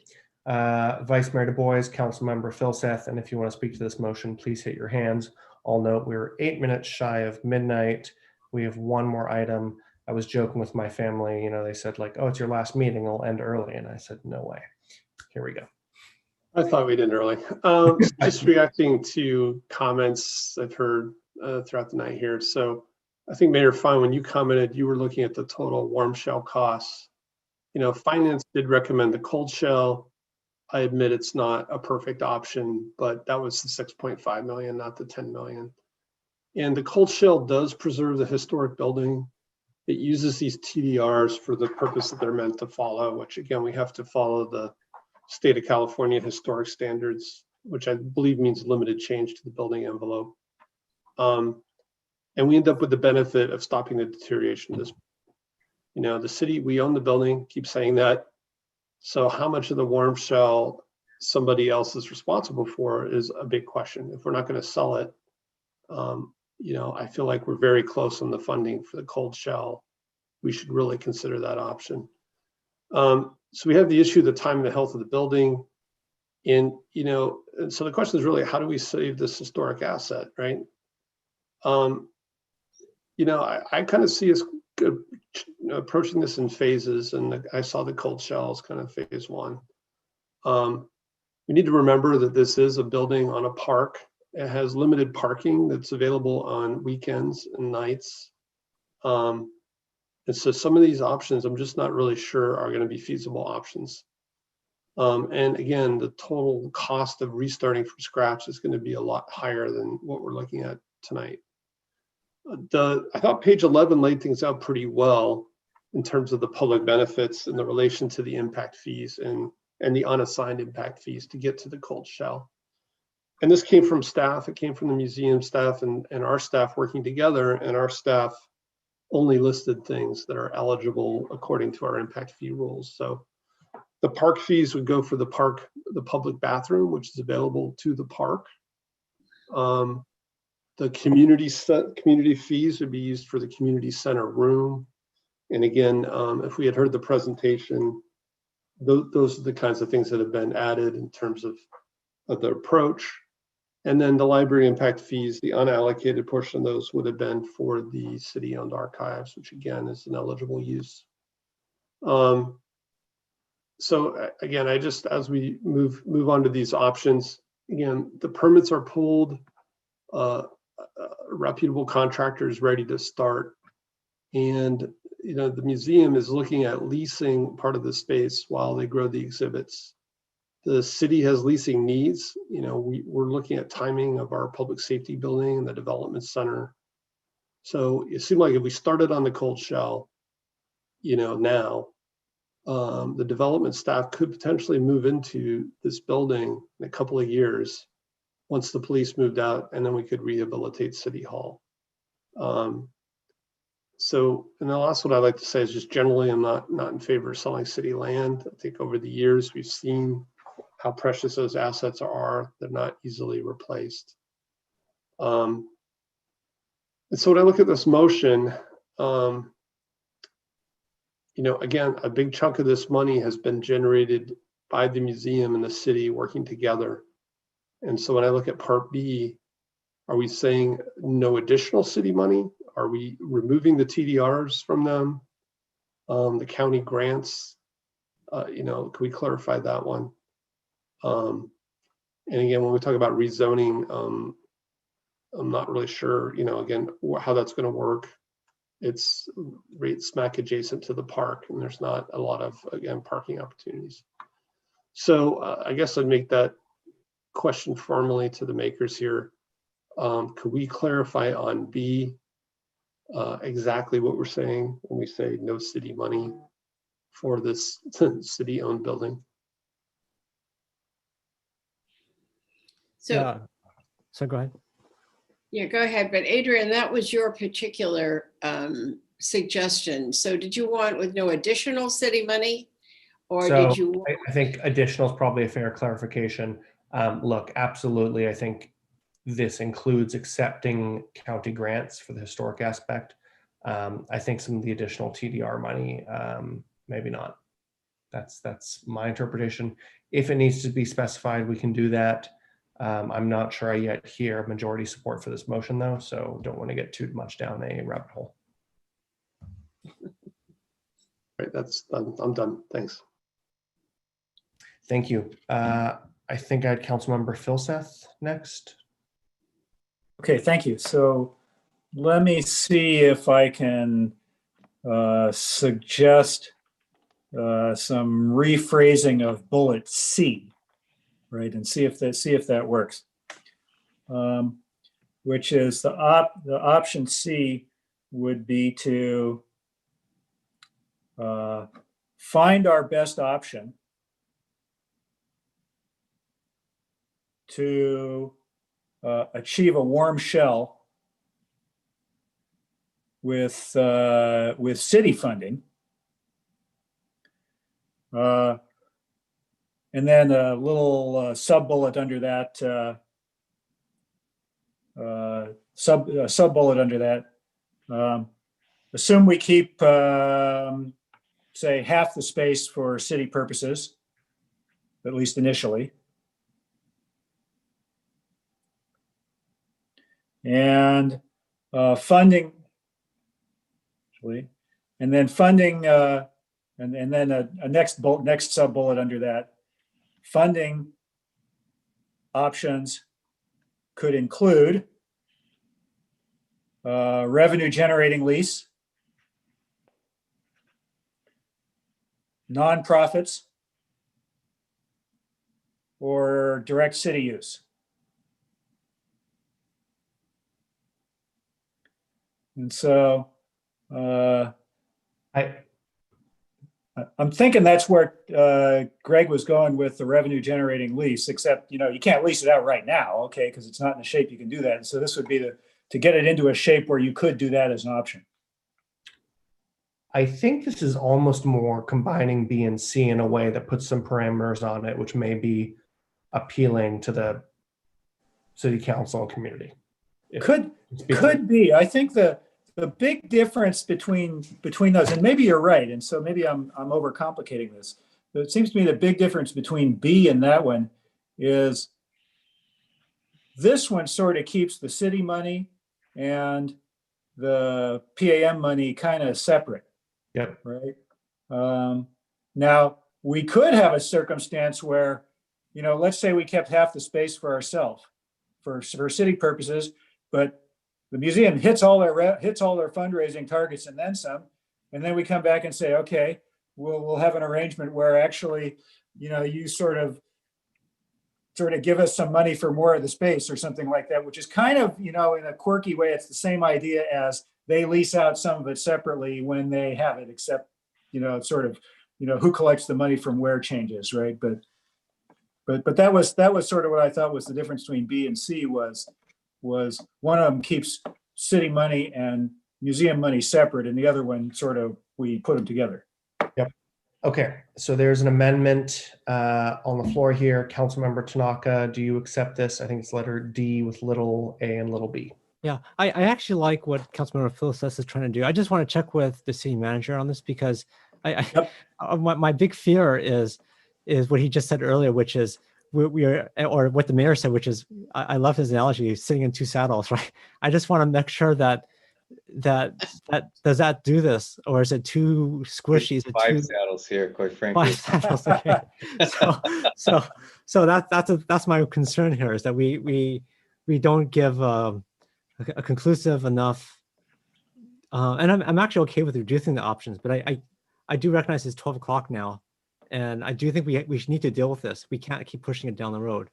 Vice Mayor Du Bois, Councilmember Phil Seth, and if you want to speak to this motion, please hit your hands. I'll note we're 8 minutes shy of midnight. We have one more item. I was joking with my family, you know, they said like, oh, it's your last meeting, it'll end early. And I said, no way. Here we go. I thought we'd end early. Just reacting to comments I've heard throughout the night here. So I think Mayor Fine, when you commented, you were looking at the total warm shell costs. You know, finance did recommend the cold shell. I admit it's not a perfect option, but that was the 6.5 million, not the 10 million. And the cold shell does preserve the historic building. It uses these TDRs for the purpose that they're meant to follow, which again, we have to follow the state of California historic standards, which I believe means limited change to the building envelope. And we end up with the benefit of stopping the deterioration of this. You know, the city, we own the building, keep saying that. So how much of the warm shell somebody else is responsible for is a big question. If we're not going to sell it, you know, I feel like we're very close on the funding for the cold shell. We should really consider that option. So we have the issue of the time and the health of the building. And, you know, and so the question is really, how do we save this historic asset, right? You know, I kind of see us approaching this in phases, and I saw the cold shells kind of phase 1. We need to remember that this is a building on a park. It has limited parking that's available on weekends and nights. And so some of these options, I'm just not really sure are going to be feasible options. And again, the total cost of restarting from scratch is going to be a lot higher than what we're looking at tonight. I thought page 11 laid things out pretty well in terms of the public benefits and the relation to the impact fees and the unassigned impact fees to get to the cold shell. And this came from staff, it came from the museum staff and our staff working together, and our staff only listed things that are eligible according to our impact fee rules. So the park fees would go for the public bathroom, which is available to the park. The community fees would be used for the community center room. And again, if we had heard the presentation, those are the kinds of things that have been added in terms of the approach. And then the library impact fees, the unallocated portion of those would have been for the city-owned archives, which again is an eligible use. So again, as we move on to these options, again, the permits are pulled, reputable contractors ready to start. And you know, the museum is looking at leasing part of the space while they grow the exhibits. The city has leasing needs. You know, we're looking at timing of our public safety building and the development center. So it seemed like if we started on the cold shell, you know, now, the development staff could potentially move into this building in a couple of years once the police moved out, and then we could rehabilitate City Hall. So, and the last one I'd like to say is just generally, I'm not in favor of selling city land. I think over the years, we've seen how precious those assets are. They're not easily replaced. And so when I look at this motion, you know, again, a big chunk of this money has been generated by the museum and the city working together. And so when I look at Part B, are we saying no additional city money? Are we removing the TDRs from them? The county grants, you know, can we clarify that one? And again, when we talk about rezoning, I'm not really sure, you know, again, how that's going to work. It's right smack adjacent to the park, and there's not a lot of, again, parking opportunities. So I guess I'd make that question formally to the makers here. Could we clarify on B exactly what we're saying when we say no city money for this city-owned building? So, Yeah. So go ahead. yeah, go ahead. But Adrian, that was your particular suggestion. So did you want with no additional city money? Or So did you? I think additional is probably a fair clarification. Look, absolutely. I think this includes accepting county grants for the historic aspect. I think some of the additional TDR money, maybe not. That's my interpretation. If it needs to be specified, we can do that. I'm not sure I yet hear majority support for this motion though, so don't want to get too much down a rabbit hole. Right, I'm done. Thanks. Thank you. I think I had Councilmember Philseth next. Okay, thank you. So let me see if I can suggest some rephrasing of bullet C, right, and see if that works. Which is the option C would be to find our best option to achieve a warm shell with city funding, and then a little sub bullet under that. Sub bullet under that. Assume we keep, say, half the space for city purposes, at least initially. And funding, and then funding, and then a next sub bullet under that. Funding options could include revenue generating lease, nonprofits, or direct city use. And so I'm thinking that's where Greg was going with the revenue generating lease, except, you know, you can't lease it out right now, okay, because it's not in the shape you can do that. And so this would be to get it into a shape where you could do that as an option. I think this is almost more combining B and C in a way that puts some parameters on it, which may be appealing to the city council community. Could be. I think the big difference between those, and maybe you're right, and so maybe I'm overcomplicating this, but it seems to me the big difference between B and that one is this one sort of keeps the city money and the PAM money kind of separate. Yep. Right. Now we could have a circumstance where, you know, let's say we kept half the space for ourselves for city purposes, but the museum hits all their fundraising targets and then some, and then we come back and say, okay, we'll have an arrangement where actually, you know, you sort of give us some money for more of the space or something like that, which is kind of, you know, in a quirky way, it's the same idea as they lease out some of it separately when they have it, except, you know, sort of, you know, who collects the money from where changes, right? But But that was sort of what I thought was the difference between B and C was one of them keeps city money and museum money separate, and the other one sort of, we put them together. Yep. Okay, so there's an amendment on the floor here. Councilmember Tanaka, do you accept this? I think it's letter D with little a and little b. Yeah, I actually like what Councilmember Phillips is trying to do. I just want to check with the city manager on this because my big fear is what he just said earlier, which is we are, or what the mayor said, which is, I love his analogy, sitting in two saddles, right? I just want to make sure that does that do this, or is it too squishy? Is it Five too, saddles here, quite frankly. 5 saddles? Okay. So that's my concern here, is that we don't give a conclusive enough, and I'm actually okay with reducing the options, but I do recognize it's 12 o'clock now, and I do think we need to deal with this. We can't keep pushing it down the road.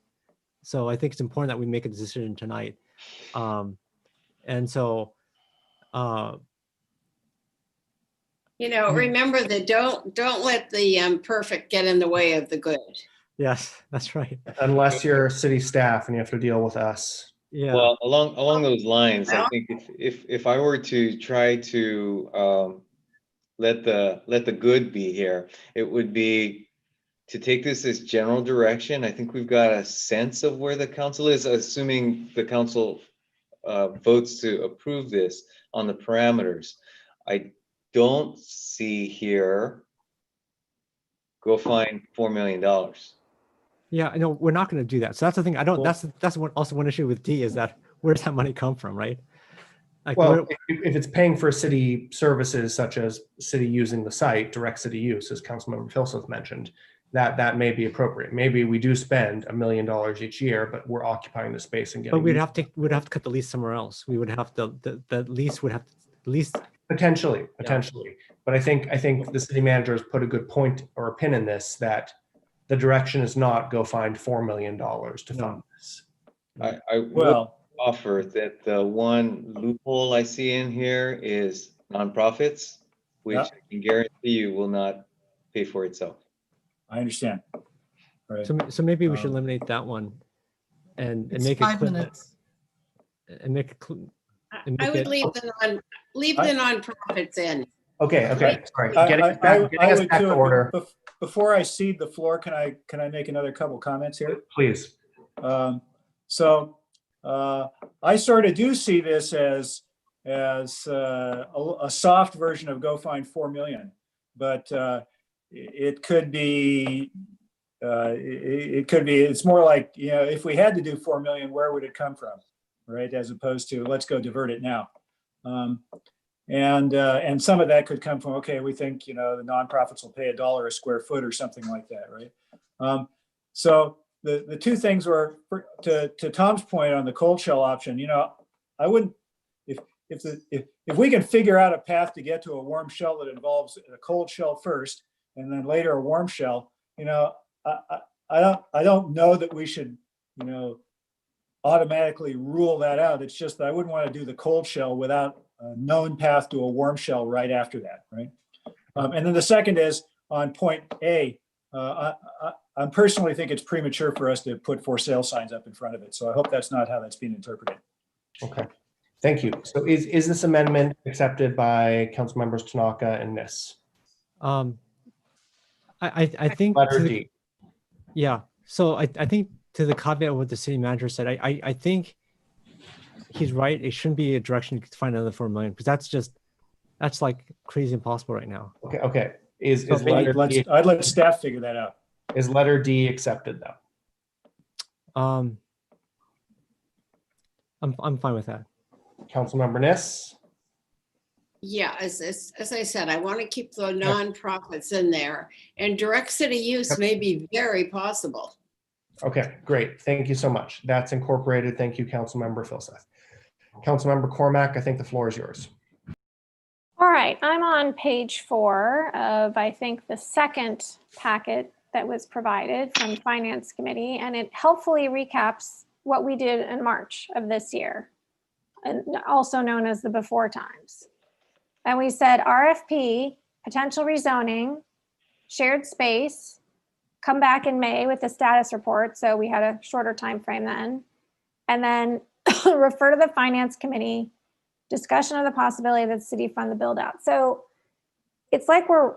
So I think it's important that we make a decision tonight. And so, remember that don't let the perfect get in the way of the good. yes, that's right. Unless you're city staff and you have to deal with us. Yeah. Well, along those lines, I think if I were to try to let the good be here, it would be to take this as general direction. I think we've got a sense of where the council is, assuming the council votes to approve this on the parameters. I don't see here, go find $4 million. Yeah, I know we're not going to do that. So that's the thing. I don't. That's also one issue with D, is that where does that money come from, right? Like, well, if it's paying for city services such as city using the site, direct city use, as Councilmember Phillips mentioned, that may be appropriate. Maybe we do spend $1 million each year, but we're occupying the space and getting. But we'd have to cut the lease somewhere else. We would have to the lease would have to lease. Potentially. But I think the city manager has put a good point or a pin in this, that the direction is not go find $4 million to fund this. I will offer that the one loophole I see in here is nonprofits, which I can guarantee you will not pay for itself. I understand. Right. So maybe we should eliminate that one, and make it 5 clear, minutes. and make it. I would leave the nonprofits in. Okay. Sorry. I Getting us would back to order. Before I cede the floor, can I make another couple comments here? Please. So I sort of do see this as a soft version of go find 4 million, but it could be it's more like, if we had to do 4 million, where would it come from, right? As opposed to let's go divert it now. And some of that could come from, okay, we think, the nonprofits will pay $1 a square foot or something like that, right? So the two things were, to Tom's point on the cold shell option, I wouldn't, if we can figure out a path to get to a warm shell that involves a cold shell first and then later a warm shell, I don't know that we should, automatically rule that out. It's just that I wouldn't want to do the cold shell without a known path to a warm shell right after that, right? And then the second is on point A. I personally think it's premature for us to put for sale signs up in front of it. So I hope that's not how that's being interpreted. Okay, thank you. So is this amendment accepted by council members Tanaka and Nis? I think letter D. Yeah. So I think to the caveat of what the city manager said, I think he's right. It shouldn't be a direction to find another 4 million, because that's like crazy impossible right now. Okay. I'd let staff figure that out. Is letter D accepted though? I'm fine with that. Councilmember Nis? Yeah, as I said, I want to keep the nonprofits in there, and direct city use may be very possible. Okay, great. Thank you so much. That's incorporated. Thank you, Councilmember Philseth. Councilmember Cormack, I think the floor is yours. All right, I'm on page 4 of, I think, the second packet that was provided from Finance Committee, and it helpfully recaps what we did in March of this year, and also known as the before times. And we said RFP, potential rezoning, shared space, come back in May with a status report. So we had a shorter time frame then. And then refer to the finance committee, discussion of the possibility that the city fund the build out. So it's like we're,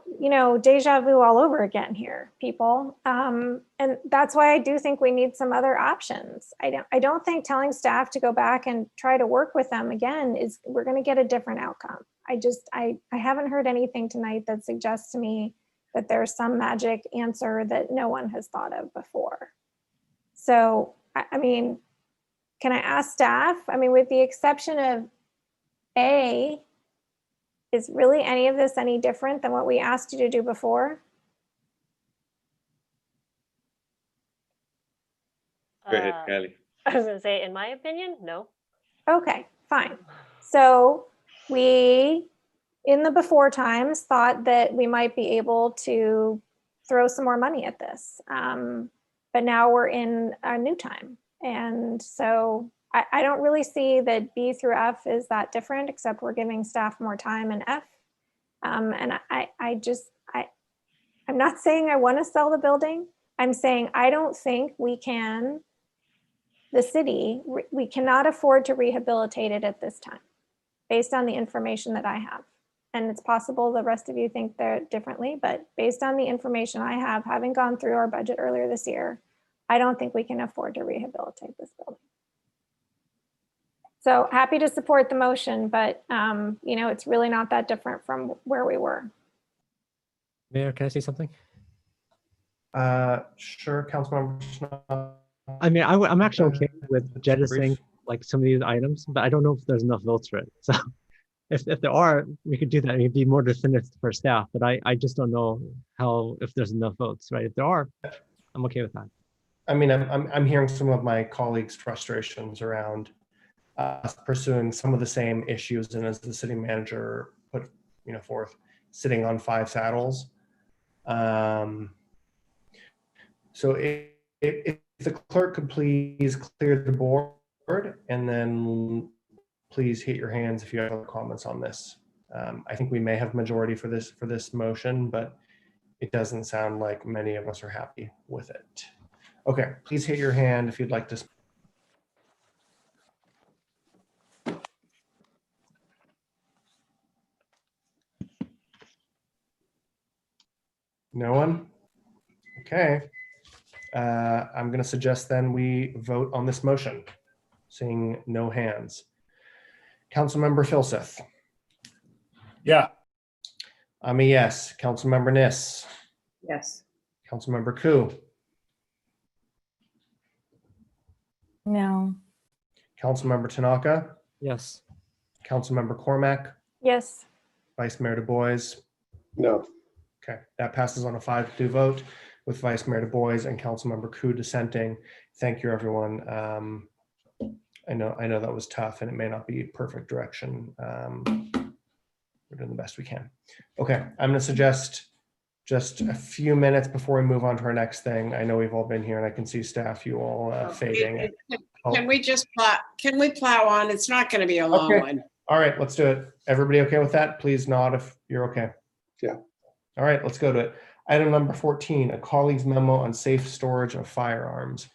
deja vu all over again here, people. And that's why I do think we need some other options. I don't think telling staff to go back and try to work with them again we're going to get a different outcome. I haven't heard anything tonight that suggests to me that there's some magic answer that no one has thought of before. So, I mean, can I ask staff? I mean, with the exception of A, is really any of this any different than what we asked you to do before? Go ahead, Kylie. I was going to say, in my opinion, no. Okay, fine. So we, in the before times, thought that we might be able to throw some more money at this. But now we're in a new time. And so I don't really see that B through F is that different, except we're giving staff more time in F. And I'm not saying I want to sell the building. I'm saying I don't think we can, the city, we cannot afford to rehabilitate it at this time, based on the information that I have. And it's possible the rest of you think they're differently, but based on the information I have, having gone through our budget earlier this year, I don't think we can afford to rehabilitate this building. So happy to support the motion, but it's really not that different from where we were. Mayor, can I say something? Sure, Councilmember Schnall. I mean, I'm actually okay with jettisoning like some of these items, but I don't know if there's enough votes for it. So if there are, we could do that. It'd be more definitive for staff, but I just don't know if there's enough votes, right? If there are, I'm okay with that. I mean, I'm hearing some of my colleagues' frustrations around pursuing some of the same issues, and as the city manager put forth, sitting on 5 saddles. So if the clerk could please clear the board, and then please hit your hands if you have other comments on this. I think we may have majority for this motion, but it doesn't sound like many of us are happy with it. Okay, please hit your hand if you'd like to. No one? Okay. I'm going to suggest then we vote on this motion. Seeing no hands. Councilmember Filseth. Yeah. I'm a yes. Councilmember Niss. Yes. Councilmember Koo. No. Councilmember Tanaka. Yes. Councilmember Cormack. Yes. Vice Mayor Du Bois. No. Okay, that passes on a 5-2 vote with Vice Mayor Du Bois and Councilmember Koo dissenting. Thank you, everyone. I know that was tough, and it may not be perfect direction. We're doing the best we can. Okay, I'm going to suggest just a few minutes before we move on to our next thing. I know we've all been here, and I can see staff, you all fading. Can we just plow on? It's not going to be a long one. All right, let's do it. Everybody okay with that? Please nod if you're okay. Yeah. All right, let's go to it. Item number 14, a colleague's memo on safe storage of firearms.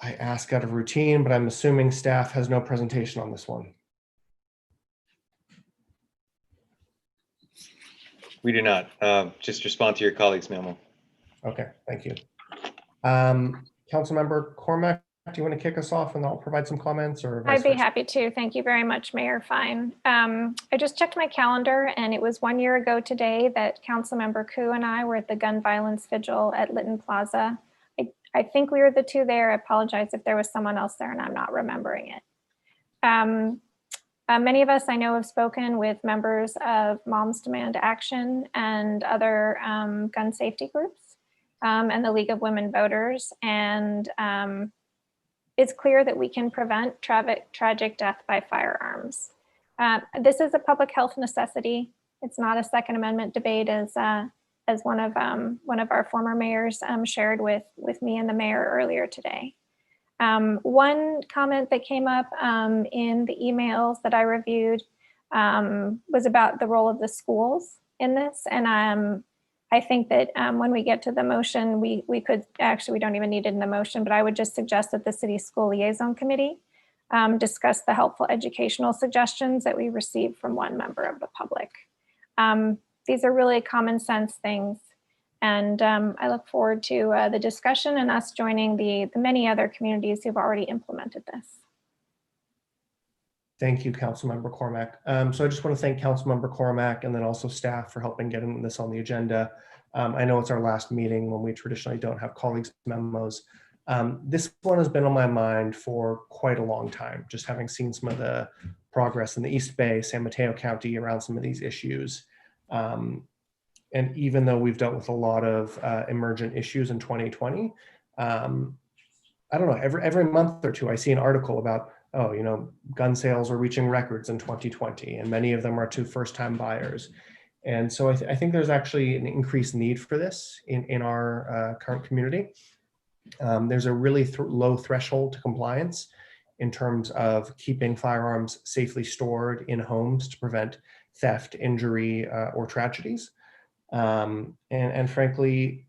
I ask out of routine, but I'm assuming staff has no presentation on this one. We do not. Just respond to your colleague's memo. Okay, thank you. Councilmember Cormack, do you want to kick us off and I'll provide some comments? Or I'd be happy to. Thank you very much, Mayor Fine. I just checked my calendar, and it was 1 year ago today that Councilmember Koo and I were at the gun violence vigil at Lytton Plaza. I think we were the two there. I apologize if there was someone else there and I'm not remembering it. Many of us I know have spoken with members of Moms Demand Action and other gun safety groups and the League of Women Voters. And it's clear that we can prevent tragic death by firearms. This is a public health necessity. It's not a Second Amendment debate, as one of our former mayors shared with me and the mayor earlier today. One comment that came up in the emails that I reviewed was about the role of the schools in this. And I think that when we get to the motion, we could, actually, we don't even need it in the motion, but I would just suggest that the city school liaison committee discuss the helpful educational suggestions that we received from one member of the public. These are really common sense things. And I look forward to the discussion and us joining the many other communities who've already implemented this. Thank you, Councilmember Cormack. So I just want to thank Councilmember Cormack and then also staff for helping getting this on the agenda. I know it's our last meeting when we traditionally don't have colleagues' memos. This one has been on my mind for quite a long time, just having seen some of the progress in the East Bay, San Mateo County around some of these issues. And even though we've dealt with a lot of emergent issues in 2020, I don't know, every month or two, I see an article about, oh, you know, gun sales are reaching records in 2020, and many of them are to first-time buyers. And so I think there's actually an increased need for this in our current community. There's a really low threshold to compliance in terms of keeping firearms safely stored in homes to prevent theft, injury, or tragedies. And frankly,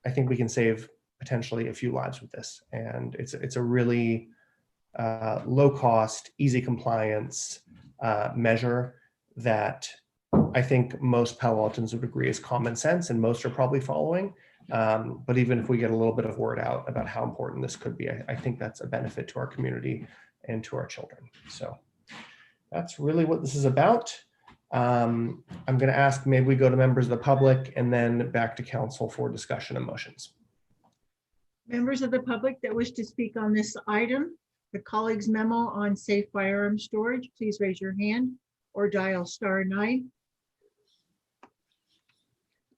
I think we can save potentially a few lives with this. And it's a really low cost, easy compliance measure that I think most Palo Altans would agree is common sense and most are probably following. But even if we get a little bit of word out about how important this could be, I think that's a benefit to our community and to our children. So that's really what this is about. I'm going to ask, maybe we go to members of the public and then back to council for discussion and motions. Members of the public that wish to speak on this item, the colleagues memo on safe firearm storage, please raise your hand or dial *9.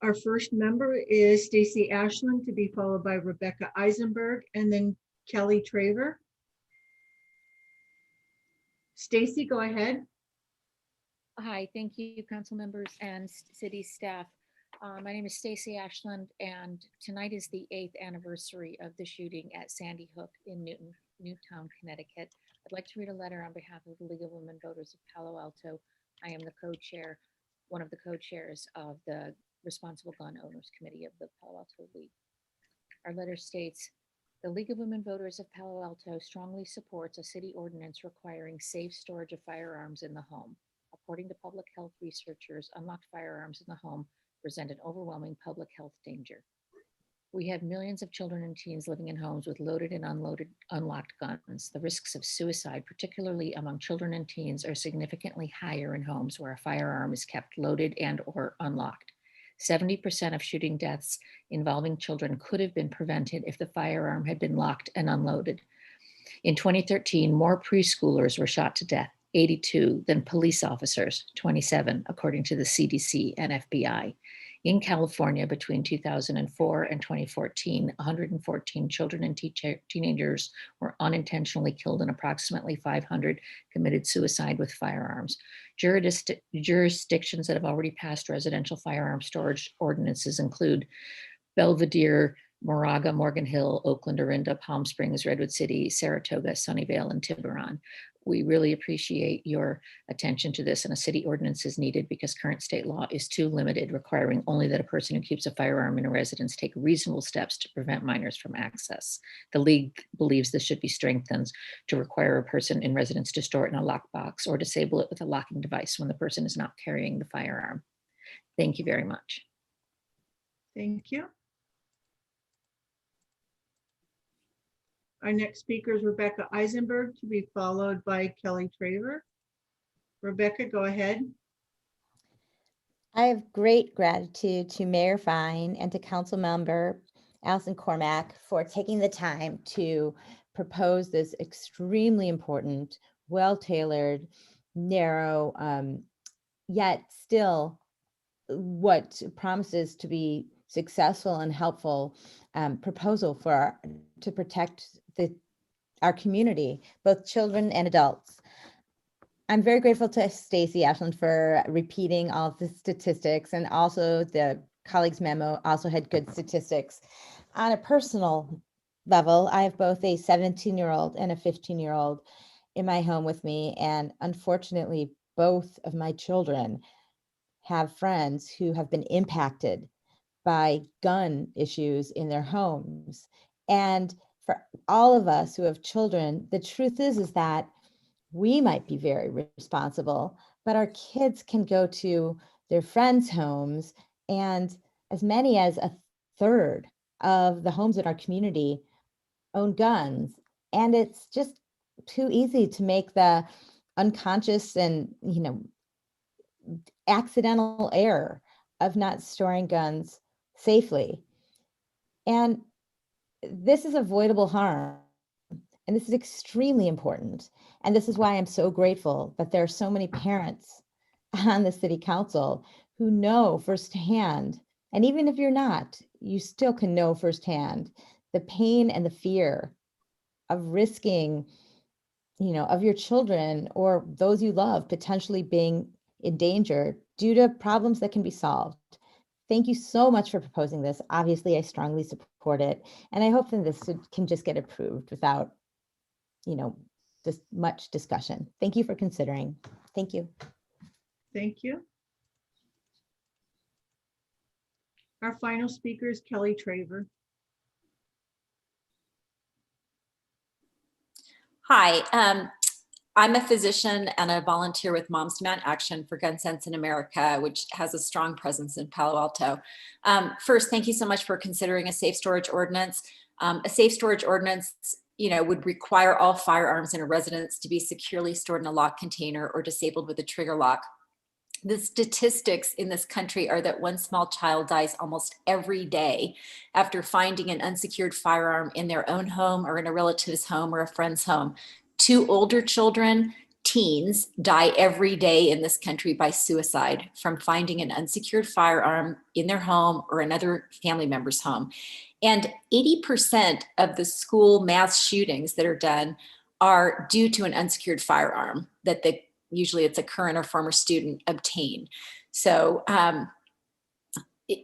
Our first member is Stacy Ashland, to be followed by Rebecca Eisenberg and then Kelly Traver. Stacy, go ahead. Hi, thank you, council members and city staff. My name is Stacy Ashland, and tonight is the 8th anniversary of the shooting at Sandy Hook in Newtown, Connecticut. I'd like to read a letter on behalf of the League of Women Voters of Palo Alto. I am the co-chair, one of the co-chairs of the Responsible Gun Owners Committee of the Palo Alto League. Our letter states, the League of Women Voters of Palo Alto strongly supports a city ordinance requiring safe storage of firearms in the home. According to public health researchers, unlocked firearms in the home present an overwhelming public health danger. We have millions of children and teens living in homes with loaded and unlocked guns. The risks of suicide, particularly among children and teens, are significantly higher in homes where a firearm is kept loaded and or unlocked. 70% of shooting deaths involving children could have been prevented if the firearm had been locked and unloaded. In 2013, more preschoolers were shot to death, 82, than police officers, 27, according to the CDC and FBI. In California, between 2004 and 2014, 114 children and teenagers were unintentionally killed and approximately 500 committed suicide with firearms. Jurisdictions that have already passed residential firearm storage ordinances include Belvedere, Moraga, Morgan Hill, Oakland, Orinda, Palm Springs, Redwood City, Saratoga, Sunnyvale, and Tiburon. We really appreciate your attention to this, and a city ordinance is needed because current state law is too limited, requiring only that a person who keeps a firearm in a residence take reasonable steps to prevent minors from access. The League believes this should be strengthened to require a person in residence to store it in a lockbox or disable it with a locking device when the person is not carrying the firearm. Thank you very much. Thank you. Our next speaker is Rebecca Eisenberg, to be followed by Kelly Traver. Rebecca, go ahead. I have great gratitude to Mayor Fine and to Council Member Allison Cormack for taking the time to propose this extremely important, well-tailored, narrow, yet still what promises to be successful and helpful proposal to protect our community, both children and adults. I'm very grateful to Stacy Ashland for repeating all of the statistics, and also the colleagues memo also had good statistics. On a personal level, I have both a 17-year-old and a 15-year-old in my home with me, and unfortunately, both of my children have friends who have been impacted by gun issues in their homes. And for all of us who have children, the truth is that we might be very responsible, but our kids can go to their friends' homes, and as many as a third of the homes in our community own guns. And it's just too easy to make the unconscious and, accidental error of not storing guns safely. And this is avoidable harm. And this is extremely important. And this is why I'm so grateful that there are so many parents on the city council who know firsthand, and even if you're not, you still can know firsthand the pain and the fear of risking, of your children or those you love potentially being in danger due to problems that can be solved. Thank you so much for proposing this. Obviously, I strongly support it. And I hope that this can just get approved without, just much discussion. Thank you for considering. Thank you. Thank you. Our final speaker is Kelly Traver. Hi, I'm a physician and a volunteer with Moms Demand Action for Gun Sense in America, which has a strong presence in Palo Alto. First, thank you so much for considering a safe storage ordinance. A safe storage ordinance, would require all firearms in a residence to be securely stored in a locked container or disabled with a trigger lock. The statistics in this country are that one small child dies almost every day after finding an unsecured firearm in their own home or in a relative's home or a friend's home. 2 older children, teens, die every day in this country by suicide from finding an unsecured firearm in their home or another family member's home. And 80% of the school mass shootings that are done are due to an unsecured firearm that usually it's a current or former student obtain. So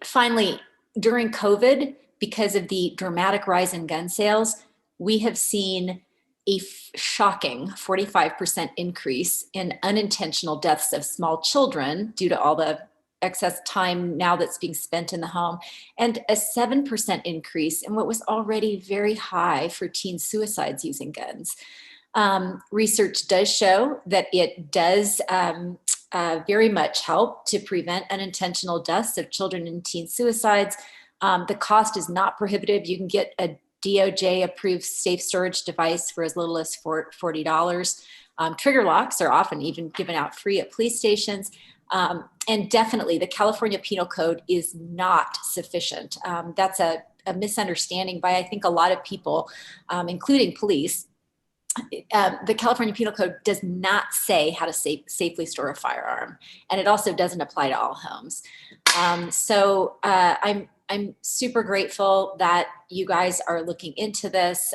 finally, during COVID, because of the dramatic rise in gun sales, we have seen a shocking 45% increase in unintentional deaths of small children due to all the excess time now that's being spent in the home, and a 7% increase in what was already very high for teen suicides using guns. Research does show that it does very much help to prevent unintentional deaths of children and teen suicides. The cost is not prohibitive. You can get a DOJ approved safe storage device for as little as $40. Trigger locks are often even given out free at police stations. And definitely the California Penal Code is not sufficient. That's a misunderstanding by, I think, a lot of people, including police. The California Penal Code does not say how to safely store a firearm, and it also doesn't apply to all homes. So I'm super grateful that you guys are looking into this.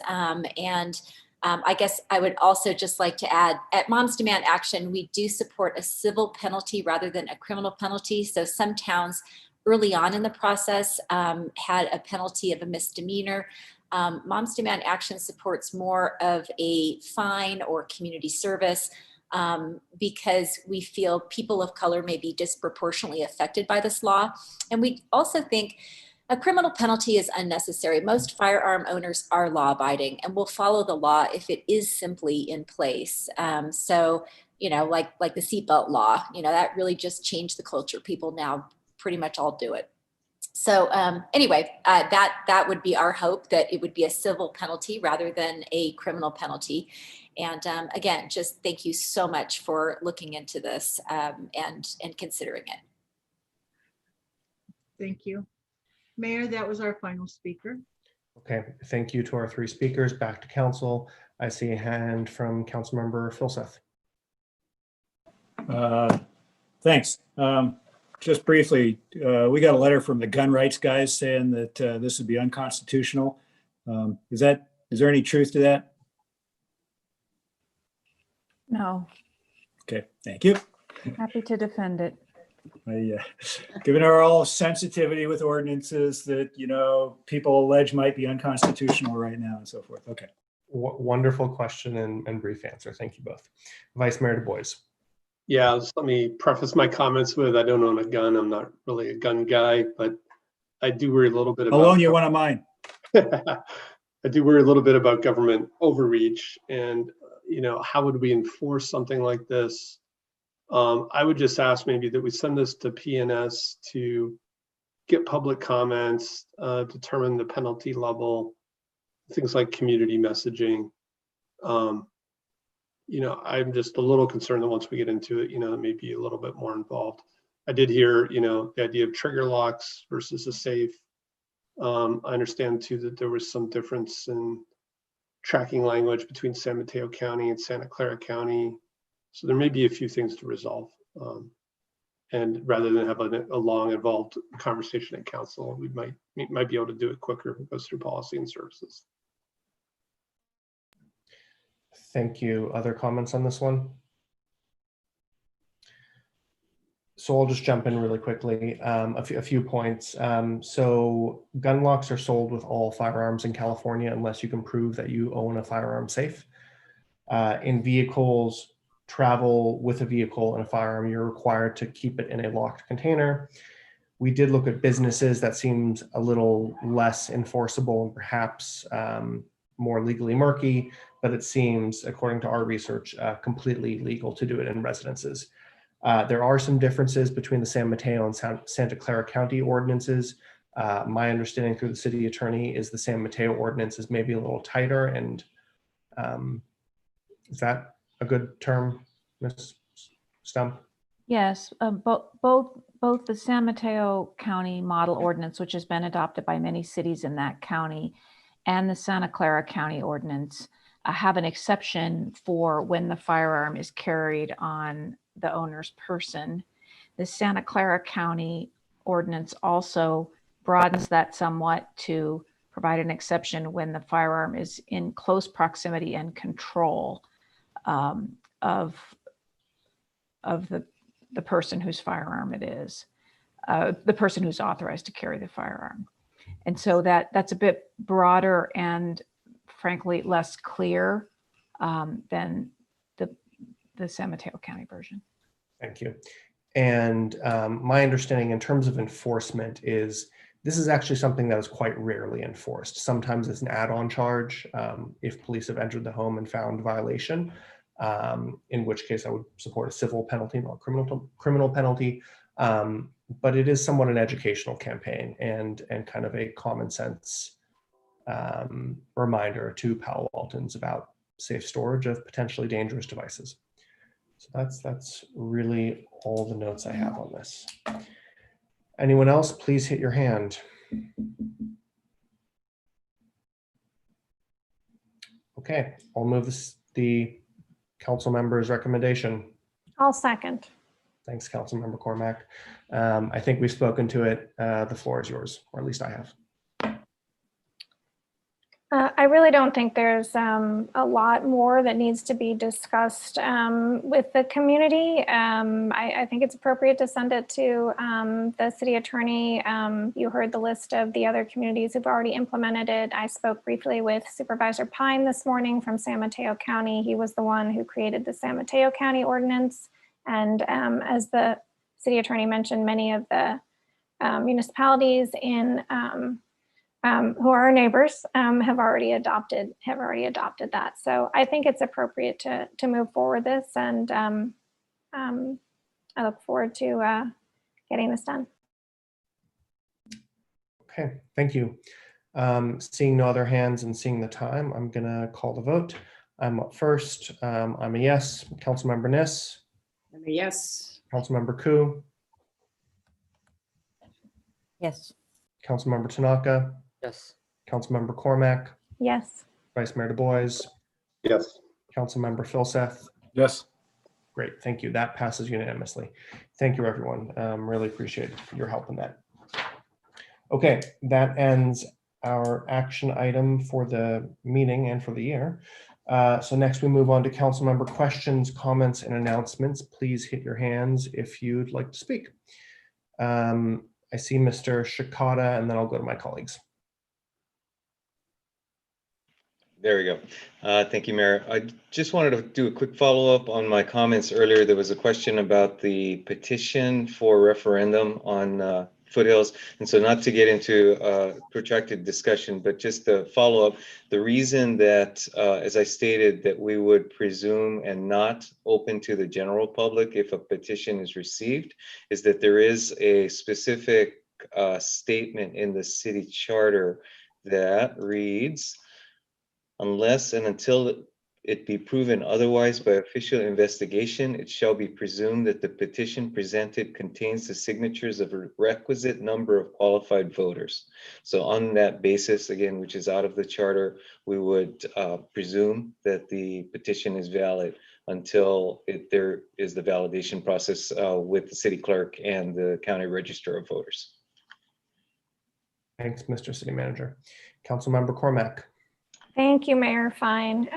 I guess I would also just like to add, at Moms Demand Action, we do support a civil penalty rather than a criminal penalty. So some towns early on in the process had a penalty of a misdemeanor. Moms Demand Action supports more of a fine or community service because we feel people of color may be disproportionately affected by this law. And we also think a criminal penalty is unnecessary. Most firearm owners are law-abiding and will follow the law if it is simply in place. So, like the seatbelt law, that really just changed the culture. People now pretty much all do it. So anyway, that would be our hope, that it would be a civil penalty rather than a criminal penalty. And again, just thank you so much for looking into this and considering it. Thank you. Mayor, that was our final speaker. Okay, thank you to our 3 speakers. Back to council. I see a hand from Councilmember Filseth. Thanks. Just briefly, we got a letter from the gun rights guys saying that this would be unconstitutional. Is there any truth to that? No. Okay, thank you. Happy to defend it. Given our all sensitivity with ordinances that, people allege might be unconstitutional right now and so forth. Okay. Wonderful question and brief answer. Thank you both. Vice Mayor Du Bois. Yeah, just let me preface my comments with, I don't own a gun. I'm not really a gun guy, but I do worry a little bit I'll loan about. you one of mine. I do worry a little bit about government overreach and, how would we enforce something like this? I would just ask maybe that we send this to PNS to get public comments, determine the penalty level, things like community messaging. I'm just a little concerned that once we get into it, it may be a little bit more involved. I did hear, the idea of trigger locks versus a safe. I understand too that there was some difference in tracking language between San Mateo County and Santa Clara County. So there may be a few things to resolve. And rather than have a long involved conversation at council, we might be able to do it quicker if it goes through policy and services. Thank you. Other comments on this one? So I'll just jump in really quickly. A few points. So gun locks are sold with all firearms in California unless you can prove that you own a firearm safe. In vehicles, travel with a vehicle and a firearm, you're required to keep it in a locked container. We did look at businesses. That seems a little less enforceable and perhaps more legally murky, but it seems, according to our research, completely legal to do it in residences. There are some differences between the San Mateo and Santa Clara County ordinances. My understanding through the city attorney is the San Mateo ordinance is maybe a little tighter. And is that a good term, Ms. Stump? Yes, both the San Mateo County model ordinance, which has been adopted by many cities in that county, and the Santa Clara County ordinance have an exception for when the firearm is carried on the owner's person. The Santa Clara County ordinance also broadens that somewhat to provide an exception when the firearm is in close proximity and control of the person whose firearm it is, the person who's authorized to carry the firearm. And so that's a bit broader and frankly less clear than the San Mateo County version. Thank you. And my understanding in terms of enforcement is this is actually something that is quite rarely enforced. Sometimes it's an add-on charge if police have entered the home and found violation, in which case I would support a civil penalty, not criminal penalty. But it is somewhat an educational campaign and kind of a common sense reminder to Palo Altans about safe storage of potentially dangerous devices. So that's really all the notes I have on this. Anyone else, please hit your hand. Okay, I'll move the council member's recommendation. I'll second. Thanks, Councilmember Cormack. I think we've spoken to it. The floor is yours, or at least I have. I really don't think there's a lot more that needs to be discussed with the community. I think it's appropriate to send it to the city attorney. You heard the list of the other communities who've already implemented it. I spoke briefly with Supervisor Pine this morning from San Mateo County. He was the one who created the San Mateo County ordinance. And as the city attorney mentioned, many of the municipalities in who are our neighbors have already adopted that. So I think it's appropriate to move forward this, and I look forward to getting this done. Okay, thank you. Seeing no other hands and seeing the time, I'm gonna call the vote. I'm up first. I'm a yes. Councilmember Niss. I'm a yes. Councilmember Ku. Yes. Councilmember Tanaka. Yes. Councilmember Cormack. Yes. Vice Mayor Du Bois. Yes. Councilmember Filseth. Yes. Great, thank you. That passes unanimously. Thank you, everyone. Really appreciate your help in that. Okay, that ends our action item for the meeting and for the year. So next we move on to council member questions, comments, and announcements. Please hit your hands if you'd like to speak. I see Mr. Shikata, and then I'll go to my colleagues. There we go. Thank you, Mayor. I just wanted to do a quick follow-up on my comments earlier. There was a question about the petition for referendum on foothills. And so not to get into protracted discussion, but just to follow up, the reason that, as I stated, that we would presume and not open to the general public if a petition is received is that there is a specific statement in the city charter that reads, unless and until it be proven otherwise by official investigation, it shall be presumed that the petition presented contains the signatures of a requisite number of qualified voters. So on that basis, again, which is out of the charter, we would presume that the petition is valid until there is the validation process with the city clerk and the county register of voters. Thanks, Mr. City Manager. Councilmember Cormack. Thank you, Mayor Fine.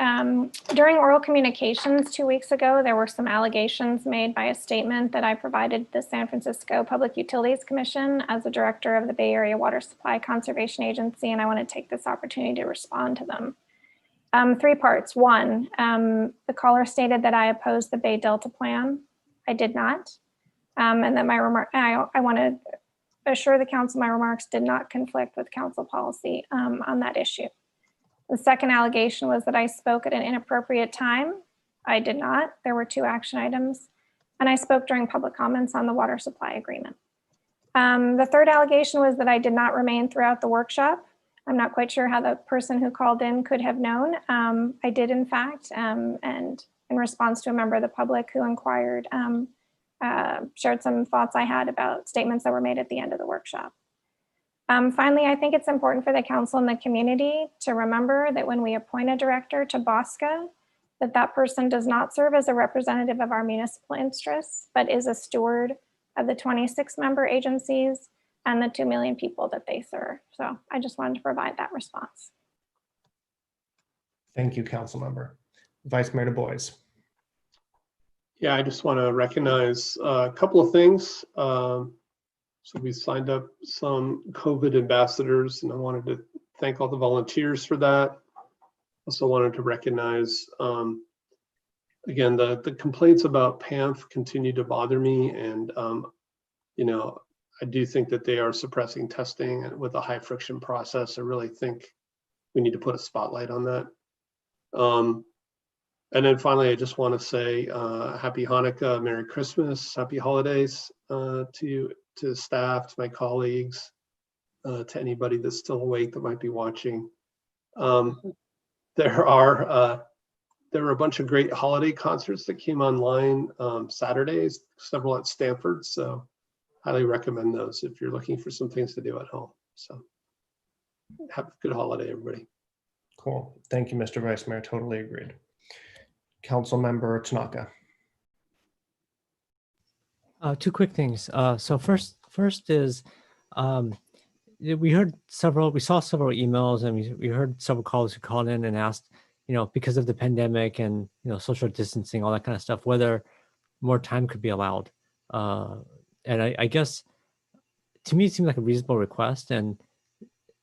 During oral communications 2 weeks ago, there were some allegations made by a statement that I provided the San Francisco Public Utilities Commission as the director of the Bay Area Water Supply Conservation Agency, and I want to take this opportunity to respond to them. 3 parts. 1, the caller stated that I opposed the Bay Delta plan. I did not. And that I want to assure the council my remarks did not conflict with council policy on that issue. The second allegation was that I spoke at an inappropriate time. I did not. There were 2 action items. And I spoke during public comments on the water supply agreement. The third allegation was that I did not remain throughout the workshop. I'm not quite sure how the person who called in could have known. I did, in fact, and in response to a member of the public who inquired, shared some thoughts I had about statements that were made at the end of the workshop. Finally, I think it's important for the council and the community to remember that when we appoint a director to BOSCA, that person does not serve as a representative of our municipal interests, but is a steward of the 26 member agencies and the 2 million people that they serve. So I just wanted to provide that response. Thank you, Councilmember. Vice Mayor Du Bois. Yeah, I just want to recognize a couple of things. So we signed up some COVID ambassadors, and I wanted to thank all the volunteers for that. Also wanted to recognize, again, the complaints about PANF continue to bother me, and you know, I do think that they are suppressing testing with a high friction process. I really think we need to put a spotlight on that. And then finally, I just want to say Happy Hanukkah, Merry Christmas, Happy Holidays to staff, to my colleagues, to anybody that's still awake that might be watching. There were a bunch of great holiday concerts that came online Saturdays, several at Stanford. So highly recommend those if you're looking for some things to do at home. So have a good holiday, everybody. Cool. Thank you, Mr. Vice Mayor. Totally agreed. Councilmember Tanaka. 2 quick things. So first is we saw several emails, and we heard several callers who called in and asked, because of the pandemic and social distancing, all that kind of stuff, whether more time could be allowed. And I guess to me it seems like a reasonable request. And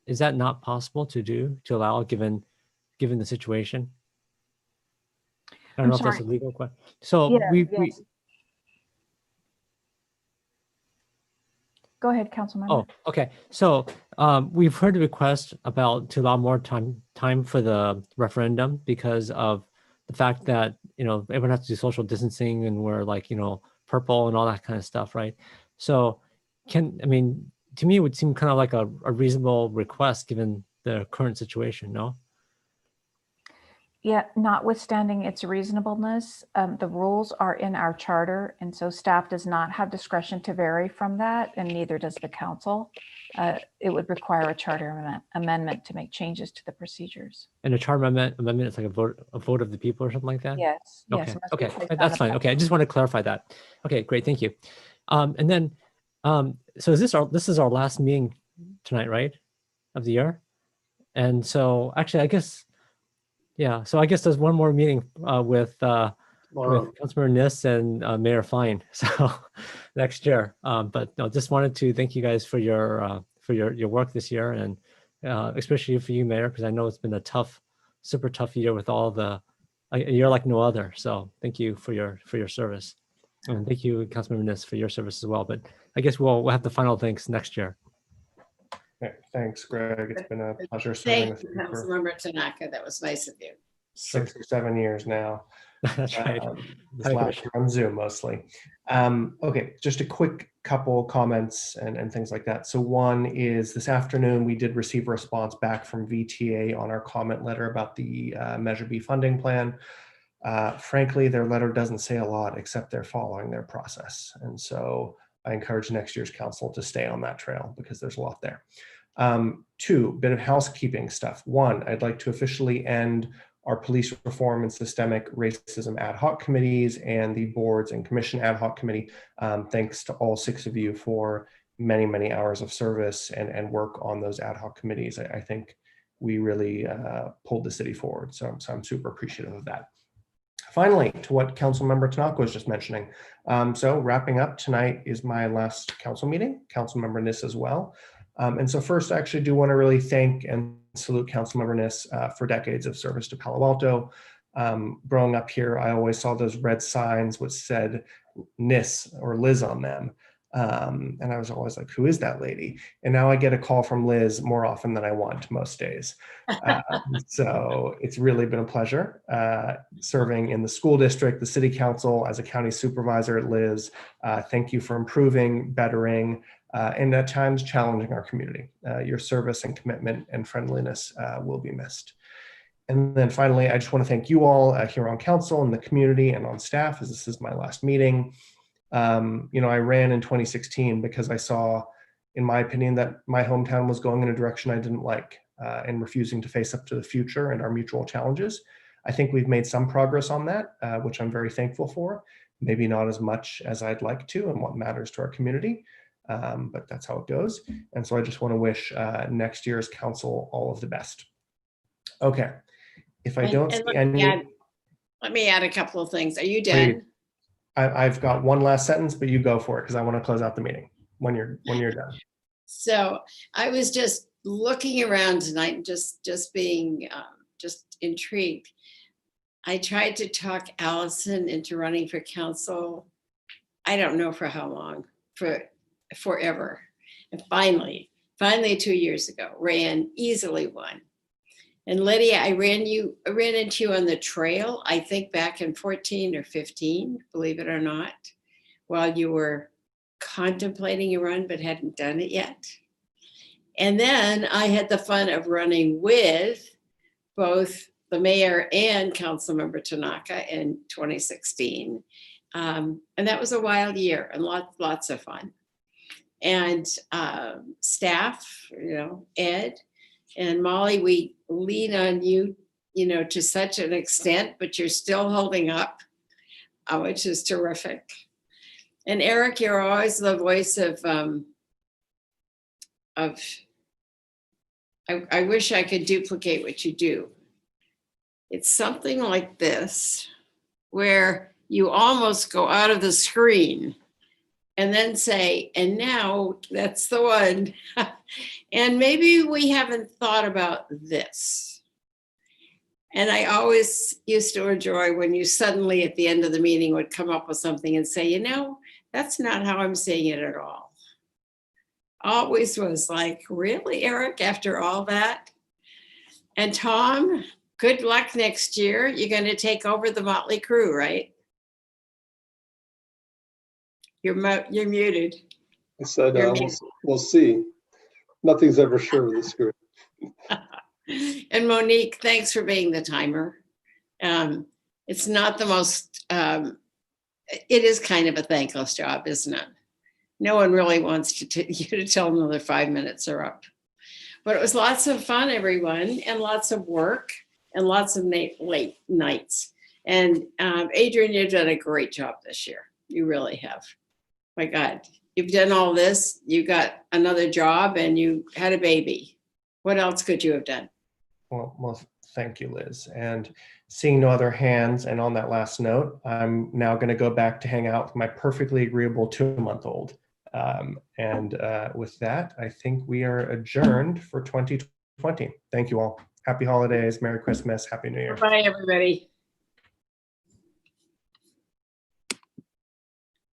is that not possible to allow given the situation? I don't know if that's a legal question. So yes. Go ahead, Councilmember. Oh, okay. So we've heard the request to allow more time for the referendum because of the fact that everyone has to do social distancing and we're like purple and all that kind of stuff, right? So to me it would seem kind of like a reasonable request given the current situation, no? Yeah, notwithstanding its reasonableness, the rules are in our charter, and so staff does not have discretion to vary from that, and neither does the council. It would require a charter amendment to make changes to the procedures. And a charter amendment is like a vote of the people or something like that? Yes. Okay. Yes, Okay. That's fine. Okay. I just want to clarify that. Okay. Great. Thank you. And then, so this is our last meeting tonight, right? Of the year. And so actually, I guess. Yeah, so I guess there's one more meeting with Councilmember Niss and Mayor Fine, so next year. But no, just wanted to thank you guys for your work this year, and especially for you, Mayor, because I know it's been a super tough year with a year like no other. So thank you for your service, and thank you, Councilmember Niss, for your service as well. But I guess we'll have the final things next year. Okay, thanks, Greg. It's been a pleasure serving Thank with you, you for Councilmember Tanaka. That was nice of you. 6 or 7 years now. That's right. This last year on Zoom mostly. Okay, just a quick couple comments and things like that. So one is this afternoon, we did receive a response back from VTA on our comment letter about the Measure B funding plan. Frankly, their letter doesn't say a lot except they're following their process. And so I encourage next year's council to stay on that trail because there's a lot there. Two, bit of housekeeping stuff. One, I'd like to officially end our police reform and systemic racism ad hoc committees and the boards and commission ad hoc committee. Thanks to all 6 of you for many, many hours of service and work on those ad hoc committees. I think we really pulled the city forward. So I'm super appreciative of that. Finally, to what Councilmember Tanaka was just mentioning. So wrapping up, tonight is my last council meeting, Councilmember Niss as well. And so first, I actually do want to really thank and salute Councilmember Niss for decades of service to Palo Alto. Growing up here, I always saw those red signs which said Niss or Liz on them. And I was always like, who is that lady? And now I get a call from Liz more often than I want most days. So it's really been a pleasure serving in the school district, the city council, as a county supervisor at Liz. Thank you for improving, bettering, and at times challenging our community. Your service and commitment and friendliness will be missed. And then finally, I just want to thank you all here on council and the community and on staff, as this is my last meeting. I ran in 2016 because I saw, in my opinion, that my hometown was going in a direction I didn't like and refusing to face up to the future and our mutual challenges. I think we've made some progress on that, which I'm very thankful for. Maybe not as much as I'd like to and what matters to our community, but that's how it goes. And so I just want to wish next year's council all of the best. Okay. If I don't see any... Let me add a couple of things. Are you done? I've got one last sentence, but you go for it because I want to close out the meeting when you're done. So I was just looking around tonight and just being just intrigued. I tried to talk Allison into running for council. I don't know for how long, forever. And finally 2 years ago, easily won. And Lydia, I ran into you on the trail, I think back in 14 or 15, believe it or not, while you were contemplating a run but hadn't done it yet. And then I had the fun of running with both the mayor and Councilmember Tanaka in 2016. And that was a wild year and lots of fun. And staff, Ed, and Molly, we lean on you, to such an extent, but you're still holding up, which is terrific. And Eric, you're always the voice of I wish I could duplicate what you do. It's something like this, where you almost go out of the screen and then say, and now that's the one. And maybe we haven't thought about this. And I always used to enjoy when you suddenly at the end of the meeting would come up with something and say, that's not how I'm saying it at all. Always was like, really, Eric, after all that? And Tom, good luck next year. You're going to take over the Motley Crew, right? You're muted. I said, we'll see. Nothing's ever sure with this group. And Monique, thanks for being the timer. It's not the most, it is kind of a thankless job, isn't it? No one really wants you to tell them another 5 minutes are up. But it was lots of fun, everyone, and lots of work and lots of late nights. And Adrian, you've done a great job this year. You really have. My God, you've done all this, you got another job, and you had a baby. What else could you have done? Well, thank you, Liz. And seeing no other hands, and on that last note, I'm now going to go back to hang out with my perfectly agreeable 2-month-old. With that, I think we are adjourned for 2020. Thank you all. Happy holidays, Merry Christmas, Happy New Year. Bye, everybody.